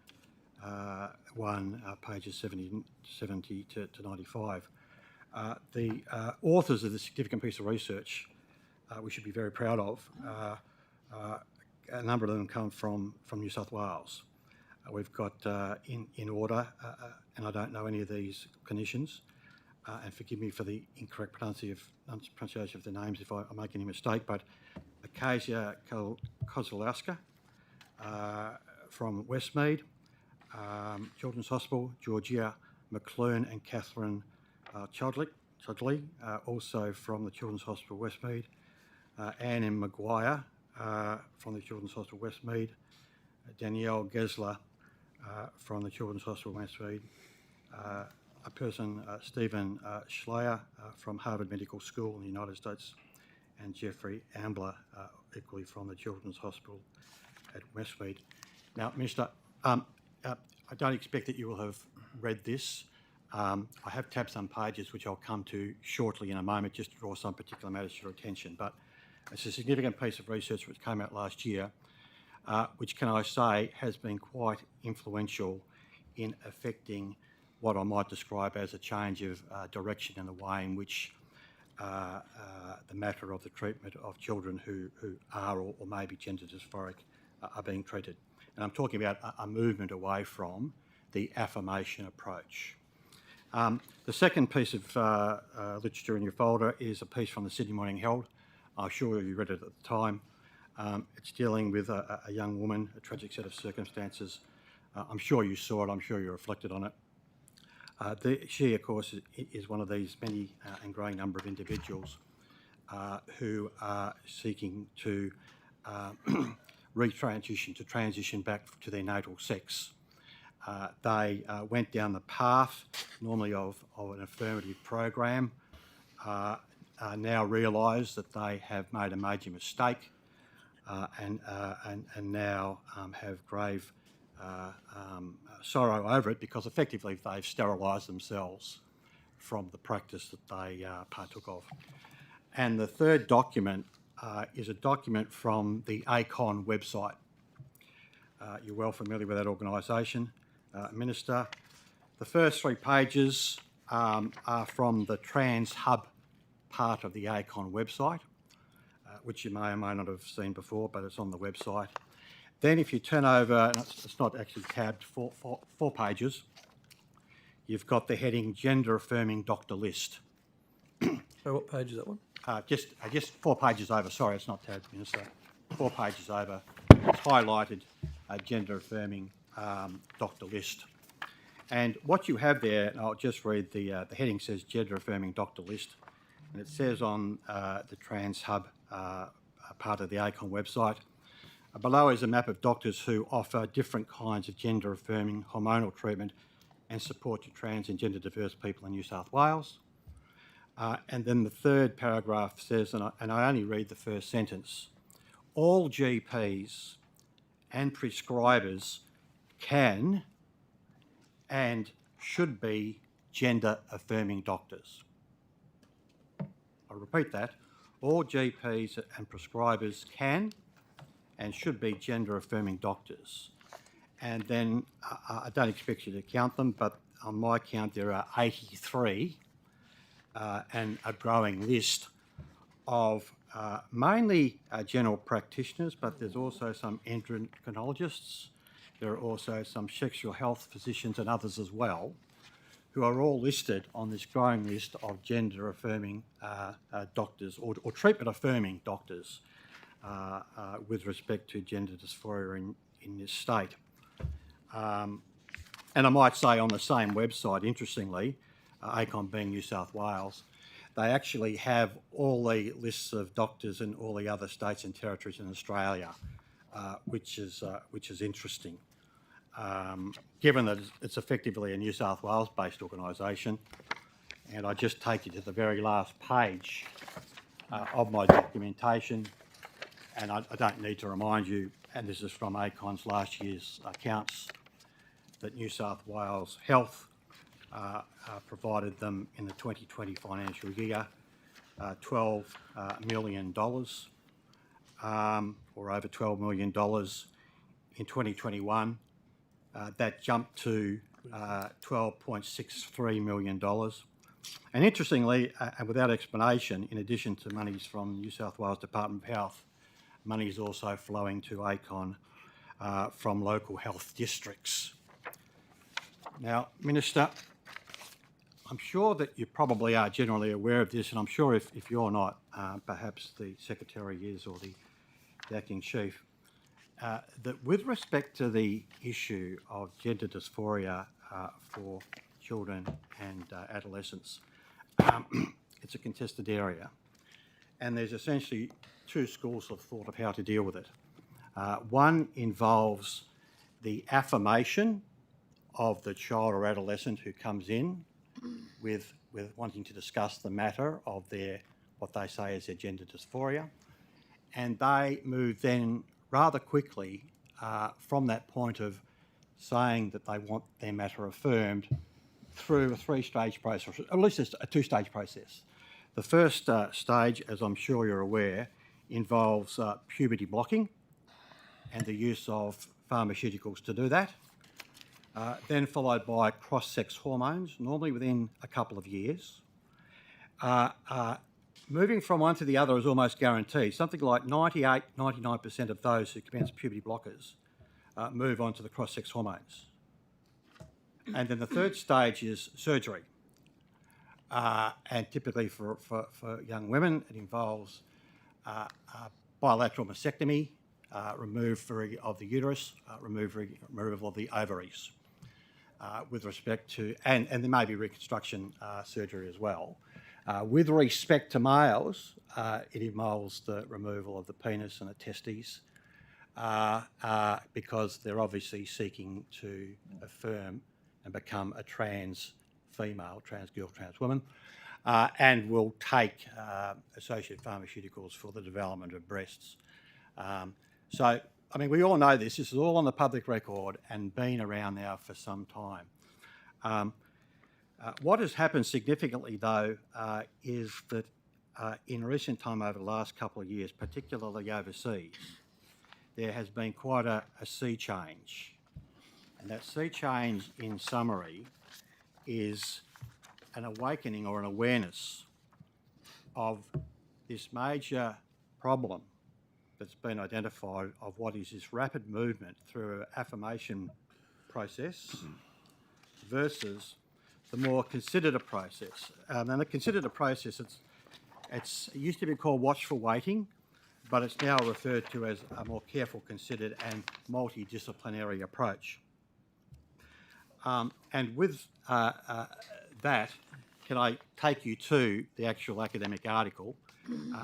pages 70 to 95. The authors of this significant piece of research, we should be very proud of, a number of them come from New South Wales. We've got in order, and I don't know any of these clinicians, and forgive me for the incorrect pronunciation of the names if I make any mistake, but Acacia Kozlowska from Westmead, Children's Hospital, Georgia McClure and Catherine Chodley, also from the Children's Hospital Westmead, Anne M. Maguire from the Children's Hospital Westmead, Danielle Gesler from the Children's Hospital Westmead, a person, Stephen Schleyer from Harvard Medical School in the United States, and Jeffrey Ambler, equally from the Children's Hospital at Westmead. Now, Minister, I don't expect that you will have read this. I have tabbed some pages which I'll come to shortly in a moment, just to draw some particular matters to your attention, but it's a significant piece of research which came out last year, which, can I say, has been quite influential in affecting what I might describe as a change of direction in the way in which the matter of the treatment of children who are or may be gender dysphoric are being treated. And I'm talking about a movement away from the affirmation approach. The second piece of literature in your folder is a piece from the Sydney Morning Herald. I'm sure you read it at the time. It's dealing with a young woman, a tragic set of circumstances. I'm sure you saw it, I'm sure you reflected on it. She, of course, is one of these many and growing number of individuals who are seeking to transition back to their natal sex. They went down the path, normally of an affirmative program, now realise that they have made a major mistake and now have grave sorrow over it, because effectively they've sterilised themselves from the practice that they partook of. And the third document is a document from the ACON website. You're well familiar with that organisation, Minister. The first 3 pages are from the Trans Hub part of the ACON website, which you may or may not have seen before, but it's on the website. Then if you turn over, it's not actually tabbed, 4 pages, you've got the heading Gender Affirming Doctor List. So what page is that one? Just 4 pages over. Sorry, it's not tabbed, Minister. 4 pages over. It's highlighted Gender Affirming Doctor List. And what you have there, and I'll just read the heading says Gender Affirming Doctor List, and it says on the Trans Hub part of the ACON website, below is a map of doctors who offer different kinds of gender affirming hormonal treatment and support to trans and gender diverse people in New South Wales. And then the third paragraph says, and I only read the first sentence, all GPs and prescribers can and should be gender affirming doctors. I'll repeat that. All GPs and prescribers can and should be gender affirming doctors. And then I don't expect you to count them, but on my count there are 83 and a growing list of mainly general practitioners, but there's also some endocrinologists. There are also some sexual health physicians and others as well, who are all listed on this growing list of gender affirming doctors or treatment affirming doctors with respect to gender dysphoria in this state. And I might say on the same website, interestingly, ACON being New South Wales, they actually have all the lists of doctors in all the other states and territories in Australia, which is interesting. Given that it's effectively a New South Wales-based organisation, and I just take you to the very last page of my documentation, and I don't need to remind you, and this is from ACON's last year's accounts, that New South Wales Health provided them in the 2020 financial year $12 million, or over $12 million in 2021. That jumped to $12.63 million. And interestingly, and without explanation, in addition to monies from New South Wales Department of Health, money is also flowing to ACON from local health districts. Now, Minister, I'm sure that you probably are generally aware of this, and I'm sure if you're not, perhaps the Secretary is, or the Acting Chief, that with respect to the issue of gender dysphoria for children and adolescents, it's a contested area, and there's essentially 2 schools of thought of how to deal with it. One involves the affirmation of the child or adolescent who comes in with wanting to discuss the matter of their, what they say is their gender dysphoria, and they move then rather quickly from that point of saying that they want their matter affirmed through a 3-stage process, or at least a 2-stage process. The first stage, as I'm sure you're aware, involves puberty blocking and the use of pharmaceuticals to do that, then followed by cross-sex hormones, normally within a couple of years. Moving from one to the other is almost guaranteed. Something like 98, 99% of those who commence puberty blockers move on to the cross-sex hormones. And then the third stage is surgery. And typically for young women, it involves bilateral mastectomy, removal of the uterus, removal of the ovaries, with respect to, and there may be reconstruction surgery as well. With respect to males, it involves the removal of the penis and the testes, because they're obviously seeking to affirm and become a trans female, trans girl, trans woman. and will take associated pharmaceuticals for the development of breasts. So, I mean, we all know this. This is all on the public record and been around now for some time. What has happened significantly, though, is that in recent time over the last couple of years, particularly overseas, there has been quite a sea change. And that sea change, in summary, is an awakening or an awareness of this major problem that's been identified of what is this rapid movement through an affirmation process versus the more considered process. And the considered process, it used to be called watchful waiting, but it's now referred to as a more careful, considered and multidisciplinary approach. And with that, can I take you to the actual academic article?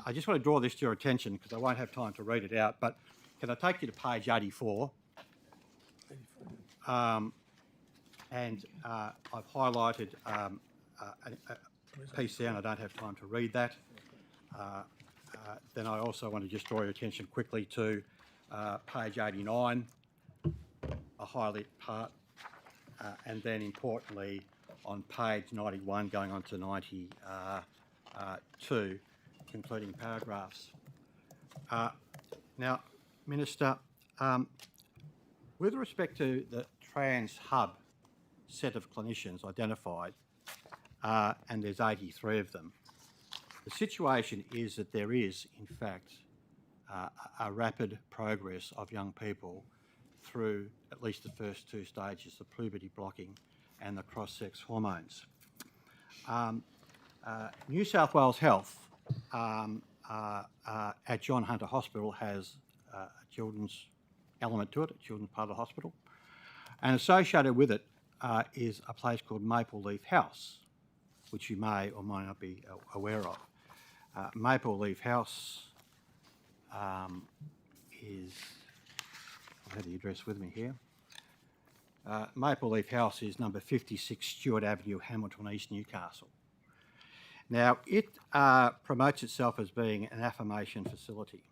I just want to draw this to your attention because I won't have time to read it out, but can I take you to page 84? And I've highlighted a piece there, and I don't have time to read that. Then I also want to just draw your attention quickly to page 89, a highlight part, and then importantly on page 91 going on to 92, concluding paragraphs. Now, Minister, with respect to the Trans Hub set of clinicians identified, and there's 83 of them, the situation is that there is, in fact, a rapid progress of young people through at least the first two stages, the puberty blocking and the cross-sex hormones. New South Wales Health at John Hunter Hospital has a children's element to it, a children's part of the hospital. And associated with it is a place called Maple Leaf House, which you may or might not be aware of. Maple Leaf House is, I have the address with me here. Maple Leaf House is number 56 Stewart Avenue, Hamilton East, Newcastle. Now, it promotes itself as being an affirmation facility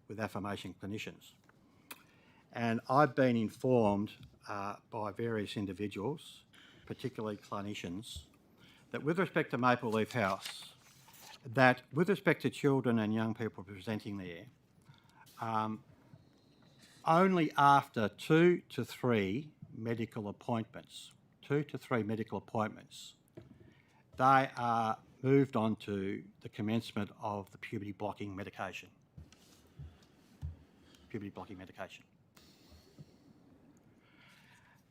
with affirmation clinicians. And I've been informed by various individuals, particularly clinicians, that with respect to Maple Leaf House, that with respect to children and young people presenting there, only after 2 to 3 medical appointments, they are moved on to the commencement of the puberty blocking medication.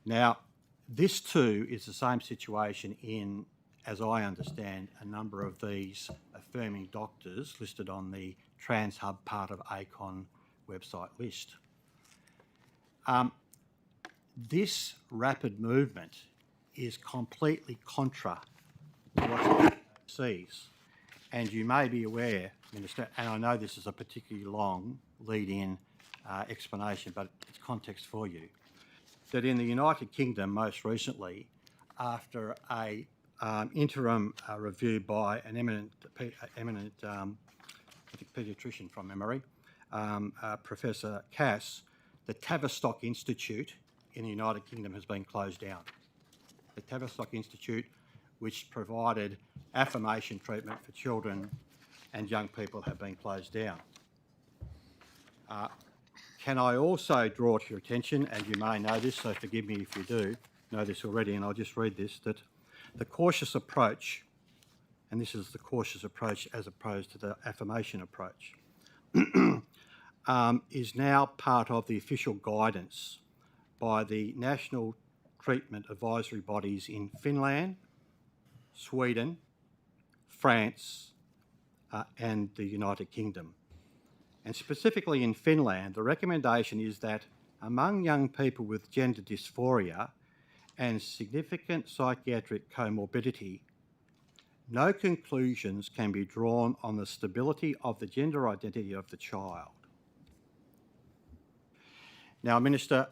Now, this too is the same situation in, as I understand, a number of these affirming doctors listed on the Trans Hub part of ACON website list. This rapid movement is completely contra to what sees. And you may be aware, Minister, and I know this is a particularly long lead-in explanation, but it's context for you, that in the United Kingdom most recently, after a interim review by an eminent paediatrician from memory, Professor Cass, the Tavistock Institute in the United Kingdom has been closed down. The Tavistock Institute, which provided affirmation treatment for children and young people, have been closed down. Can I also draw to your attention, and you may know this, so forgive me if you do know this already, and I'll just read this, that the cautious approach, and this is the cautious approach as opposed to the affirmation approach, is now part of the official guidance by the national treatment advisory bodies in Finland, Sweden, France, and the United Kingdom. And specifically in Finland, the recommendation is that among young people with gender dysphoria and significant psychiatric comorbidity, no conclusions can be drawn on the stability of the gender identity of the child. Now, Minister,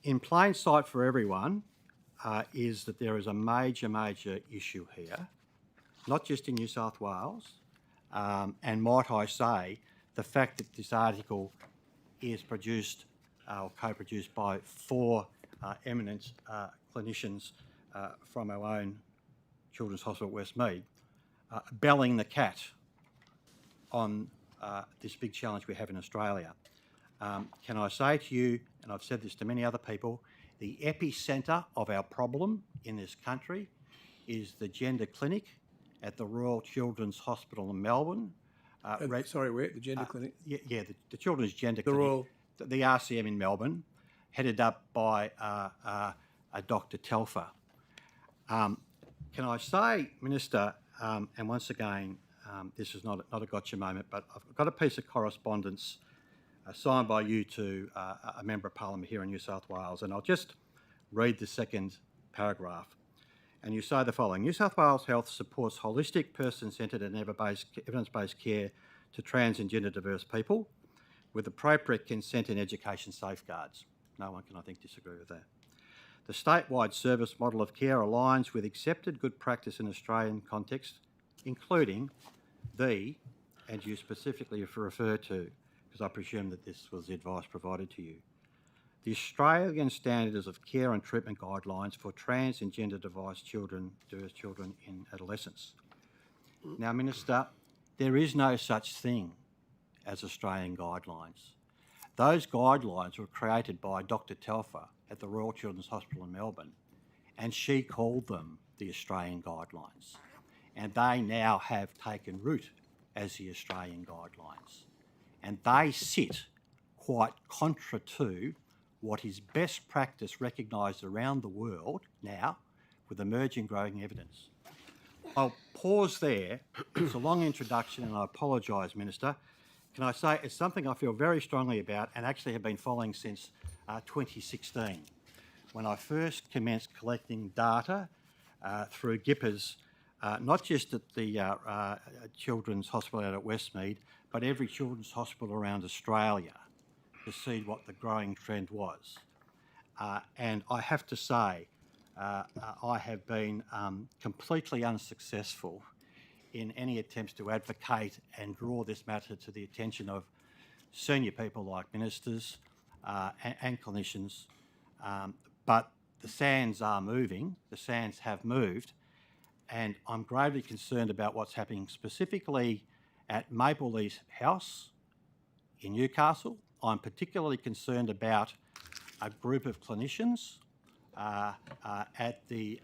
in plain sight for everyone is that there is a major issue here, not just in New South Wales, and might I say, the fact that this article is produced or co-produced by 4 eminent clinicians from our own Children's Hospital at Westmead, belling the cat on this big challenge we have in Australia. Can I say to you, and I've said this to many other people, the epicentre of our problem in this country is the gender clinic at the Royal Children's Hospital in Melbourne. Sorry, where? The gender clinic? Yeah, the Children's Gender The Clinic. Royal... The RCM in Melbourne, headed up by a Dr. Telfer. Can I say, Minister, and once again, this is not a gotcha moment, but I've got a piece of correspondence signed by you to a Member of Parliament here in New South Wales, and I'll just read the second paragraph. And you say the following: New South Wales Health supports holistic, person-centred and evidence-based care to trans and gender diverse people with appropriate consent and education safeguards. No one can, I think, disagree with that. The statewide service model of care aligns with accepted good practice in Australian context, including the, and you specifically refer to, because I presume that this was the advice provided to you, the Australian Standards of Care and Treatment Guidelines for Trans and Gender Diverse Children in Adolescence. Now, Minister, there is no such thing as Australian guidelines. Those guidelines were created by Dr. Telfer at the Royal Children's Hospital in Melbourne, and she called them the Australian guidelines. And they now have taken root as the Australian guidelines. And they sit quite contra to what is best practice recognised around the world now with emerging growing evidence. I'll pause there. It's a long introduction and I apologise, Minister. Can I say it's something I feel very strongly about and actually have been following since 2016, when I first commenced collecting data through GIPPers, not just at the Children's Hospital out at Westmead, but every children's hospital around Australia to see what the growing trend was. And I have to say, I have been completely unsuccessful in any attempts to advocate and draw this matter to the attention of senior people like ministers and clinicians. But the sands are moving, the sands have moved, and I'm gravely concerned about what's happening specifically at Maple Leaf House in Newcastle. I'm particularly concerned about a group of clinicians at the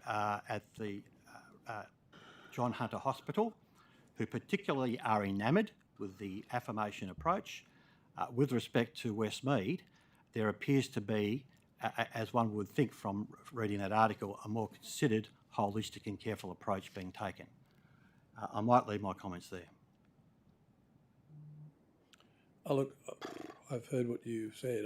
John Hunter Hospital who particularly are enamoured with the affirmation approach. With respect to Westmead, there appears to be, as one would think from reading that article, a more considered, holistic and careful approach being taken. I might leave my comments there. Oh, look, I've heard what you've said.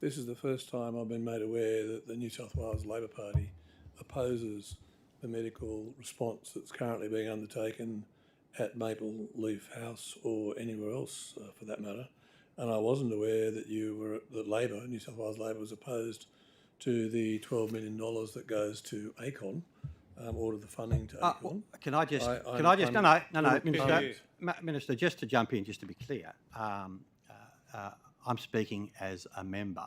This is the first time I've been made aware that the New South Wales Labor Party opposes the medical response that's currently being undertaken at Maple Leaf House or anywhere else for that matter. And I wasn't aware that that New South Wales Labor was opposed to the $12 million that goes to ACON, or to the funding to ACON. Can I just, Minister, just to jump in, just to be clear, I'm speaking as a member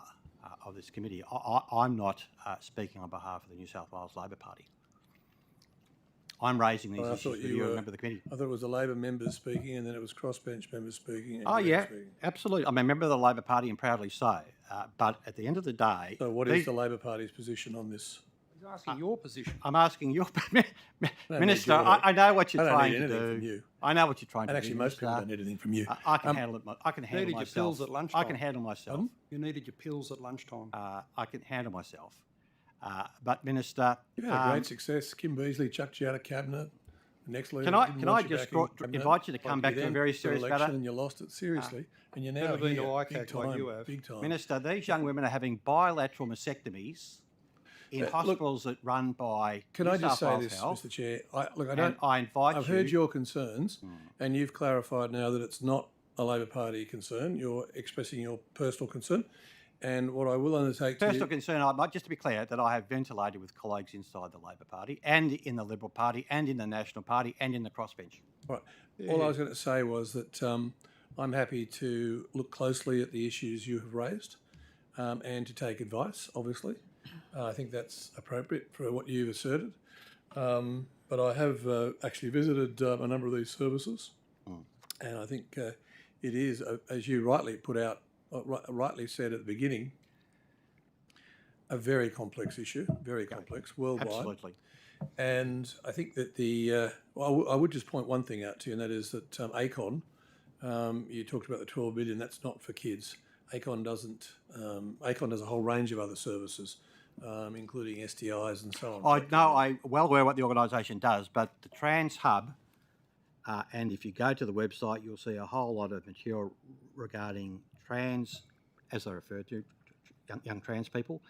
of this committee. I'm not speaking on behalf of the New South Wales Labor Party. I'm raising these issues with you, a member of the committee. I thought it was the Labor members speaking and then it was crossbench members speaking. Oh, yeah, absolutely. I'm a member of the Labor Party and proudly so. But at the end of the day... So what is the Labor Party's position on this? He's asking your position. I'm asking your... Minister, I know what you're trying to do. From you. I know what you're trying to do. And actually, most people don't need anything from you. I can handle it. I can handle myself. Your pills at lunchtime. I can handle myself. You needed your pills at lunchtime. I can handle myself. But Minister... You've had a great success. Kim Beazley chucked you out of cabinet. Next leader, can I just invite you to come back to a very serious matter? And you lost it seriously, and you're now been to big time, like you have. Big time. Minister, these young women are having bilateral mastectomies in hospitals that run by Can I just say this, Mr. Chair? I've heard your concerns, and you've clarified now that it's not a Labor Party concern. You're expressing your personal concern. And what I will undertake to... Personal concern, just to be clear, that I have ventilated with colleagues inside the Labor Party and in the Liberal Party and in the National Party and in the crossbench. Right. All I was going to say was that I'm happy to look closely at the issues you have raised and to take advice, obviously. I think that's appropriate for what you've asserted. But I have actually visited a number of these services, and I think it is, as you rightly put out, rightly said at the beginning, a very complex issue, very complex, worldwide. Absolutely. And I think that I would just point one thing out to you, and that is that ACON, you talked about the 12 million, that's not for kids. ACON doesn't, ACON does a whole range of other services, including STIs and so on. I'm well aware what the organisation does, but the Trans Hub, and if you go to the website, you'll see a whole lot of material regarding trans, as they're referred to, young trans people,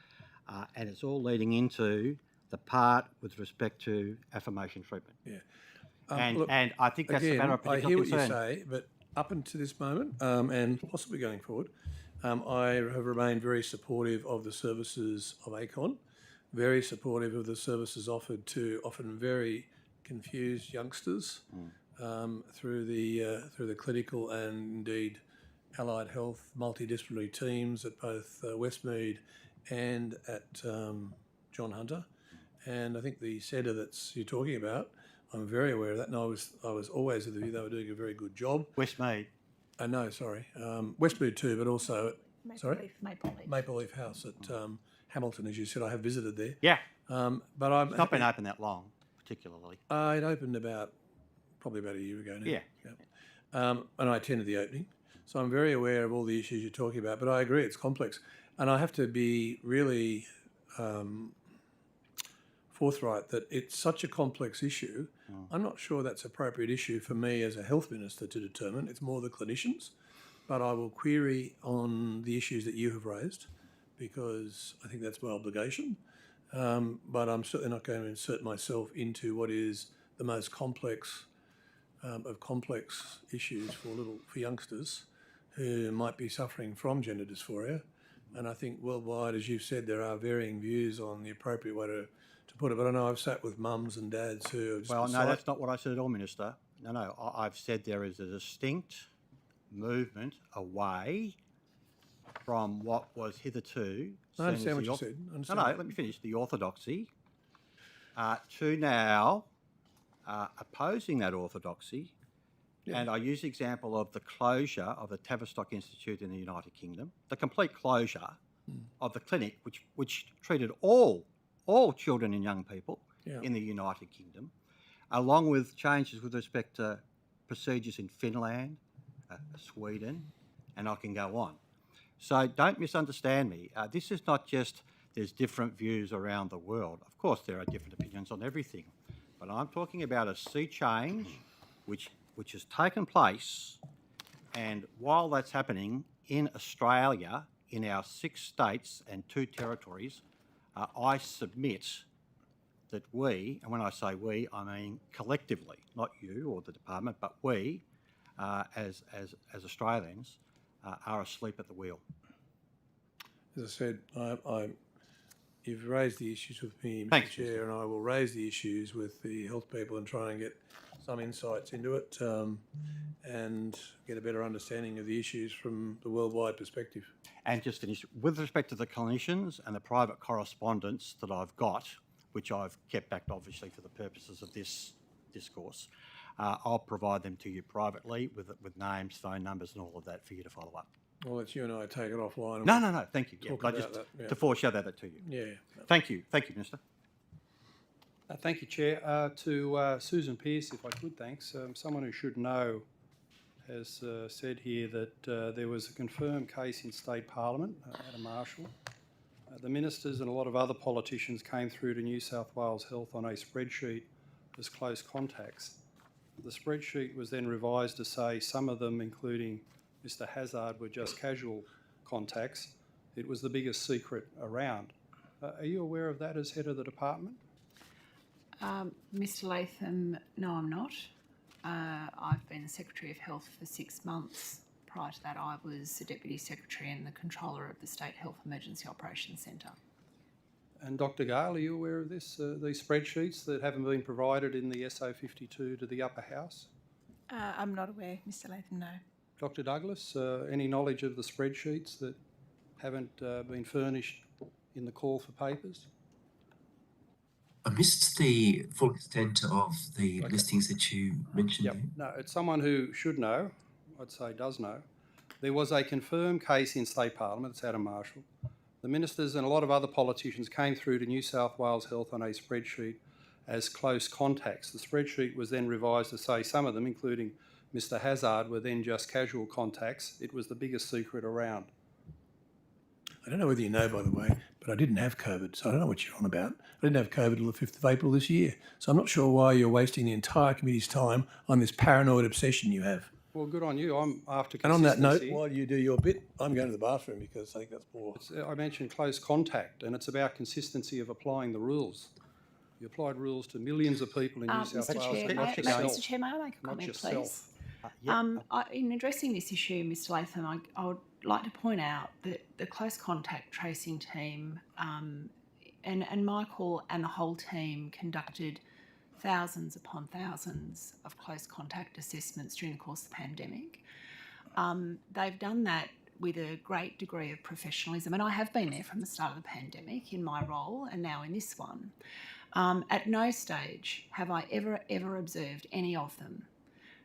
and it's all leading into the part with respect to affirmation treatment. Yeah. And I think that's again, a matter of particular I hear concern. what you say, but up until this moment, and possibly going forward, I have remained very supportive of the services of ACON, very supportive of the services offered to often very confused youngsters through the clinical and indeed allied health multidisciplinary teams at both Westmead and at John Hunter. And I think the centre that you're talking about, I'm very aware of that, and I was always of the view they were doing a very good job. Westmead. No, sorry. Westmead too, but also at Maple Leaf House at Hamilton, as you said. I have visited there. Yeah. But I'm It's not been open that long, particularly. It opened probably about a year ago now. Yeah. And I attended the opening. So I'm very aware of all the issues you're talking about, but I agree it's complex. And I have to be really forthright that it's such a complex issue. I'm not sure that's an appropriate issue for me as a health minister to determine. It's more the clinicians. But I will query on the issues that you have raised because I think that's my obligation. But I'm certainly not going to insert myself into what is the most complex of complex issues for youngsters who might be suffering from gender dysphoria. And I think worldwide, as you've said, there are varying views on the appropriate way to put it. But I know I've sat with mums and dads who have just Well, no, that's not what I said at all, Minister. No, I've said there is a distinct movement away from what was hitherto... I understand what you said. No, let me finish. The orthodoxy to now opposing that orthodoxy. Yeah. And I use the example of the closure of the Tavistock Institute in the United Kingdom, the complete closure of the clinic, which treated all children and young people in the United Kingdom, along with changes with respect to procedures in Finland, Sweden, and I can go on. So don't misunderstand me. This is not just there's different views around the world. Of course, there are different opinions on everything, but I'm talking about a sea change which has taken place, and while that's happening in Australia, in our 6 states and 2 territories, I submit that we, and when I say we, I mean collectively, not you or the department, but we, as Australians, are asleep at the wheel. As I said, you've raised the issues with me, Mr. Chair, and I will raise the issues with the health people and try and get some insights into it and get a better understanding of the issues from the worldwide perspective. And just finish, with respect to the clinicians and the private correspondence that I've got, which I've kept back obviously for the purposes of this discourse, I'll provide them to you privately with names, phone numbers and all of that for you to follow up. Well, it's you and I take it offline. No, thank you. Talk But about just that, to foreshadow that to you. Yeah. Thank you, Minister. Thank you, Chair. To Susan Pearce, if I could, thanks. Someone who should know has said here that there was a confirmed case in State Parliament at a marshal. The ministers and a lot of other politicians came through to New South Wales Health on a spreadsheet as close contacts. The spreadsheet was then revised to say some of them, including Mr Hazzard, were just casual contacts. It was the biggest secret around. Are you aware of that as head of the department? Mr Latham, no, I'm not. I've been the Secretary of Health for 6 months prior to that, I was the Deputy Secretary and the Controller of the State Health Emergency Operations Centre. And Dr. Gale, are you aware of this? These spreadsheets that haven't been provided in the SO52 to the upper house? I'm not aware, Mr. Latham, no. Dr. Douglas, any knowledge of the spreadsheets that haven't been furnished in the call for papers? I missed the full extent of the listings that you mentioned there. No, it's someone who should know, I'd say does know. There was a confirmed case in State Parliament, it's Adam Marshall. The ministers and a lot of other politicians came through to New South Wales Health on a spreadsheet as close contacts. The spreadsheet was then revised to say some of them, including Mr. Hazzard, were then just casual contacts. It was the biggest secret around. I don't know whether you know, by the way, but I didn't have COVID, so I don't know what you're on about. I didn't have COVID until the 5th of April this year, so I'm not sure why you're wasting the entire committee's time on this paranoid obsession you have. Well, good on you. I'm after And on that consistency. note, while you do your bit, I'm going to the bathroom because I think that's more. I mentioned close contact, and it's about consistency of applying the rules. You applied rules to millions of people in New South Mr. Wales. Chair, Mr. Chair, may I make a Not comment, yourself. please? In addressing this issue, Mr. Latham, I would like to point out that the close contact tracing team and Michael and the whole team conducted thousands upon thousands of close contact assessments during the course of the pandemic. They've done that with a great degree of professionalism, and I have been there from the start of the pandemic in my role and now in this one. At no stage have I ever observed any of them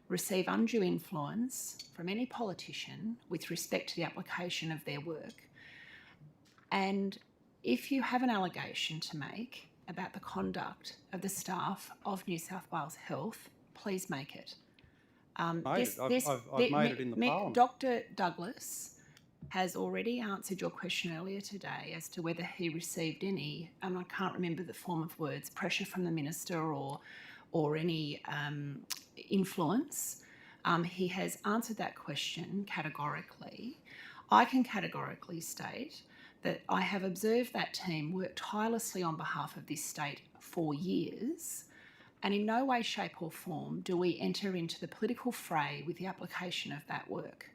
receive undue influence from any politician with respect to the application of their work. And if you have an allegation to make about the conduct of the staff of New South Wales Health, please make it. I've made it in the Parliament. Dr. Douglas has already answered your question earlier today as to whether he received any, and I can't remember the form of words, pressure from the minister or any influence. He has answered that question categorically. I can categorically state that I have observed that team work tirelessly on behalf of this state for years, and in no way, shape or form do we enter into the political fray with the application of that work.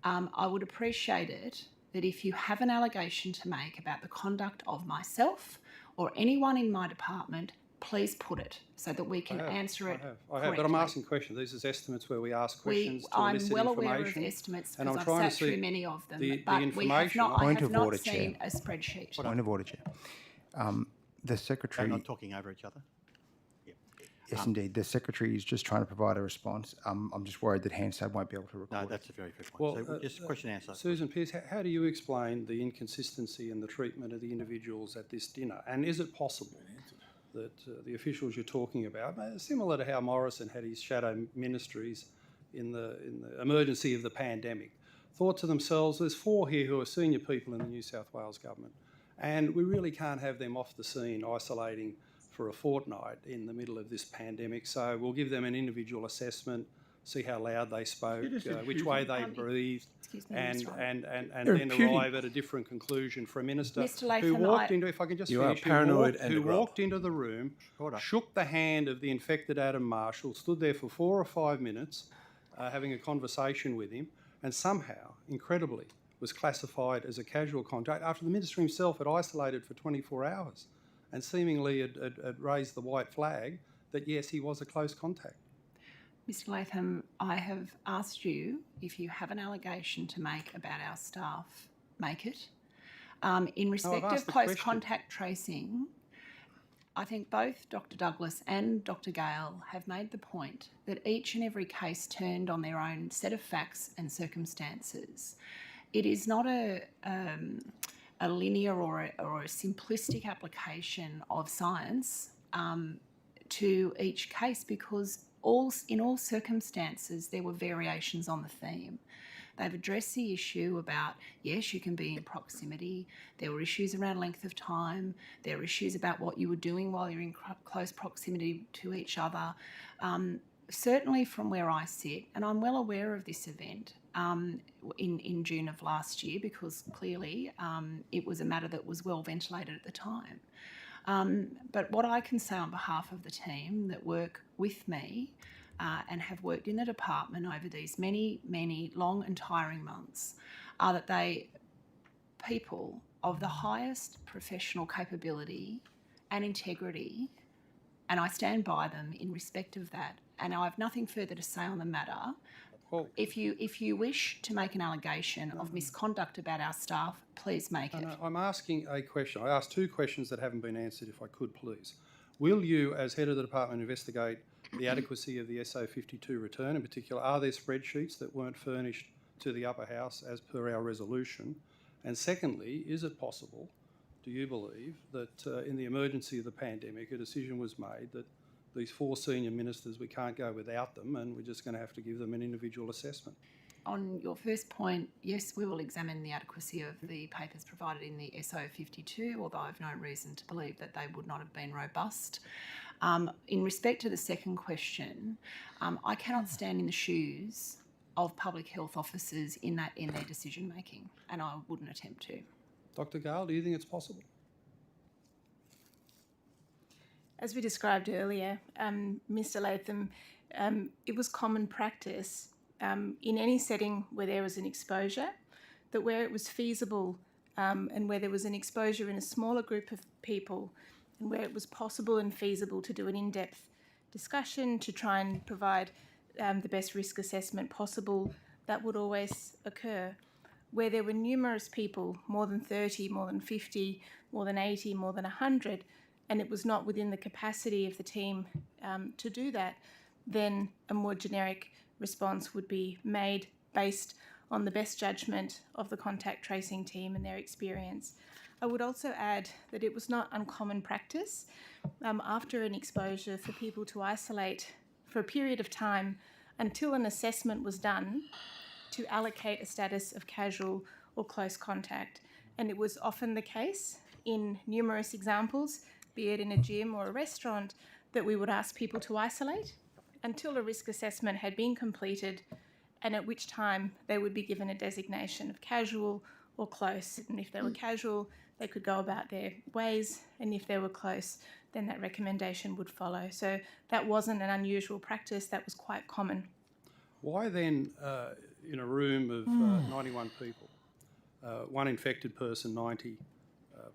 I would appreciate it that if you have an allegation to make about the conduct of myself or anyone in my department, please put it so that we can answer it I have, but I'm asking questions. These are estimates where we ask questions to I'm elicit well information. aware of estimates and because I'm trying I've to sat see through many of them, the but we have not, I Point have of not order, seen Chair. a spreadsheet. Point of order, Chair. The Secretary... They're not talking over each other? Yes, indeed. The Secretary is just trying to provide a response. I'm just worried that Hansard won't be able to record. No, that's a very fair point. So just question answer. Susan Pearce, how do you explain the inconsistency in the treatment of the individuals at this dinner? And is it possible that the officials you're talking about, similar to how Morrison had his shadow ministries in the emergency of the pandemic, thought to themselves, there's 4 here who are senior people in the New South Wales government, and we really can't have them off the scene isolating for a fortnight in the middle of this pandemic, so we'll give them an individual assessment, see how loud they spoke, which way they breathed, and then arrive at a different conclusion for a minister who walked into, if I can just finish, who walked into the room, shook the hand of the infected Adam Marshall, stood there for 4 or 5 minutes having a conversation with him, and somehow, incredibly, was classified as a casual contact after the minister himself had isolated for 24 hours and seemingly had raised the white flag that, yes, he was a close contact. Mr. Latham, I have asked you if you have an allegation to make about our staff, make it. In respect of close contact tracing, I think both Dr. Douglas and Dr. Gale have made the point that each and every case turned on their own set of facts and circumstances. It is not a linear or a simplistic application of science to each case, because in all circumstances there were variations on the theme. They've addressed the issue about, yes, you can be in proximity. There were issues around length of time. There were issues about what you were doing while you're in close proximity to each other. Certainly from where I sit, and I'm well aware of this event in June of last year, because clearly it was a matter that was well ventilated at the time. But what I can say on behalf of the team that work with me, and have worked in the department over these many, many long and tiring months are that they people of the highest professional capability and integrity, and I stand by them in respect of that. And I have nothing further to say on the matter. Well, if you wish to make an allegation of misconduct about our staff, please make it. No, I'm asking a question. I asked two questions that haven't been answered, if I could, please. Will you, as head of the department, investigate the adequacy of the SO52 return? In particular, are there spreadsheets that weren't furnished to the upper house as per our resolution? And secondly, is it possible, do you believe, that in the emergency of the pandemic, a decision was made that these 4 senior ministers, we can't go without them and we're just going to have to give them an individual assessment? On your first point, yes, we will examine the adequacy of the papers provided in the SO52, although I have no reason to believe that they would not have been robust. In respect to the second question, I cannot stand in the shoes of public health officers in their decision making, and I wouldn't attempt to. Dr. Gale, do you think it's possible? As we described earlier, Mr. Latham, it was common practice in any setting where there was an exposure, that where it was feasible and where there was an exposure in a smaller group of people, and where it was possible and feasible to do an in-depth discussion to try and provide the best risk assessment possible, that would always occur. Where there were numerous people, more than 30, more than 50, more than 80, more than 100, and it was not within the capacity of the team to do that, then a more generic response would be made based on the best judgment of the contact tracing team and their experience. I would also add that it was not uncommon practice after an exposure for people to isolate for a period of time until an assessment was done to allocate a status of casual or close contact. And it was often the case in numerous examples, be it in a gym or a restaurant, that we would ask people to isolate until a risk assessment had been completed, and at which time they would be given a designation of casual or close. And if they were casual, they could go about their ways, and if they were close, then that recommendation would follow. So that wasn't an unusual practice, that was quite common. Why then, in a room of 91 people, one infected person, 90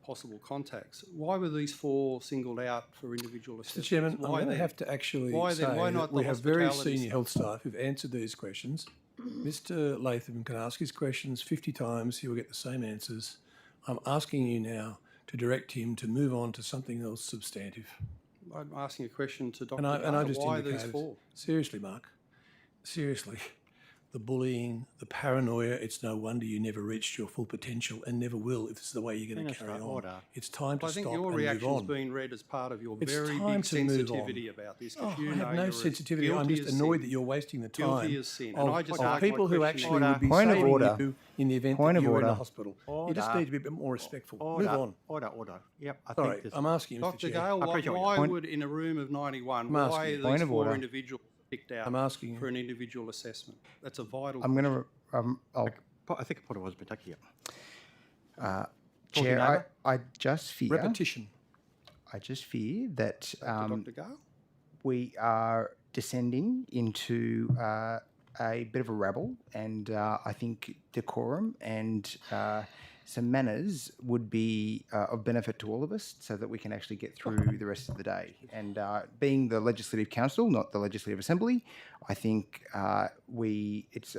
possible contacts, why were these 4 singled out for individual assessments? Mr. Chairman, Why I'm going to then? have to actually Why say then? Why that not we the have very hospitality senior health staff who've answered these questions. Mr. Latham can ask his questions 50 times, he will get the same answers. I'm asking you now to direct him to move on to something else substantive. I'm asking a question to Dr. And I Gale. just Why indicated, these 4? seriously, Mark, seriously, the bullying, the paranoia, it's no wonder you never reached your full potential and never will if this is the way you're going to carry on. Order. It's time to I think stop your and move reaction's on. been read as part of your It's very time big to move sensitivity on. about this. Oh, You I know have no you're as sensitivity. I'm guilty just as annoyed sin. that you're wasting the Guilty time as sin. of, And I just of asked my people who question actually now. would be Point of saving order. you in the event Point that of you were in order. the hospital. You just need to be a bit more respectful. Move on. Order. Yep, I Sorry, think this... I'm asking you, Mr. Dr. Chair. Gale, appreciate why your would, in a room of 91, I'm asking why you. are Point these of 4 order. individuals picked out I'm asking you. for an individual assessment? That's a vital I'm going to. I think a point was better here. Chair, I just fear. Repetition. I just fear that Dr. Gale? we are descending into a bit of a rabble, and I think decorum and some manners would be of benefit to all of us so that we can actually get through the rest of the day. And being the Legislative Council, not the Legislative Assembly, I think it's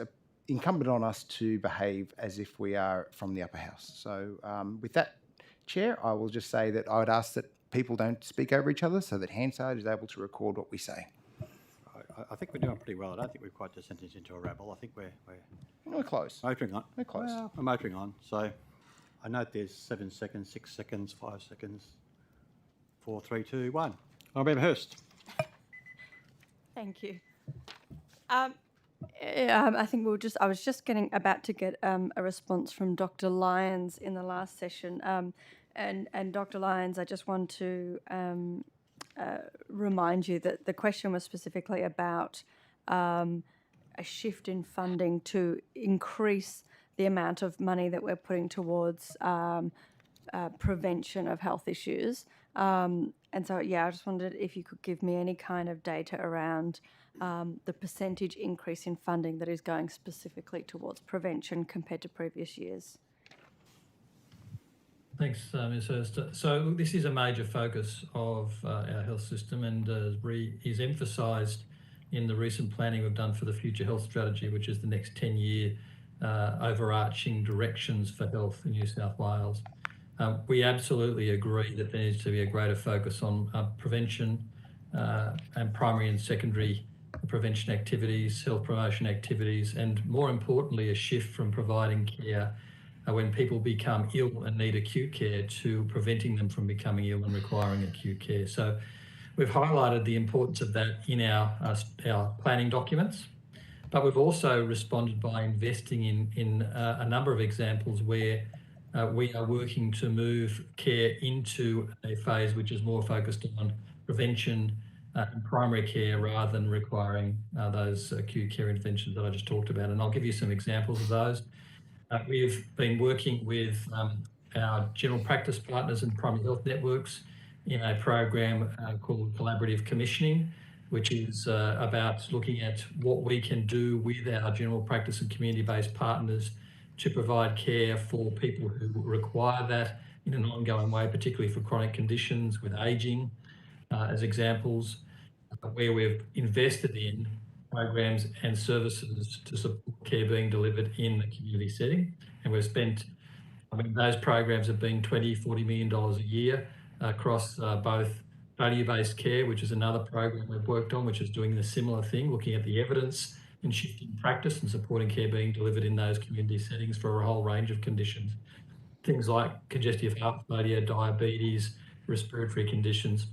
incumbent on us to behave as if we are from the upper house. So with that, Chair, I will just say that I would ask that people don't speak over each other so that Hansard is able to record what we say. I think we're doing pretty well. I don't think we've quite descended into a rabble. I think We're close. motoring on. We're close. Well, we're motoring on. So I note there's 7 seconds, 6 seconds, 5 seconds, 4, 3, 2, 1. Member Hurst. Thank you. I think I was just about to get a response from Dr. Lyons in the last session. And Dr. Lyons, I just want to remind you that the question was specifically about a shift in funding to increase the amount of money that we're putting towards prevention of health issues. And so, yeah, I just wondered if you could give me any kind of data around the percentage increase in funding that is going specifically towards prevention compared to previous years. Thanks, Ms Hurst. So look, this is a major focus of our health system, and is emphasised in the recent planning we've done for the Future Health Strategy, which is the next 10-year overarching directions for health in New South Wales. We absolutely agree that there needs to be a greater focus on prevention and primary and secondary prevention activities, health promotion activities, and more importantly, a shift from providing care when people become ill and need acute care to preventing them from becoming ill and requiring acute care. So we've highlighted the importance of that in our planning documents, but we've also responded by investing in a number of examples where we are working to move care into a phase which is more focused on prevention and primary care rather than requiring those acute care interventions that I just talked about. And I'll give you some examples of those. We've been working with our general practice partners and primary health networks in a program called Collaborative Commissioning, which is about looking at what we can do with our general practice and community-based partners to provide care for people who require that in an ongoing way, particularly for chronic conditions with ageing, as examples, where we've invested in programs and services to support care being delivered in the community setting. And we've spent, those programs have been $20-40 million a year across both value-based care, which is another program we've worked on, which is doing the similar thing, looking at the evidence in shifting practice and supporting care being delivered in those community settings for a whole range of conditions. Things like congestive heart failure, diabetes, respiratory conditions.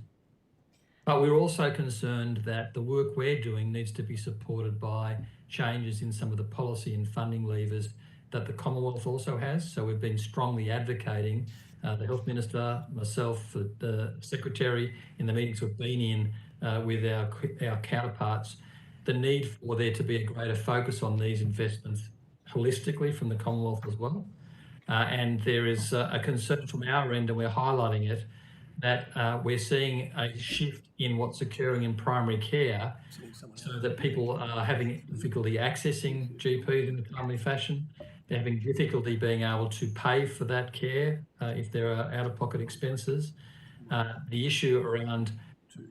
But we're also concerned that the work we're doing needs to be supported by changes in some of the policy and funding levers that the Commonwealth also has. So we've been strongly advocating, the Health Minister, myself, the Secretary, in the meetings we've been in with our counterparts, the need for there to be a greater focus on these investments holistically from the Commonwealth as well. And there is a concern from our end, and we're highlighting it, that we're seeing a shift in what's occurring in primary care so that people are having difficulty accessing GPs in a timely fashion. They're having difficulty being able to pay for that care if there are out-of-pocket expenses. The issue around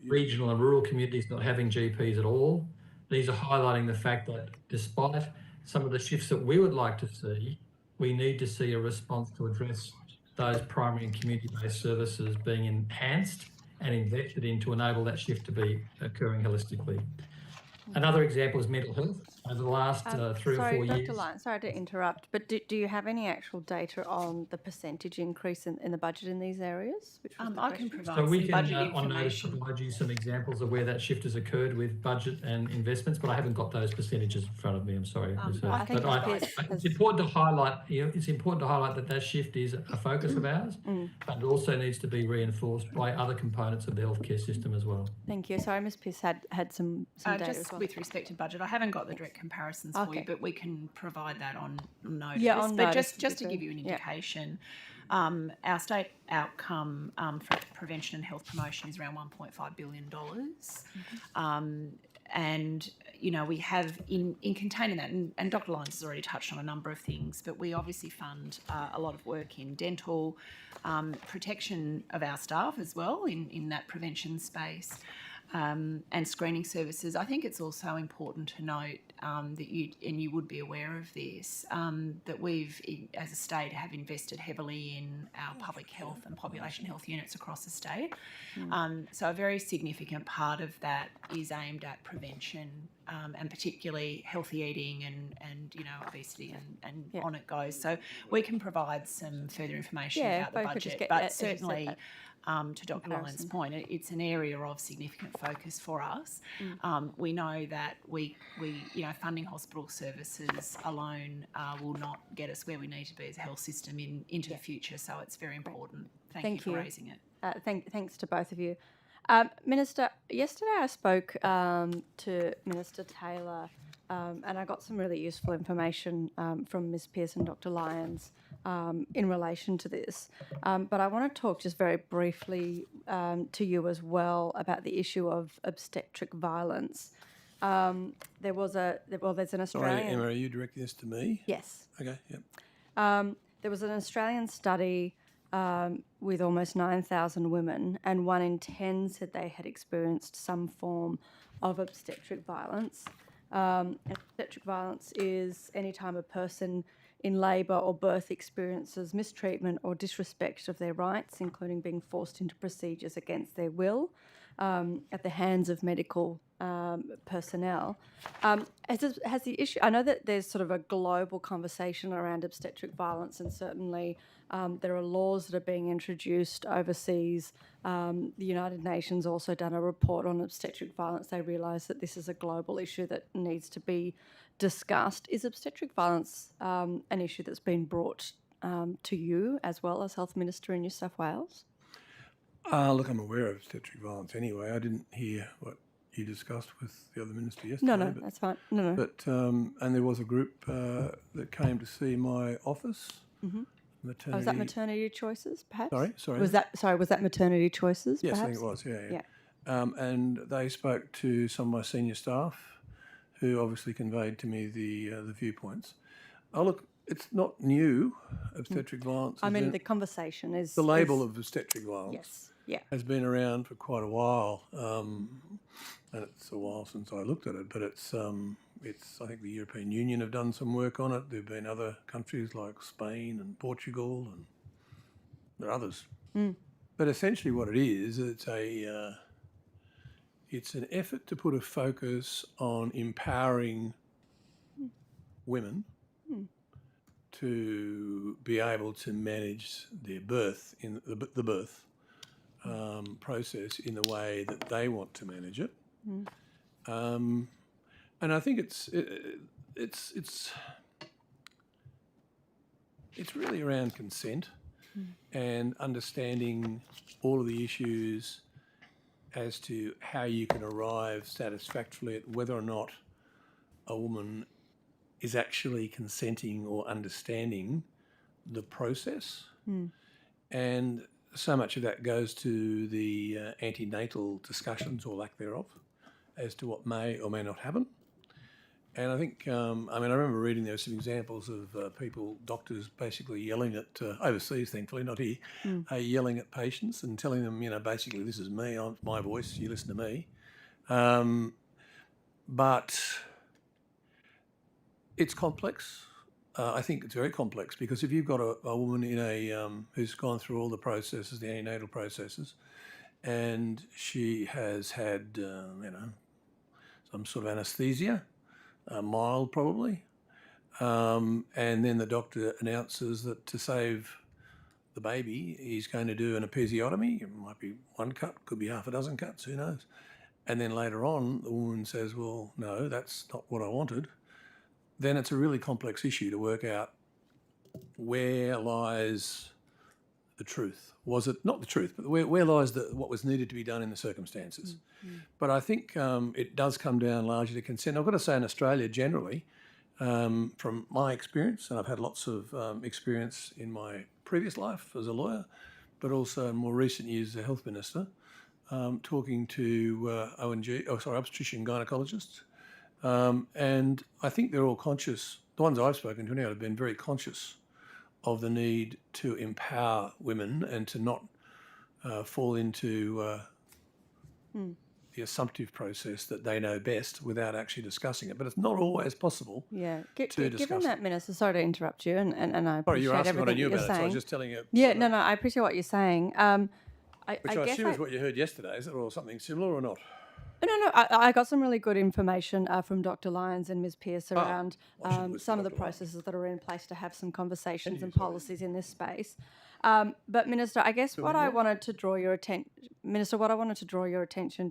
regional and rural communities not having GPs at all. These are highlighting the fact that despite some of the shifts that we would like to see, we need to see a response to address those primary and community-based services being enhanced and invested in to enable that shift to be occurring holistically. Another example is mental health. Over the last 3 or 4 years... Dr. Lyons, sorry to interrupt, but do you have any actual data on the percentage increase in the budget in these areas? I can provide so we some can, budget on notice, information. provide you some examples of where that shift has occurred with budget and investments, but I haven't got those percentages in front of me. I'm sorry. It's important to highlight. It's important to highlight that that shift is a focus of ours, but it also needs to be reinforced by other components of the healthcare system as well. Thank you. Sorry, Ms. Piss had some data just as well. with respect to budget, I haven't got the direct comparisons for you, but we can provide that on notice. Yeah, on but notice just to give you an indication, our state outcome for prevention and health promotion is around $1.5 billion. And, you know, we have in containing that, and Dr. Lyons has already touched on a number of things, but we obviously fund a lot of work in dental, protection of our staff as well in that prevention space. And screening services. I think it's also important to note that you would be aware of this, that we've, as a state, have invested heavily in our public health and population health units across the state. So a very significant part of that is aimed at prevention, and particularly healthy eating and you know, obesity and on it goes. So we can provide some further information about the budget, but certainly. To Dr. Lyons' point, it's an area of significant focus for us. We know that we funding hospital services alone will not get us where we need to be as a health system into the future. So it's very important. Thank you for raising it. Thanks to both of you. Minister, yesterday I spoke to Minister Taylor and I got some really useful information from Ms. Pearce and Dr. Lyons in relation to this. But I want to talk just very briefly to you as well about the issue of obstetric violence. There's an Australian... Sorry, Emma, are you directing this to me? Yes. Okay, yep. There was an Australian study with almost 9,000 women, and 1 in 10 said they had experienced some form of obstetric violence. And obstetric violence is any time a person in labour or birth experiences mistreatment or disrespect of their rights, including being forced into procedures against their will at the hands of medical personnel. Has the issue, I know that there's sort of a global conversation around obstetric violence, and certainly there are laws that are being introduced overseas. The United Nations also done a report on obstetric violence. They realise that this is a global issue that needs to be discussed. Is obstetric violence an issue that's been brought to you as well as Health Minister in New South Wales? Look, I'm aware of obstetric violence anyway. I didn't hear what you discussed with the other minister yesterday. No, that's fine. No. But and there was a group that came to see my office. Mm-hmm. Maternity. Was that maternity choices, perhaps? Sorry. Was that maternity choices? Yes, perhaps? I think it was. Yeah. And they spoke to some of my senior staff, who obviously conveyed to me the viewpoints. Oh, look, it's not new. Obstetric violence. I mean, the conversation is the label of obstetric violence. Yes. Yeah. Has been around for quite a while, and it's a while since I looked at it. But it's I think the European Union have done some work on it. There've been other countries like Spain and Portugal, and there are others. But essentially, what it is, it's an effort to put a focus on empowering women to be able to manage their birth in the birth process in the way that they want to manage it. And I think it's really around consent and understanding all of the issues as to how you can arrive satisfactorily at whether or not a woman is actually consenting or understanding the process. And so much of that goes to the antenatal discussions or lack thereof as to what may or may not happen. And I think, I remember reading there were some examples of doctors basically yelling at, overseas thankfully, not here, yelling at patients and telling them, basically this is me, I'm my voice, you listen to me. But it's complex. I think it's very complex because if you've got a woman in who's gone through all the processes, the antenatal processes, and she has had, some sort of anaesthesia, mild probably, and then the doctor announces that to save the baby, he's going to do an episiotomy. It might be 1 cut, could be half a dozen cuts, who knows? And then later on, the woman says, well, no, that's not what I wanted. Then it's a really complex issue to work out where lies the truth. Was it not the truth, but where lies what was needed to be done in the circumstances? But I think it does come down largely to consent. I've got to say in Australia generally, from my experience, and I've had lots of experience in my previous life as a lawyer, but also in more recent years as a health minister, talking to obstetrician gynecologists. And I think they're all conscious, the ones I've spoken to now have been very conscious of the need to empower women and to not fall into the assumptive process that they know best without actually discussing it. But it's not always possible to discuss given that, Minister, sorry to interrupt you, and I appreciate you're asking everything what I knew you're about it, saying. so I was just telling you. Yeah, no, I appreciate what you're saying. Which I assume is what you heard yesterday, is it, or something similar or not? No, I got some really good information from Dr. Lyons and Ms. Pearce around some of the processes that are in place to have some conversations and policies in this space. But Minister, I guess what I wanted to draw your attention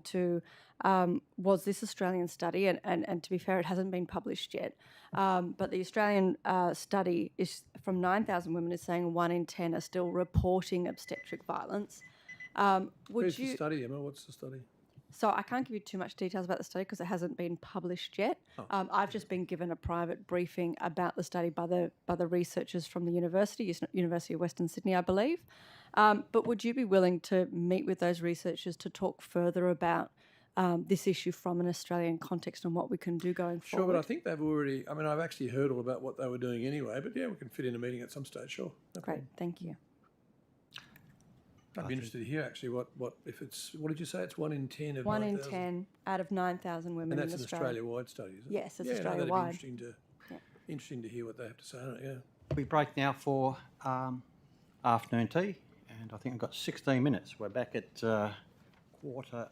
to was this Australian study, and to be fair, it hasn't been published yet. But the Australian study is from 9,000 women is saying 1 in 10 are still reporting obstetric violence. Where's the study, Emma? What's the study? So I can't give you too much details about the study because it hasn't been published yet. I've just been given a private briefing about the study by the researchers from the University of Western Sydney, I believe. But would you be willing to meet with those researchers to talk further about this issue from an Australian context and what we can do going Sure, forward? but I think they've already, I mean, I've actually heard all about what they were doing anyway, but yeah, we can fit in a meeting at some stage, sure. No Great, problem. thank you. I'd be interested to hear actually what if it's, what did you say, it's 1 in 10 of 1 in 9,000? 10 out of 9,000 women And that's in an Australia. Australia-wide study, is it? Yes, it's yeah, no, that'd be Australia-wide. interesting to hear what they have to say on it, yeah. We break now for afternoon tea, and I think I've got 16 minutes. We're back at 3:45.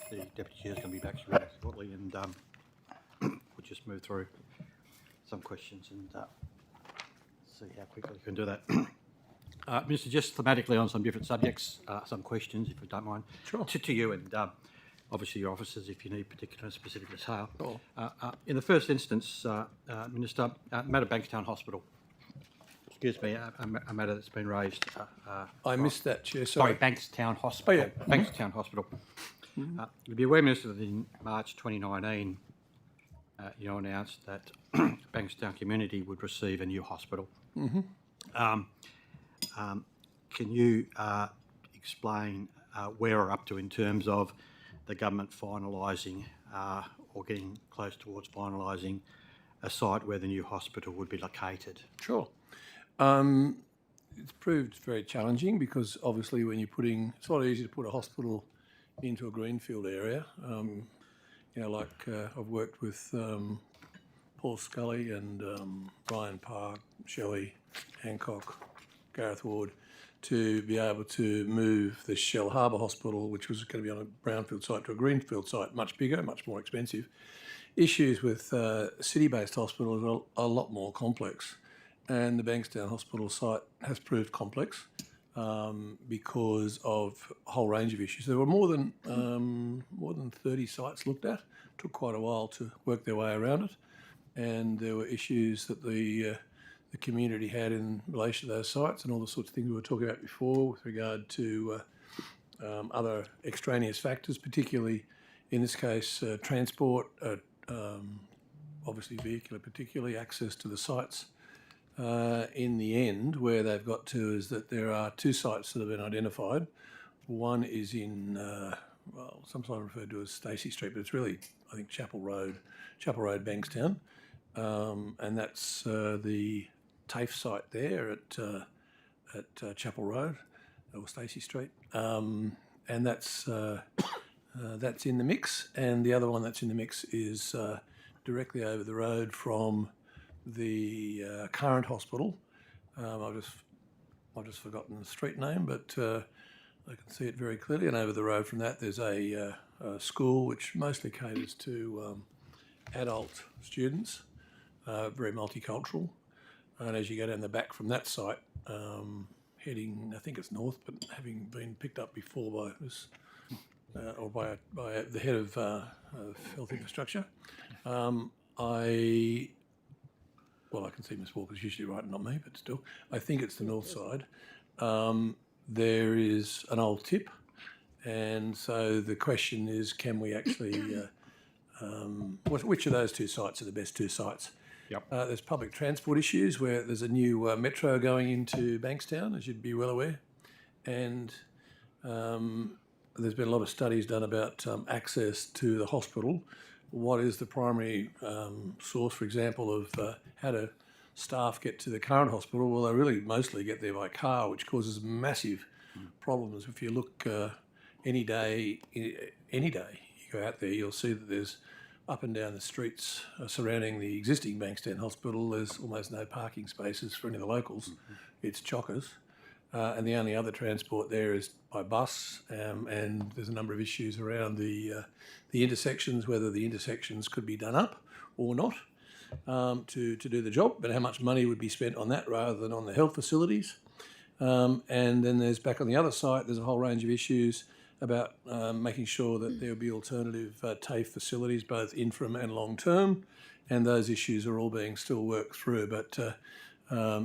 the Deputy Chair's going to be back shortly, and we'll just move through some questions and see how quickly we can do that. Minister, just thematically on some different subjects, some questions, if you don't mind. Sure. To you and obviously your officers, if you need particular and specific detail. Sure. In the first instance, Minister, matter Bankstown Hospital. Excuse me, a matter that's been raised. I missed that, Chair. Sorry, Bankstown Hospital. Oh, yeah. Bankstown Hospital. You'll be aware, Minister, that in March 2019, you announced that Bankstown community would receive a new hospital. Can you explain where we're up to in terms of the government finalising or getting close towards finalising a site where the new hospital would be located? Sure. It's proved very challenging because obviously when you're putting, it's not easy to put a hospital into a greenfield area. I've worked with Paul Scully and Brian Park, Shelley, Hancock, Gareth Ward, to be able to move the Shell Harbour Hospital, which was going to be on a brownfield site, to a greenfield site, much bigger, much more expensive. Issues with city-based hospitals are a lot more complex, and the Bankstown Hospital site has proved complex because of a whole range of issues. There were more than 30 sites looked at. It took quite a while to work their way around it, and there were issues that the community had in relation to those sites and all the sorts of things we were talking about before with regard to other extraneous factors, particularly in this case transport, obviously vehicular, particularly access to the sites. In the end, where they've got to is that there are two sites that have been identified. One is in, sometimes referred to as Stacey Street, but it's really, I think, Chapel Road, Bankstown. And that's the TAFE site there at Chapel Road or Stacey Street. And that's in the mix. And the other one that's in the mix is directly over the road from the current hospital. I've just forgotten the street name, but I can see it very clearly. And over the road from that, there's a school which mostly caters to adult students, very multicultural. And as you go down the back from that site, heading, I think it's north, but having been picked up before by this, or by the head of health infrastructure, I can see Ms Walker's usually right, not me, but still, I think it's the north side. There is an old tip, and so the question is, can we actually, which of those two sites are the best two sites? Yep. There's public transport issues where there's a new metro going into Bankstown, as you'd be well aware, and there's been a lot of studies done about access to the hospital. What is the primary source, for example, of how do staff get to the current hospital? Well, they really mostly get there by car, which causes massive problems. If you look any day you go out there, you'll see that there's up and down the streets surrounding the existing Bankstown Hospital, there's almost no parking spaces for any of the locals. It's chockers. And the only other transport there is by bus, and there's a number of issues around the intersections, whether the intersections could be done up or not to do the job, but how much money would be spent on that rather than on the health facilities. And then there's, back on the other site, there's a whole range of issues about making sure that there will be alternative TAFE facilities, both interim and long term, and those issues are all being still worked through. But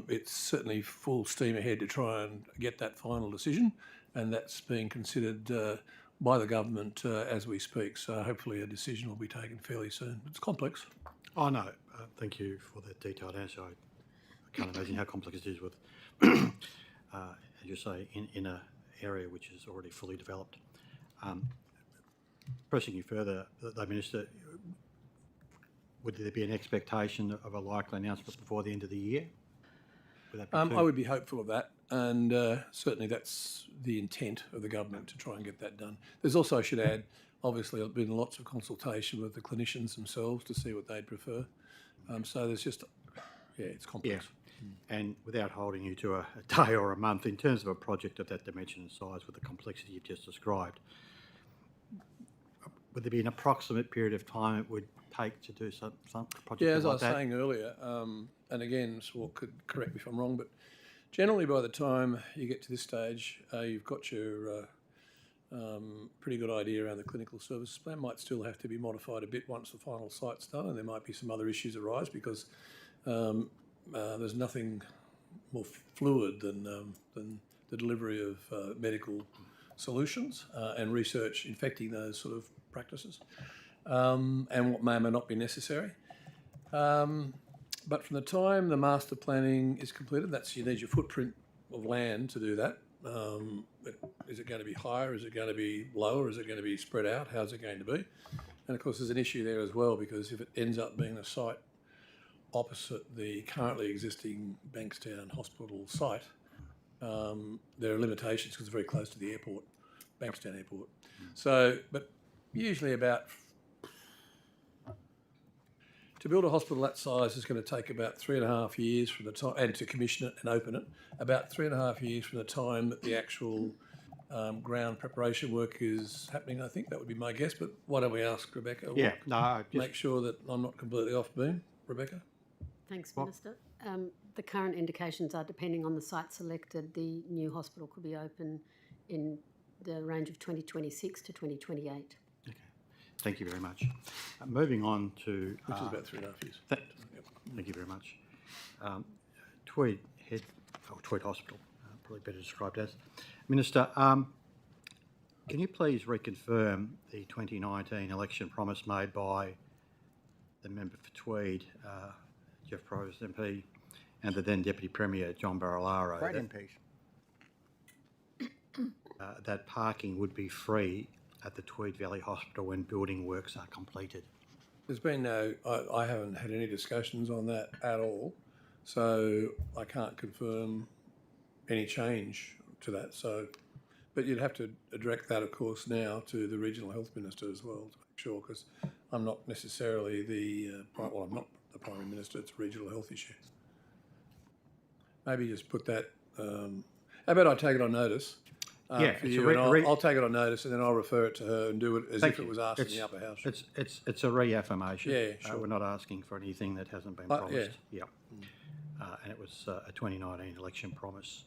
it's certainly full steam ahead to try and get that final decision, and that's being considered by the government as we speak. So hopefully a decision will be taken fairly soon. It's complex. Oh, no. Thank you for that detailed answer. I can't imagine how complex it is with, as you say, in an area which is already fully developed. Pressing you further, though, Minister, would there be an expectation of a likely announcement before the end of the year? I would be hopeful of that, and certainly that's the intent of the government to try and get that done. There's also, I should add, obviously there's been lots of consultation with the clinicians themselves to see what they'd prefer. So there's just, it's complex. Yeah. And without holding you to a day or a month, in terms of a project of that dimension and size with the complexity you've just described, would there be an approximate period of time it would take to do some project Yeah, as I like was that? saying earlier, and again, Swart could correct me if I'm wrong, but generally by the time you get to this stage, you've got your pretty good idea around the clinical services plan. Might still have to be modified a bit once the final site's done, and there might be some other issues arise because there's nothing more fluid than the delivery of medical solutions and research infecting those sort of practices, and what may or may not be necessary. But from the time the master planning is completed, you need your footprint of land to do that. Is it going to be higher? Is it going to be lower? Is it going to be spread out? How's it going to be? And of course, there's an issue there as well, because if it ends up being a site opposite the currently existing Bankstown Hospital site, there are limitations because it's very close to the airport, Bankstown Airport. So, but usually to build a hospital that size is going to take about 3.5 years from the time, and to commission it and open it, about 3.5 years from the time that the actual ground preparation work is happening. I think that would be my guess, but why don't we ask Rebecca? Yeah, no, Make sure that I'm not completely off beam. Rebecca? Thanks, Minister. The current indications are, depending on the site selected, the new hospital could be open in the range of 2026 to 2028. Okay, thank you very much. Moving on to... Which is about 3.5 years. Thank you very much. Tweed Hospital, probably better described as. Minister, can you please reconfirm the 2019 election promise made by the member for Tweed, Jeff Provost MP, and the then Deputy Premier, John Barilaro, Great MPs. that parking would be free at the Tweed Valley Hospital when building works are completed? There's been I haven't had any discussions on that at all, so I can't confirm any change to that. So, but you'd have to direct that, of course, now to the Regional Health Minister as well, to make sure, because I'm not necessarily I'm not the Primary Minister, it's a regional health issue. Maybe just put that, how about I take it on notice? For you, and I'll take it on notice, and then I'll refer it to her and do it as if it was asked in the upper house. It's a reaffirmation. Yeah, sure. We're not asking for anything that hasn't been promised. Yeah. And it was a 2019 election promise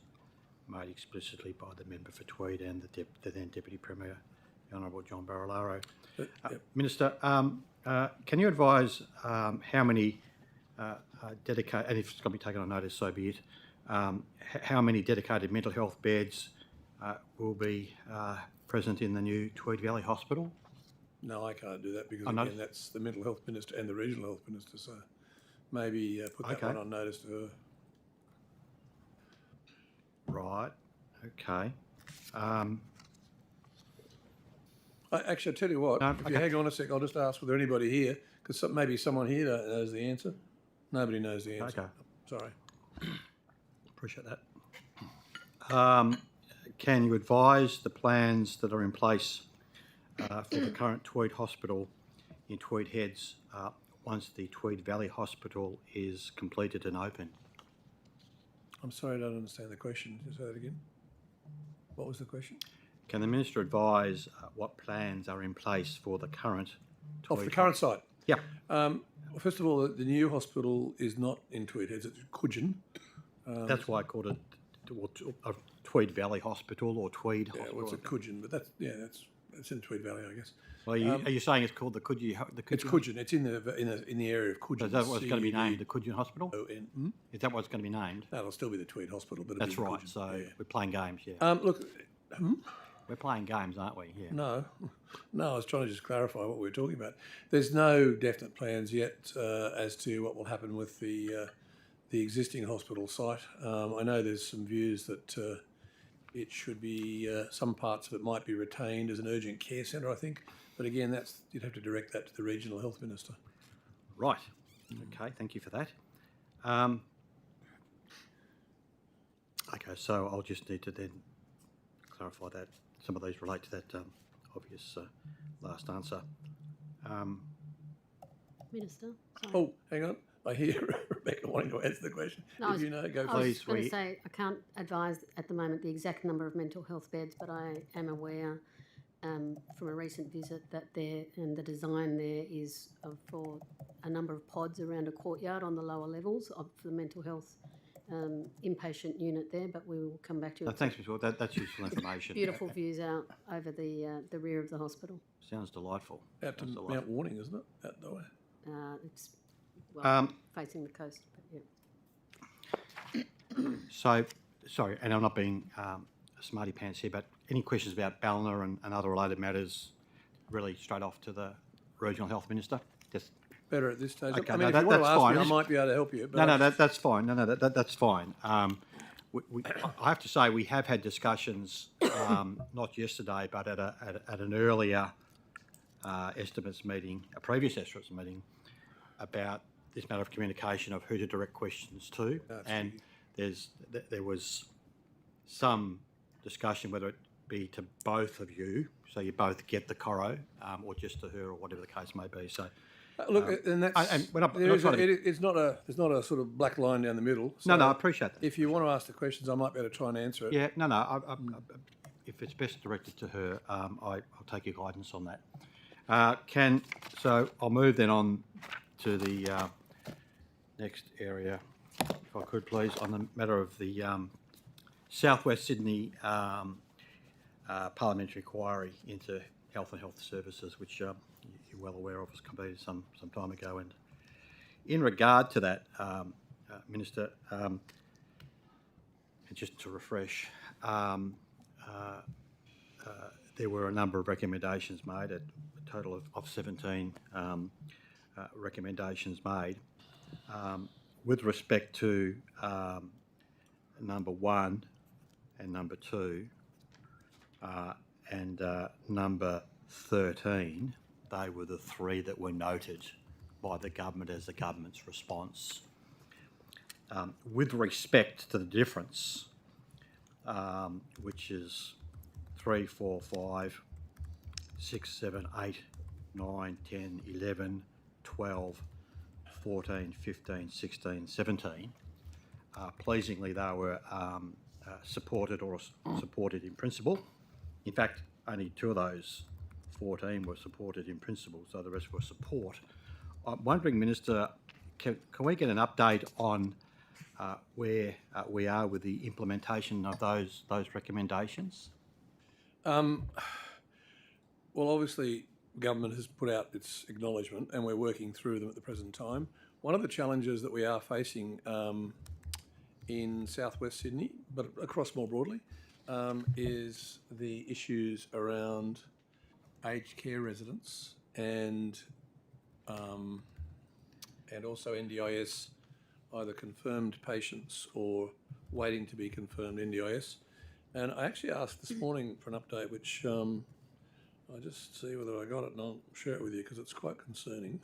made explicitly by the member for Tweed and the then Deputy Premier, the Honourable John Barilaro. Minister, can you advise how many dedicated, and if it's going to be taken on notice, so be it, how many dedicated mental health beds will be present in the new Tweed Valley Hospital? No, I can't do that because, again, that's the Mental Health Minister and the Regional Health Minister, so maybe put that one on notice to her. Right, okay. Actually, I'll tell you what, if you hang on a sec, I'll just ask, were there anybody here? Because maybe someone here knows the answer. Nobody knows the answer. Okay. Sorry. Appreciate that. Can you advise the plans that are in place for the current Tweed Hospital in Tweed Heads once the Tweed Valley Hospital is completed and open? I'm sorry, I don't understand the question. Just say that again. What was the question? Can the Minister advise what plans are in place for the current Tweed the current site? Yeah. Well, first of all, the new hospital is not in Tweed Heads, it's Coogin. That's why I called it Tweed Valley Hospital or Tweed Hospital. Yeah, well, it's at Coogin, but it's in Tweed Valley, I guess. Well, are you saying it's called the Coogin? It's Coogin. It's in the area of Coogin. Is that what's going to be named, the Coogin Hospital? O-N. Is that what's going to be named? No, it'll still be the Tweed Hospital, but that's right. Coogin. So we're playing games, yeah. Look, we're playing games, aren't we? Yeah. No, I was trying to just clarify what we were talking about. There's no definite plans yet as to what will happen with the existing hospital site. I know there's some views that it should be, some parts of it might be retained as an urgent care centre, I think. But again, you'd have to direct that to the Regional Health Minister. Right. Okay, thank you for that. Okay, so I'll just need to then clarify that. Some of these relate to that obvious last answer. Minister? Sorry. Oh, hang on. I hear Rebecca wanting to answer the question. No, if you know, go please. I was going to say I can't advise at the moment the exact number of mental health beds, but I am aware from a recent visit that there, and the design there is for a number of pods around a courtyard on the lower levels of the mental health inpatient unit there, but we will come back to it. Thanks, Ms. Ward. That's useful information. Beautiful views out over the rear of the hospital. Sounds delightful. Out to Mount Warning, isn't it? Out the way. It's well, Um, facing the coast, but yeah. So, sorry, and I'm not being smarty pants here, but any questions about Ballina and other related matters, really straight off to the Regional Health Minister? Just Better at this stage. Okay, I mean, no, if you want to that's ask fine. me, I might be able to help you. But that's fine. That's fine. I have to say we have had discussions, not yesterday, but at an earlier estimates meeting, a previous estimates meeting, about this matter of communication of who to direct questions to, and there was some discussion whether it be to both of you, so you both get the coro, or just to her, or whatever the case may be. So. Look, and that's it's not there's not a sort of black line down the middle. So no, I appreciate that. If you want to ask the questions, I might be able to try and answer it. Yeah, no. If it's best directed to her, I'll take your guidance on that. So I'll move then on to the next area, if I could please, on the matter of the South West Sydney parliamentary inquiry into health and health services, which you're well aware of, was completed some time ago. And in regard to that, Minister, and just to refresh, there were a number of recommendations made, a total of 17 recommendations made. With respect to number 1 and number 2 and number 13, they were the 3 that were noted by the government as the government's response. With respect to the difference, which is 3, 4, 5, 6, 7, 8, 9, 10, 11, 12, 14, 15, 16, 17. Pleasingly, they were supported or supported in principle. In fact, only 2 of those 14 were supported in principle, so the rest were support. I'm wondering, Minister, can we get an update on where we are with the implementation of those recommendations? Well, obviously, government has put out its acknowledgement, and we're working through them at the present time. One of the challenges that we are facing in southwest Sydney, but across more broadly, is the issues around aged care residents and also NDIS, either confirmed patients or waiting to be confirmed NDIS. And I actually asked this morning for an update, which I'll just see whether I got it, and I'll share it with you because it's quite concerning.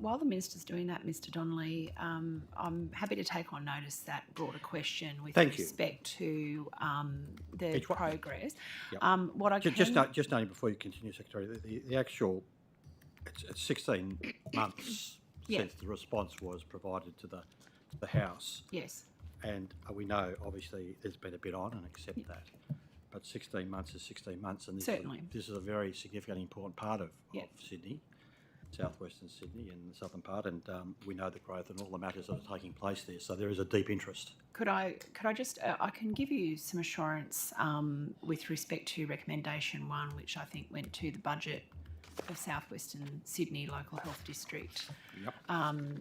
While the Minister's doing that, Mr Donnelly, I'm happy to take on notice that broader question with respect to the progress. Yep. What I just only before you continue, Secretary, the actual, it's 16 months since the response was provided to the House. Yes. And we know, obviously, there's been a bit on and accept that. But 16 months is 16 months, and this is a very significant, important part of Sydney, southwestern Sydney and the southern part, and we know the growth and all the matters that are taking place there. So there is a deep interest. Could I just I can give you some assurance with respect to recommendation 1, which I think went to the budget of southwestern Sydney Local Health District. Yep.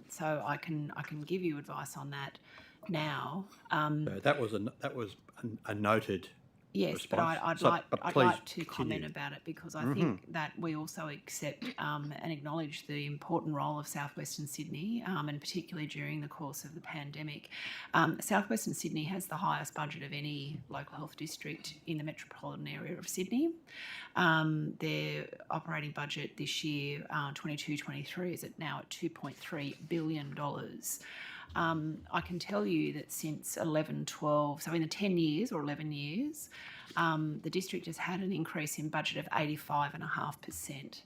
So I can give you advice on that now. So that was a noted. Yes, response. but I'd like to comment about it because I think that we also accept and acknowledge the important role of southwestern Sydney, and particularly during the course of the pandemic. Southwestern Sydney has the highest budget of any local health district in the metropolitan area of Sydney. Their operating budget this year, 22-23, is now at $2.3 billion. I can tell you that since 11-12, so in the 10 years or 11 years, the district has had an increase in budget of 85.5%.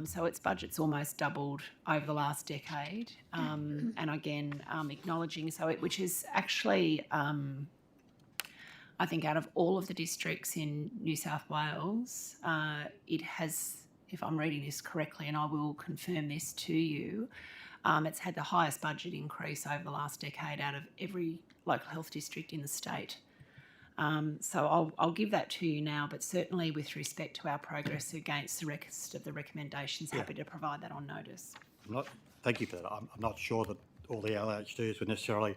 So its budget's almost doubled over the last decade. And again, acknowledging, which is actually, I think out of all of the districts in New South Wales, it has, if I'm reading this correctly, and I will confirm this to you, it's had the highest budget increase over the last decade out of every local health district in the state. So I'll give that to you now, but certainly with respect to our progress against the rest of the recommendations, happy to provide that on notice. Thank you for that. I'm not sure that all the LHDs were necessarily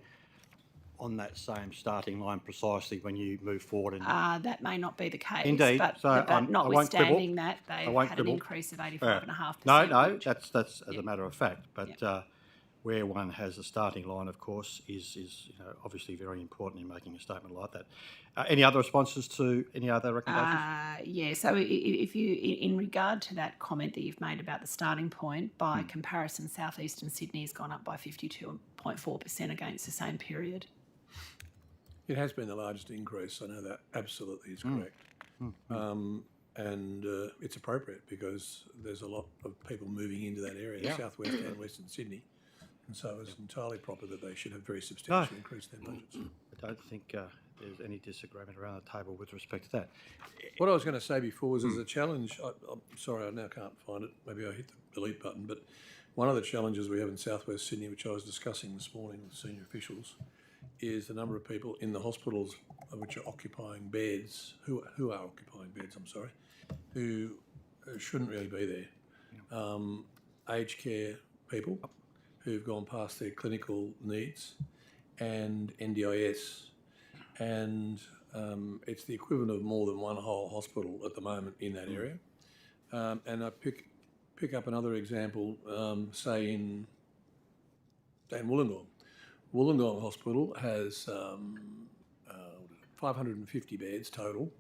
on that same starting line precisely when you move forward. And that may not be the case. Indeed. But, So but notwithstanding that, they've had an increase of 85.5%. No, that's as a matter of fact. But where one has a starting line, of course, is obviously very important in making a statement like that. Any other responses to any other recommendations? So if you, in regard to that comment that you've made about the starting point, by comparison, southeastern Sydney has gone up by 52.4% against the same period. It has been the largest increase. I know that absolutely is correct. And it's appropriate because there's a lot of people moving into that area, southwest and western Sydney. And so it's entirely proper that they should have very substantially increased their budgets. I don't think there's any disagreement around the table with respect to that. What I was going to say before was there's a challenge. I'm sorry, I now can't find it. Maybe I hit the delete button. But one of the challenges we have in southwest Sydney, which I was discussing this morning with senior officials, is the number of people in the hospitals which are occupying beds, who are occupying beds, who shouldn't really be there. Aged care people who've gone past their clinical needs, and NDIS. And it's the equivalent of more than one whole hospital at the moment in that area. And I pick up another example, say in Wollongong. Wollongong Hospital has 550 beds total.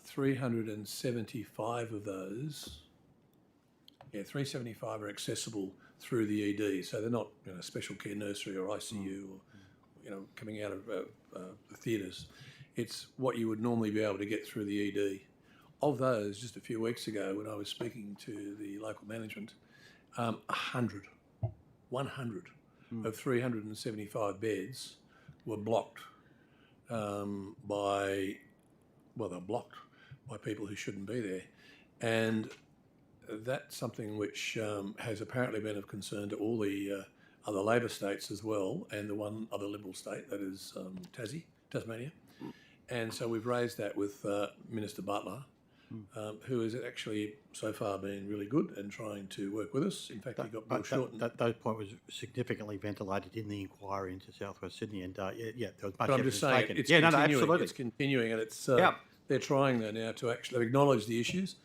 375 of those, 375 are accessible through the ED. So they're not special care nursery or ICU or coming out of the theatres. It's what you would normally be able to get through the ED. Of those, just a few weeks ago when I was speaking to the local management, 100 of 375 beds were blocked they're blocked by people who shouldn't be there. And that's something which has apparently been of concern to all the other Labor states as well, and the one other Liberal state, that is Tasmania. And so we've raised that with Minister Butler, who has actually so far been really good and trying to work with us. In fact, he got Bill Shorten. That point was significantly ventilated in the inquiry into southwest Sydney, and there was much but I'm just saying taken. it's continuing. Absolutely. It's continuing, and it's they're trying there now to actually acknowledge the issues,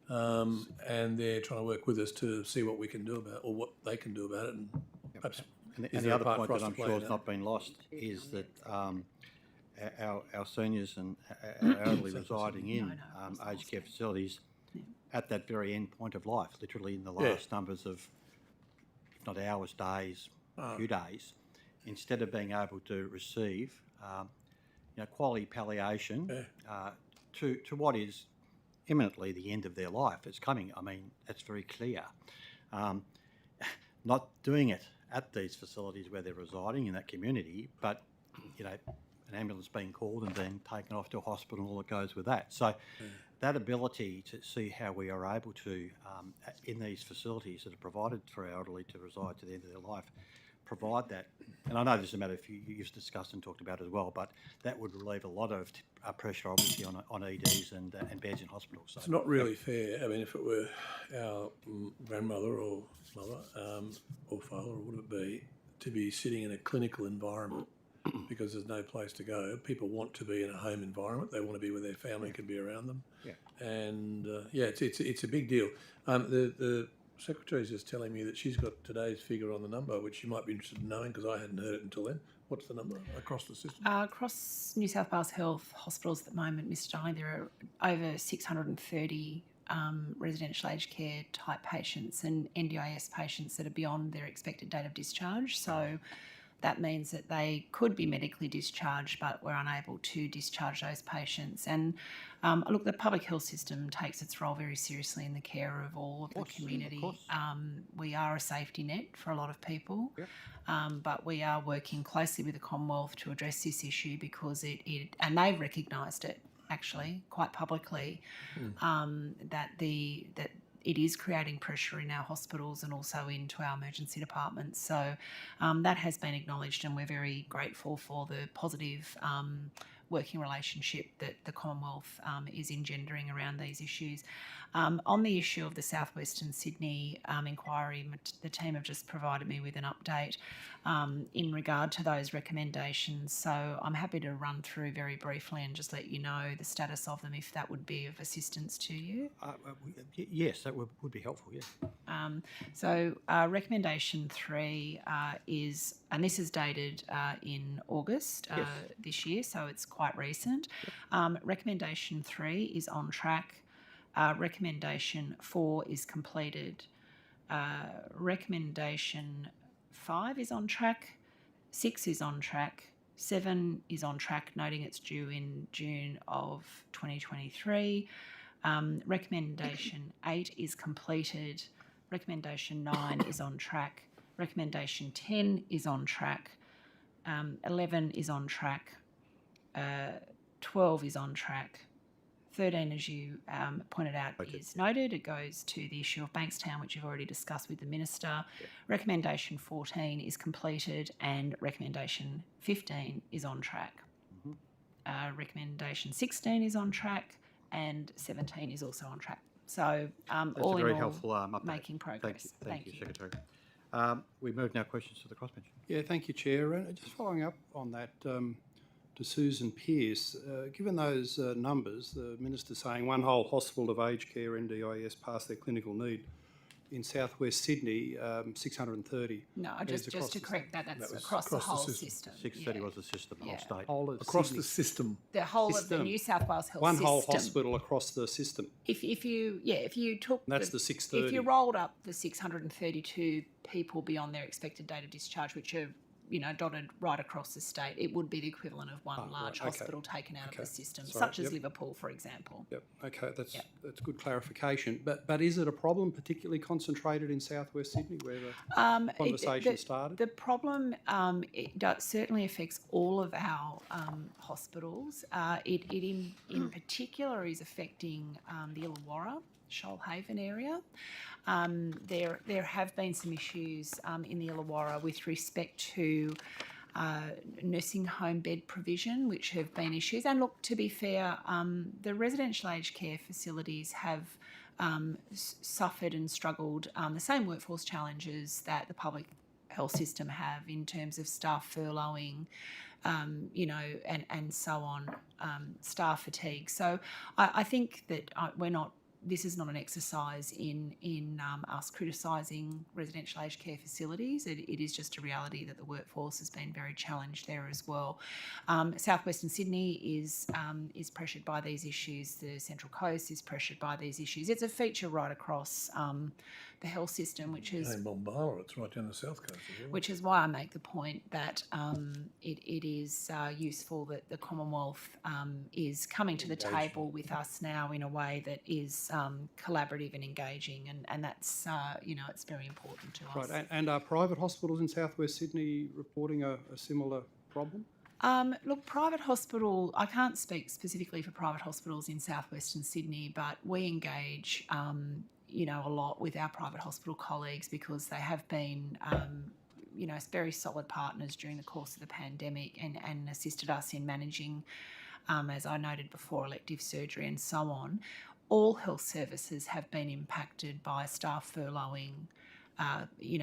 and they're trying to work with us to see what we can do about, or what they can do about it. And perhaps and the other point that I'm sure has not been lost is that our seniors and our elderly residing in aged care facilities at that very end point of life, literally in the last numbers of, if not hours, days, few days, instead of being able to receive quality palliation to what is imminently the end of their life. It's coming. I mean, that's very clear. Not doing it at these facilities where they're residing in that community, but an ambulance being called and being taken off to a hospital and all that goes with that. So that ability to see how we are able to, in these facilities that are provided for our elderly to reside to the end of their life, provide that. And I know this is a matter you've discussed and talked about as well, but that would relieve a lot of pressure, obviously, on EDs and beds in hospitals. So it's not really fair. I mean, if it were our grandmother or mother or father, or would it be, to be sitting in a clinical environment because there's no place to go. People want to be in a home environment. They want to be where their family can be around them. And it's a big deal. The Secretary's just telling me that she's got today's figure on the number, which you might be interested in knowing because I hadn't heard it until then. What's the number across the system? Across New South Wales Health hospitals at the moment, Mr. Darling, there are over 630 residential aged care type patients and NDIS patients that are beyond their expected date of discharge. So that means that they could be medically discharged, but we're unable to discharge those patients. And look, the public health system takes its role very seriously in the care of all of the community. We are a safety net for a lot of people, but we are working closely with the Commonwealth to address this issue because and they've recognised it actually quite publicly, that it is creating pressure in our hospitals and also into our emergency departments. So that has been acknowledged, and we're very grateful for the positive working relationship that the Commonwealth is engendering around these issues. On the issue of the South Western Sydney inquiry, the team have just provided me with an update in regard to those recommendations. So I'm happy to run through very briefly and just let you know the status of them if that would be of assistance to you. Yes, that would be helpful, yes. So recommendation 3 is, and this is dated in August this year, so it's quite recent. Recommendation 3 is on track. Recommendation 4 is completed. Recommendation 5 is on track. 6 is on track. 7 is on track, noting it's due in June of 2023. Recommendation 8 is completed. Recommendation 9 is on track. Recommendation 10 is on track. 11 is on track. 12 is on track. 13, as you pointed out, is noted. It goes to the issue of Bankstown, which you've already discussed with the Minister. Recommendation 14 is completed, and recommendation 15 is on track. Recommendation 16 is on track, and 17 is also on track. So all in all, helpful update. Making progress. Thank you, Secretary. We move now questions to the crossbench. Yeah, thank you, Chair. And just following up on that, to Susan Pearce, given those numbers, the Minister saying one whole hospital of aged care NDIS passed their clinical need. In southwest Sydney, 630. No, just to correct that, that's across the whole system. 630 was the system, the whole state. Across the system. The whole of the New South Wales health one system. One whole hospital across the system. If you took that's the 630. If you rolled up the 632 people beyond their expected date of discharge, which are dotted right across the state, it would be the equivalent of one large hospital taken out of the system, such as Liverpool, for example. Yep. Okay, that's good clarification. But is it a problem particularly concentrated in southwest Sydney, where the conversation started? The problem certainly affects all of our hospitals. It in particular is affecting the Illawarra, Shoalhaven area. There have been some issues in the Illawarra with respect to nursing home bed provision, which have been issues. And look, to be fair, the residential aged care facilities have suffered and struggled the same workforce challenges that the public health system have in terms of staff furloughing, and so on, staff fatigue. So I think that this is not an exercise in us criticising residential aged care facilities. It is just a reality that the workforce has been very challenged there as well. Southwestern Sydney is pressured by these issues. The Central Coast is pressured by these issues. It's a feature right across the health system, which is Bombala, it's right down the south coast as well. Which is why I make the point that it is useful that the Commonwealth is coming to the table with us now in a way that is collaborative and engaging, and that's it's very important to us. Right, and are private hospitals in southwest Sydney reporting a similar problem? Look, private hospital, I can't speak specifically for private hospitals in southwestern Sydney, but we engage a lot with our private hospital colleagues because they have been very solid partners during the course of the pandemic and assisted us in managing, as I noted before, elective surgery and so on. All health services have been impacted by staff furloughing,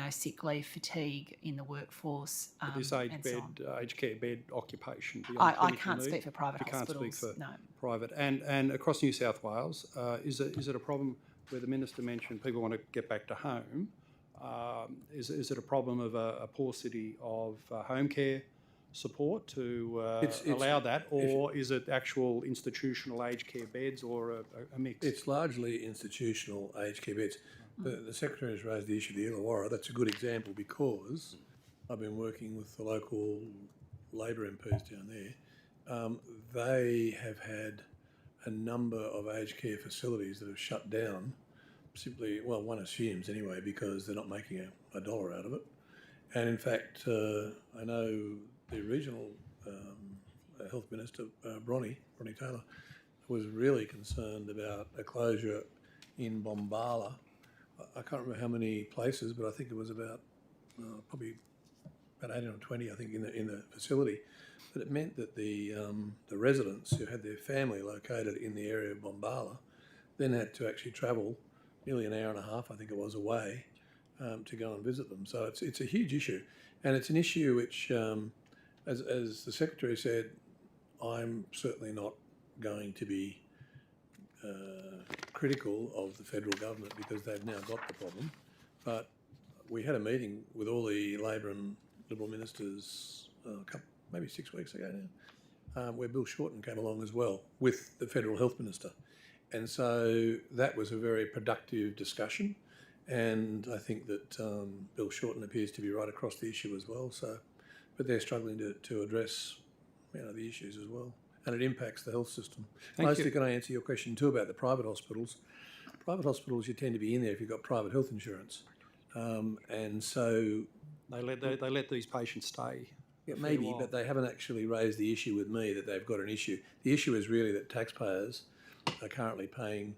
sick leave, fatigue in the workforce. This aged care bed occupation. I can't speak for private hospitals. You can't speak for private. And across New South Wales, is it a problem where the Minister mentioned people want to get back to home? Is it a problem of a paucity of home care support to allow that, or is it actual institutional aged care beds or a mix? It's largely institutional aged care beds. The Secretary has raised the issue of the Illawarra. That's a good example because I've been working with the local Labor MPs down there. They have had a number of aged care facilities that have shut down simply, well, one assumes anyway, because they're not making a dollar out of it. And in fact, I know the regional health minister, Bronnie Taylor, was really concerned about a closure in Bombala. I can't remember how many places, but I think it was about probably about 18 or 20, I think, in the facility. But it meant that the residents who had their family located in the area of Bombala then had to actually travel nearly an hour and a half, I think it was, away to go and visit them. So it's a huge issue, and it's an issue which, as the Secretary said, I'm certainly not going to be critical of the federal government because they've now got the problem. But we had a meeting with all the Labor and Liberal ministers maybe 6 weeks ago now, where Bill Shorten came along as well with the Federal Health Minister. And so that was a very productive discussion, and I think that Bill Shorten appears to be right across the issue as well. So, but they're struggling to address the issues as well, and it impacts the health system. Mostly, can I answer your question too about the private hospitals? Private hospitals, you tend to be in there if you've got private health insurance, and so they let these patients stay. Yeah, maybe, but they haven't actually raised the issue with me that they've got an issue. The issue is really that taxpayers are currently paying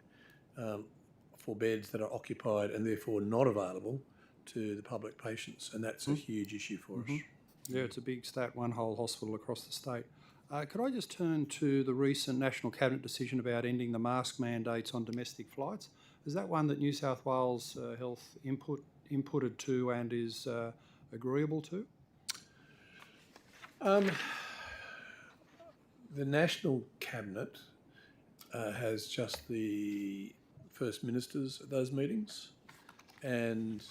for beds that are occupied and therefore not available to the public patients, and that's a huge issue for us. Yeah, it's a big stat, one whole hospital across the state. Could I just turn to the recent National Cabinet decision about ending the mask mandates on domestic flights? Is that one that New South Wales Health inputted to and is agreeable to? The National Cabinet has just the First Ministers at those meetings, and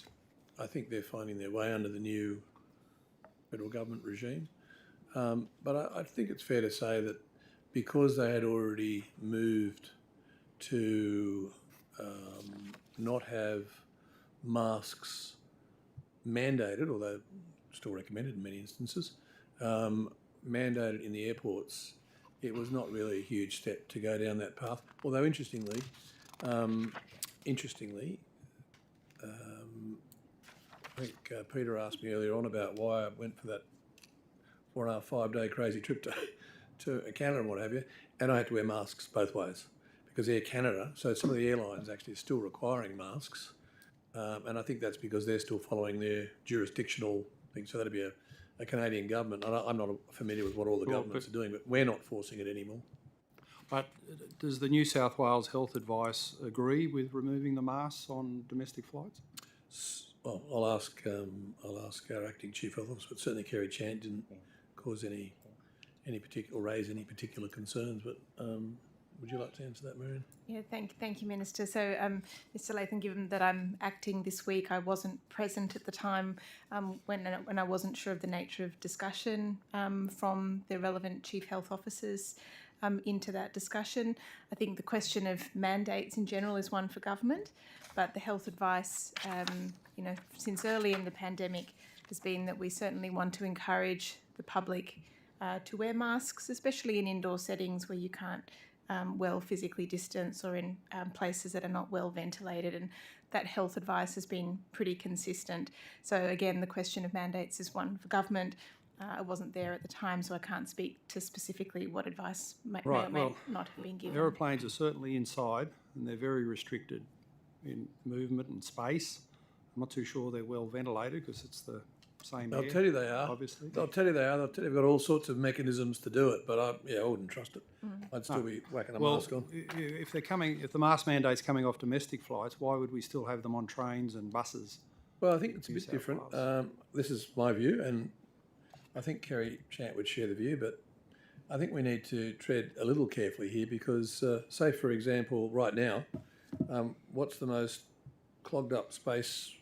I think they're finding their way under the new federal government regime. But I think it's fair to say that because they had already moved to not have masks mandated, although still recommended in many instances, mandated in the airports, it was not really a huge step to go down that path. Although interestingly, I think Peter asked me earlier on about why I went for that 4.5, 5 day crazy trip to Canada and what have you, and I had to wear masks both ways because Air Canada, so some of the airlines actually are still requiring masks, and I think that's because they're still following their jurisdictional thing. So that'd be a Canadian government. I'm not familiar with what all the governments are doing, but we're not forcing it anymore. But does the New South Wales Health Advice agree with removing the masks on domestic flights? Well, I'll ask our acting chief health officer, but certainly Kerry Chant didn't cause any particular or raise any particular concerns. But would you like to answer that, Marion? Yeah, thank you, Minister. So, Mr. Latham, given that I'm acting this week, I wasn't present at the time when I wasn't sure of the nature of discussion from the relevant chief health officers into that discussion. I think the question of mandates in general is one for government, but the health advice, since early in the pandemic, has been that we certainly want to encourage the public to wear masks, especially in indoor settings where you can't well physically distance or in places that are not well ventilated, and that health advice has been pretty consistent. So again, the question of mandates is one for government. I wasn't there at the time, so I can't speak to specifically what advice may or may not have been given. Aeroplanes are certainly inside and they're very restricted in movement and space. I'm not too sure they're well ventilated because it's the same air. I'll tell you they are. Obviously. I'll tell you they are. They've got all sorts of mechanisms to do it, but I wouldn't trust it. I'd still be whacking a mask on. If the mask mandate's coming off domestic flights, why would we still have them on trains and buses? Well, I think it's a bit different. This is my view, and I think Kerry Chant would share the view, but I think we need to tread a little carefully here because, say, for example, right now, what's the most clogged up space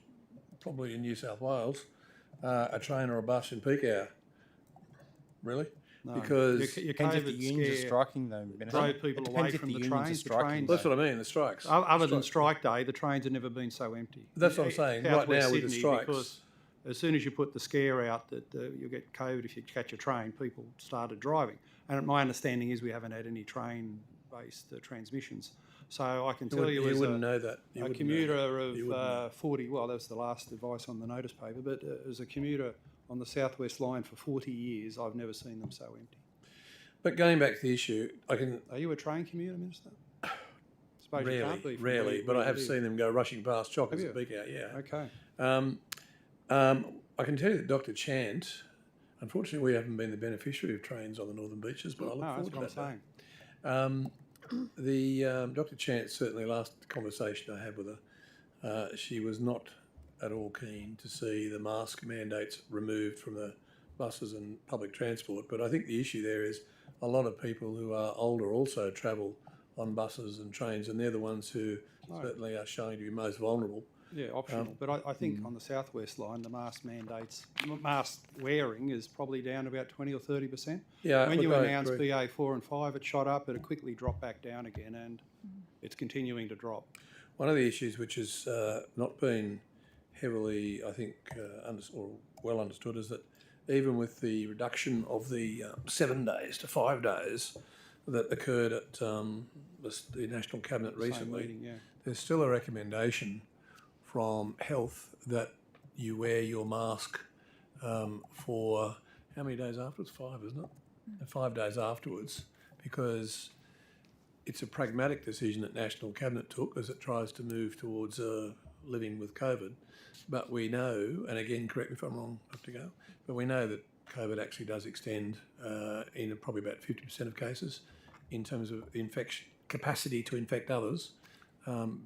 probably in New South Wales? A train or a bus in peak hour. Really? No. Because it depends if the unions are striking, though. Drove people away from the trains. That's what I mean, the strikes. Other than strike day, the trains have never been so empty. That's what I'm saying. Right now with the strikes. Because as soon as you put the scare out that you'll get COVID if you catch a train, people started driving. And my understanding is we haven't had any train-based transmissions. So I can tell you as wouldn't know that. a commuter of 40, well, that was the last advice on the notice paper, but as a commuter on the South West line for 40 years, I've never seen them so empty. But going back to the issue, Are you a train commuter, Minister? Suppose you can't be from Rarely, where but you I have live. seen them go rushing past Chockers Have and you? Beak Out, yeah. Okay. I can tell you that Dr. Chant, unfortunately we haven't been the beneficiary of trains on the Northern Beaches, but I look forward to that day. Dr. Chant, certainly last conversation I had with her, she was not at all keen to see the mask mandates removed from the buses and public transport. But I think the issue there is a lot of people who are older also travel on buses and trains, and they're the ones who certainly are showing to be most vulnerable. Yeah, optional. But I think on the South West line, the mask mandates, mask wearing is probably down about 20 or 30%. Yeah, when you look, I announced agree. BA4 and 5, it shot up, but it quickly dropped back down again, and it's continuing to drop. One of the issues which has not been heavily, I think, or well understood is that even with the reduction of the 7 days to 5 days that occurred at the National Cabinet Same recently, meeting, yeah. there's still a recommendation from health that you wear your mask for how many days afterwards? 5, isn't it? 5 days afterwards, because it's a pragmatic decision that National Cabinet took as it tries to move towards living with COVID. But we know, and again, correct me if I'm wrong, Dr. Gale, but we know that COVID actually does extend in probably about 50% of cases in terms of infection capacity to infect others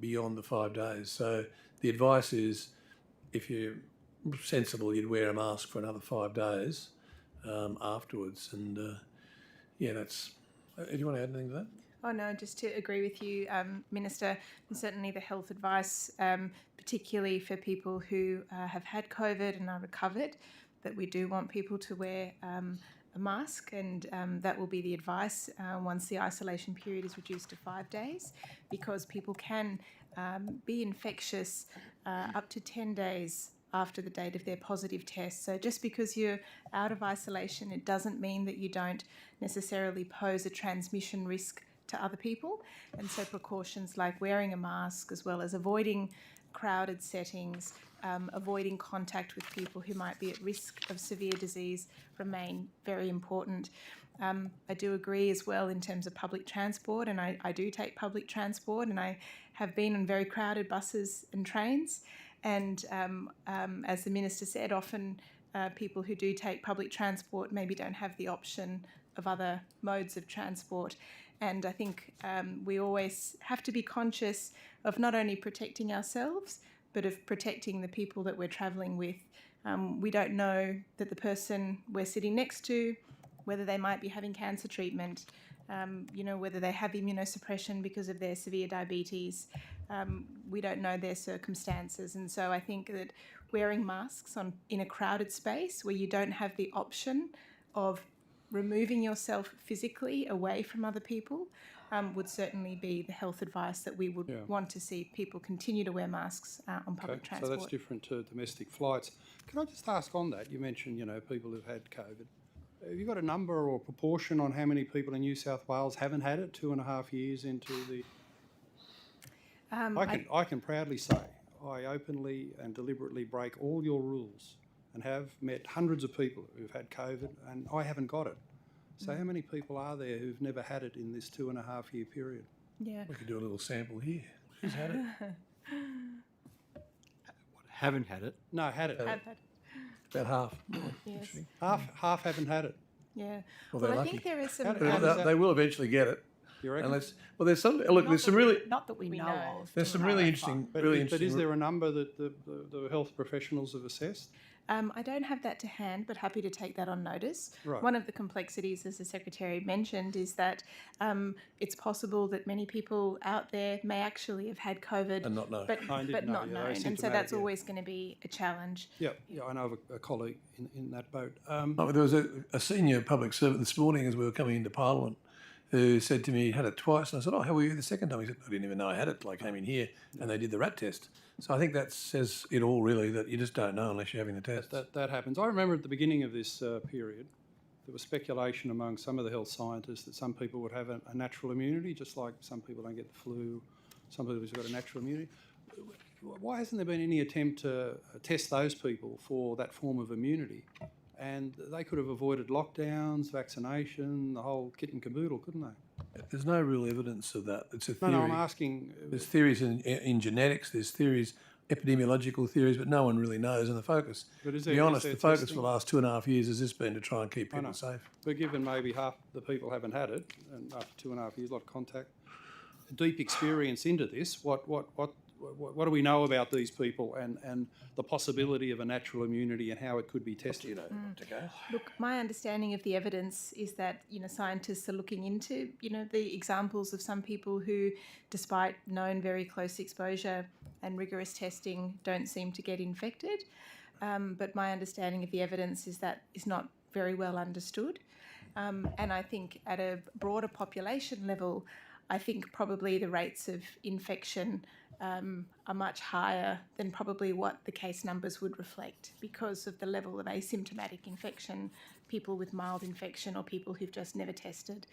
beyond the 5 days. So the advice is, if you're sensible, you'd wear a mask for another 5 days afterwards. And yeah, that's. Do you want to add anything to that? Oh no, just to agree with you, Minister, and certainly the health advice, particularly for people who have had COVID and are recovered, that we do want people to wear a mask, and that will be the advice once the isolation period is reduced to 5 days, because people can be infectious up to 10 days after the date of their positive test. So just because you're out of isolation, it doesn't mean that you don't necessarily pose a transmission risk to other people. And so precautions like wearing a mask, as well as avoiding crowded settings, avoiding contact with people who might be at risk of severe disease, remain very important. I do agree as well in terms of public transport, and I do take public transport, and I have been on very crowded buses and trains. And as the Minister said, often people who do take public transport maybe don't have the option of other modes of transport. And I think we always have to be conscious of not only protecting ourselves, but of protecting the people that we're travelling with. We don't know that the person we're sitting next to, whether they might be having cancer treatment, whether they have immunosuppression because of their severe diabetes. We don't know their circumstances. And so I think that wearing masks in a crowded space where you don't have the option of removing yourself physically away from other people would certainly be the health advice that we would want to see people continue to wear masks on public transport. So that's different to domestic flights. Can I just ask on that? You mentioned, people who've had COVID. Have you got a number or proportion on how many people in New South Wales haven't had it 2.5 years into the... I can proudly say I openly and deliberately break all your rules and have met hundreds of people who've had COVID, and I haven't got it. So how many people are there who've never had it in this 2.5 year period? Yeah. We could do a little sample here. Who's had it? Haven't had it? No, had it. Have had. About half. Yes. Half haven't had it. Yeah. Well, they're I lucky. think there is some... They will eventually get it. You reckon? There's some. Look, there's some really. Not that we know of. There's some really interesting. But is there a number that the health professionals have assessed? I don't have that to hand, but happy to take that on notice. Right. One of the complexities, as the Secretary mentioned, is that it's possible that many people out there may actually have had COVID and not know, but not known, and so that's always going to be a challenge. Yeah, I know of a colleague in that boat. There was a senior public servant this morning as we were coming into Parliament who said to me he had it twice, and I said, "Oh, how were you the second time?" He said, "I didn't even know I had it till I came in here and they did the rat test." So I think that says it all, really, that you just don't know unless you're having the test. That happens. I remember at the beginning of this period, there was speculation among some of the health scientists that some people would have a natural immunity, just like some people don't get the flu, some people have got a natural immunity. Why hasn't there been any attempt to test those people for that form of immunity? And they could have avoided lockdowns, vaccination, the whole kit and caboodle, couldn't they? There's no real evidence of that. It's a theory. No, I'm asking. There's theories in genetics, there's theories, epidemiological theories, but no one really knows. And the focus, But is to be there- honest, is there the focus testing? for the last 2.5 years has just been to try and keep I know. people safe. But given maybe half the people haven't had it, and after 2.5 years, a lot of contact, deep experience into this, what do we know about these people and the possibility of a natural immunity and how it could be tested? Look, my understanding of the evidence is that, scientists are looking into, the examples of some people who, despite known very close exposure and rigorous testing, don't seem to get infected. But my understanding of the evidence is that is not very well understood. And I think at a broader population level, I think probably the rates of infection are much higher than probably what the case numbers would reflect because of the level of asymptomatic infection, people with mild infection or people who've just never tested.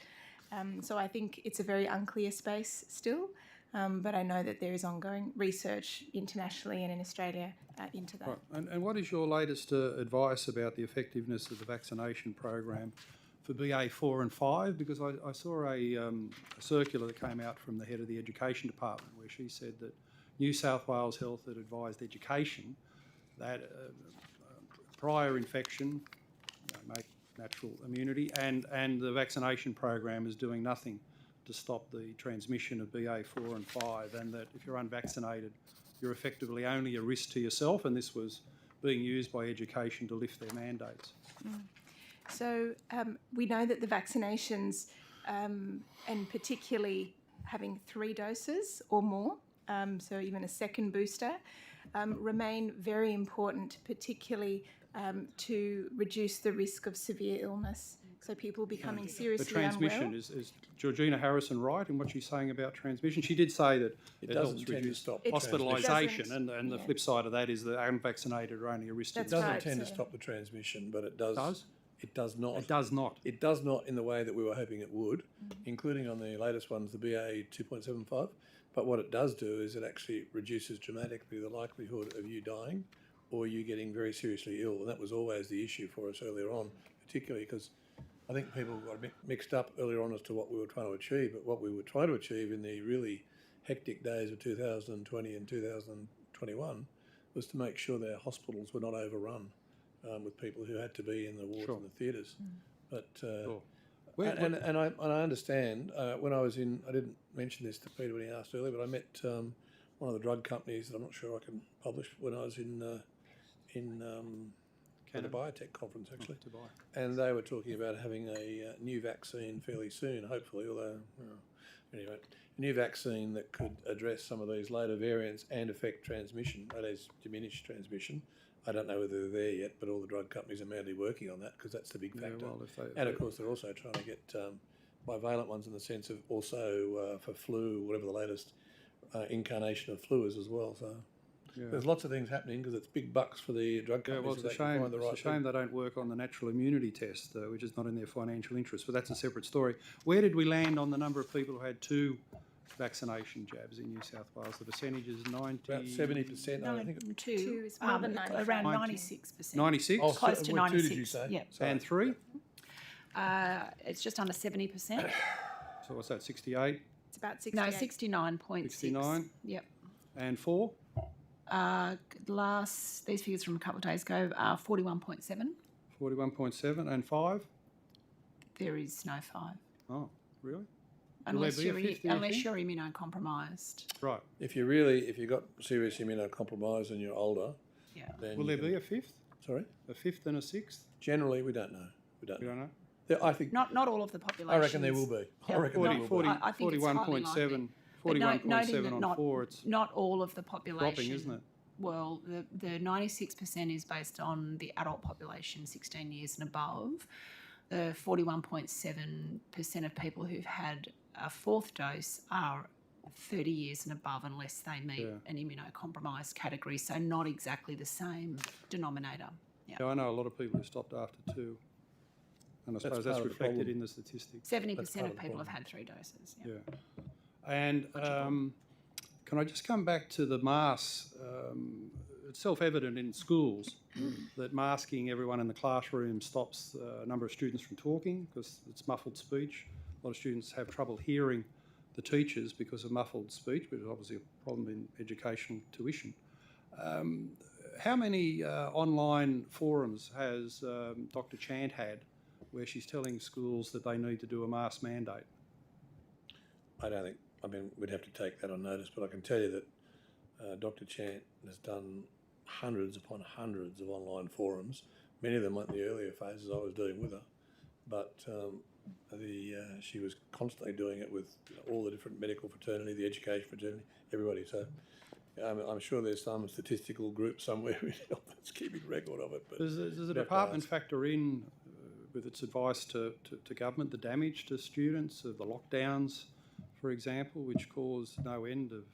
So I think it's a very unclear space still, but I know that there is ongoing research internationally and in Australia into that. Right. And what is your latest advice about the effectiveness of the vaccination program for BA4 and 5? Because I saw a circular that came out from the head of the Education Department where she said that New South Wales Health had advised education that prior infection, make natural immunity, and the vaccination program is doing nothing to stop the transmission of BA4 and 5, and that if you're unvaccinated, you're effectively only a risk to yourself, and this was being used by education to lift their mandates. So we know that the vaccinations, and particularly having 3 doses or more, so even a second booster, remain very important, particularly to reduce the risk of severe illness. So people becoming seriously The transmission, unwell. is Georgina Harrison right in what she's saying about transmission? She did say that it doesn't helps tend to reduce stop hospitalisation, transmission. and the flip side of that is the unvaccinated are only a risk to It doesn't tend to stop the transmission, but it does. Does? It does not. It does not. It does not in the way that we were hoping it would, including on the latest ones, the BA 2.75. But what it does do is it actually reduces dramatically the likelihood of you dying or you getting very seriously ill. And that was always the issue for us earlier on, particularly because I think people got mixed up earlier on as to what we were trying to achieve. But what we were trying to achieve in the really hectic days of 2020 and 2021 was to make sure their hospitals were not overrun with people who had to be in the wards and the theatres. But and I understand when I was in, I didn't mention this to Peter when he asked earlier, but I met one of the drug companies that I'm not sure I can publish when I was in at a biotech conference actually, and they were talking about having a new vaccine fairly soon, hopefully. Although anyway, a new vaccine that could address some of these later variants and affect transmission, that is, diminish transmission. I don't know whether they're there yet, but all the drug companies are madly working on that because that's the big factor. And of course, they're also trying to get bivalent ones in the sense of also for flu, whatever the latest incarnation of flu is as well. So there's lots of things happening because it's big bucks for the drug companies. Well, it's a shame. It's a shame they don't work on the natural immunity test, which is not in their financial interest. But that's a separate story. Where did we land on the number of people who had 2 vaccination jabs in New South Wales? The percentage is 90... About 70%, I think. 2 is more than 95. around 90. 96%. 96? Oh, Close to 96. 2 did you say? Yeah. And 3? It's just under 70%. So what's that, 68? It's about 68. No, 69.6. 69? Yep. And 4? These figures from a couple of days ago are 41.7. 41.7. And 5? There is no 5. Oh, really? Unless you're immunocompromised. Right. If you've got serious immunocompromise and you're older, then will there be a 5th? Sorry, a 5th and a 6th? Generally, we don't know. We don't know. I think not all of the population. I reckon there will be. Yeah. I reckon there will be. I think it's highly likely. 41.7 on 4. It's not all of the population. dropping, isn't it? Well, the 96% is based on the adult population, 16 years and above. The 41.7% of people who've had a 4th dose are 30 years and above unless they meet an immunocompromised category. So not exactly the same denominator. Yeah, I know a lot of people who stopped after 2. And I suppose that's reflected in the statistics. 70% of people have had 3 doses. Yeah. And can I just come back to the masks? It's self-evident in schools that masking everyone in the classroom stops a number of students from talking because it's muffled speech. A lot of students have trouble hearing the teachers because of muffled speech, which is obviously a problem in educational tuition. How many online forums has Dr. Chant had where she's telling schools that they need to do a mask mandate? I don't think, we'd have to take that on notice, but I can tell you that Dr. Chant has done hundreds upon hundreds of online forums. Many of them went in the earlier phases I was doing with her, but she was constantly doing it with all the different medical fraternity, the education fraternity, everybody. So I'm sure there's some statistical group somewhere that's keeping record of it. But does the department factor in with its advice to government the damage to students of the lockdowns, for example, which caused no end of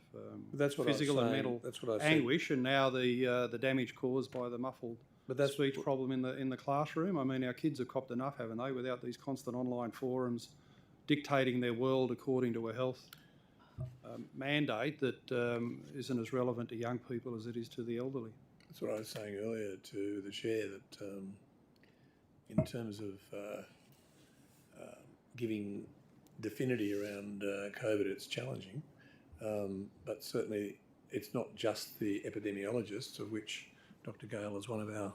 physical and mental anguish, and now the damage caused by the muffled speech problem in the classroom? I mean, our kids have copped enough, haven't they, without these constant online forums dictating their world according to a health mandate that isn't as relevant to young people as it is to the elderly. That's what I was saying earlier to the chair, that in terms of giving definity around COVID, it's challenging, but certainly it's not just the epidemiologists, of which Dr. Gale is one of our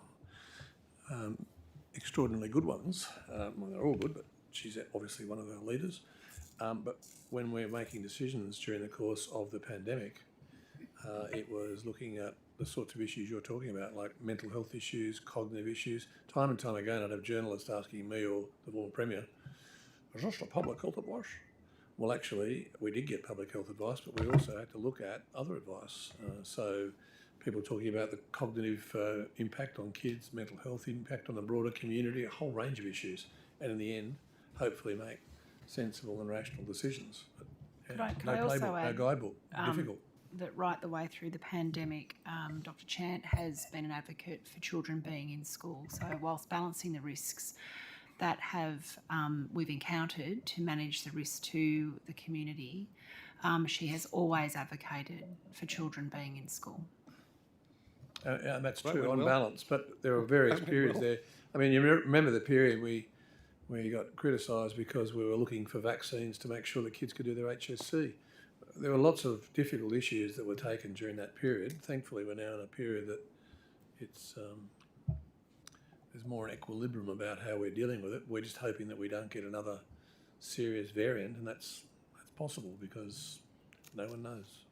extraordinarily good ones. Well, they're all good, but she's obviously one of our leaders. But when we're making decisions during the course of the pandemic, it was looking at the sorts of issues you're talking about, like mental health issues, cognitive issues. Time and time again, I'd have journalists asking me or the former Premier, is this a public health advice? Well, actually, we did get public health advice, but we also had to look at other advice. So people talking about the cognitive impact on kids, mental health impact on the broader community, a whole range of issues. And in the end, hopefully make sensible and rational decisions. But, Could I also add, no guidebook, difficult. That right the way through the pandemic, Dr. Chant has been an advocate for children being in school. So whilst balancing the risks that we've encountered to manage the risk to the community, she has always advocated for children being in school. And that's true on balance, but there are various periods there. I mean, you remember the period we got criticised because we were looking for vaccines to make sure that kids could do their HSC. There were lots of difficult issues that were taken during that period. Thankfully, we're now in a period that there's more an equilibrium about how we're dealing with it. We're just hoping that we don't get another serious variant, and that's possible because no one knows.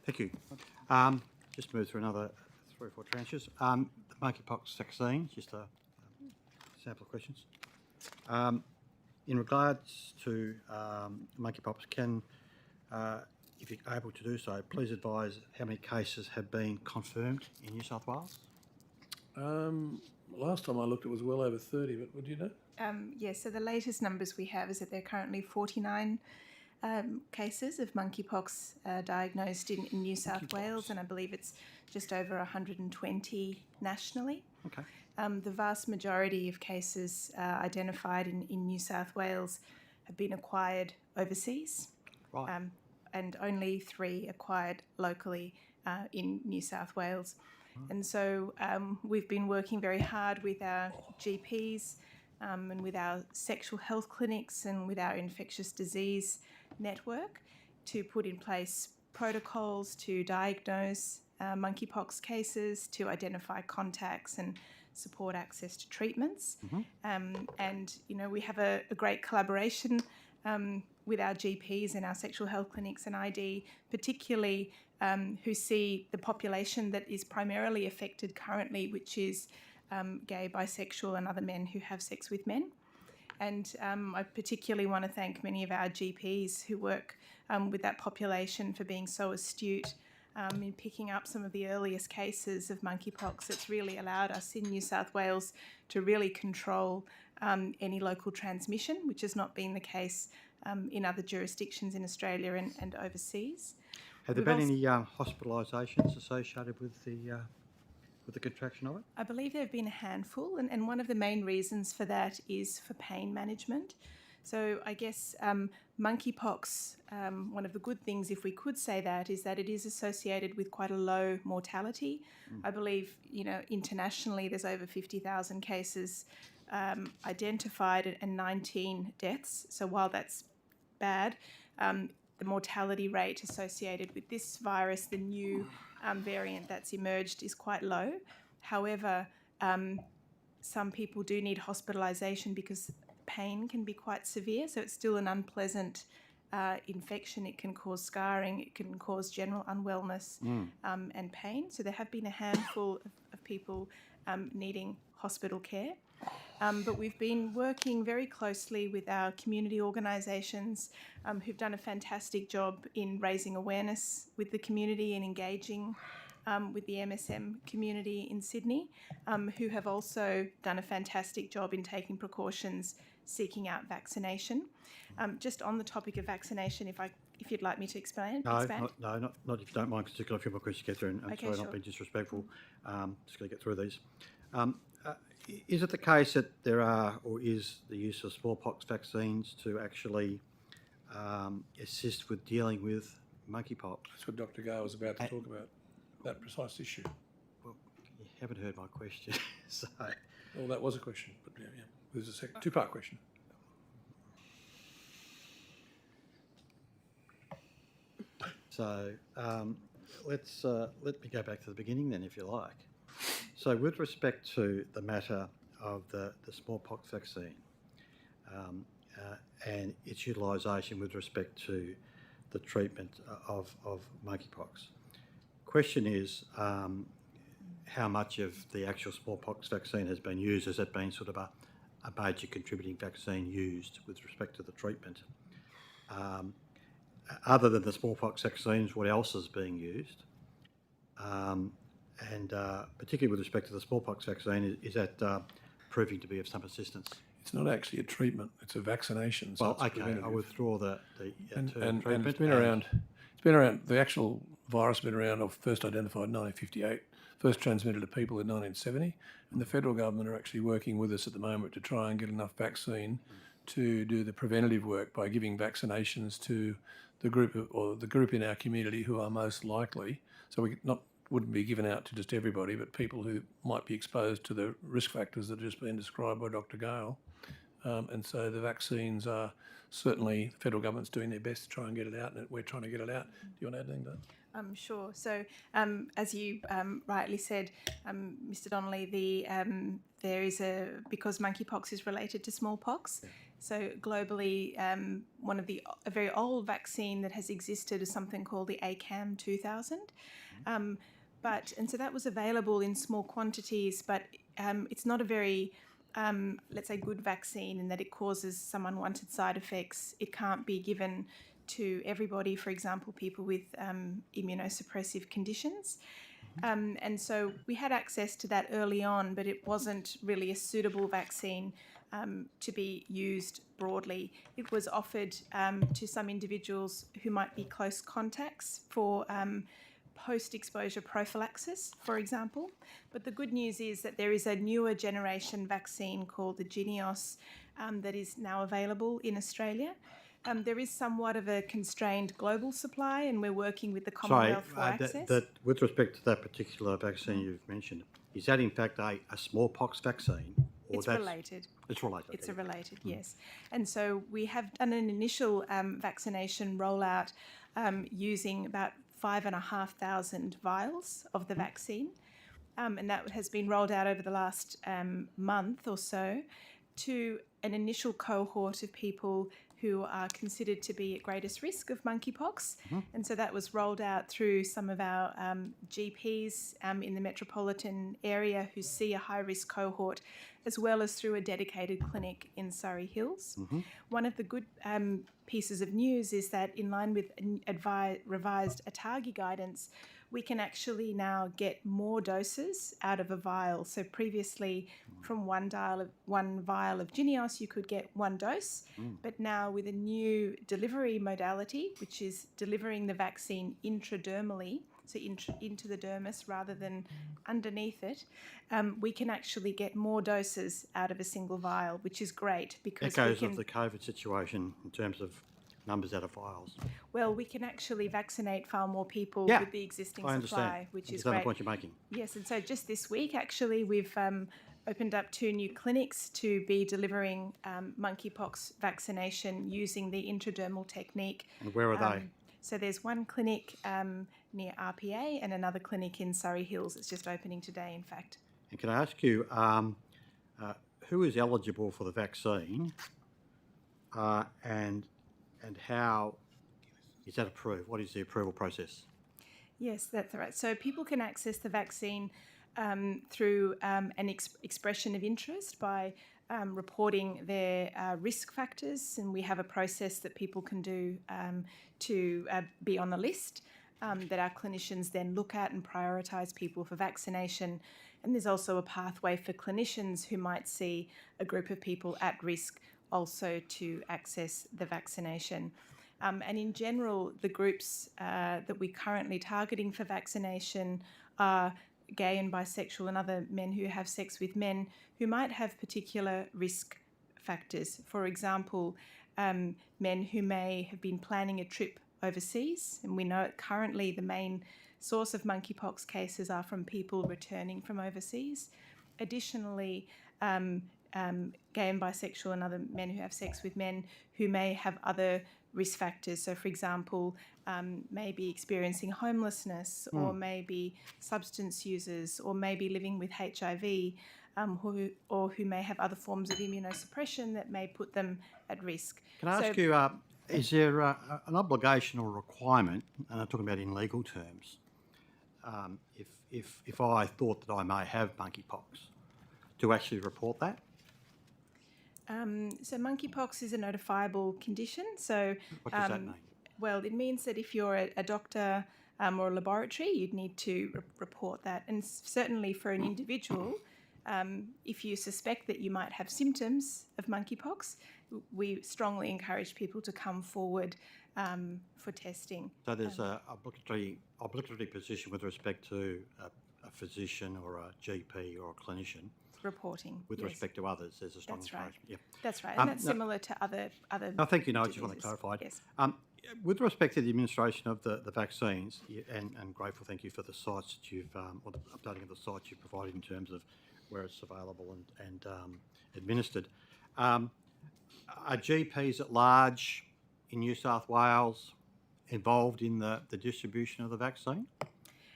Thank you. Just move through another 3 or 4 tranches. The monkeypox vaccine, just a sample of questions. In regards to monkeypox, if you're able to do so, please advise how many cases have been confirmed in New South Wales? Last time I looked, it was well over 30, but would you know? Yes, so the latest numbers we have is that there are currently 49 cases of monkeypox diagnosed in New South Wales, and I believe it's just over 120 nationally. Okay. The vast majority of cases identified in New South Wales have been acquired overseas, right. And only 3 acquired locally in New South Wales. And so we've been working very hard with our GPs and with our sexual health clinics and with our infectious disease network to put in place protocols to diagnose monkeypox cases, to identify contacts and support access to treatments. And, you know, we have a great collaboration with our GPs and our sexual health clinics and ID, particularly who see the population that is primarily affected currently, which is gay, bisexual and other men who have sex with men. And I particularly want to thank many of our GPs who work with that population for being so astute in picking up some of the earliest cases of monkeypox. It's really allowed us in New South Wales to really control any local transmission, which has not been the case in other jurisdictions in Australia and overseas. Have there been any hospitalisations associated with the contraction of it? I believe there have been a handful, and one of the main reasons for that is for pain management. So I guess monkeypox, one of the good things, if we could say that, is that it is associated with quite a low mortality. I believe, internationally there's over 50,000 cases identified and 19 deaths. So while that's bad, the mortality rate associated with this virus, the new variant that's emerged, is quite low. However, some people do need hospitalisation because pain can be quite severe, so it's still an unpleasant infection. It can cause scarring, it can cause general unwellness and pain. So there have been a handful of people needing hospital care. But we've been working very closely with our community organisations who've done a fantastic job in raising awareness with the community and engaging with the MSM community in Sydney, who have also done a fantastic job in taking precautions, seeking out vaccination. Just on the topic of vaccination, if you'd like me to expand. No, not if you don't mind, because I've got a few more questions to get through, and I'm Okay, sorry sure. not being disrespectful. Just going to get through these. Is it the case that there are, or is the use of smallpox vaccines to actually assist with dealing with monkeypox? That's what Dr. Gale was about to talk about, that precise issue. Well, you haven't heard my question, so... Well, that was a question, but yeah. There's a second, two-part question. So let me go back to the beginning then, if you like. So with respect to the matter of the smallpox vaccine and its utilisation with respect to the treatment of monkeypox, question is how much of the actual smallpox vaccine has been used? Has it been sort of a major contributing vaccine used with respect to the treatment? Other than the smallpox vaccines, what else is being used? And particularly with respect to the smallpox vaccine, is that proving to be of some assistance? It's not actually a treatment; it's a vaccination. So Well, it's okay, I preventative. withdraw the And treatment. it's been around. It's been around. The actual virus has been around. First identified in 1958. First transmitted to people in 1970. And the federal government are actually working with us at the moment to try and get enough vaccine to do the preventative work by giving vaccinations to the group the group in our community who are most likely. So wouldn't be given out to just everybody, but people who might be exposed to the risk factors that have just been described by Dr. Gale. And so the vaccines are certainly, the federal government's doing their best to try and get it out, and we're trying to get it out. Do you want to add anything to that? Sure. So, as you rightly said, Mr. Donnelly, there is because monkeypox is related to smallpox. So globally, a very old vaccine that has existed is something called the ACAM 2000. And so that was available in small quantities, but it's not a very, let's say, good vaccine in that it causes some unwanted side effects. It can't be given to everybody, for example, people with immunosuppressive conditions. And so we had access to that early on, but it wasn't really a suitable vaccine to be used broadly. It was offered to some individuals who might be close contacts for post-exposure prophylaxis, for example. But the good news is that there is a newer generation vaccine called the Jynneos that is now available in Australia. There is somewhat of a constrained global supply, and we're working with the Commonwealth for access. With respect to that particular vaccine you've mentioned, is that in fact a smallpox vaccine? Or It's related. It's related. It's related, yes. And so we have done an initial vaccination rollout using about 5,500 vials of the vaccine. And that has been rolled out over the last month or so to an initial cohort of people who are considered to be at greatest risk of monkeypox. And so that was rolled out through some of our GPs in the metropolitan area who see a high-risk cohort, as well as through a dedicated clinic in Surrey Hills. One of the good pieces of news is that in line with revised ATAGI guidance, we can actually now get more doses out of a vial. So previously, from one vial of Jynneos, you could get one dose. But now with a new delivery modality, which is delivering the vaccine intradermally, so into the dermis rather than underneath it, we can actually get more doses out of a single vial, which is great because Echoes of the COVID situation in terms of numbers out of vials. Well, we can actually vaccinate far more people Yeah, with the existing I supply, understand. which I is understand great. the point you're making. Yes, and so just this week, actually, we've opened up 2 new clinics to be delivering monkeypox vaccination using the intradermal technique. And where are they? So there's one clinic near RPA and another clinic in Surrey Hills. It's just opening today, in fact. And can I ask you, who is eligible for the vaccine, and how is that approved? What is the approval process? Yes, that's right. So people can access the vaccine through an expression of interest by reporting their risk factors, and we have a process that people can do to be on the list that our clinicians then look at and prioritise people for vaccination. And there's also a pathway for clinicians who might see a group of people at risk also to access the vaccination. And in general, the groups that we're currently targeting for vaccination are gay and bisexual and other men who have sex with men who might have particular risk factors. For example, men who may have been planning a trip overseas, and we know currently the main source of monkeypox cases are from people returning from overseas. Additionally, gay and bisexual and other men who have sex with men who may have other risk factors. So, for example, maybe experiencing homelessness or maybe substance users or maybe living with HIV or who may have other forms of immunosuppression that may put them at risk. Can I ask you, is there an obligation or requirement, and I'm talking about in legal terms, if I thought that I may have monkeypox, to actually report that? So monkeypox is a notifiable condition. So What does that mean? Well, it means that if you're a doctor or a laboratory, you'd need to report that. And certainly for an individual, if you suspect that you might have symptoms of monkeypox, we strongly encourage people to come forward for testing. So there's a obligatory position with respect to a physician or a GP or a clinician. Reporting. With yes. respect to others, there's a strong That's right. encouragement. Yeah. That's right. And that's similar to other. I think you know, I just want to clarify. Yes. With respect to the administration of the vaccines, and grateful, thank you for the sites that you've, or the updating of the sites you've provided in terms of where it's available and administered. Are GPs at large in New South Wales involved in the distribution of the vaccine?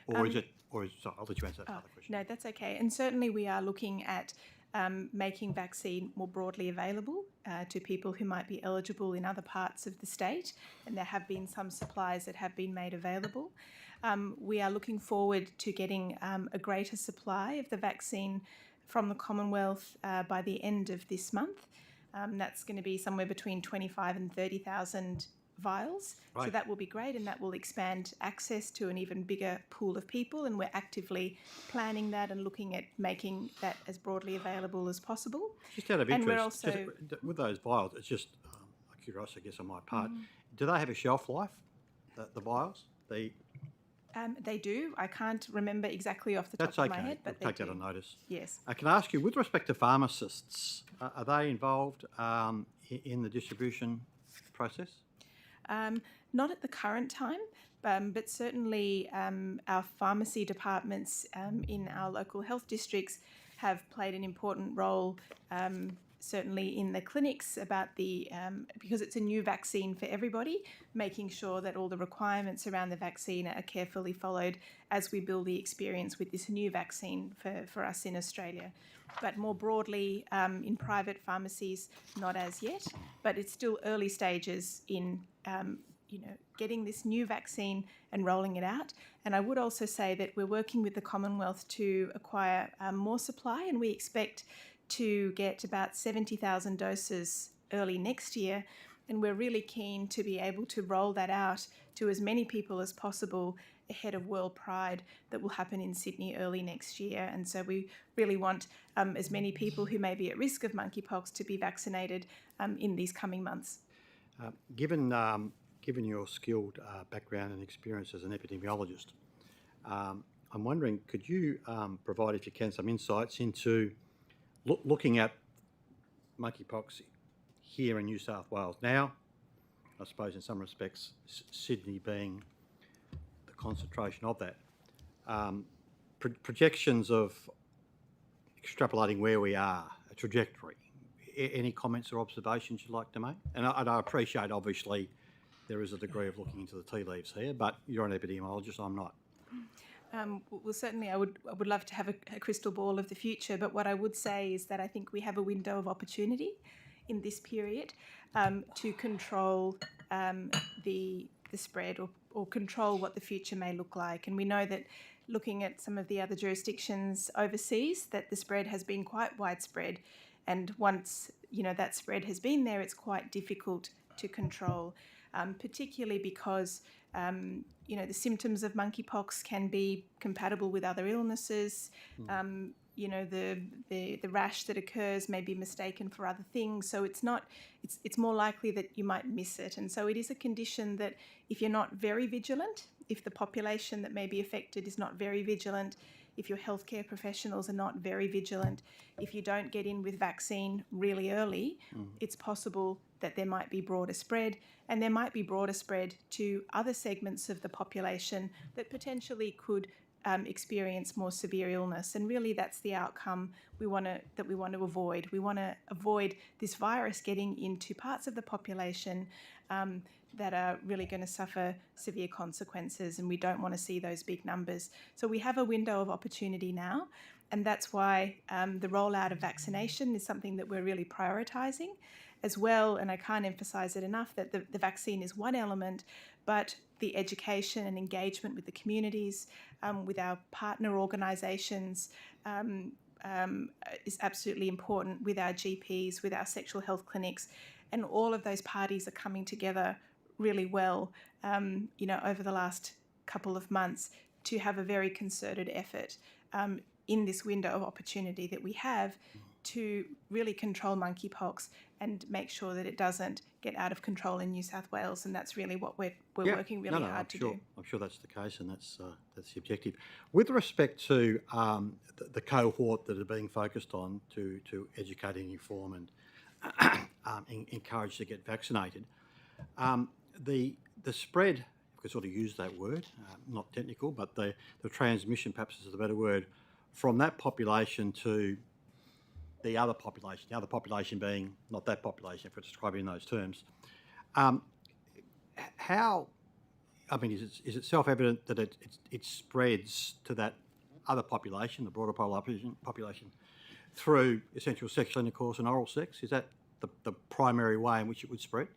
Or sorry, I'll let you answer that other question. No, that's okay. And certainly we are looking at making vaccine more broadly available to people who might be eligible in other parts of the state. And there have been some supplies that have been made available. We are looking forward to getting a greater supply of the vaccine from the Commonwealth by the end of this month. That's going to be somewhere between 25 and 30,000 vials. Right. So that will be great, and that will expand access to an even bigger pool of people, and we're actively planning that and looking at making that as broadly available as possible. Just out of And interest, we're also with those vials, it's just a curiosity, I guess, on my part. Do they have a shelf life, the vials? They do. I can't remember exactly off the top of my head, but we'll take they that do. on notice. Yes. Can I ask you, with respect to pharmacists, are they involved in the distribution process? Not at the current time, but certainly our pharmacy departments in our local health districts have played an important role, certainly in the clinics about because it's a new vaccine for everybody, making sure that all the requirements around the vaccine are carefully followed as we build the experience with this new vaccine for us in Australia. But more broadly, in private pharmacies, not as yet, but it's still early stages in getting this new vaccine and rolling it out. And I would also say that we're working with the Commonwealth to acquire more supply, and we expect to get about 70,000 doses early next year. And we're really keen to be able to roll that out to as many people as possible ahead of World Pride that will happen in Sydney early next year. And so we really want as many people who may be at risk of monkeypox to be vaccinated in these coming months. Given your skilled background and experience as an epidemiologist, I'm wondering, could you provide, if you can, some insights into looking at monkeypox here in New South Wales now? I suppose in some respects, Sydney being the concentration of that. Projections of extrapolating where we are, a trajectory. Any comments or observations you'd like to make? And I appreciate, obviously, there is a degree of looking into the tea leaves here, but you're an epidemiologist, I'm not. Well, certainly I would love to have a crystal ball of the future, but what I would say is that I think we have a window of opportunity in this period to control the spread or control what the future may look like. And we know that looking at some of the other jurisdictions overseas, that the spread has been quite widespread. And once, that spread has been there, it's quite difficult to control, particularly because, the symptoms of monkeypox can be compatible with other illnesses. The rash that occurs may be mistaken for other things. So it's more likely that you might miss it. And so it is a condition that if you're not very vigilant, if the population that may be affected is not very vigilant, if your healthcare professionals are not very vigilant, if you don't get in with vaccine really early, it's possible that there might be broader spread, and there might be broader spread to other segments of the population that potentially could experience more severe illness. And really that's the outcome we want to avoid. We want to avoid this virus getting into parts of the population that are really going to suffer severe consequences, and we don't want to see those big numbers. So we have a window of opportunity now, and that's why the rollout of vaccination is something that we're really prioritising as well. And I can't emphasise it enough that the vaccine is one element, but the education and engagement with the communities, with our partner organisations, is absolutely important, with our GPs, with our sexual health clinics, and all of those parties are coming together really well, over the last couple of months to have a very concerted effort in this window of opportunity that we have to really control monkeypox and make sure that it doesn't get out of control in New South Wales. And that's really what we're working really hard to do. I'm sure that's the case, and that's the objective. With respect to the cohort that are being focused on to educate and inform and encourage to get vaccinated, the spread, if we sort of use that word, not technical, but the transmission perhaps is the better word, from that population to the other population being not that population, if we're describing in those terms. Is it self-evident that it spreads to that other population, the broader population, through essential sexual intercourse and oral sex? Is that the primary way in which it would spread?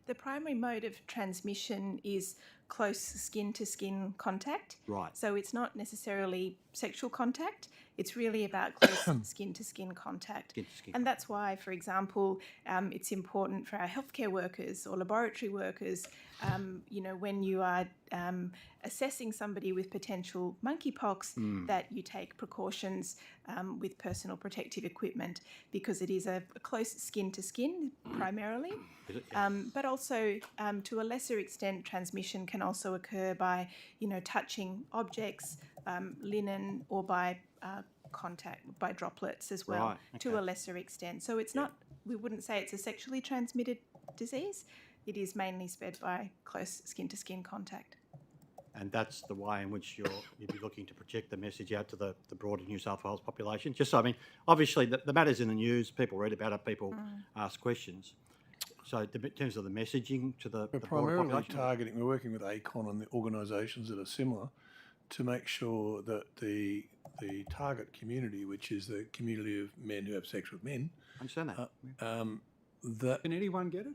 The primary mode of transmission is close skin-to-skin contact. Right. So it's not necessarily sexual contact. It's really about close skin-to-skin contact. Skin-to-skin. And that's why, for example, it's important for our healthcare workers or laboratory workers, when you are assessing somebody with potential monkeypox, that you take precautions with personal protective equipment, because it is a close skin-to-skin primarily. But also, to a lesser extent, transmission can also occur by, touching objects, linen, or by contact, by droplets as well, to a lesser extent. So it's not, we wouldn't say it's a sexually transmitted disease. It is mainly spread by close skin-to-skin contact. And that's the way in which you'd be looking to project the message out to the broader New South Wales population. Just so, obviously the matter's in the news, people read about it, people ask questions. So in terms of the messaging to the broader primarily population? targeting, we're working with ACON and the organisations that are similar to make sure that the target community, which is the community of men who have sex with men. I understand that. That Can anyone get it?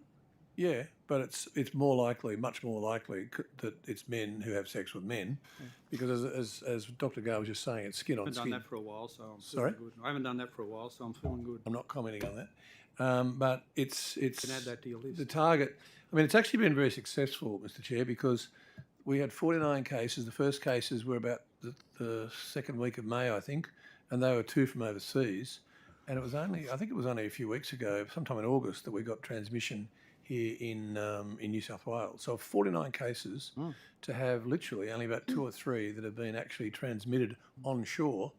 Yeah, but it's more likely, much more likely that it's men who have sex with men, because as Dr. Gale was just saying, it's skin on I haven't skin. done that for a while, so I'm Sorry? feeling good. I haven't done that for a while, so I'm feeling good. I'm not commenting on that, but it's You can add that to your list. the target. It's actually been very successful, Mr. Chair, because we had 49 cases. The first cases were about the second week of May, I think, and they were 2 from overseas. And it was only, I think it was only a few weeks ago, sometime in August, that we got transmission here in New South Wales. So 49 cases to have literally only about 2 or 3 that have been actually transmitted onshore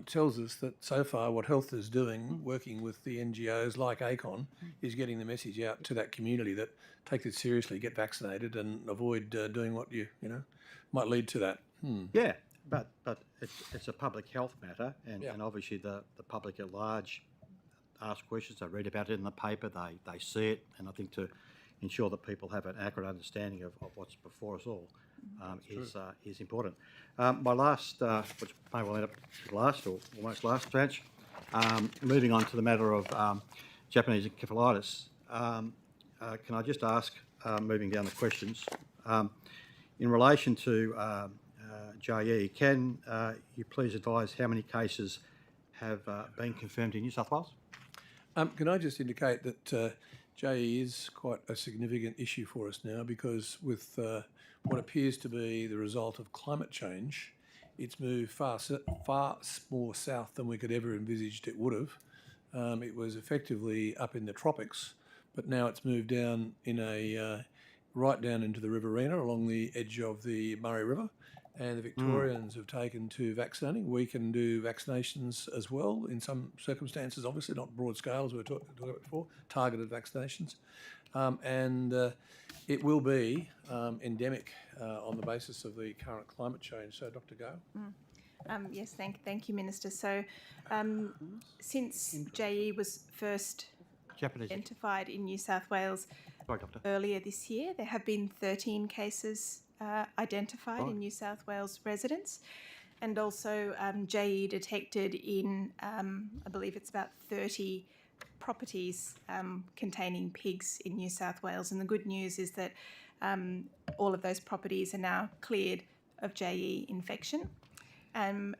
tells us that so far what health is doing, working with the NGOs like ACON, is getting the message out to that community that take it seriously, get vaccinated and avoid doing what you know might lead to that. Yeah, but it's a public health matter, and obviously the public at large ask questions. They read about it in the paper. They see it, and I think to ensure that people have an accurate understanding of what's before us all is important. My last, which may well end up the last or almost last tranche, moving on to the matter of Japanese encephalitis. Can I just ask, moving down the questions, in relation to JE, can you please advise how many cases have been confirmed in New South Wales? Can I just indicate that JE is quite a significant issue for us now, because with what appears to be the result of climate change, it's moved far more south than we could ever envisaged it would have. It was effectively up in the tropics, but now it's moved down in right down into the Riverina along the edge of the Murray River. And the Victorians have taken to vaccinating. We can do vaccinations as well in some circumstances, obviously not broad scale as we were talking about before, targeted vaccinations. And it will be endemic on the basis of the current climate change. So, Dr. Gale? Yes, thank you, Minister. So since JE was first identified in New South Wales earlier this year, there have been 13 cases identified in New South Wales residents, and also JE detected in, I believe it's about 30 properties containing pigs in New South Wales. And the good news is that all of those properties are now cleared of JE infection. And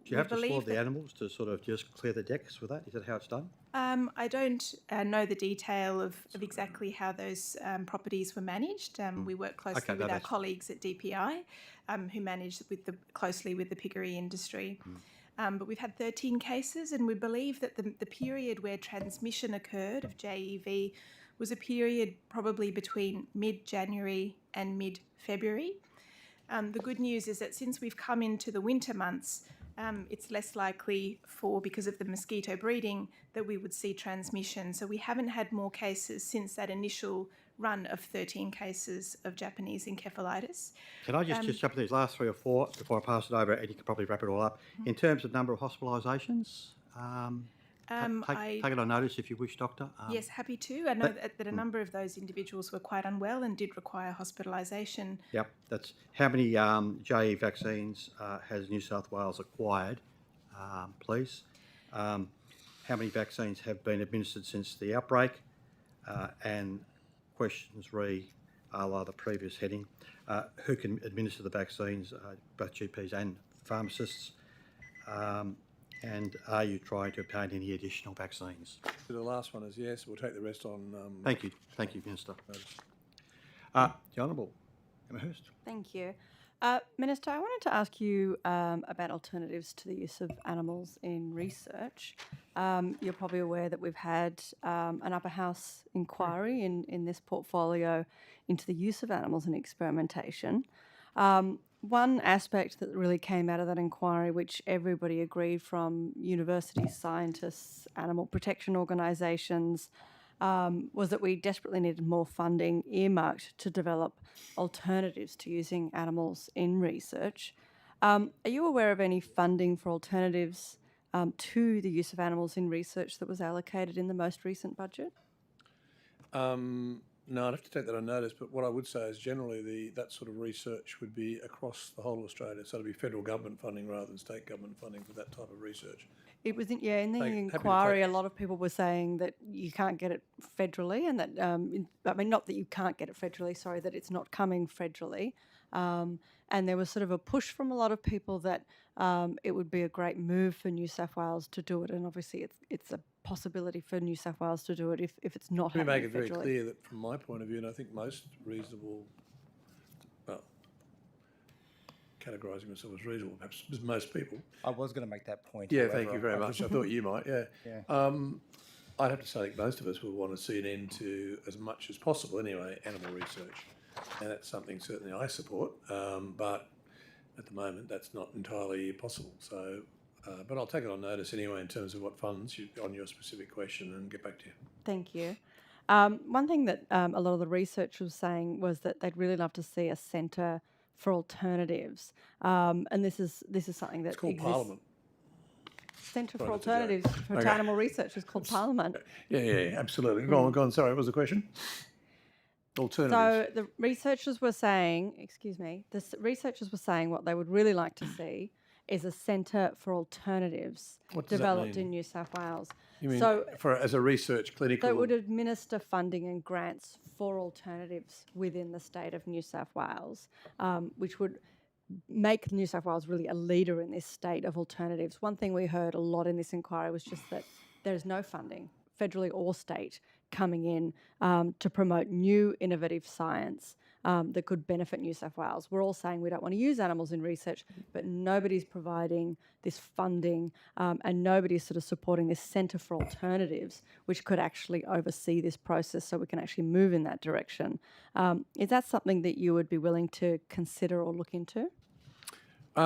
do you have to slaughter the animals to sort of just clear the decks with that? Is that how it's done? I don't know the detail of exactly how those properties were managed. We work closely with our colleagues at DPI who manage closely with the piggery industry. But we've had 13 cases, and we believe that the period where transmission occurred of JEV was a period probably between mid-January and mid-February. The good news is that since we've come into the winter months, it's less likely because of the mosquito breeding, that we would see transmission. So we haven't had more cases since that initial run of 13 cases of Japanese encephalitis. Can I just jump to these last 3 or 4 before I pass it over, and you can probably wrap it all up. In terms of number of hospitalisations, take it on notice if you wish, Doctor. Yes, happy to. I know that a number of those individuals were quite unwell and did require hospitalisation. Yep, that's how many JE vaccines has New South Wales acquired, please? How many vaccines have been administered since the outbreak? And questions a la the previous heading, who can administer the vaccines, both GPs and pharmacists? And are you trying to obtain any additional vaccines? So the last one is yes. We'll take the rest on. Thank you, Minister. The Honourable Emma Hurst. Thank you. Minister, I wanted to ask you about alternatives to the use of animals in research. You're probably aware that we've had an upper house inquiry in this portfolio into the use of animals in experimentation. One aspect that really came out of that inquiry, which everybody agreed from university scientists, animal protection organisations, was that we desperately needed more funding earmarked to develop alternatives to using animals in research. Are you aware of any funding for alternatives to the use of animals in research that was allocated in the most recent budget? No, I'd have to take that on notice, but what I would say is generally that sort of research would be across the whole of Australia, so it would be federal government funding rather than state government funding for that type of research. It was in the inquiry, a lot of people were saying that you can't get it federally, and that, not that you can't get it federally, sorry, that it's not coming federally. And there was sort of a push from a lot of people that it would be a great move for New South Wales to do it, and obviously it's a possibility for New South Wales to do it if it's not happening federally. Let me make it very clear that from my point of view, and I think most reasonable, well, categorising myself as reasonable, perhaps as most people. I was going to make that point. Yeah, however, thank you very much. I thought you might, yeah. Yeah. I'd have to say that most of us would want to see an end to, as much as possible anyway, animal research. And that's something certainly I support, but at the moment that's not entirely possible. So, but I'll take it on notice anyway in terms of what funds on your specific question and get back to you. Thank you. One thing that a lot of the research was saying was that they'd really love to see a centre for alternatives, and this is something that It's called exists. Parliament. Centre for Sorry, that's a joke. Alternatives for Okay. Animal Research is called Parliament. Yeah, absolutely. Go on. Sorry, what was the question? Alternatives. So the researchers were saying, researchers were saying what they would really like to see is a centre for alternatives What does that developed mean? in New South Wales. You mean so as a research clinical? that would administer funding and grants for alternatives within the state of New South Wales, which would make New South Wales really a leader in this state of alternatives. One thing we heard a lot in this inquiry was just that there is no funding, federally or state, coming in to promote new innovative science that could benefit New South Wales. We're all saying we don't want to use animals in research, but nobody's providing this funding and nobody's sort of supporting this Centre for Alternatives, which could actually oversee this process so we can actually move in that direction. Is that something that you would be willing to consider or look into?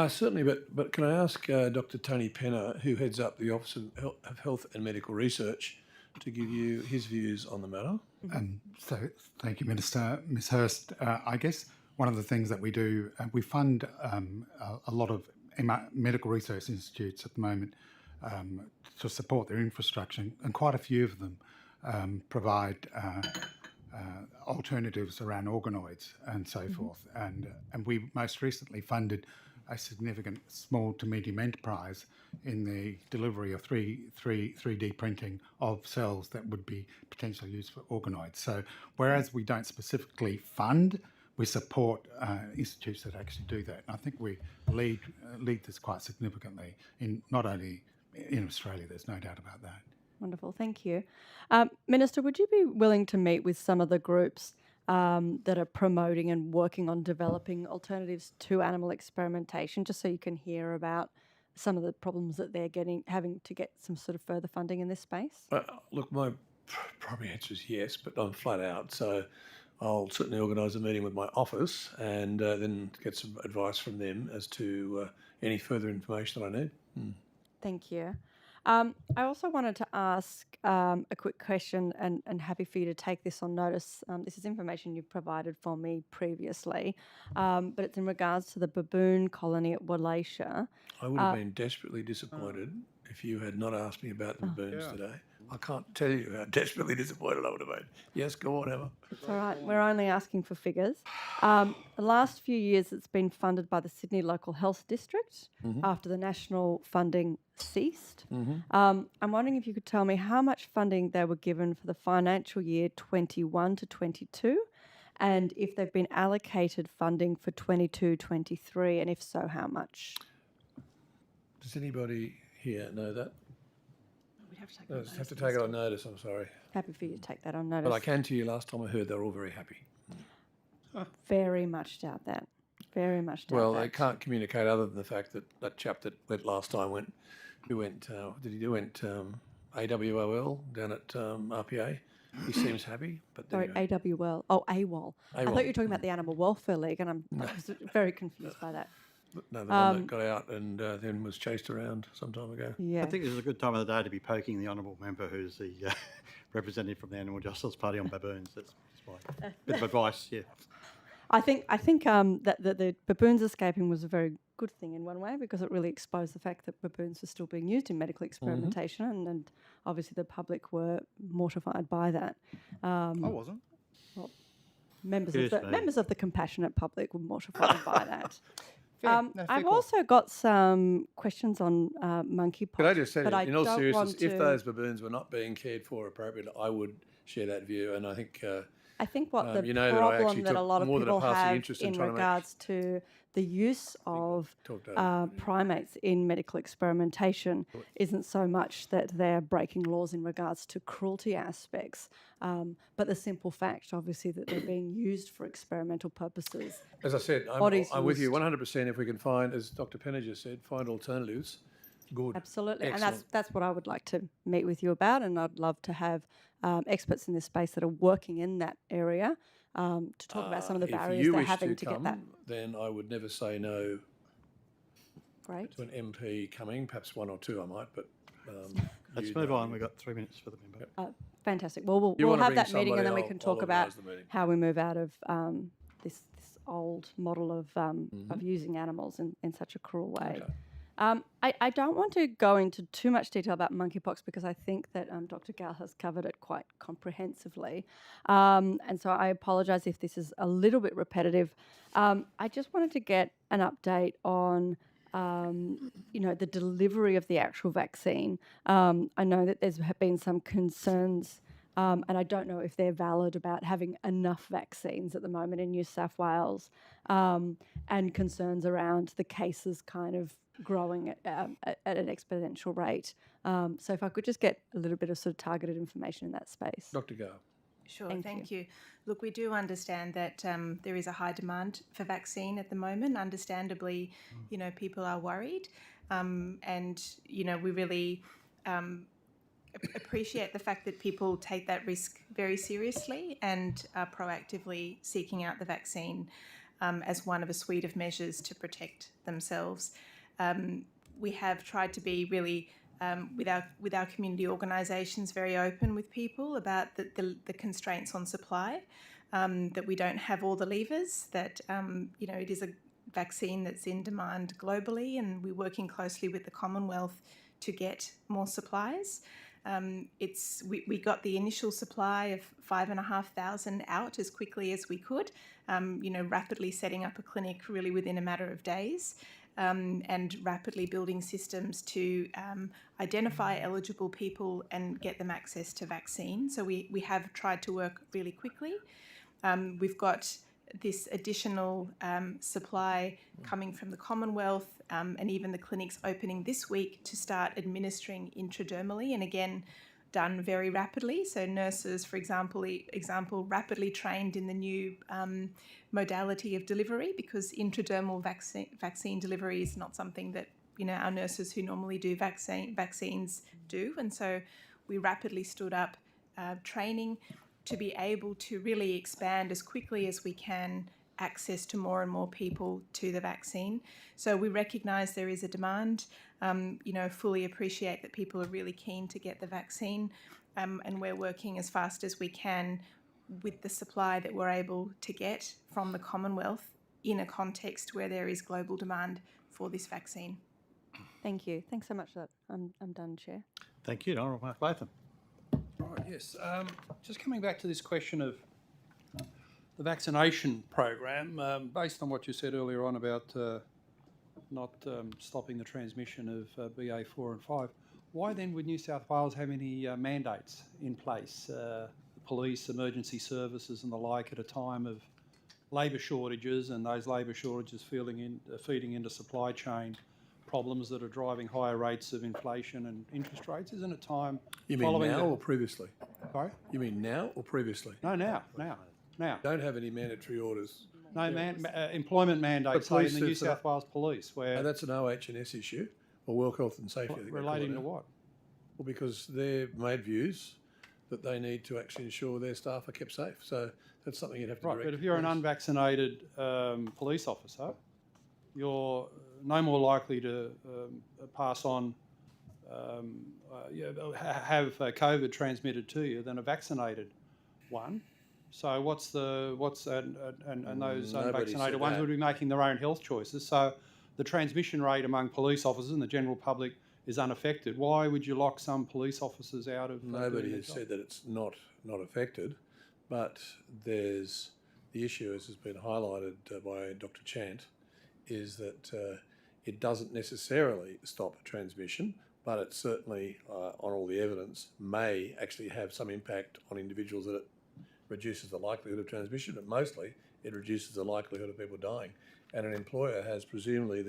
Certainly, but can I ask Dr. Tony Penner, who heads up the Office of Health and Medical Research, to give you his views on the matter? So thank you, Minister. Ms Hurst, I guess one of the things that we do, we fund a lot of medical research institutes at the moment to support their infrastructure, and quite a few of them provide alternatives around organoids and so forth. And we most recently funded a significant small to medium enterprise in the delivery of 3D printing of cells that would be potentially used for organoids. So whereas we don't specifically fund, we support institutes that actually do that. And I think we lead this quite significantly in not only in Australia, there's no doubt about that. Wonderful, thank you. Minister, would you be willing to meet with some of the groups that are promoting and working on developing alternatives to animal experimentation, just so you can hear about some of the problems that they're having to get some sort of further funding in this space? Look, my probably answer is yes, but I'm flat out. So I'll certainly organise a meeting with my office and then get some advice from them as to any further information that I need. Thank you. I also wanted to ask a quick question, and happy for you to take this on notice. This is information you've provided for me previously, but it's in regards to the baboon colony at Wallachia. I would have been desperately disappointed if you had not asked me about the baboons today. I can't tell you how desperately disappointed I would have been. Yes, go on, Emma. It's all right. We're only asking for figures. The last few years, it's been funded by the Sydney Local Health District after the national funding ceased. I'm wondering if you could tell me how much funding they were given for the financial year 21 to 22, and if they've been allocated funding for 22-23, and if so, how much? Does anybody here know that? We'd have to take I have to take it on notice, I'm sorry. Happy for you to take that on notice. But I can tell you last time I heard they were all very happy. Very much doubt that. Very much doubt Well, that. they can't communicate other than the fact that that chap that went last time went AWOL down at RPA. He seems happy, but Sorry, AWL. Oh, AWOL. I thought you were talking about the Animal Welfare League, and I was very confused by that. No, the one that got out and then was chased around some time ago. Yeah. I think this is a good time of the day to be poking the honourable member who's the representative from the Animal Justice Party on baboons. That's my bit of advice, yeah. I think that the baboons escaping was a very good thing in one way, because it really exposed the fact that baboons were still being used in medical experimentation, and obviously the public were mortified by that. I wasn't. Well, members of the compassionate public were mortified by that. I've also got some questions on monkeypox. Could I just say, but in all seriousness, if those baboons were not being cared for appropriately, I would share that view, and I think I think what the you know that I actually problem that a took lot of more than a people passing have interest in in trying to make- regards to the use of primates in medical experimentation isn't so much that they're breaking laws in regards to cruelty aspects, but the simple fact, obviously, that they're being used for experimental purposes. As I said, I'm with you 100% if we can find, as Dr. Penninger said, find alternatives. Good. Absolutely. Excellent. And that's what I would like to meet with you about, and I'd love to have experts in this space that are working in that area to talk about some of the barriers they're having to get that. Then I would never say no Great. to an MP coming, perhaps one or two I might, but... Let's move on. We've got 3 minutes for the member. Fantastic. Well, You we'll wanna have bring that meeting and then we somebody, can I'll talk about organise the meeting. how we move out of this old model of using animals in such a cruel way. I don't want to go into too much detail about monkeypox because I think that Dr. Gall has covered it quite comprehensively. And so I apologise if this is a little bit repetitive. I just wanted to get an update on the delivery of the actual vaccine. I know that there's been some concerns, and I don't know if they're valid, about having enough vaccines at the moment in New South Wales, and concerns around the cases kind of growing at an exponential rate. So if I could just get a little bit of sort of targeted information in that space. Dr. Gale. Sure, thank you. Look, we do understand that there is a high demand for vaccine at the moment. Understandably, people are worried, and we really appreciate the fact that people take that risk very seriously and are proactively seeking out the vaccine as one of a suite of measures to protect themselves. We have tried to be really with our community organisations very open with people about the constraints on supply, that we don't have all the levers, that it is a vaccine that's in demand globally, and we're working closely with the Commonwealth to get more supplies. We got the initial supply of 5,500 out as quickly as we could, rapidly setting up a clinic really within a matter of days. And rapidly building systems to identify eligible people and get them access to vaccine. So we have tried to work really quickly. We've got this additional supply coming from the Commonwealth, and even the clinics opening this week to start administering intradermally, and again, done very rapidly. So nurses, for example, rapidly trained in the new modality of delivery, because intradermal vaccine delivery is not something that our nurses who normally do vaccines do. And so we rapidly stood up training to be able to really expand as quickly as we can access to more and more people to the vaccine. So we recognise there is a demand, fully appreciate that people are really keen to get the vaccine, and we're working as fast as we can with the supply that we're able to get from the Commonwealth in a context where there is global demand for this vaccine. Thank you. Thanks so much for that. I'm done, Chair. Thank you, Honourable Mark Latham. Right, yes. Just coming back to this question of the vaccination program, based on what you said earlier on about not stopping the transmission of BA4 and 5, why then would New South Wales have any mandates in place, police, emergency services and the like, at a time of labour shortages, and those labour shortages feeding into supply chain problems that are driving higher rates of inflation and interest rates? Isn't it time You mean following now or previously? Sorry? You mean now or previously? No, now. Don't have any mandatory orders. No, employment mandates, say, in the New for South Wales Police, where... that's an OH&S issue, or Work Health and Safety. I think they call relating it. to what? Well, because they've made views that they need to actually ensure their staff are kept safe. So that's something you'd have to direct. Right, but if you're an unvaccinated police officer, you're no more likely to pass on, have COVID transmitted to you than a vaccinated one. So and those unvaccinated ones would be making their own health choices. So the transmission rate among police officers and the general public is unaffected. Why would you lock some police officers out of? Nobody has said that it's not affected, but there's the issue, as has been highlighted by Dr. Chant, is that it doesn't necessarily stop transmission, but it certainly, on all the evidence, may actually have some impact on individuals that it reduces the likelihood of transmission, but mostly it reduces the likelihood of people dying. And an employer has presumably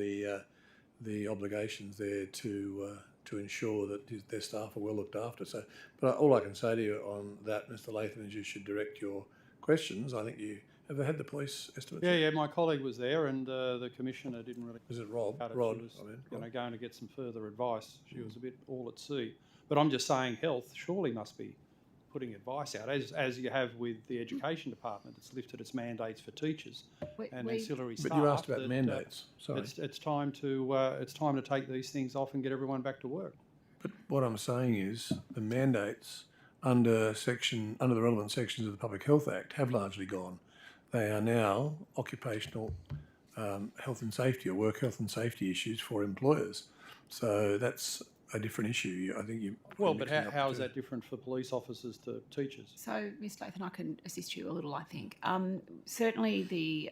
the obligations there to ensure that their staff are well looked after. So, but all I can say to you on that, Mr. Latham, is you should direct your questions. I think you have had the police estimates. Yeah, my colleague was there, and the commissioner didn't really. Was it Rob? She Rod. was, going to get some further advice. She was a bit all at sea. But I'm just saying, health surely must be putting advice out, as you have with the education department that's lifted its mandates for teachers and ancillary staff. But you asked about mandates. Sorry. It's time to take these things off and get everyone back to work. But what I'm saying is the mandates under the relevant sections of the Public Health Act have largely gone. They are now occupational health and safety or work health and safety issues for employers. So that's a different issue. I think you. Well, but how is that different for police officers to teachers? So, Mr. Latham, I can assist you a little, I think. Certainly the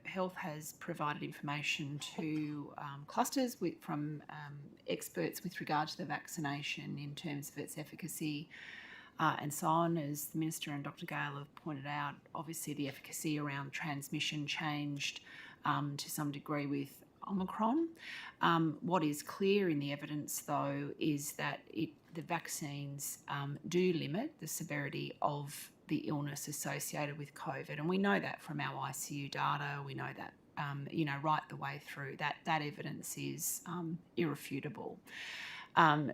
health has provided information to clusters from experts with regard to the vaccination in terms of its efficacy and so on. As the Minister and Dr. Gale have pointed out, obviously the efficacy around transmission changed to some degree with Omicron. What is clear in the evidence, though, is that the vaccines do limit the severity of the illness associated with COVID, and we know that from our ICU data. We know that right the way through. That evidence is irrefutable.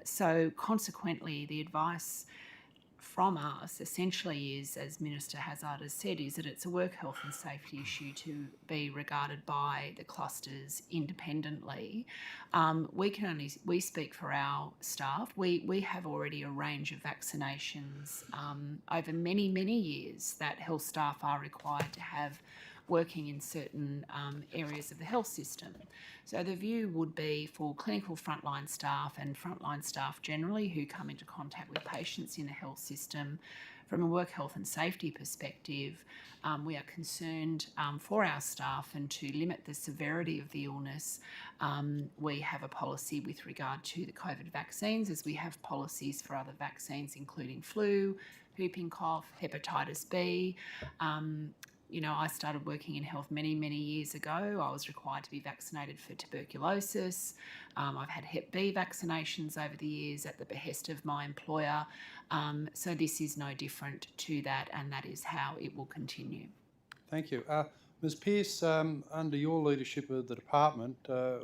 So consequently, the advice from us essentially is, as Minister Hazzard has said, is that it's a work health and safety issue to be regarded by the clusters independently. We speak for our staff. We have already a range of vaccinations over many, many years that health staff are required to have working in certain areas of the health system. So the view would be for clinical frontline staff and frontline staff generally who come into contact with patients in the health system, from a work health and safety perspective, we are concerned for our staff and to limit the severity of the illness. We have a policy with regard to the COVID vaccines, as we have policies for other vaccines, including flu, whooping cough, hepatitis B. I started working in health many, many years ago. I was required to be vaccinated for tuberculosis. I've had Hep B vaccinations over the years at the behest of my employer. So this is no different to that, and that is how it will continue. Thank you. Ms. Pearce, under your leadership of the department,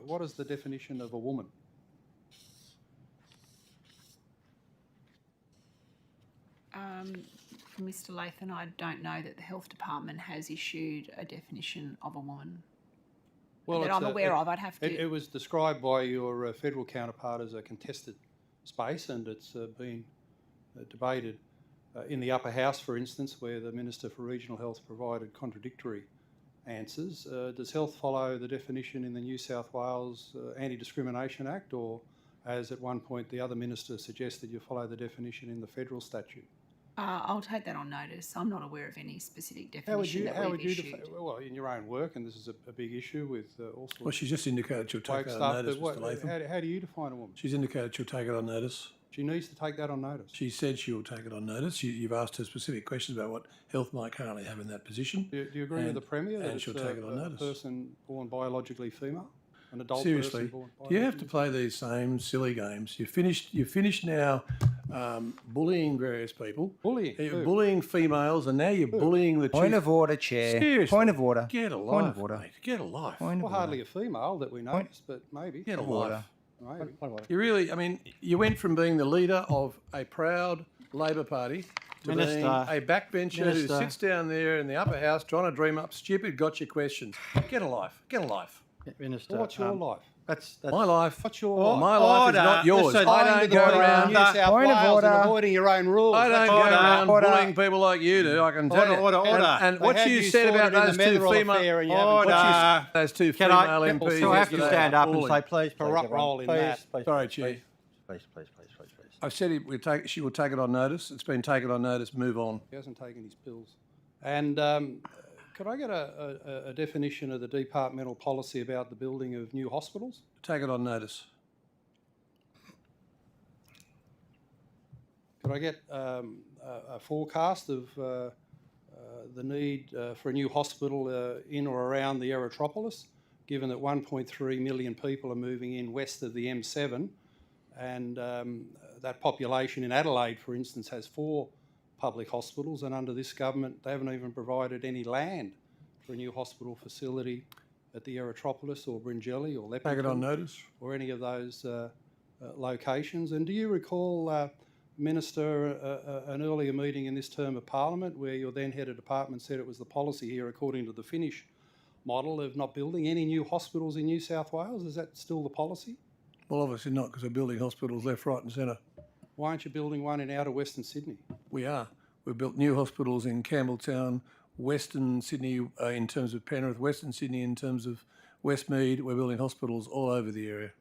what is the definition of a woman? Mr. Latham, I don't know that the health department has issued a definition of a woman that I'm aware of. I'd have to. It was described by your federal counterpart as a contested space, and it's been debated in the upper house, for instance, where the Minister for Regional Health provided contradictory answers. Does health follow the definition in the New South Wales Anti-Discrimination Act, or as at one point the other minister suggested, you follow the definition in the federal statute? I'll take that on notice. I'm not aware of any specific definition that we've issued. Well, in your own work, and this is a big issue with all sorts. Well, she's just indicated she'll take it on notice, Mr. Latham. How do you define a woman? She's indicated she'll take it on notice. She needs to take that on notice. She said she will take it on notice. You've asked her specific questions about what health might currently have in that position. Do you agree with the Premier that she'll take it on notice? A person born biologically female? An adult Seriously, person born do you have to play these same silly games? You've finished now bullying various people. Bullying? You're bullying females, and now you're bullying the Point of order, Chair. Seriously. Point of order. Get a life, Point of order. mate. Get a life. Well, hardly a female that we noticed, but maybe. Get a life. Maybe. You really, you went from being the leader of a proud Labor Party to being a backbencher who sits down there in the upper house trying to dream up stupid gotcha questions. Get a life. Get a life. Minister, What's your life? That's my life. What's your life? My life is not yours. Listen, I don't go around New South Point of Wales order. and avoiding your own rules. I don't go around bullying people like you do. I can tell you. Order. And what you said about those two female, those two female MPs. So I have to stand up and bullying. say, please, Corrupt role in that. Sorry, Chief. Please. I've said she will take it on notice. It's been taken on notice. Move on. He hasn't taken his pills. And could I get a definition of the departmental policy about the building of new hospitals? Take it on notice. Could I get a forecast of the need for a new hospital in or around the Aerotropolis, given that 1.3 million people are moving in west of the M7, and that population in Adelaide, for instance, has 4 public hospitals, and under this government they haven't even provided any land for a new hospital facility at the Aerotropolis or Bringelly or Lepington. Take it on notice. Or any of those locations. And do you recall, Minister, an earlier meeting in this term of Parliament where your then head of department said it was the policy here, according to the Finnish model, of not building any new hospitals in New South Wales? Is that still the policy? Well, obviously not, because we're building hospitals left, right and centre. Why aren't you building one in outer Western Sydney? We are. We've built new hospitals in Campbelltown, Western Sydney in terms of Penrith, Western Sydney in terms of Westmead. We're building hospitals all over the area.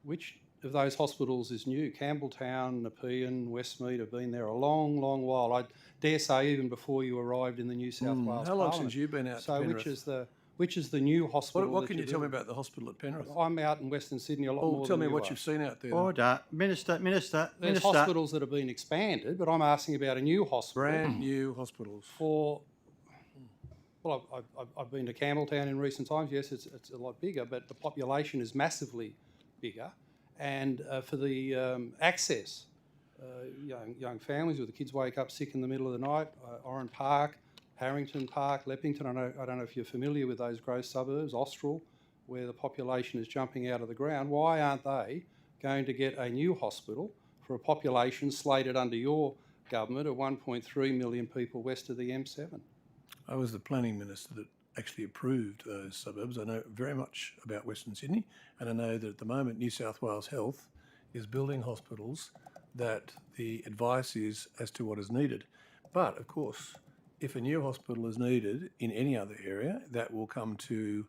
Which of those hospitals is new? Campbelltown, Nepean, Westmead have been there a long, long while. I dare say even before you arrived in the New South Wales How long Parliament. since you've been out to So Penrith? which is the new hospital? What can you tell me about the hospital at Penrith? I'm out in Western Sydney a lot more. Tell than me you what are. you've seen out there. Order. Minister. There's hospitals that have been expanded, but I'm asking about a new hospital. Brand new hospitals. Well, I've been to Campbelltown in recent times. Yes, it's a lot bigger, but the population is massively bigger. And for the access, young families with the kids wake up sick in the middle of the night, Oran Park, Harrington Park, Lepington. I don't know if you're familiar with those growth suburbs, Austral, where the population is jumping out of the ground. Why aren't they going to get a new hospital for a population slated under your government of 1.3 million people west of the M7? I was the planning minister that actually approved those suburbs. I know very much about Western Sydney, and I know that at the moment New South Wales Health is building hospitals that the advice is as to what is needed. But, of course, if a new hospital is needed in any other area, that will come to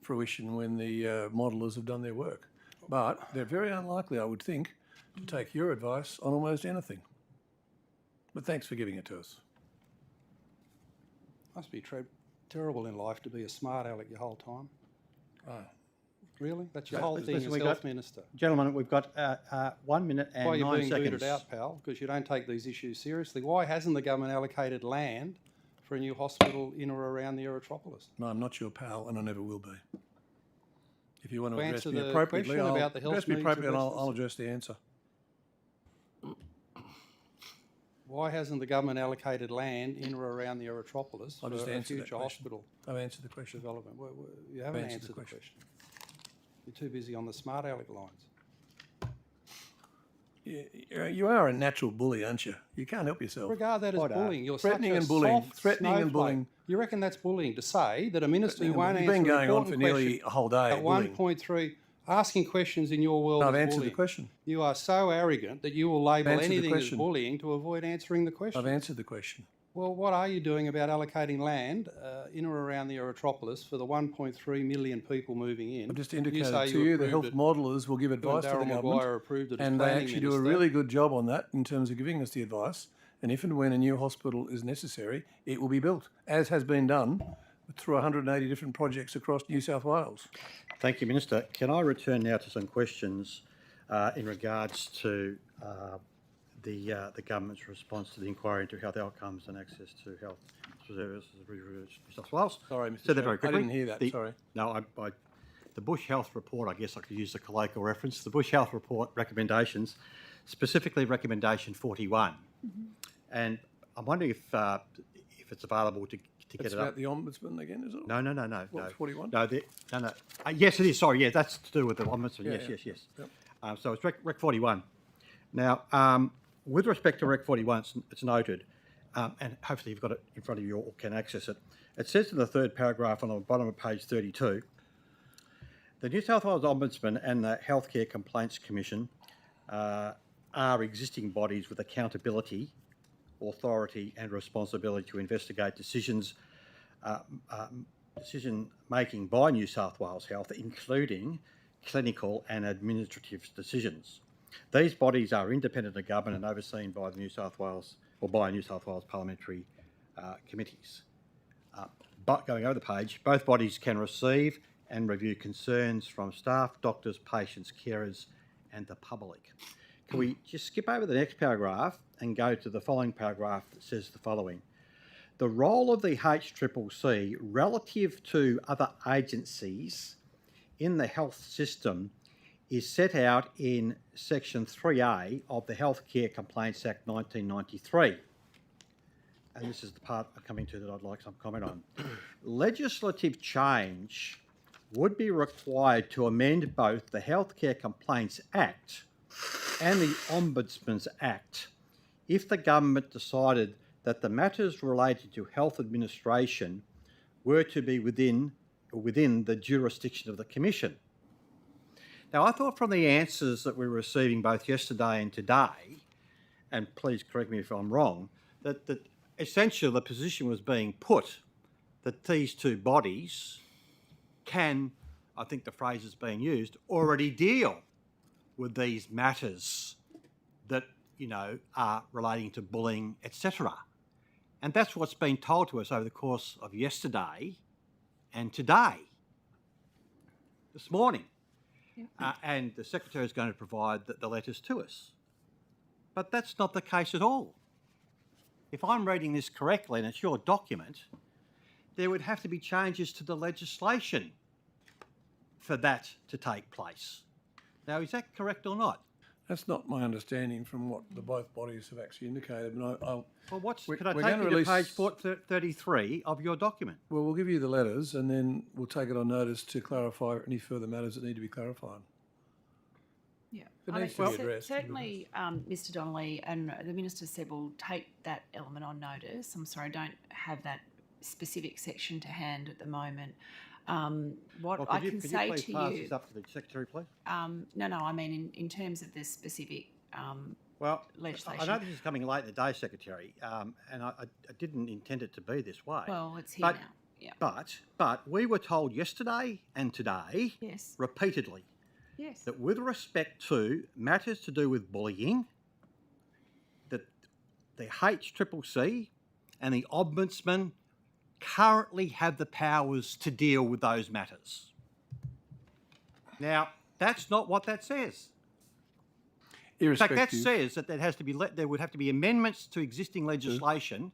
fruition when the modellers have done their work. But they're very unlikely, I would think, to take your advice on almost anything. But thanks for giving it to us. Must be terrible in life to be a smart aleck your whole time. Really? That's your whole thing as health minister. Gentlemen, we've got 1 minute and 9 seconds. Why are you being booted out, pal? Because you don't take these issues seriously. Why hasn't the government allocated land for a new hospital in or around the Aerotropolis? No, I'm not your pal, and I never will be. If you want to Answer address me the appropriately, question about the health address me needs appropriately, of and residents. I'll address the answer. Why hasn't the government allocated land in or around the Aerotropolis for I'll just a answer that future question. hospital I've answered the question. development? You haven't answered the question. You're too busy on the smart aleck lines. You are a natural bully, aren't you? You can't help yourself. Regard that as bullying. You're threatening such a and bullying. soft Threatening and snowflake. bullying. You reckon that's bullying to say that a minister who won't You've answer been going on an for important nearly question a whole day. at bullying. 1.3, asking questions in your world No, I've is answered the bullying. question. You are so arrogant that you will label answered the anything as question. bullying to avoid answering the question. I've answered the question. Well, what are you doing about allocating land in or around the Aerotropolis for the 1.3 million people moving in? I've just You indicated say to you the approved health it. modellers will give You and advice to the Darryl government, Maguire approved it as and they planning actually do a minister. really good job on that in terms of giving us the advice. And if and when a new hospital is necessary, it will be built, as has been done through 180 different projects across New South Wales. Thank you, Minister. Can I return now to some questions in regards to the government's response to the inquiry into health outcomes and access to health services in New South Wales? Sorry, Mr. Said that Chair. very quickly. I didn't hear that, sorry. No, the Bush Health Report, I guess I could use the colloquial reference, the Bush Health Report recommendations, specifically recommendation 41. And I'm wondering if it's available to get It's it about up. the ombudsman again, is it? No. What, 41? No. Yes, it is. Sorry, yeah, that's to do with the ombudsman. Yeah, Yes. Yep. So it's Rec 41. Now, with respect to Rec 41, it's noted, and hopefully you've got it in front of you or can access it. It says in the third paragraph on the bottom of page 32, the New South Wales Ombudsman and the Healthcare Complaints Commission are existing bodies with accountability, authority and responsibility to investigate decision making by New South Wales Health, including clinical and administrative decisions. These bodies are independent of government and overseen by the New South Wales parliamentary committees. But going over the page, both bodies can receive and review concerns from staff, doctors, patients, carers and the public. Can we just skip over the next paragraph and go to the following paragraph that says the following? the role of the HCCC relative to other agencies in the health system is set out in Section 3A of the Healthcare Complaints Act 1993. And this is the part I'm coming to that I'd like some comment on. Legislative change would be required to amend both the Healthcare Complaints Act and the Ombudsman's Act if the government decided that the matters related to health administration were to be within the jurisdiction of the Commission. Now, I thought from the answers that we were receiving both yesterday and today, and please correct me if I'm wrong, that essentially the position was being put that these two bodies can, I think the phrase is being used, already deal with these matters that, you know, are relating to bullying, etc. And that's what's been told to us over the course of yesterday and today, this morning. And the Secretary is going to provide the letters to us. But that's not the case at all. If I'm reading this correctly, and it's your document, there would have to be changes to the legislation for that to take place. Now, is that correct or not? That's not my understanding from what the both bodies have actually indicated. But Well, can I take you to page 33 of your document? Well, we'll give you the letters and then we'll take it on notice to clarify any further matters that need to be clarified. Yeah, It I needs mean, to be addressed. certainly, Mr. Donnelly and the Minister said we'll take that element on notice. I'm sorry, I don't have that specific section to hand at the moment. What I can say to you... Could you please pass this up to the Secretary, please? No, I mean in terms of this specific legislation. I know this is coming late in the day, Secretary, and I didn't intend it to be this way. Well, it's here now. Yeah. But we were told yesterday and today, yes, repeatedly, yes, that with respect to matters to do with bullying, that the HCCC and the Ombudsman currently have the powers to deal with those matters. Now, that's not what that says. In fact, that says that there would have to be amendments to existing legislation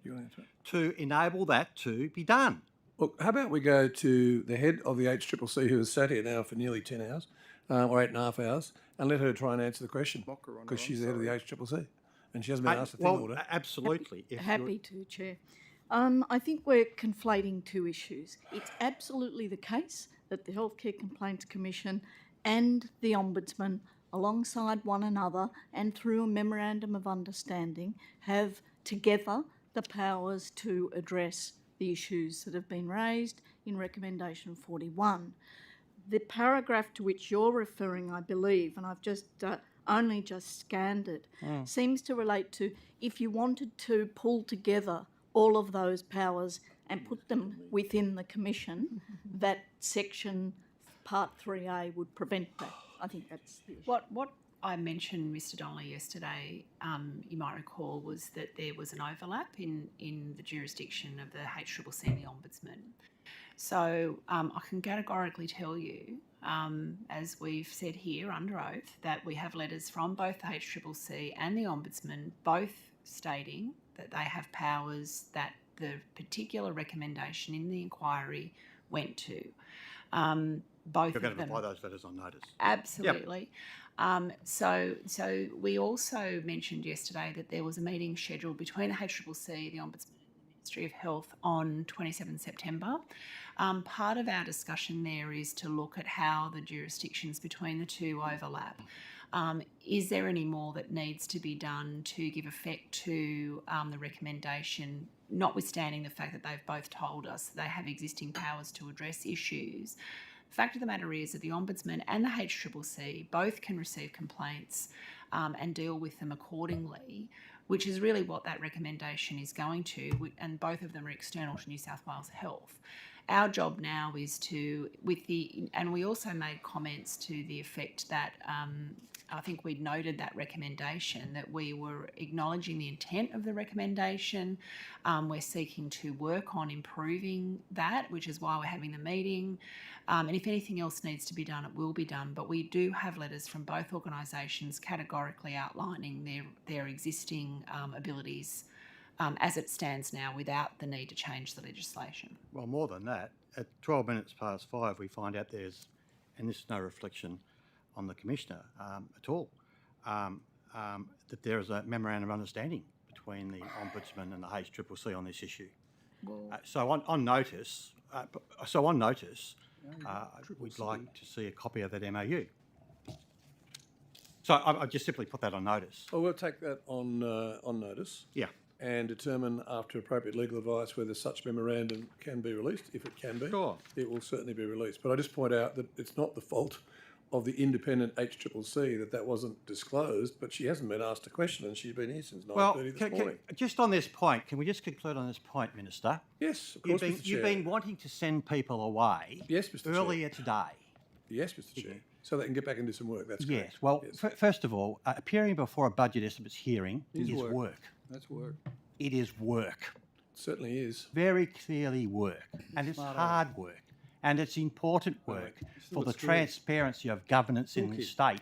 to enable that to be done. Look, how about we go to the head of the HCCC, who has sat here now for nearly 10 hours, or 8.5 hours, and let her try and answer the question, because she's the head of the HCCC, and she hasn't been asked a thing order. Absolutely. Happy to, Chair. I think we're conflating two issues. It's absolutely the case that the Healthcare Complaints Commission and the Ombudsman, alongside one another and through a Memorandum of Understanding, have together the powers to address the issues that have been raised in Recommendation 41. The paragraph to which you're referring, I believe, and I've just only just scanned it, seems to relate to if you wanted to pull together all of those powers and put them within the Commission, that section, Part 3A, would prevent that. I think that's the issue. What I mentioned, Mr. Donnelly, yesterday, you might recall, was that there was an overlap in the jurisdiction of the HCCC and the Ombudsman. So I can categorically tell you, as we've said here under oath, that we have letters from both the HCCC and the Ombudsman, both stating that they have powers that the particular recommendation in the inquiry went to. Both You're going of to them. apply those letters on notice. Absolutely. Yep. So we also mentioned yesterday that there was a meeting scheduled between the HCCC, the Ombudsman, and the Ministry of Health on 27 September. Part of our discussion there is to look at how the jurisdictions between the two overlap. Is there any more that needs to be done to give effect to the recommendation, notwithstanding the fact that they've both told us they have existing powers to address issues? The fact of the matter is that the Ombudsman and the HCCC both can receive complaints and deal with them accordingly, which is really what that recommendation is going to, and both of them are external to New South Wales Health. Our job now is to, and we also made comments to the effect that I think we'd noted that recommendation, that we were acknowledging the intent of the recommendation. We're seeking to work on improving that, which is why we're having the meeting. And if anything else needs to be done, it will be done. But we do have letters from both organisations categorically outlining their existing abilities as it stands now without the need to change the legislation. Well, more than that, at 12 minutes past 5, we find out there's, and this is no reflection on the Commissioner at all, that there is a memorandum of understanding between the Ombudsman and the HCCC on this issue. So on notice, we'd like to see a copy of that MOU. So I just simply put that on notice. Well, we'll take that on notice. Yeah. And determine after appropriate legal advice whether such memorandum can be released. If it can be, Sure. It will certainly be released. But I just point out that it's not the fault of the independent HCCC that wasn't disclosed, but she hasn't been asked a question and she's been here since 9:30 this morning. Just on this point, can we just conclude on this point, Minister? Yes, of course, Mr. Chair. You've been wanting to send people away earlier today. Yes, Mr. Chair. So they can get back and do some work. That's yes. correct. Well, first of all, appearing before a budget estimates hearing is work. work. That's work. It is work. It certainly is. Very clearly work. And it's hard work. And it's important work for the transparency of governance in the state.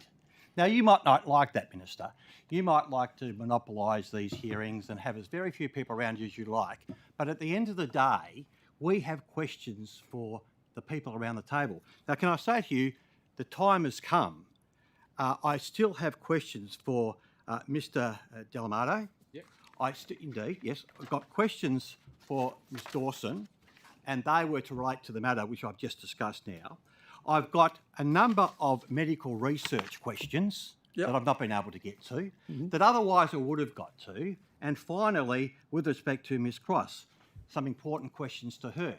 Now, you might not like that, Minister. You might like to monopolise these hearings and have as very few people around you as you like. But at the end of the day, we have questions for the people around the table. Now, can I say to you, the time has come. I still have questions for Mr. Delamato. Yep. Indeed, yes. I've got questions for Ms. Dawson, and they were to relate to the matter which I've just discussed now. I've got a number of medical research questions that I've not been able to get to, that otherwise I would have got to. And finally, with respect to Ms. Cross, some important questions to her.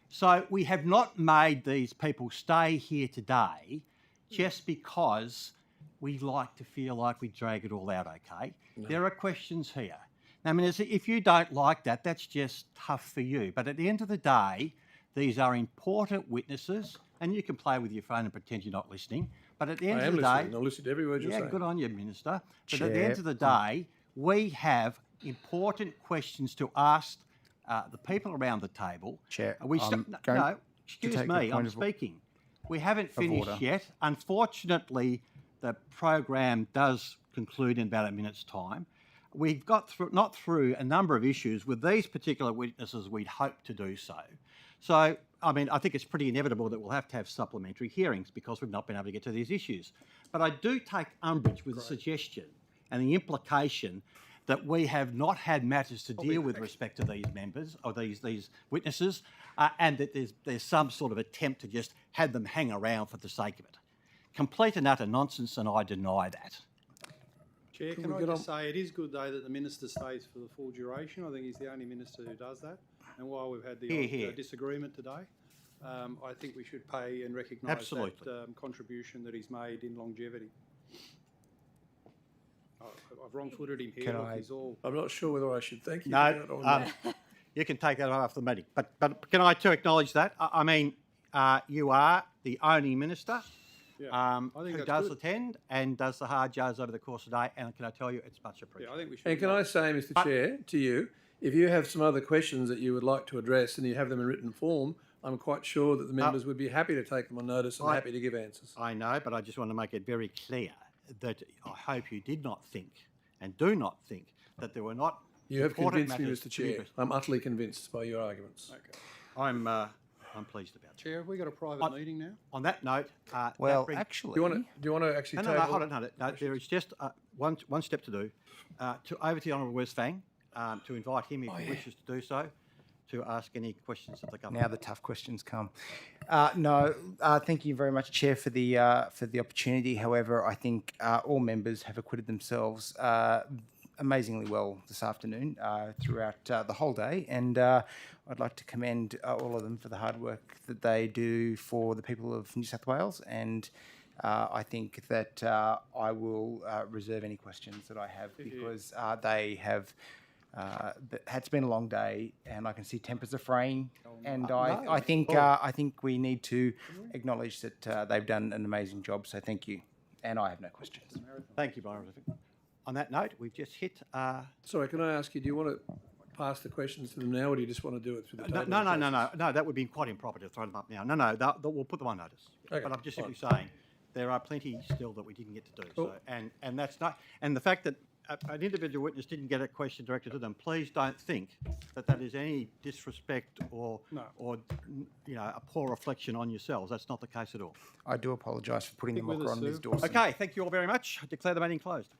So we have not made these people stay here today just because we like to feel like we drag it all out, okay? No. There are questions here. Now, I mean, if you don't like that, that's just tough for you. But at the end of the day, these are important witnesses, and you can play with your phone and pretend you're not listening. But at the end of the day... I listened to every word you're saying. Yeah, good on you, Minister. But at the end of the day, we have important questions to ask the people around the table. Chair, Excuse me, I'm speaking. We haven't finished yet. Unfortunately, the program does conclude in about a minute's time. We've got not through a number of issues. With these particular witnesses, we'd hope to do so. So, I mean, I think it's pretty inevitable that we'll have to have supplementary hearings because we've not been able to get to these issues. But I do take umbrage with the suggestion and the implication that we have not had matters to deal with respect to these members or these witnesses, and that there's some sort of attempt to just have them hang around for the sake of it. Complete and utter nonsense, and I deny that. Chair, can I just say it is good, though, that the Minister stays for the full duration. I think he's the only Minister who does that. And while we've had the disagreement today, I think we should pay and recognise that contribution that he's made in longevity. I've wrong-footed him here. I'm not sure whether I should thank you. No, you can take that after the meeting. But can I too acknowledge that? I mean, you are the only Minister who does attend and does the hard yards over the course of the day. And can I tell you, it's much appreciated. I think we should. And can I say, Mr. Chair, to you, if you have some other questions that you would like to address and you have them in written form, I'm quite sure that the members would be happy to take them on notice and happy to give answers. I know, but I just want to make it very clear that I hope you did not think and do not think that there were not. You have convinced me, Mr. Chair. I'm utterly convinced by your arguments. Okay. I'm pleased about it. Chair, have we got a private meeting now? On that note, actually, do you want to actually? No, hold on. No, there is just one step to do. Over to the Honourable Wes Fang to invite him if he wishes to do so, to ask any questions of the government. Now the tough questions come. Thank you very much, Chair, for the opportunity. However, I think all members have acquitted themselves amazingly well this afternoon throughout the whole day, and I'd like to commend all of them for the hard work that they do for the people of New South Wales, and I think that I will reserve any questions that I have because they have. It's been a long day, and I can see tempers are fraying. And I think we need to acknowledge that they've done an amazing job. So thank you, and I have no questions. Thank you, Byron. On that note, we've just hit. Sorry, can I ask you? Do you want to pass the questions to them now, or do you just want to do it through the table? No. That would be quite improper to throw them up now. No. We'll put them on notice. Okay, but I'm just simply saying there are plenty still that we didn't get to do. Cool. So, and that's not. And the fact that an individual witness didn't get a question directed to them, please don't think that that is any disrespect or a poor reflection on yourselves. That's not the case at all. I do apologise for putting the Stick with mocker us, on Ms Sue. Dawson. Okay, thank you all very much. I declare the meeting closed.